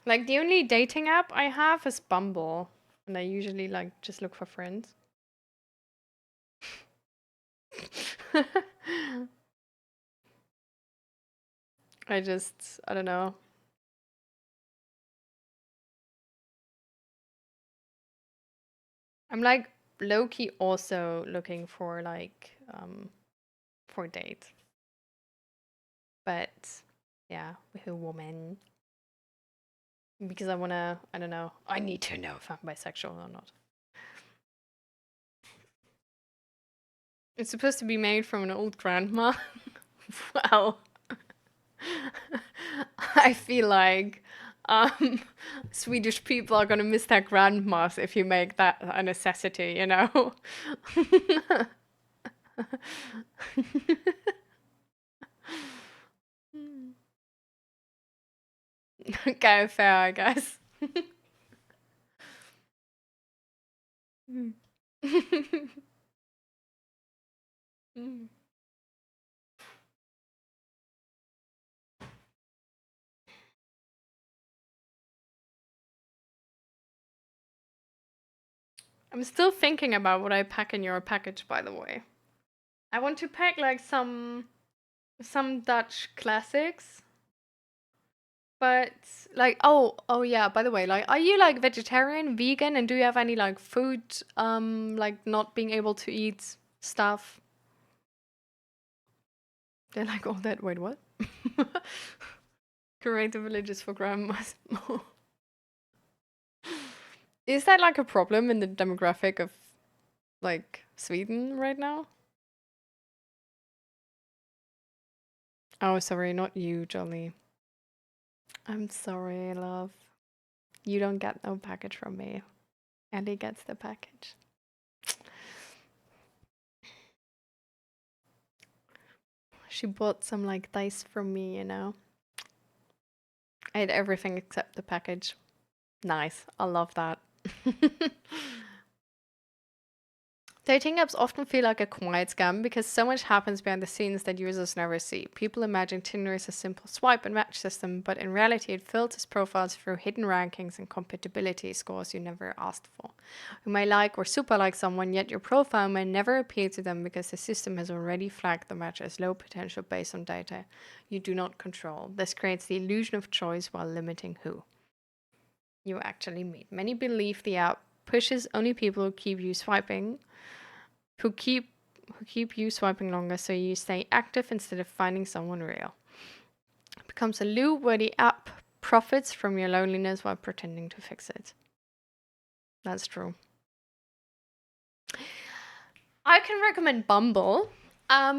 Like, the only dating app I have is Bumble. And I usually, like, just look for friends. I don't know. I'm like low-key also looking for like for a date. But yeah, with a woman. Because I don't know, I need to know if I'm bisexual or not. It's supposed to be made from an old grandma. Well, I feel like Swedish people are gonna miss their grandmas if you make that a necessity, you know? Okay, fair, I guess. I'm still thinking about what I pack in your package, by the way. I want to pack like some Dutch classics, but like, oh yeah, by the way, like, are you like vegetarian, vegan, and do you have any like food like not being able to eat stuff? They're like, all that. Wait, what? Create the villages for grandmas. Is that like a problem in the demographic of like Sweden right now? Oh, sorry, not you, Jolly. I'm sorry, love. You don't get no package from me. Ellie gets the package. She bought some like dice from me, you know. I had everything except the package. Nice. I love that. Dating apps often feel like a quiet scam because so much happens behind the scenes that users never see. People imagine Tinder is a simple swipe and match system, but in reality, it filters profiles through hidden rankings and compatibility scores you never asked for. You may like or super like someone, yet your profile may never appeal to them because the system has already flagged the match as low potential based on data you do not control. This creates the illusion of choice while limiting who you actually meet. Many believe the app pushes only people who keep you swiping who keep you swiping longer so you stay active instead of finding someone real. It becomes a loop where the app profits from your loneliness while pretending to fix it. That's true. I can recommend Bumble. I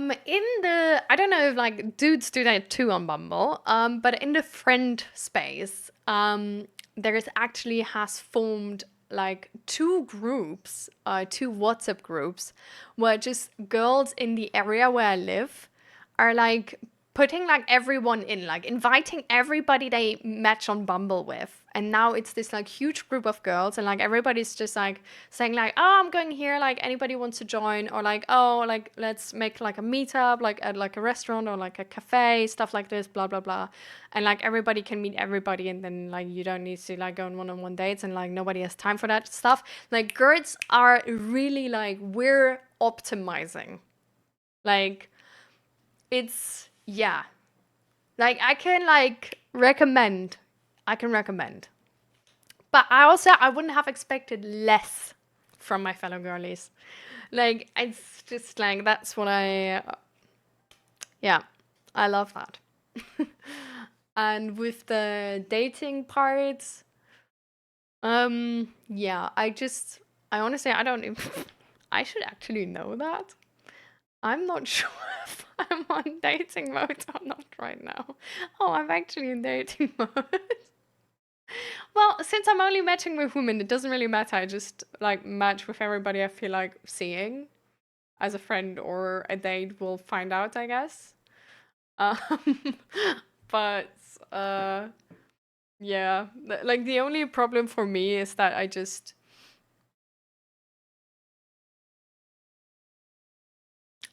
don't know if like dudes do that too on Bumble, but in the friend space, there is actually has formed like two WhatsApp groups, where just girls in the area where I live are like putting like everyone in, like inviting everybody they match on Bumble with. And now it's this like huge group of girls, and like everybody's just like saying like, oh, I'm going here, like anybody wants to join, or like, oh, like let's make like a meetup, like at like a restaurant or like a cafe, stuff like this, blah blah blah. And like everybody can meet everybody, and then like you don't need to like go on one-on-one dates, and like nobody has time for that stuff. Like girls are really like, we're optimizing. Like it's, yeah. Like I can recommend. But I wouldn't have expected less from my fellow girlies. Like it's just like that's what yeah, I love that. And with the dating parts, yeah, I honestly I don't even I should actually know that. I'm not sure if I'm on dating mode or not right now. Oh, I'm actually in dating mode. Well, since I'm only matching with women, it doesn't really matter. I just like match with everybody I feel like seeing as a friend or a date. We'll find out, I guess. Um, but yeah, like the only problem for me is that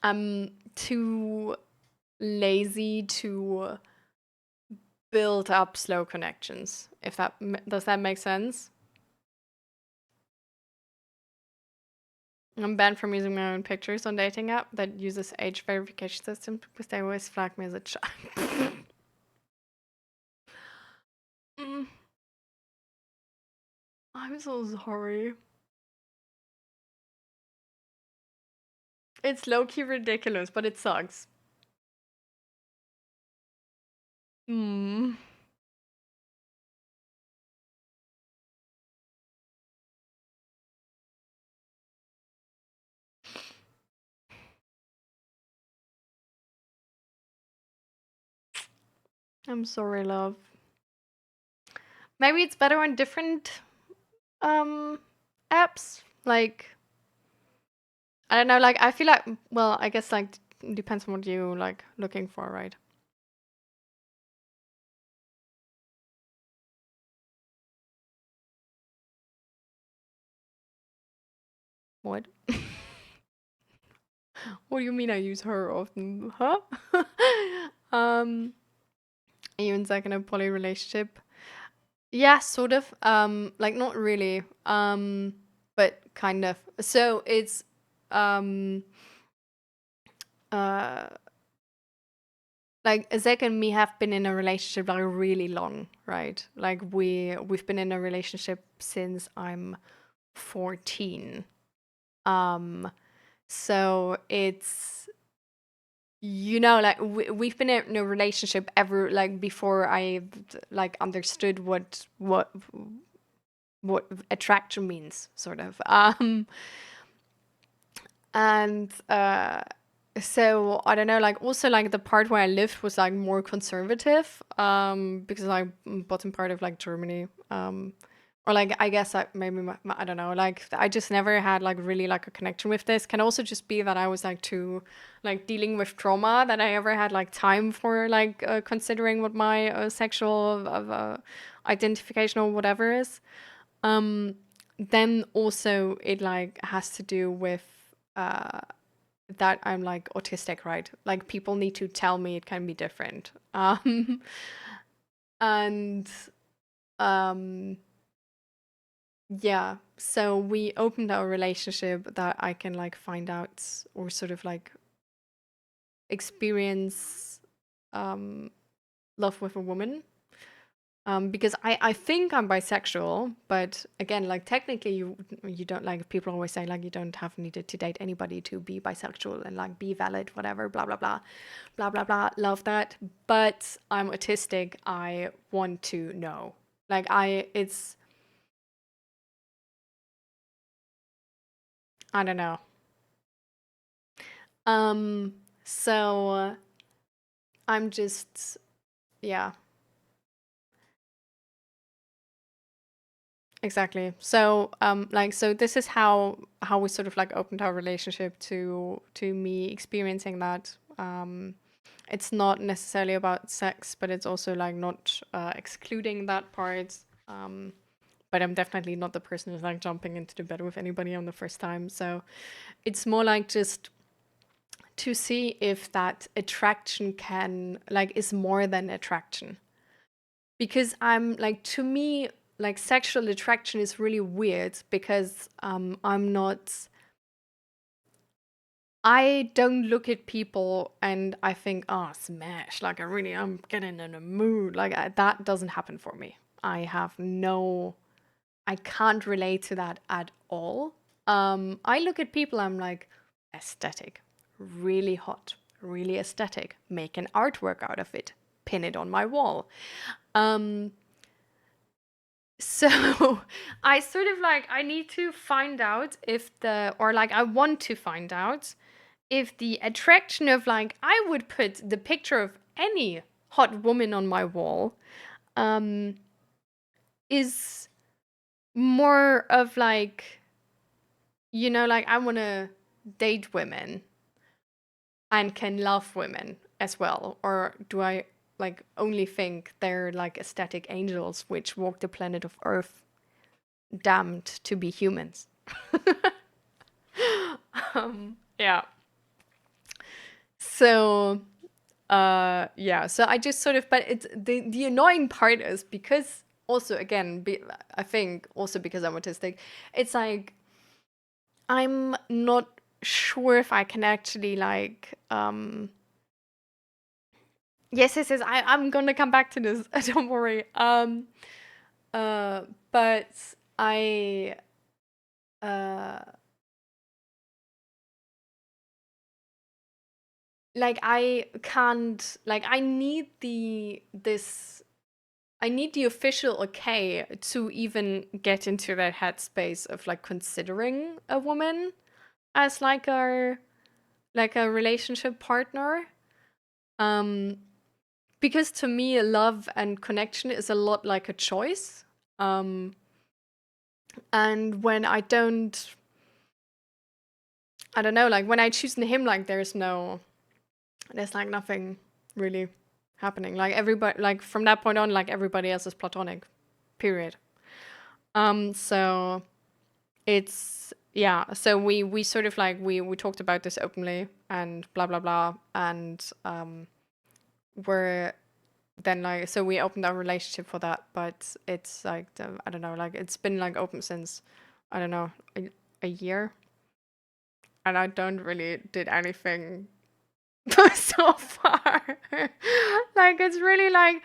I'm too lazy to build up slow connections. If that does that make sense? I'm banned from using my own pictures on dating app that uses age verification systems because they always flag me as a child. Mm, I'm so sorry. It's low-key ridiculous, but it sucks. Mm. I'm sorry, love. Maybe it's better on different um apps. Like I don't know, like I feel like, well, I guess like depends on what you like looking for, right? What? What do you mean I use her often? Huh? um are you in second a poly relationship? Yeah, sort of. Like not really. But kind of. So it's um uh like Zach and me have been in a relationship like really long, right? Like we've been in a relationship since I'm 14. Um so it's, you know, like we've been in a relationship ever like before I like understood what attraction means, sort of. And so I don't know, like also like the part where I lived was like more conservative, because I'm bottom part of like Germany, or like I guess I maybe I don't know, like I just never had like really like a connection with this. Can also just be that I was like too like dealing with trauma that I ever had like time for like considering what my sexual identification or whatever is. Then also it like has to do with that I'm like autistic, right? Like people need to tell me it can be different. And um yeah, so we opened our relationship that I can like find out or sort of like experience um love with a woman. Because I think I'm bisexual, but again, like technically you don't, like people always say like you don't have needed to date anybody to be bisexual and like be valid, whatever, blah blah blah, blah blah blah. Love that. But I'm autistic. I want to know. Like I don't know. Um, so I'm just, yeah, exactly. So, like, so this is how we sort of like opened our relationship to me experiencing that. It's not necessarily about sex, but it's also like not excluding that part. But I'm definitely not the person who's like jumping into the bed with anybody on the first time. So it's more like just to see if that attraction can like is more than attraction, because I'm like, to me, like sexual attraction is really weird because I'm not, I don't look at people and I think, oh, smash, like I'm getting in a mood, like that doesn't happen for me. I have no, I can't relate to that at all. I look at people, I'm like, aesthetic, really hot, really aesthetic, make an artwork out of it, pin it on my wall. um So I sort of like, I need to find out if or like I want to find out if the attraction of like, I would put the picture of any hot woman on my wall um is more of like, like I want to date women and can love women as well, or do I like only think they're like aesthetic angels which walk the planet of Earth damned to be humans. Yeah. So, yeah. So I just sort of, but it's the annoying part is because also again, I think also because I'm autistic, it's like I'm not sure if I can actually like, yes. I'm gonna come back to this. Don't worry. Uh, but I, uh, like I can't, like I need the official okay to even get into that headspace of like considering a woman as like a relationship partner. Um because to me love and connection is a lot like a choice. Um and when I don't know, like when I choose him, like there's like nothing really happening. Like everybody, like from that point on, like everybody else is platonic, period. So it's, yeah. So we sort of like we talked about this openly and blah blah blah, and we're then like, so we opened our relationship for that, but it's like I don't know, like it's been like open since, I don't know, a year, and I don't really did anything so far. Like it's really like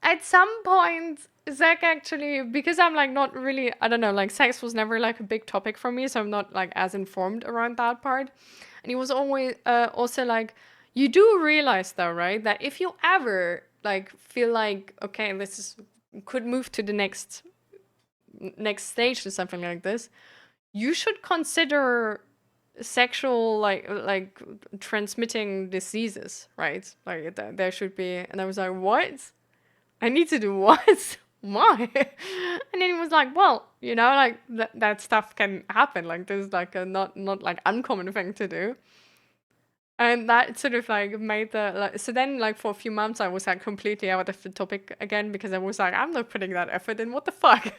at some point Zach actually, because I'm like not really, I don't know, like sex was never like a big topic for me, so I'm not like as informed around that part. And he was always also like, you do realize though, right, that if you ever like feel like, okay, this is could move to the next stage or something like this, you should consider sexual like transmitting diseases, right? Like there should be. And I was like, what? I need to do what? why? And then he was like, well, like that stuff can happen. Like this is like a not like uncommon thing to do. And that sort of like made so then like for a few months I was like completely out of the topic again, because I was like, I'm not putting that effort in, what the fuck.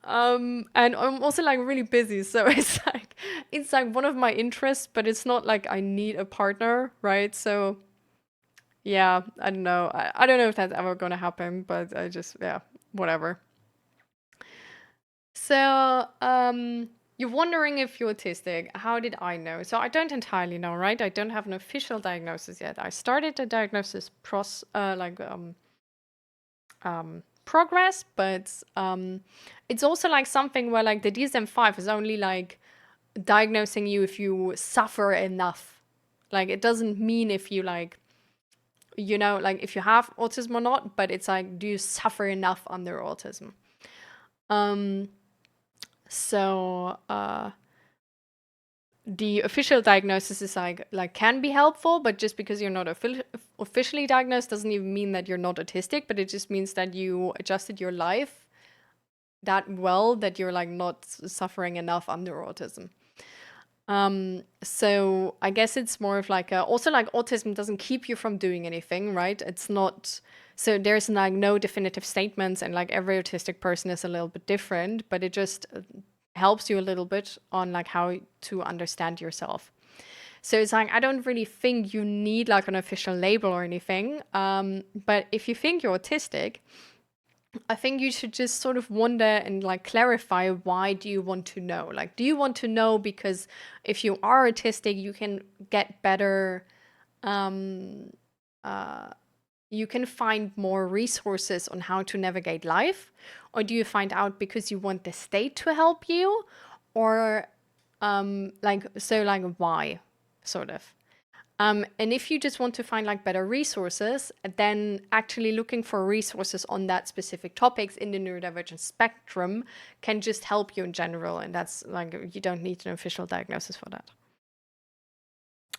And I'm also like really busy, so it's like one of my interests, but it's not like I need a partner, right? So yeah, I don't know. I don't know if that's ever gonna happen, but I just, yeah, whatever. So, you're wondering if you're autistic. How did I know? So I don't entirely know, right? I don't have an official diagnosis yet. I started the diagnosis progress, but it's also like something where like the DSM-5 is only like diagnosing you if you suffer enough. Like it doesn't mean if you like, like if you have autism or not, but it's like, do you suffer enough under autism? Um, so the official diagnosis is like can be helpful, but just because you're not officially diagnosed doesn't even mean that you're not autistic, but it just means that you adjusted your life that well that you're like not suffering enough under autism. So I guess it's more of like also like autism doesn't keep you from doing anything, right? It's not, so there's like no definitive statements, and like every autistic person is a little bit different, but it just helps you a little bit on like how to understand yourself. So it's like, I don't really think you need like an official label or anything. But if you think you're autistic, I think you should just sort of wonder and like clarify, why do you want to know? Like, do you want to know because if you are autistic, you can get better, um, uh, you can find more resources on how to navigate life? Or do you find out because you want the state to help you? Or like why, sort of? And if you just want to find like better resources, then actually looking for resources on that specific topics in the neurodivergent spectrum can just help you in general. And that's like, you don't need an official diagnosis for that.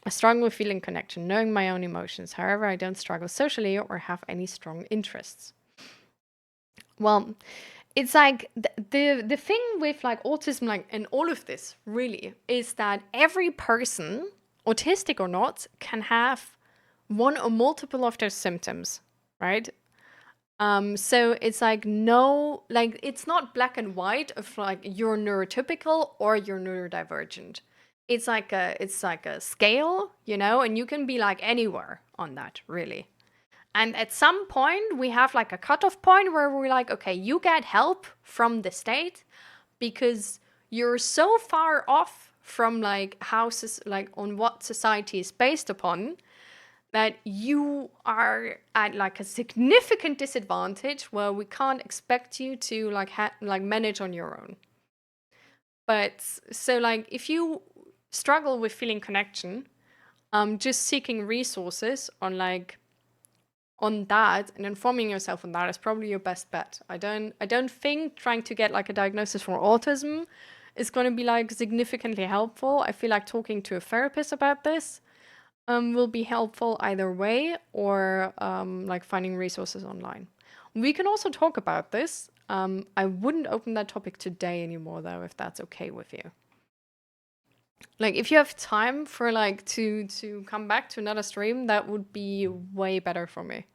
I struggle with feeling connection, knowing my own emotions. However, I don't struggle socially or have any strong interests. Well, it's like the thing with like autism, like, and all of this really is that every person, autistic or not, can have one or multiple of those symptoms, right? So it's like, no, like it's not black and white of like you're neurotypical or you're neurodivergent. It's like a scale, and you can be like anywhere on that, really. And at some point, we have like a cutoff point where we're like, okay, you get help from the state because you're so far off from like like on what society is based upon, that you are at like a significant disadvantage where we can't expect you to like like manage on your own. But so like if you struggle with feeling connection, just seeking resources on that and informing yourself on that is probably your best bet. I don't think trying to get like a diagnosis for autism is going to be like significantly helpful. I feel like talking to a therapist about this will be helpful either way, or like finding resources online. We can also talk about this. I wouldn't open that topic today anymore, though, if that's okay with you. Like, if you have time for like to come back to another stream, that would be way better for me.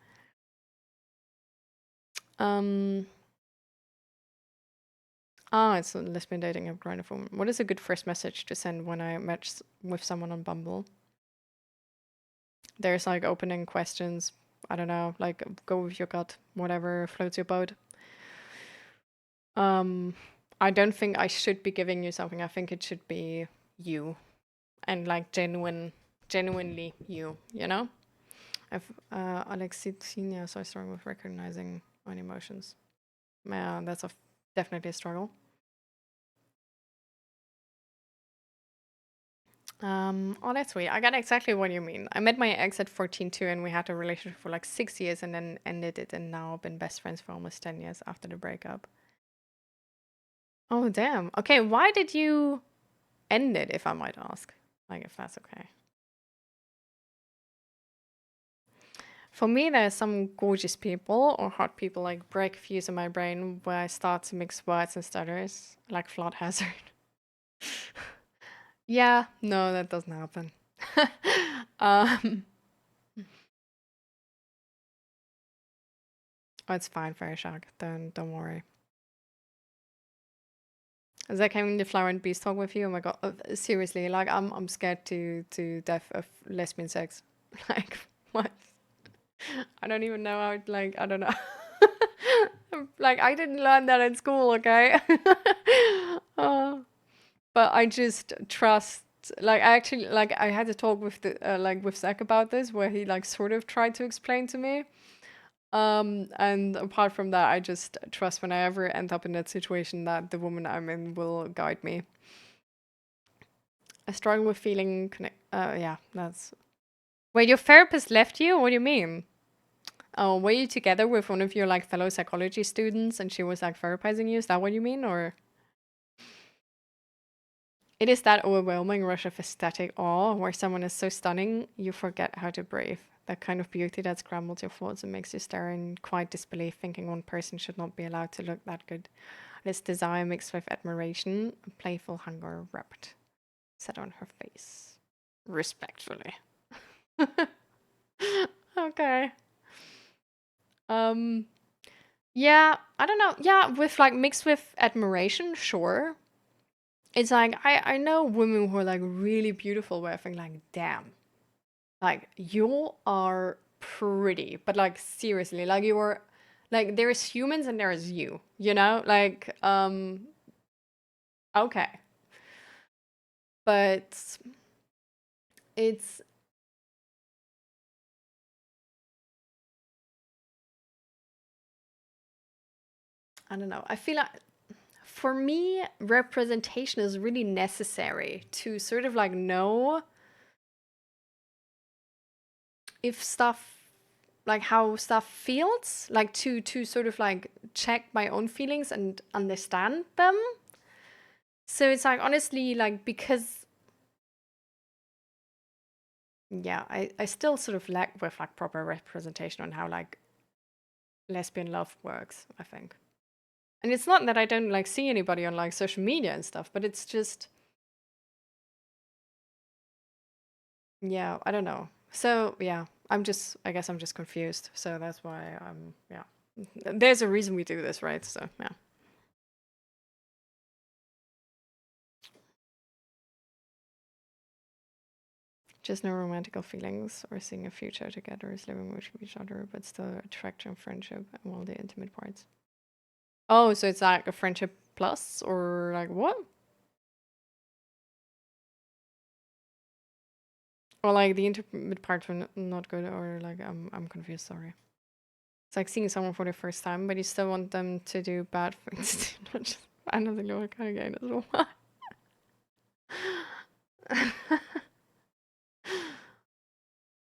It's a lesbian dating app, Grindr form. What is a good first message to send when I match with someone on Bumble? There's like opening questions. I don't know, like go with your gut, whatever floats your boat. I don't think I should be giving you something. I think it should be you, and like genuinely you. I've Alexithenia, so strong with recognizing my emotions. Yeah, that's definitely a struggle. Oh, that's sweet. I got exactly what you mean. I met my ex at 14 too, and we had a relationship for like 6 years and then ended it, and now been best friends for almost 10 years after the breakup. Oh, damn. Okay, why did you end it, if I might ask? Like, if that's okay. For me, there's some gorgeous people or hot people like break fuse in my brain where I start to mix words and stutters, like Flood Hazard. Yeah, no, that doesn't happen. um, oh, it's fine, Fairy Shark. Don't worry. Is that having the flower and beast talk with you? Oh my god, seriously, like I'm scared to death of lesbian sex. Like what? I don't even know how. Like I don't know. Like I didn't learn that in school, okay? uh, but I just trust. Like I actually like I had to talk with the like with Zach about this, where he like sort of tried to explain to me. And apart from that, I just trust when I ever end up in that situation that the woman I'm in will guide me. I struggle with feeling connect. Yeah, that's. Wait, your therapist left you? What do you mean? Oh, were you together with one of your like fellow psychology students and she was like therapizing you? Is that what you mean, or? It is that overwhelming rush of aesthetic awe where someone is so stunning you forget how to breathe. That kind of beauty that scrambles your thoughts and makes you stare in quiet disbelief, thinking one person should not be allowed to look that good. This desire mixed with admiration, a playful hunger wrapped, set on her face. Respectfully. Okay. Um, yeah, I don't know. Yeah, with like mixed with admiration, sure. It's like I know women who are like really beautiful where I think like, damn, like you are pretty, but like seriously, like you are like there's humans and there's you, you know? Like, okay. But it's I don't know. I feel like for me, representation is really necessary to sort of like know if stuff like how stuff feels, like to sort of like check my own feelings and understand them. So it's like honestly like because yeah, I still sort of lack with like proper representation on how like lesbian love works, I think. And it's not that I don't like see anybody on like social media and stuff, but it's just yeah, I don't know. So yeah, I guess I'm just confused. So that's why I'm yeah. There's a reason we do this, right? So yeah. Just no romantical feelings or seeing a future together is living with each other, but still attraction, friendship, and all the intimate parts. Oh, so it's like a friendship plus, or like what? Or like the intimate parts were not good, or like I'm confused. Sorry. It's like seeing someone for the first time, but you still want them to do bad things. Not just another little kind of game as well.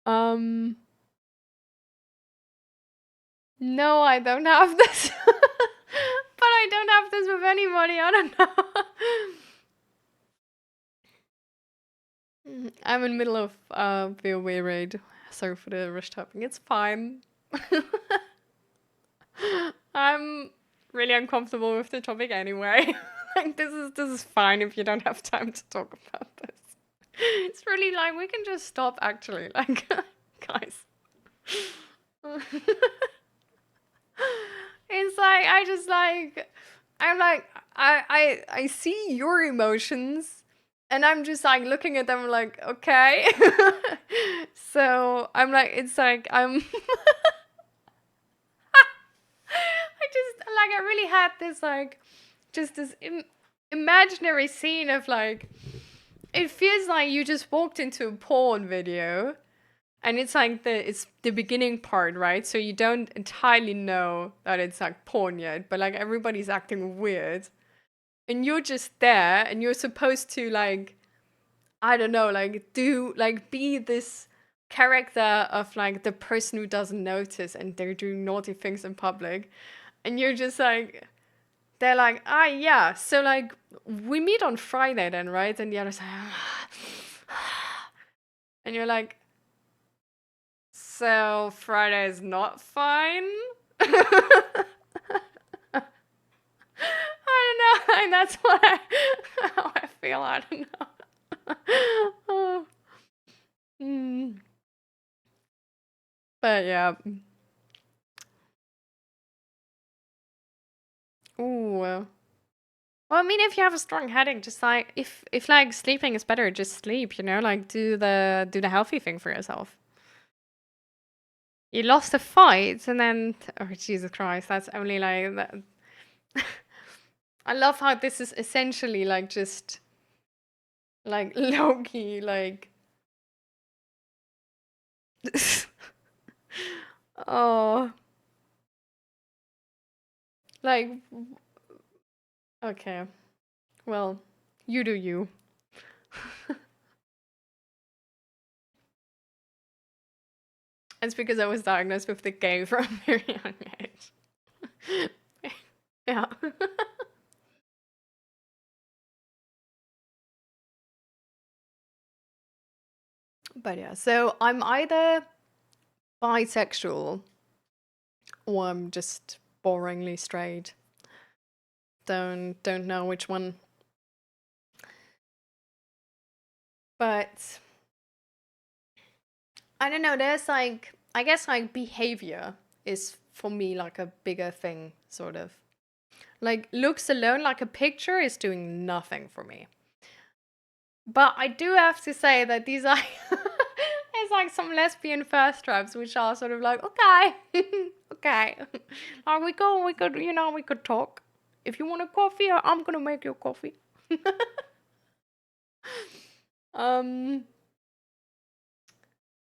um, no, I don't have this. But I don't have this with anybody. I don't know. I'm in the middle of the away raid. Sorry for the rush tapping. It's fine. I'm really uncomfortable with the topic anyway. Like this is fine if you don't have time to talk about this. It's really like we can just stop actually. Like guys. It's like I just like I'm like I see your emotions and I'm just like looking at them like okay. So I'm like it's like I'm I just like I really had this like just this imaginary scene of like it feels like you just walked into a porn video and it's the beginning part, right? So you don't entirely know that it's like porn yet, but like everybody's acting weird and you're just there and you're supposed to like I don't know, like do like be this character of like the person who doesn't notice and they're doing naughty things in public and you're just like they're like, ah, yeah. So like, we meet on Friday then, right? And the other side, and you're like, So Friday is not fine. I don't know. And that's how I feel. I don't know. Oh. But yeah. Ooh. Well, I mean, if you have a strong headache, just like if like sleeping is better, just sleep. Like do the healthy thing for yourself. You lost a fight, and then oh Jesus Christ, that's only like that. I love how this is essentially like just like low key like. Oh, like okay. Well, you do you. It's because I was diagnosed with the gay from a very young age. Yeah. But yeah, so I'm either bisexual or I'm just boringly straight. Don't know which one. But I don't know, there's like I guess like behavior is for me like a bigger thing, sort of. Like looks alone, like a picture is doing nothing for me. But I do have to say that these are it's like some lesbian first traps, which are sort of like, okay, okay. We could talk. If you want a coffee, I'm gonna make you a coffee. um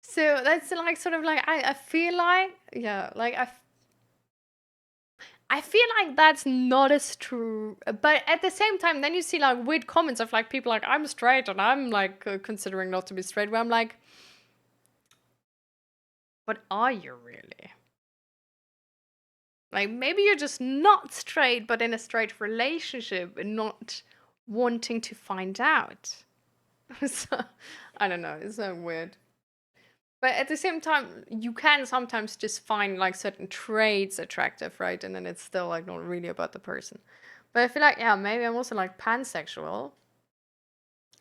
so that's like sort of like I feel like yeah, like I feel like that's not as true, but at the same time, then you see like weird comments of like people like I'm straight and I'm like considering not to be straight. Where I'm like, but are you really? Like maybe you're just not straight, but in a straight relationship and not wanting to find out. So I don't know. It's so weird. But at the same time, you can sometimes just find like certain traits attractive, right? And then it's still like not really about the person. But I feel like, yeah, maybe I'm also like pansexual.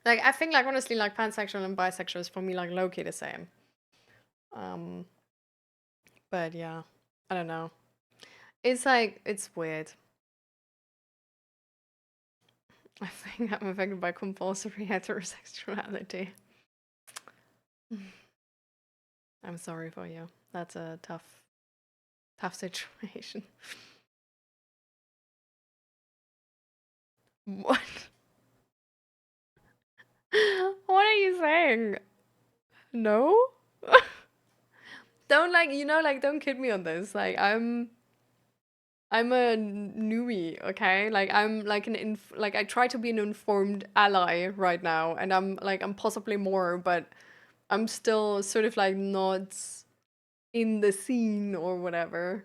Like I think like honestly like pansexual and bisexual is for me like low key the same. Um but yeah, I don't know. It's like it's weird. I think I'm affected by compulsory heterosexuality. I'm sorry for you. That's a tough situation. What? What are you saying? No? Don't like like don't kid me on this. Like I'm a newbie, okay? Like I'm like like I try to be an informed ally right now, and I'm possibly more, but I'm still sort of like not in the scene or whatever.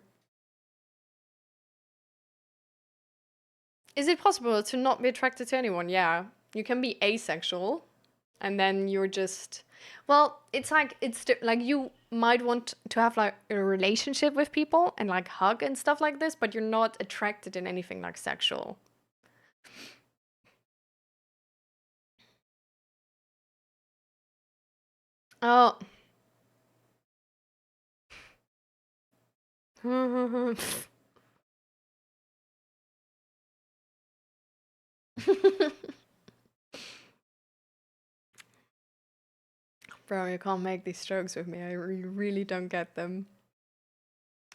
Is it possible to not be attracted to anyone? Yeah. You can be asexual and then you're just well, it's like like you might want to have like a relationship with people and like hug and stuff like this, but you're not attracted in anything like sexual. Oh. Bro, you can't make these jokes with me. I really don't get them.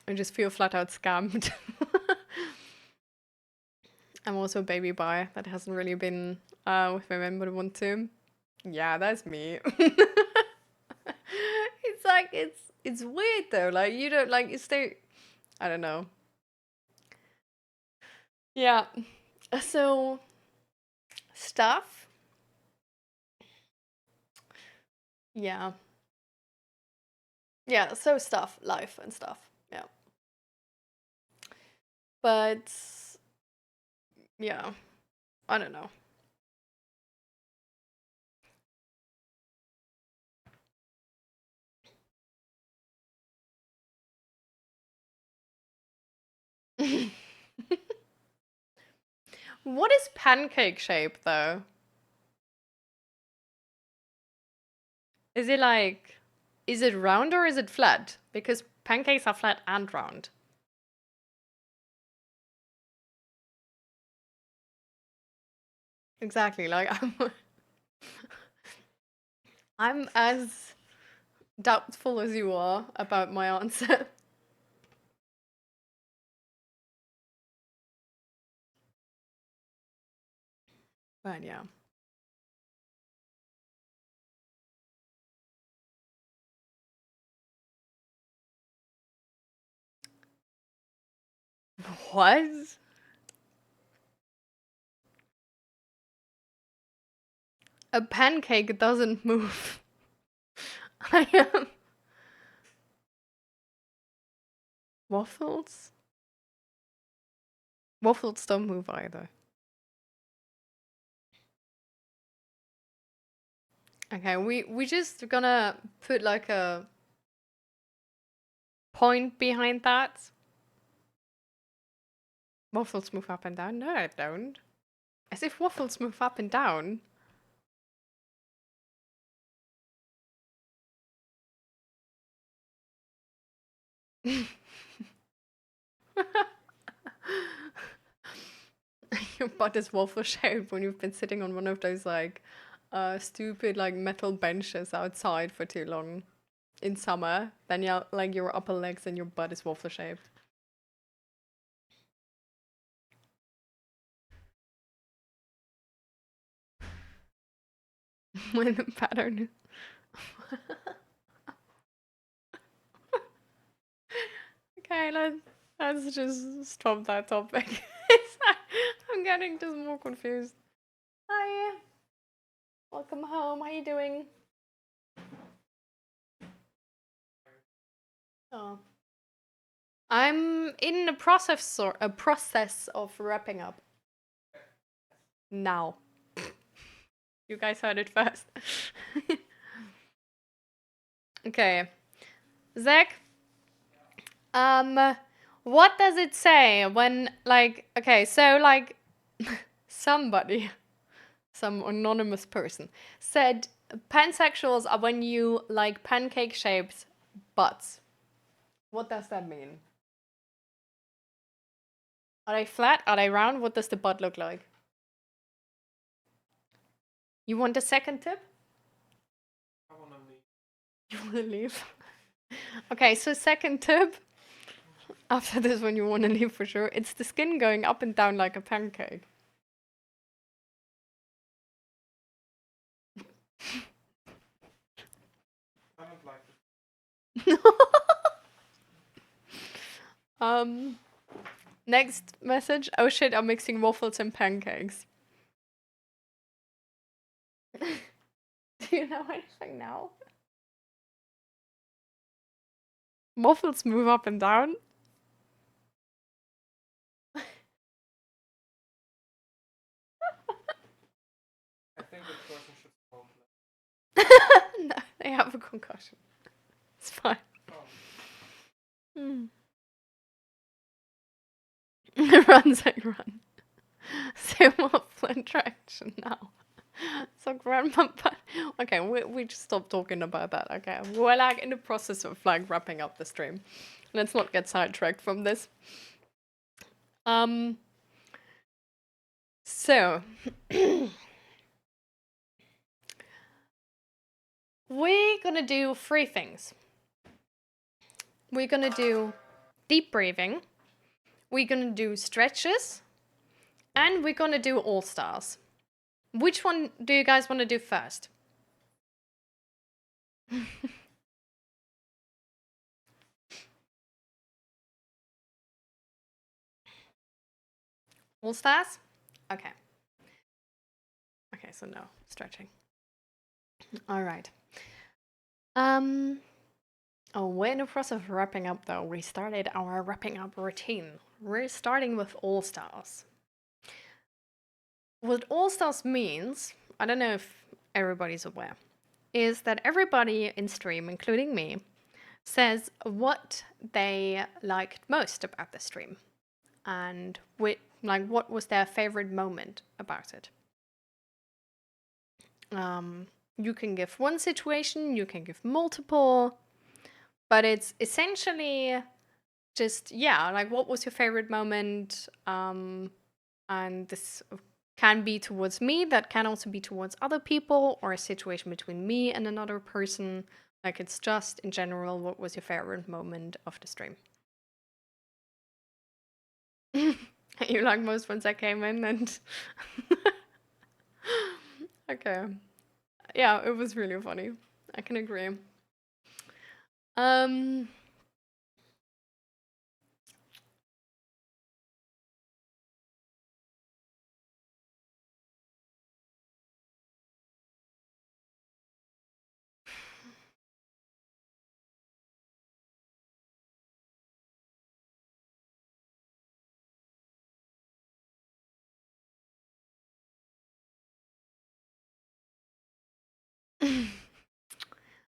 I just feel flat out scammed. I'm also a baby bi that hasn't really been with women but I want to. Yeah, that's me. It's like it's weird though. Like you don't like it's there. I don't know. Yeah. So stuff. Yeah. Yeah. So stuff, life and stuff. Yeah. But yeah, I don't know. What is pancake shape, though? Is it like, is it round or is it flat? Because pancakes are flat and round. Exactly, like I'm as doubtful as you are about my answer. But yeah. What? A pancake doesn't move. I am. Waffles? Waffles don't move either. Okay, we just gonna put like a point behind that. Waffles move up and down? No, I don't. As if waffles move up and down. Your butt is waffle shaped when you've been sitting on one of those like stupid like metal benches outside for too long in summer. Then like your upper legs and your butt is waffle shaped. When the pattern. Okay, let's just stop that topic. I'm getting just more confused. Hi, welcome home. How you doing? Oh, I'm in a process of wrapping up. Now, you guys heard it first. Okay, Zach. What does it say when like okay, so like somebody, some anonymous person said pansexuals are when you like pancake shaped butts. What does that mean? Are they flat? Are they round? What does the butt look like? You want a second tip? I wanna leave. You want to leave? Okay, so second tip. After this one, you want to leave for sure. It's the skin going up and down like a pancake. I don't like it. Next message. Oh shit, I'm mixing waffles and pancakes. Do you know anything now? Waffles move up and down. I think this person should smoke less. No, they have a concussion. It's fine. Oh. Run, Zach, run. Say waffle interaction now. So grandma, okay, we just stop talking about that. Okay, we're like in the process of like wrapping up the stream. Let's not get sidetracked from this. So we're gonna do 3 things. We're gonna do deep breathing. We're gonna do stretches, and we're gonna do all stars. Which one do you guys want to do first? All stars? Okay. Okay, so no stretching. All right. Oh, we're in the process of wrapping up though. We started our wrapping up routine. We're starting with all stars. What all stars means, I don't know if everybody's aware, is that everybody in stream, including me, says what they liked most about the stream. and what was their favorite moment about it. You can give one situation, you can give multiple, but it's essentially just, yeah, like what was your favorite moment? And this can be towards me, that can also be towards other people, or a situation between me and another person. Like, it's just in general, what was your favorite moment of the stream? You like most ones that came in and okay. Yeah, it was really funny. I can agree. Um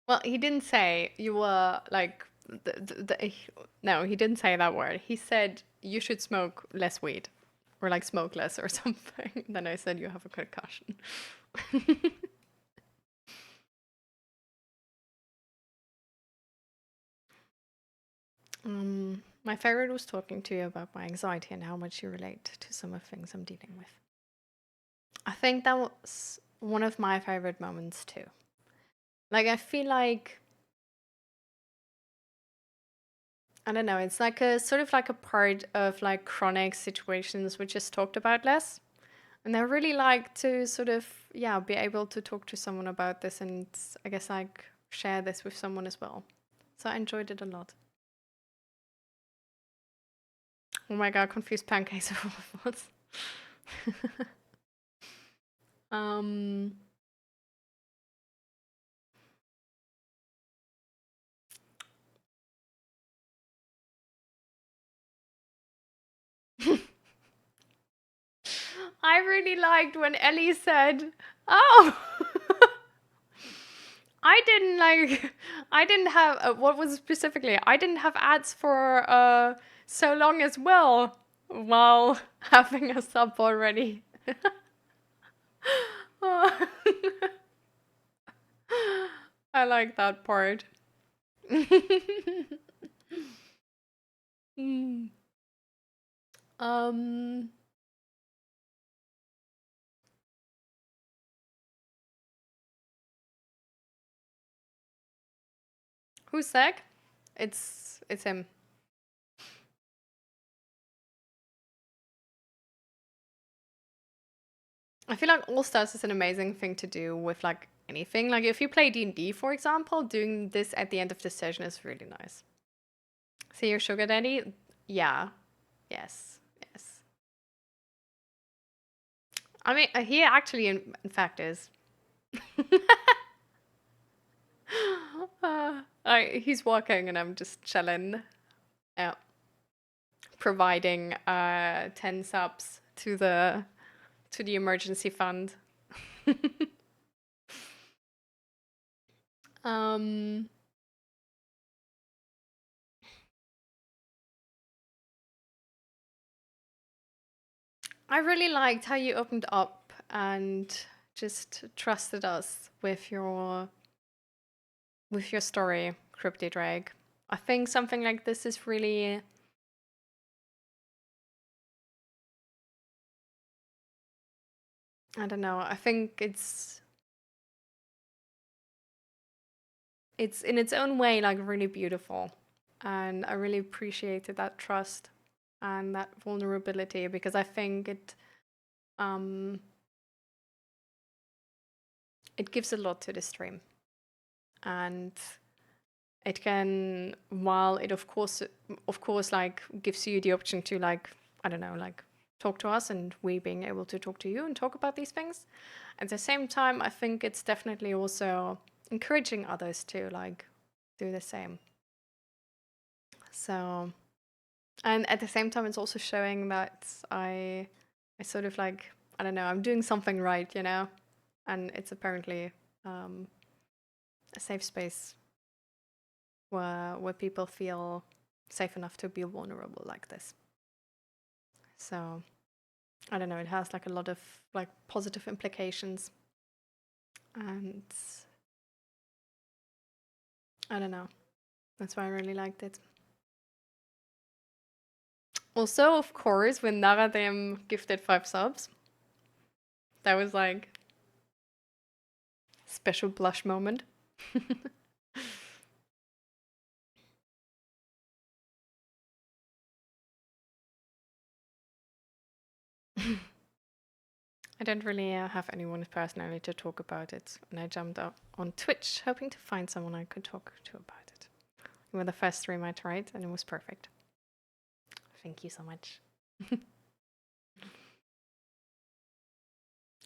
well, he didn't say you were like no, he didn't say that word. He said you should smoke less weed or like smoke less or something. Then I said you have a concussion. My favorite was talking to you about my anxiety and how much you relate to some of the things I'm dealing with. I think that was one of my favorite moments too. Like, I feel like, I don't know, it's like a sort of like a part of like chronic situations which is talked about less. And I really like to sort of, yeah, be able to talk to someone about this and I guess like share this with someone as well. So I enjoyed it a lot. Oh my god, confused pancakes over what? um I really liked when Ellie said, "Oh, I didn't like, I didn't have what was it specifically? I didn't have ads for so long as well, while having a sub already." I like that part. Mm. um, who's Zach? It's him. I feel like All Stars is an amazing thing to do with like anything. Like if you play D&D, for example, doing this at the end of the session is really nice. See your sugar daddy? Yeah. Yes. Yes. I mean, he actually, in fact, is. He's walking and I'm just chilling. Yeah. Providing 10 subs to the emergency fund. um I really liked how you opened up and just trusted us with your story, Cryptid Drag. I think something like this is really, I don't know, I think it's in its own way like really beautiful. And I really appreciated that trust and that vulnerability because I think um it gives a lot to the stream. And it can, while it of course like gives you the option to like, I don't know, like talk to us and we being able to talk to you and talk about these things, at the same time I think it's definitely also encouraging others to like do the same. So, and at the same time it's also showing that I sort of like, I don't know, I'm doing something right, you know, and it's apparently um a safe space where people feel safe enough to be vulnerable like this. So I don't know, it has like a lot of like positive implications. And I don't know. That's why I really liked it. Also, of course, when Naradem gifted 5 subs, that was like special blush moment. I don't really have anyone personally to talk about it, and I jumped up on Twitch hoping to find someone I could talk to about it. You were the first stream I tried, and it was perfect. Thank you so much.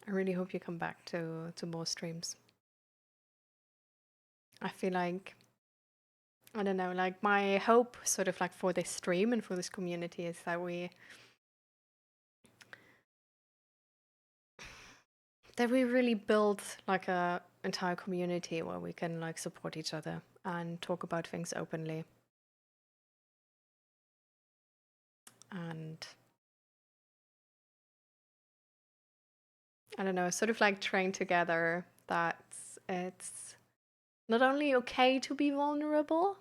I really hope you come back to more streams. I feel like, I don't know, like my hope sort of like for this stream and for this community is that we really build like a entire community where we can like support each other and talk about things openly. And I don't know, sort of like train together that it's not only okay to be vulnerable,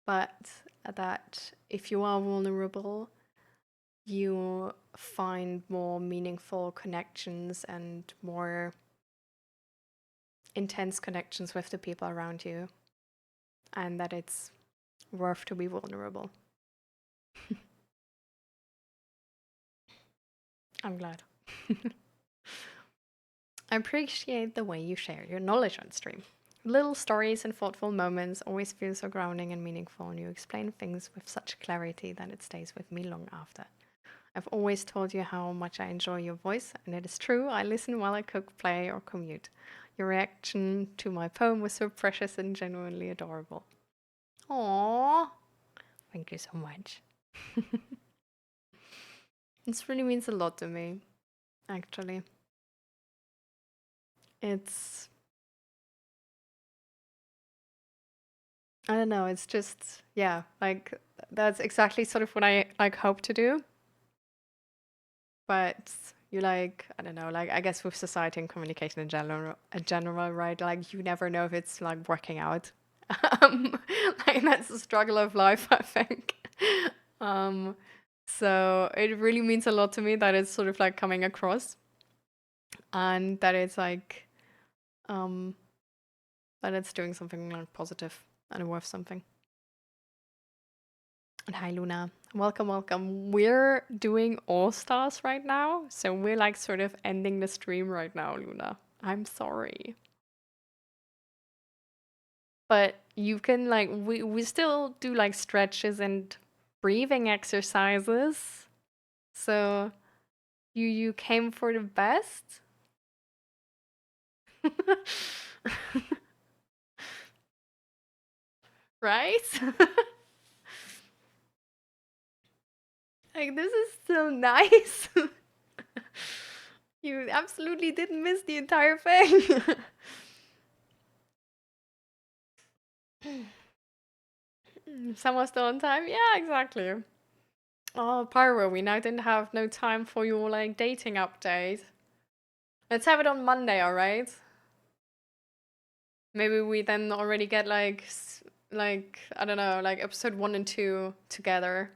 but that if you are vulnerable, you find more meaningful connections and more intense connections with the people around you, and that it's worth to be vulnerable. I'm glad. I appreciate the way you share your knowledge on stream. Little stories and thoughtful moments always feel so grounding and meaningful, and you explain things with such clarity that it stays with me long after. I've always told you how much I enjoy your voice, and it is true, I listen while I cook, play, or commute. Your reaction to my poem was so precious and genuinely adorable. Aww. Thank you so much. This really means a lot to me, actually. It's, I don't know, it's just, yeah, like that's exactly sort of what I like hope to do. But you like, I don't know, like I guess with society and communication in general, right? Like you never know if it's like working out. Um, like that's the struggle of life, I think. Um, so it really means a lot to me that it's sort of like coming across, and that it's like, um, that it's doing something like positive and worth something. And hi, Luna. Welcome, welcome. We're doing All Stars right now. So we're like sort of ending the stream right now, Luna. I'm sorry. But you can like, we still do like stretches and breathing exercises. So you came for the best. Right? Like, this is so nice. You absolutely didn't miss the entire thing. Someone still on time? Yeah, exactly. Oh, Pyro, we now didn't have no time for your like dating update. Let's have it on Monday, alright? Maybe we then already get like I don't know, like episode 1 and 2 together.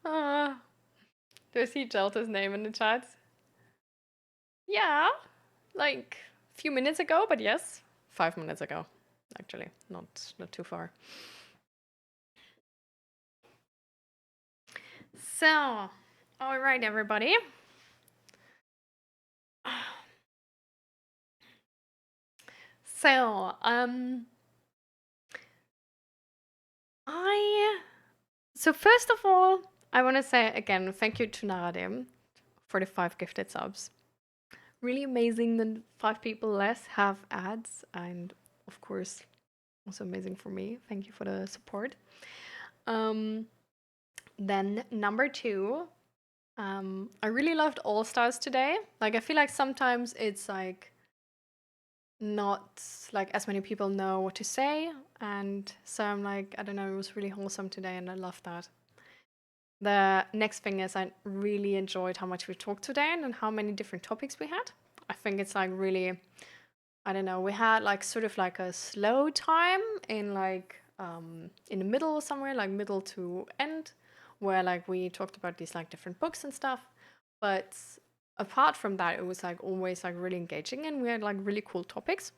uh, do I see Jelta's name in the chat? Yeah, like a few minutes ago, but yes, 5 minutes ago, actually, not too far. So, all right, everybody. So, so first of all, I want to say again, thank you to Naradim for the 5 gifted subs. Really amazing that 5 people less have ads, and of course, also amazing for me. Thank you for the support. Then number two, I really loved All Stars today. Like I feel like sometimes it's like not like as many people know what to say, and so I'm like, I don't know, it was really wholesome today and I loved that. The next thing is I really enjoyed how much we talked today and how many different topics we had. I think it's like really, I don't know, we had like sort of like a slow time in like in the middle somewhere, like middle to end, where like we talked about these like different books and stuff. But apart from that, it was like always like really engaging and we had like really cool topics.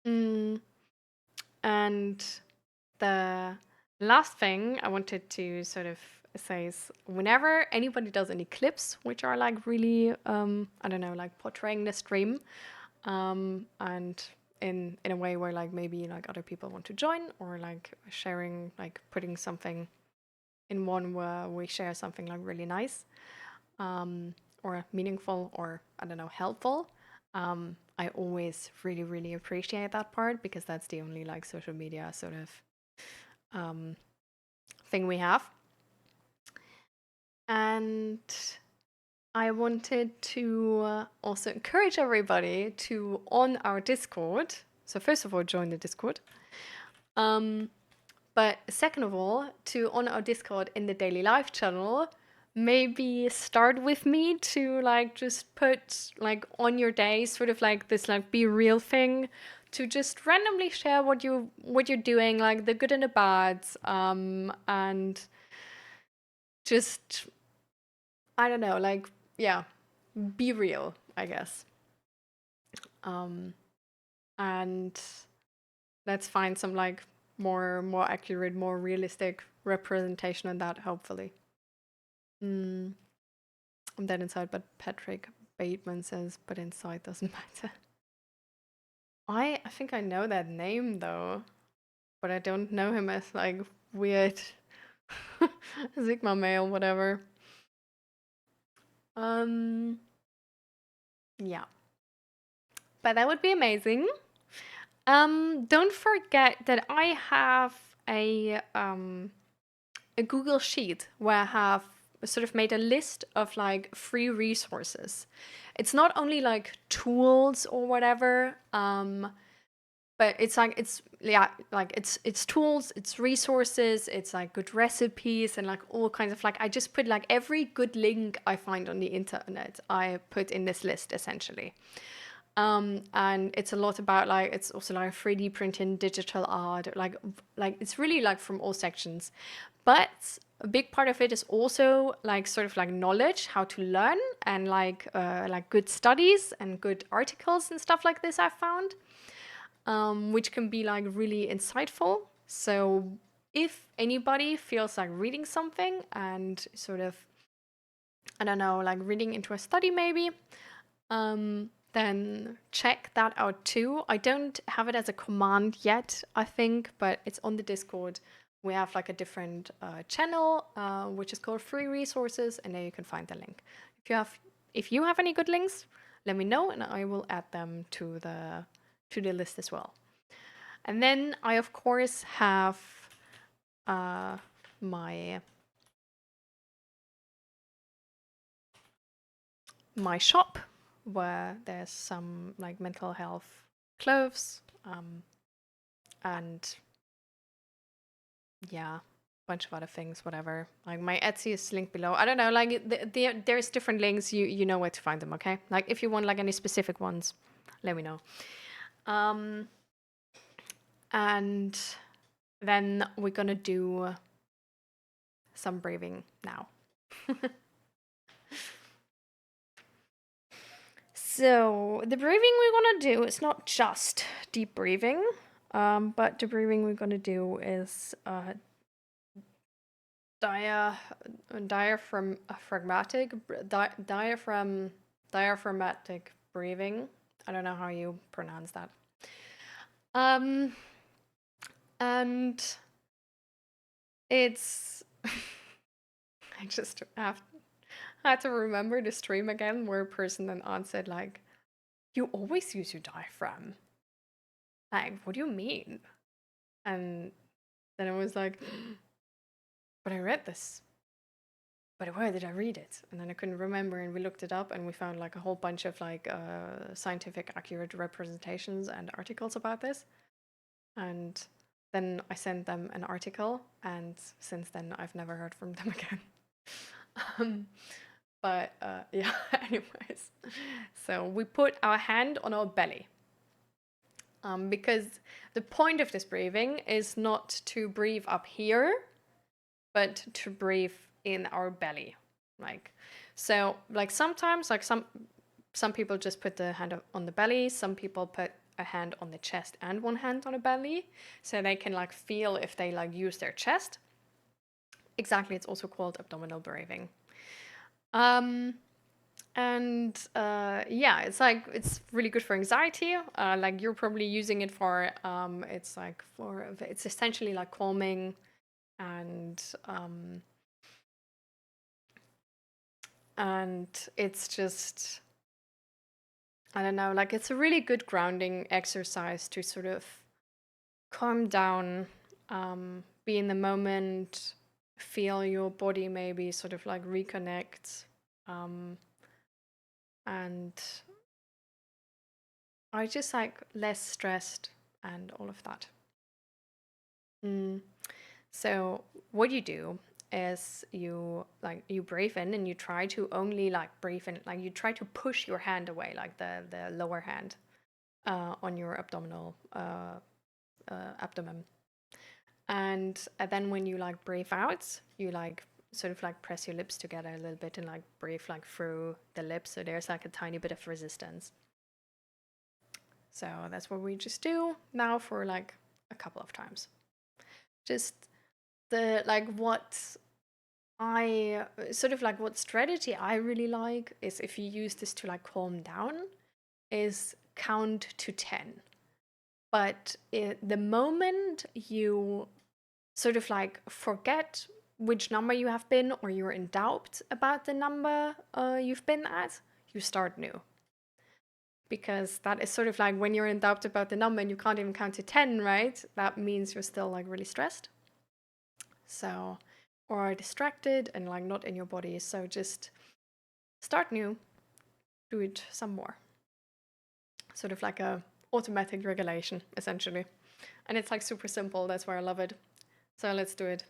Mm, and the last thing I wanted to sort of say is whenever anybody does any clips which are like really I don't know, like portraying the stream, and in a way where like maybe like other people want to join, or like sharing, like putting something in one where we share something like really nice, or meaningful, or I don't know, helpful. I always really really appreciate that part, because that's the only like social media sort of thing we have. And I wanted to also encourage everybody to on our Discord. So first of all, join the Discord. Um, but second of all, to on our Discord in the daily life channel, maybe start with me to like just put like on your day sort of like this like be real thing, to just randomly share what you're doing, like the good and the bad, and just I don't know, like yeah, be real, I guess. Um, and let's find some like more accurate, more realistic representation of that, hopefully. Mm, I'm dead inside, but Patrick Bateman says, but inside doesn't matter. I think I know that name though, but I don't know him as like weird Sigma male, whatever. Um, yeah, but that would be amazing. Don't forget that I have a Google Sheet where I have sort of made a list of like free resources. It's not only like tools or whatever, but it's like it's yeah, like it's tools, it's resources, it's like good recipes and like all kinds of like I just put like every good link I find on the internet I put in this list essentially. And it's a lot about like it's also like 3D printing, digital art, like it's really like from all sections. But a big part of it is also like sort of like knowledge, how to learn, and like good studies and good articles and stuff like this I've found, which can be like really insightful. So if anybody feels like reading something and sort of I don't know, like reading into a study maybe, then check that out too. I don't have it as a command yet, I think, but it's on the Discord. We have like a different channel, which is called Free Resources, and there you can find the link. If you have any good links, let me know, and I will add them to the list as well. And then I of course have my my shop, where there's some like mental health clothes, and yeah, a bunch of other things, whatever. Like my Etsy is linked below. I don't know, like there's different links. You know where to find them, okay? Like if you want like any specific ones, let me know. Um, and then we're gonna do some breathing now. So the breathing we're gonna do is not just deep breathing, but the breathing we're gonna do is dia diaphragmatic diaphragmatic breathing. I don't know how you pronounce that. Um, and it's I just had to remember the stream again where a person then answered like, "You always use your diaphragm." Like, what do you mean? And then it was like, but I read this. But where did I read it? And then I couldn't remember, and we looked it up, and we found like a whole bunch of like scientific accurate representations and articles about this. And then I sent them an article, and since then I've never heard from them again. um, but yeah, anyways. So we put our hand on our belly. Because the point of this breathing is not to breathe up here, but to breathe in our belly. Like, so like sometimes like some people just put the hand on the belly, some people put a hand on the chest and one hand on the belly, so they can like feel if they like use their chest. Exactly, it's also called abdominal breathing. And yeah, it's really good for anxiety. Like you're probably using it for it's essentially like calming, and and it's just, I don't know, like it's a really good grounding exercise to sort of calm down, be in the moment, feel your body maybe sort of like reconnect, and I just like less stressed and all of that. So what you do is you breathe in, and you try to only like breathe in, like you try to push your hand away, like the lower hand on your abdomen. And then when you like breathe out, you like sort of like press your lips together a little bit and like breathe like through the lips, so there's like a tiny bit of resistance. So that's what we just do now for like a couple of times. Just the like what I sort of like what strategy I really like is, if you use this to like calm down, is count to 10. But the moment you sort of like forget which number you have been, or you're in doubt about the number you've been at, you start new. Because that is sort of like when you're in doubt about the number and you can't even count to 10, right? That means you're still like really stressed. So, or distracted and like not in your body. So just start new, do it some more. Sort of like a automatic regulation, essentially. And it's like super simple. That's why I love it. So let's do it.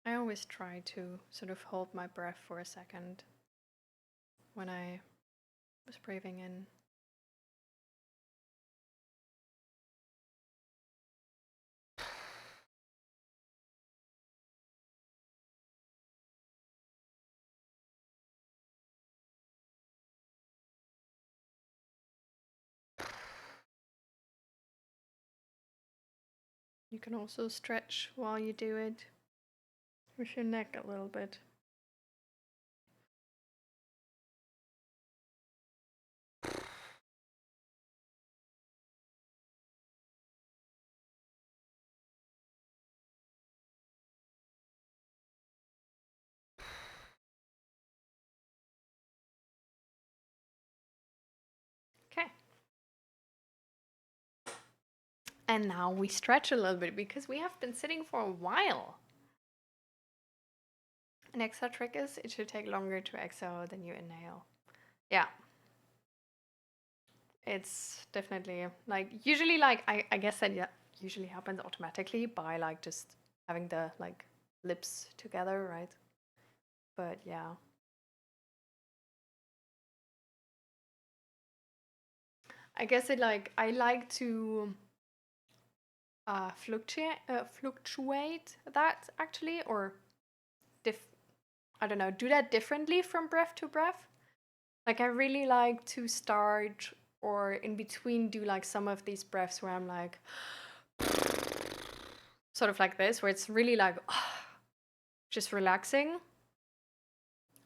I always try to sort of hold my breath for a second when I was breathing in. You can also stretch while you do it with your neck a little bit. Okay. And now we stretch a little bit because we have been sitting for a while. An extra trick is it should take longer to exhale than you inhale. Yeah. It's definitely like usually like I guess that yeah, usually happens automatically by like just having the like lips together, right? But yeah. I guess it like I like to fluctuate that actually or dif- I don't know, do that differently from breath to breath. Like I really like to start or in between do like some of these breaths where I'm like sort of like this where it's really like just relaxing.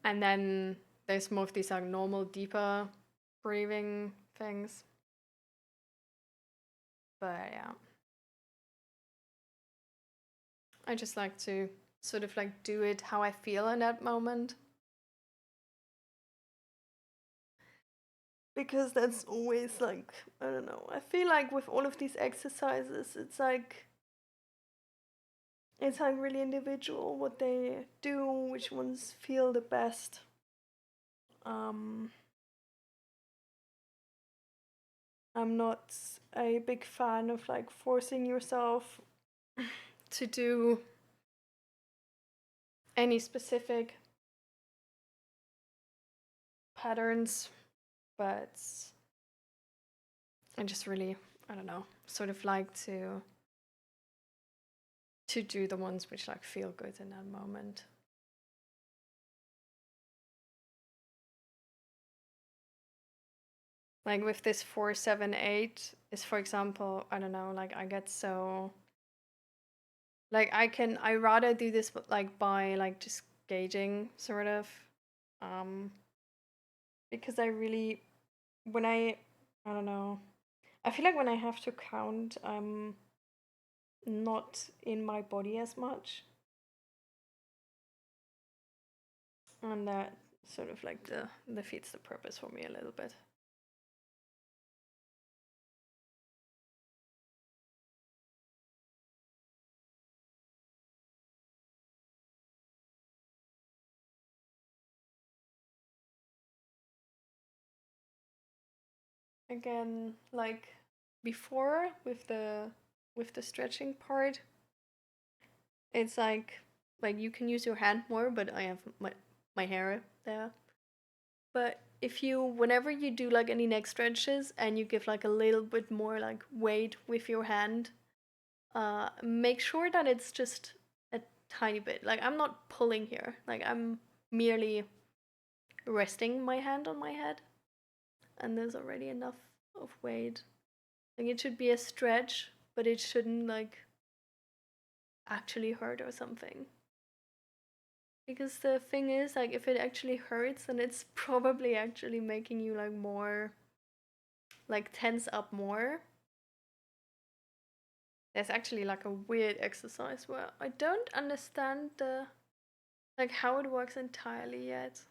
And then there's more of these like normal deeper breathing things. But yeah. I just like to sort of like do it how I feel in that moment. Because that's always like, I don't know. I feel like with all of these exercises, it's like really individual what they do, which ones feel the best. Um, I'm not a big fan of like forcing yourself to do any specific patterns, but I just really, I don't know, sort of like to do the ones which like feel good in that moment. Like with this 478 is for example, I don't know, like I get so like I rather do this like by like just gauging sort of um because I really when I don't know, I feel like when I have to count I'm not in my body as much, and that sort of like the defeats the purpose for me a little bit. Again, like before with the stretching part, it's like you can use your hand more, but I have my hair there. But if you whenever you do like any neck stretches and you give like a little bit more like weight with your hand, make sure that it's just a tiny bit. Like I'm not pulling here. Like I'm merely resting my hand on my head, and there's already enough of weight. Like it should be a stretch, but it shouldn't like actually hurt or something. Because the thing is, like, if it actually hurts, then it's probably actually making you like more, like, tense up more. There's actually like a weird exercise where I don't understand the, like, how it works entirely yet.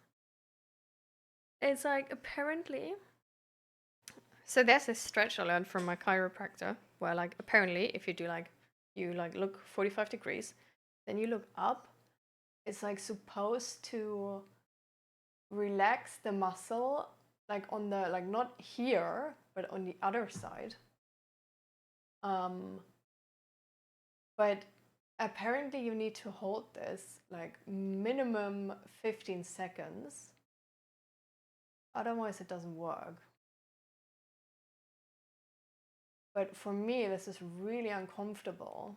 It's like apparently. So there's this stretch I learned from my chiropractor where, like, apparently if you do like, you like look 45 degrees, then you look up. It's like supposed to relax the muscle like on the like not here but on the other side, um but apparently you need to hold this like minimum 15 seconds, otherwise it doesn't work. But for me this is really uncomfortable.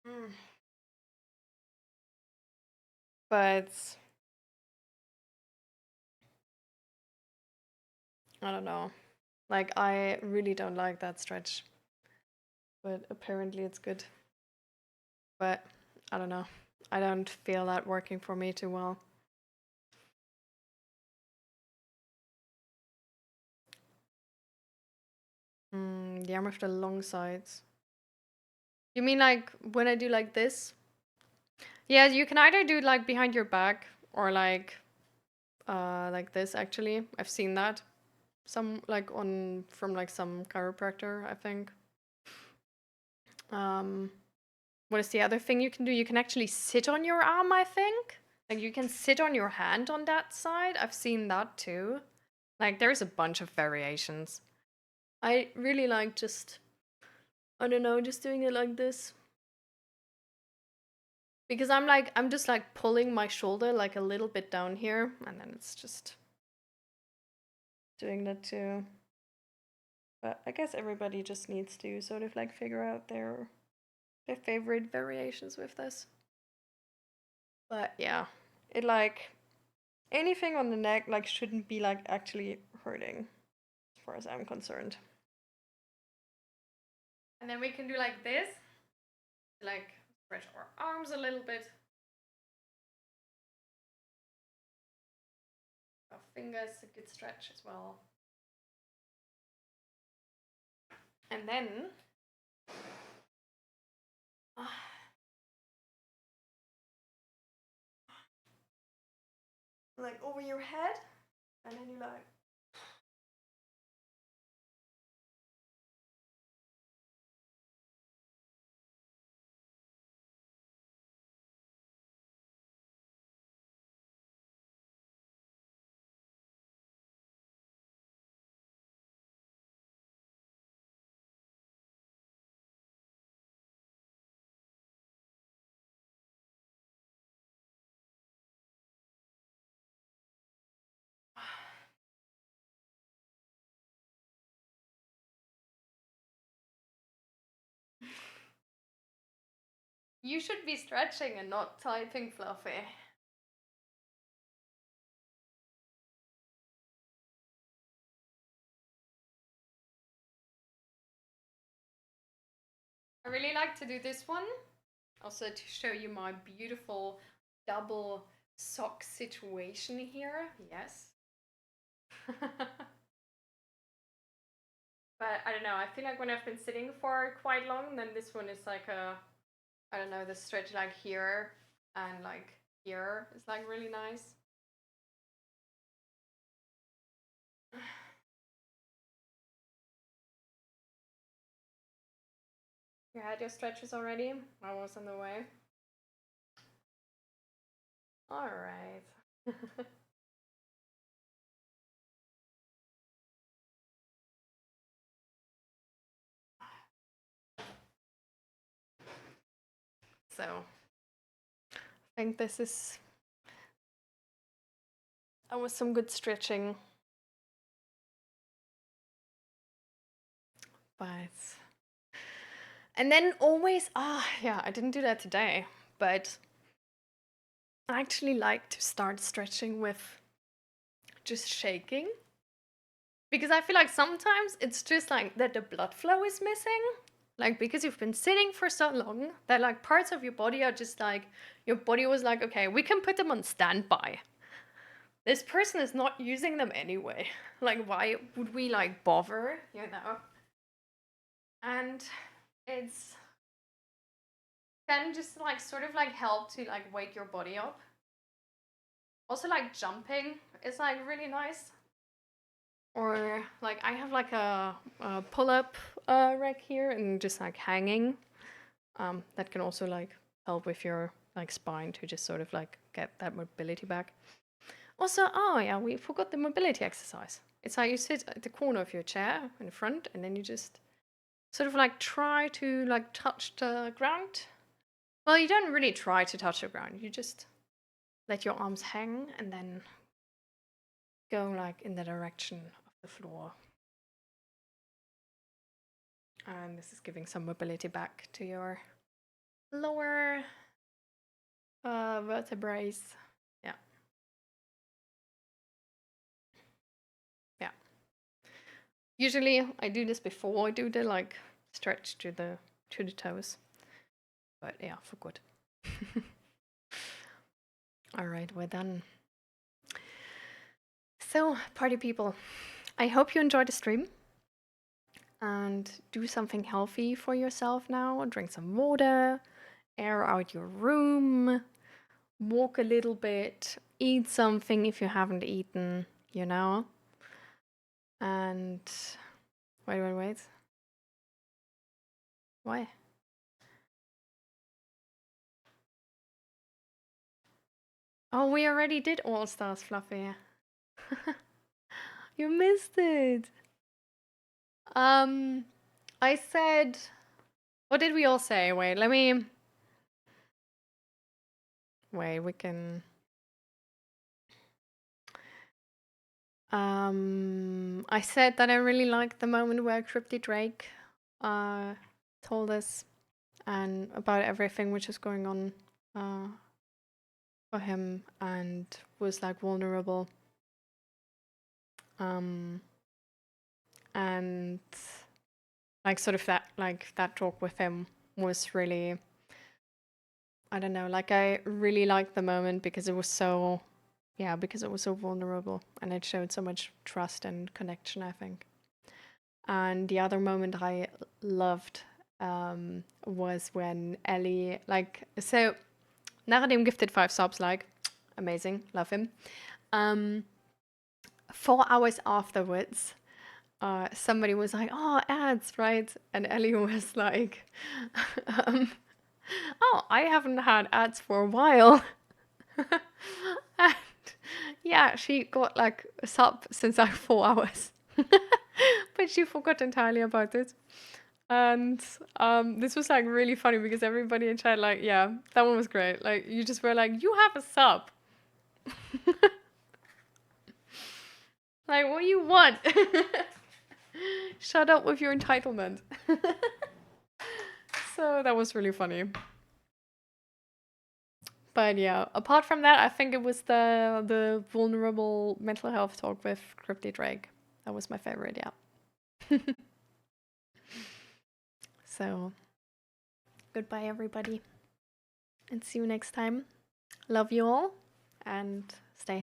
Mm. But I don't know, like I really don't like that stretch, but apparently it's good. But I don't know, I don't feel that working for me too well. The arm with the long sides. You mean like when I do like this? Yeah, you can either do it like behind your back or like this actually. I've seen that. Some like on from like some chiropractor, I think. Um what is the other thing you can do? You can actually sit on your arm, I think. Like you can sit on your hand on that side. I've seen that too. Like there's a bunch of variations. I really like just I don't know, just doing it like this. Because I'm just like pulling my shoulder like a little bit down here and then it's just doing that too. But I guess everybody just needs to sort of like figure out their favorite variations with this. But yeah, it like anything on the neck like shouldn't be like actually hurting as far as I'm concerned. And then we can do like this, like stretch our arms a little bit. Our fingers, a good stretch as well. And then like over your head, and then you like you should be stretching and not typing, Fluffy. I really like to do this one, also to show you my beautiful double sock situation here. Yes. But I don't know, I feel like when I've been sitting for quite long, then this one is like I don't know, the stretch like here and like here is like really nice. You had your stretches already? I was on the way. All right. So, I think this is. That was some good stretching. But. And then always. Yeah, I didn't do that today. But I actually like to start stretching with just shaking. Because I feel like sometimes it's just like that the blood flow is missing. Like because you've been sitting for so long that like parts of your body are just like your body was like, okay, we can put them on standby. This person is not using them anyway. Like why would we like bother, you know? And it's can just like sort of like help to like wake your body up. Also like jumping is like really nice. Or like I have like a pull-up rack here and just like hanging. That can also like help with your like spine to just sort of like get that mobility back. Also, oh yeah, we forgot the mobility exercise. It's how you sit at the corner of your chair in the front, and then you just sort of like try to like touch the ground. Well, you don't really try to touch the ground. You just let your arms hang and then go like in the direction of the floor. And this is giving some mobility back to your lower vertebrae. Yeah. Yeah. Usually I do this before I do the like stretch to the toes. But yeah, for good. All right, we're done. So, party people, I hope you enjoyed the stream. and do something healthy for yourself now. Drink some water, air out your room, walk a little bit, eat something if you haven't eaten, you know. And wait. Why? Oh, we already did All Stars, Fluffy. You missed it. I said, what did we all say? Wait, we can. I said that I really liked the moment where Crypty Drake told us and about everything which is going on for him and was like vulnerable. And like sort of that talk with him was really, I don't know, like I really liked the moment because it was so vulnerable and it showed so much trust and connection, I think. And the other moment I loved was when Ellie, like, so Naradim gifted 5 subs, like, amazing, love him. 4 hours afterwards, somebody was like, oh, ads, right? And Ellie was like, oh, I haven't had ads for a while. And yeah, she got like a sub since like 4 hours. But she forgot entirely about it. And this was like really funny because everybody in chat, like, yeah, that one was great. Like, you just were like, you have a sub. Like, what do you want? Shut up with your entitlement. So that was really funny. But yeah, apart from that, I think it was the vulnerable mental health talk with Crypty Drake. That was my favorite, yeah. So, goodbye, everybody. And see you next time. Love you all. And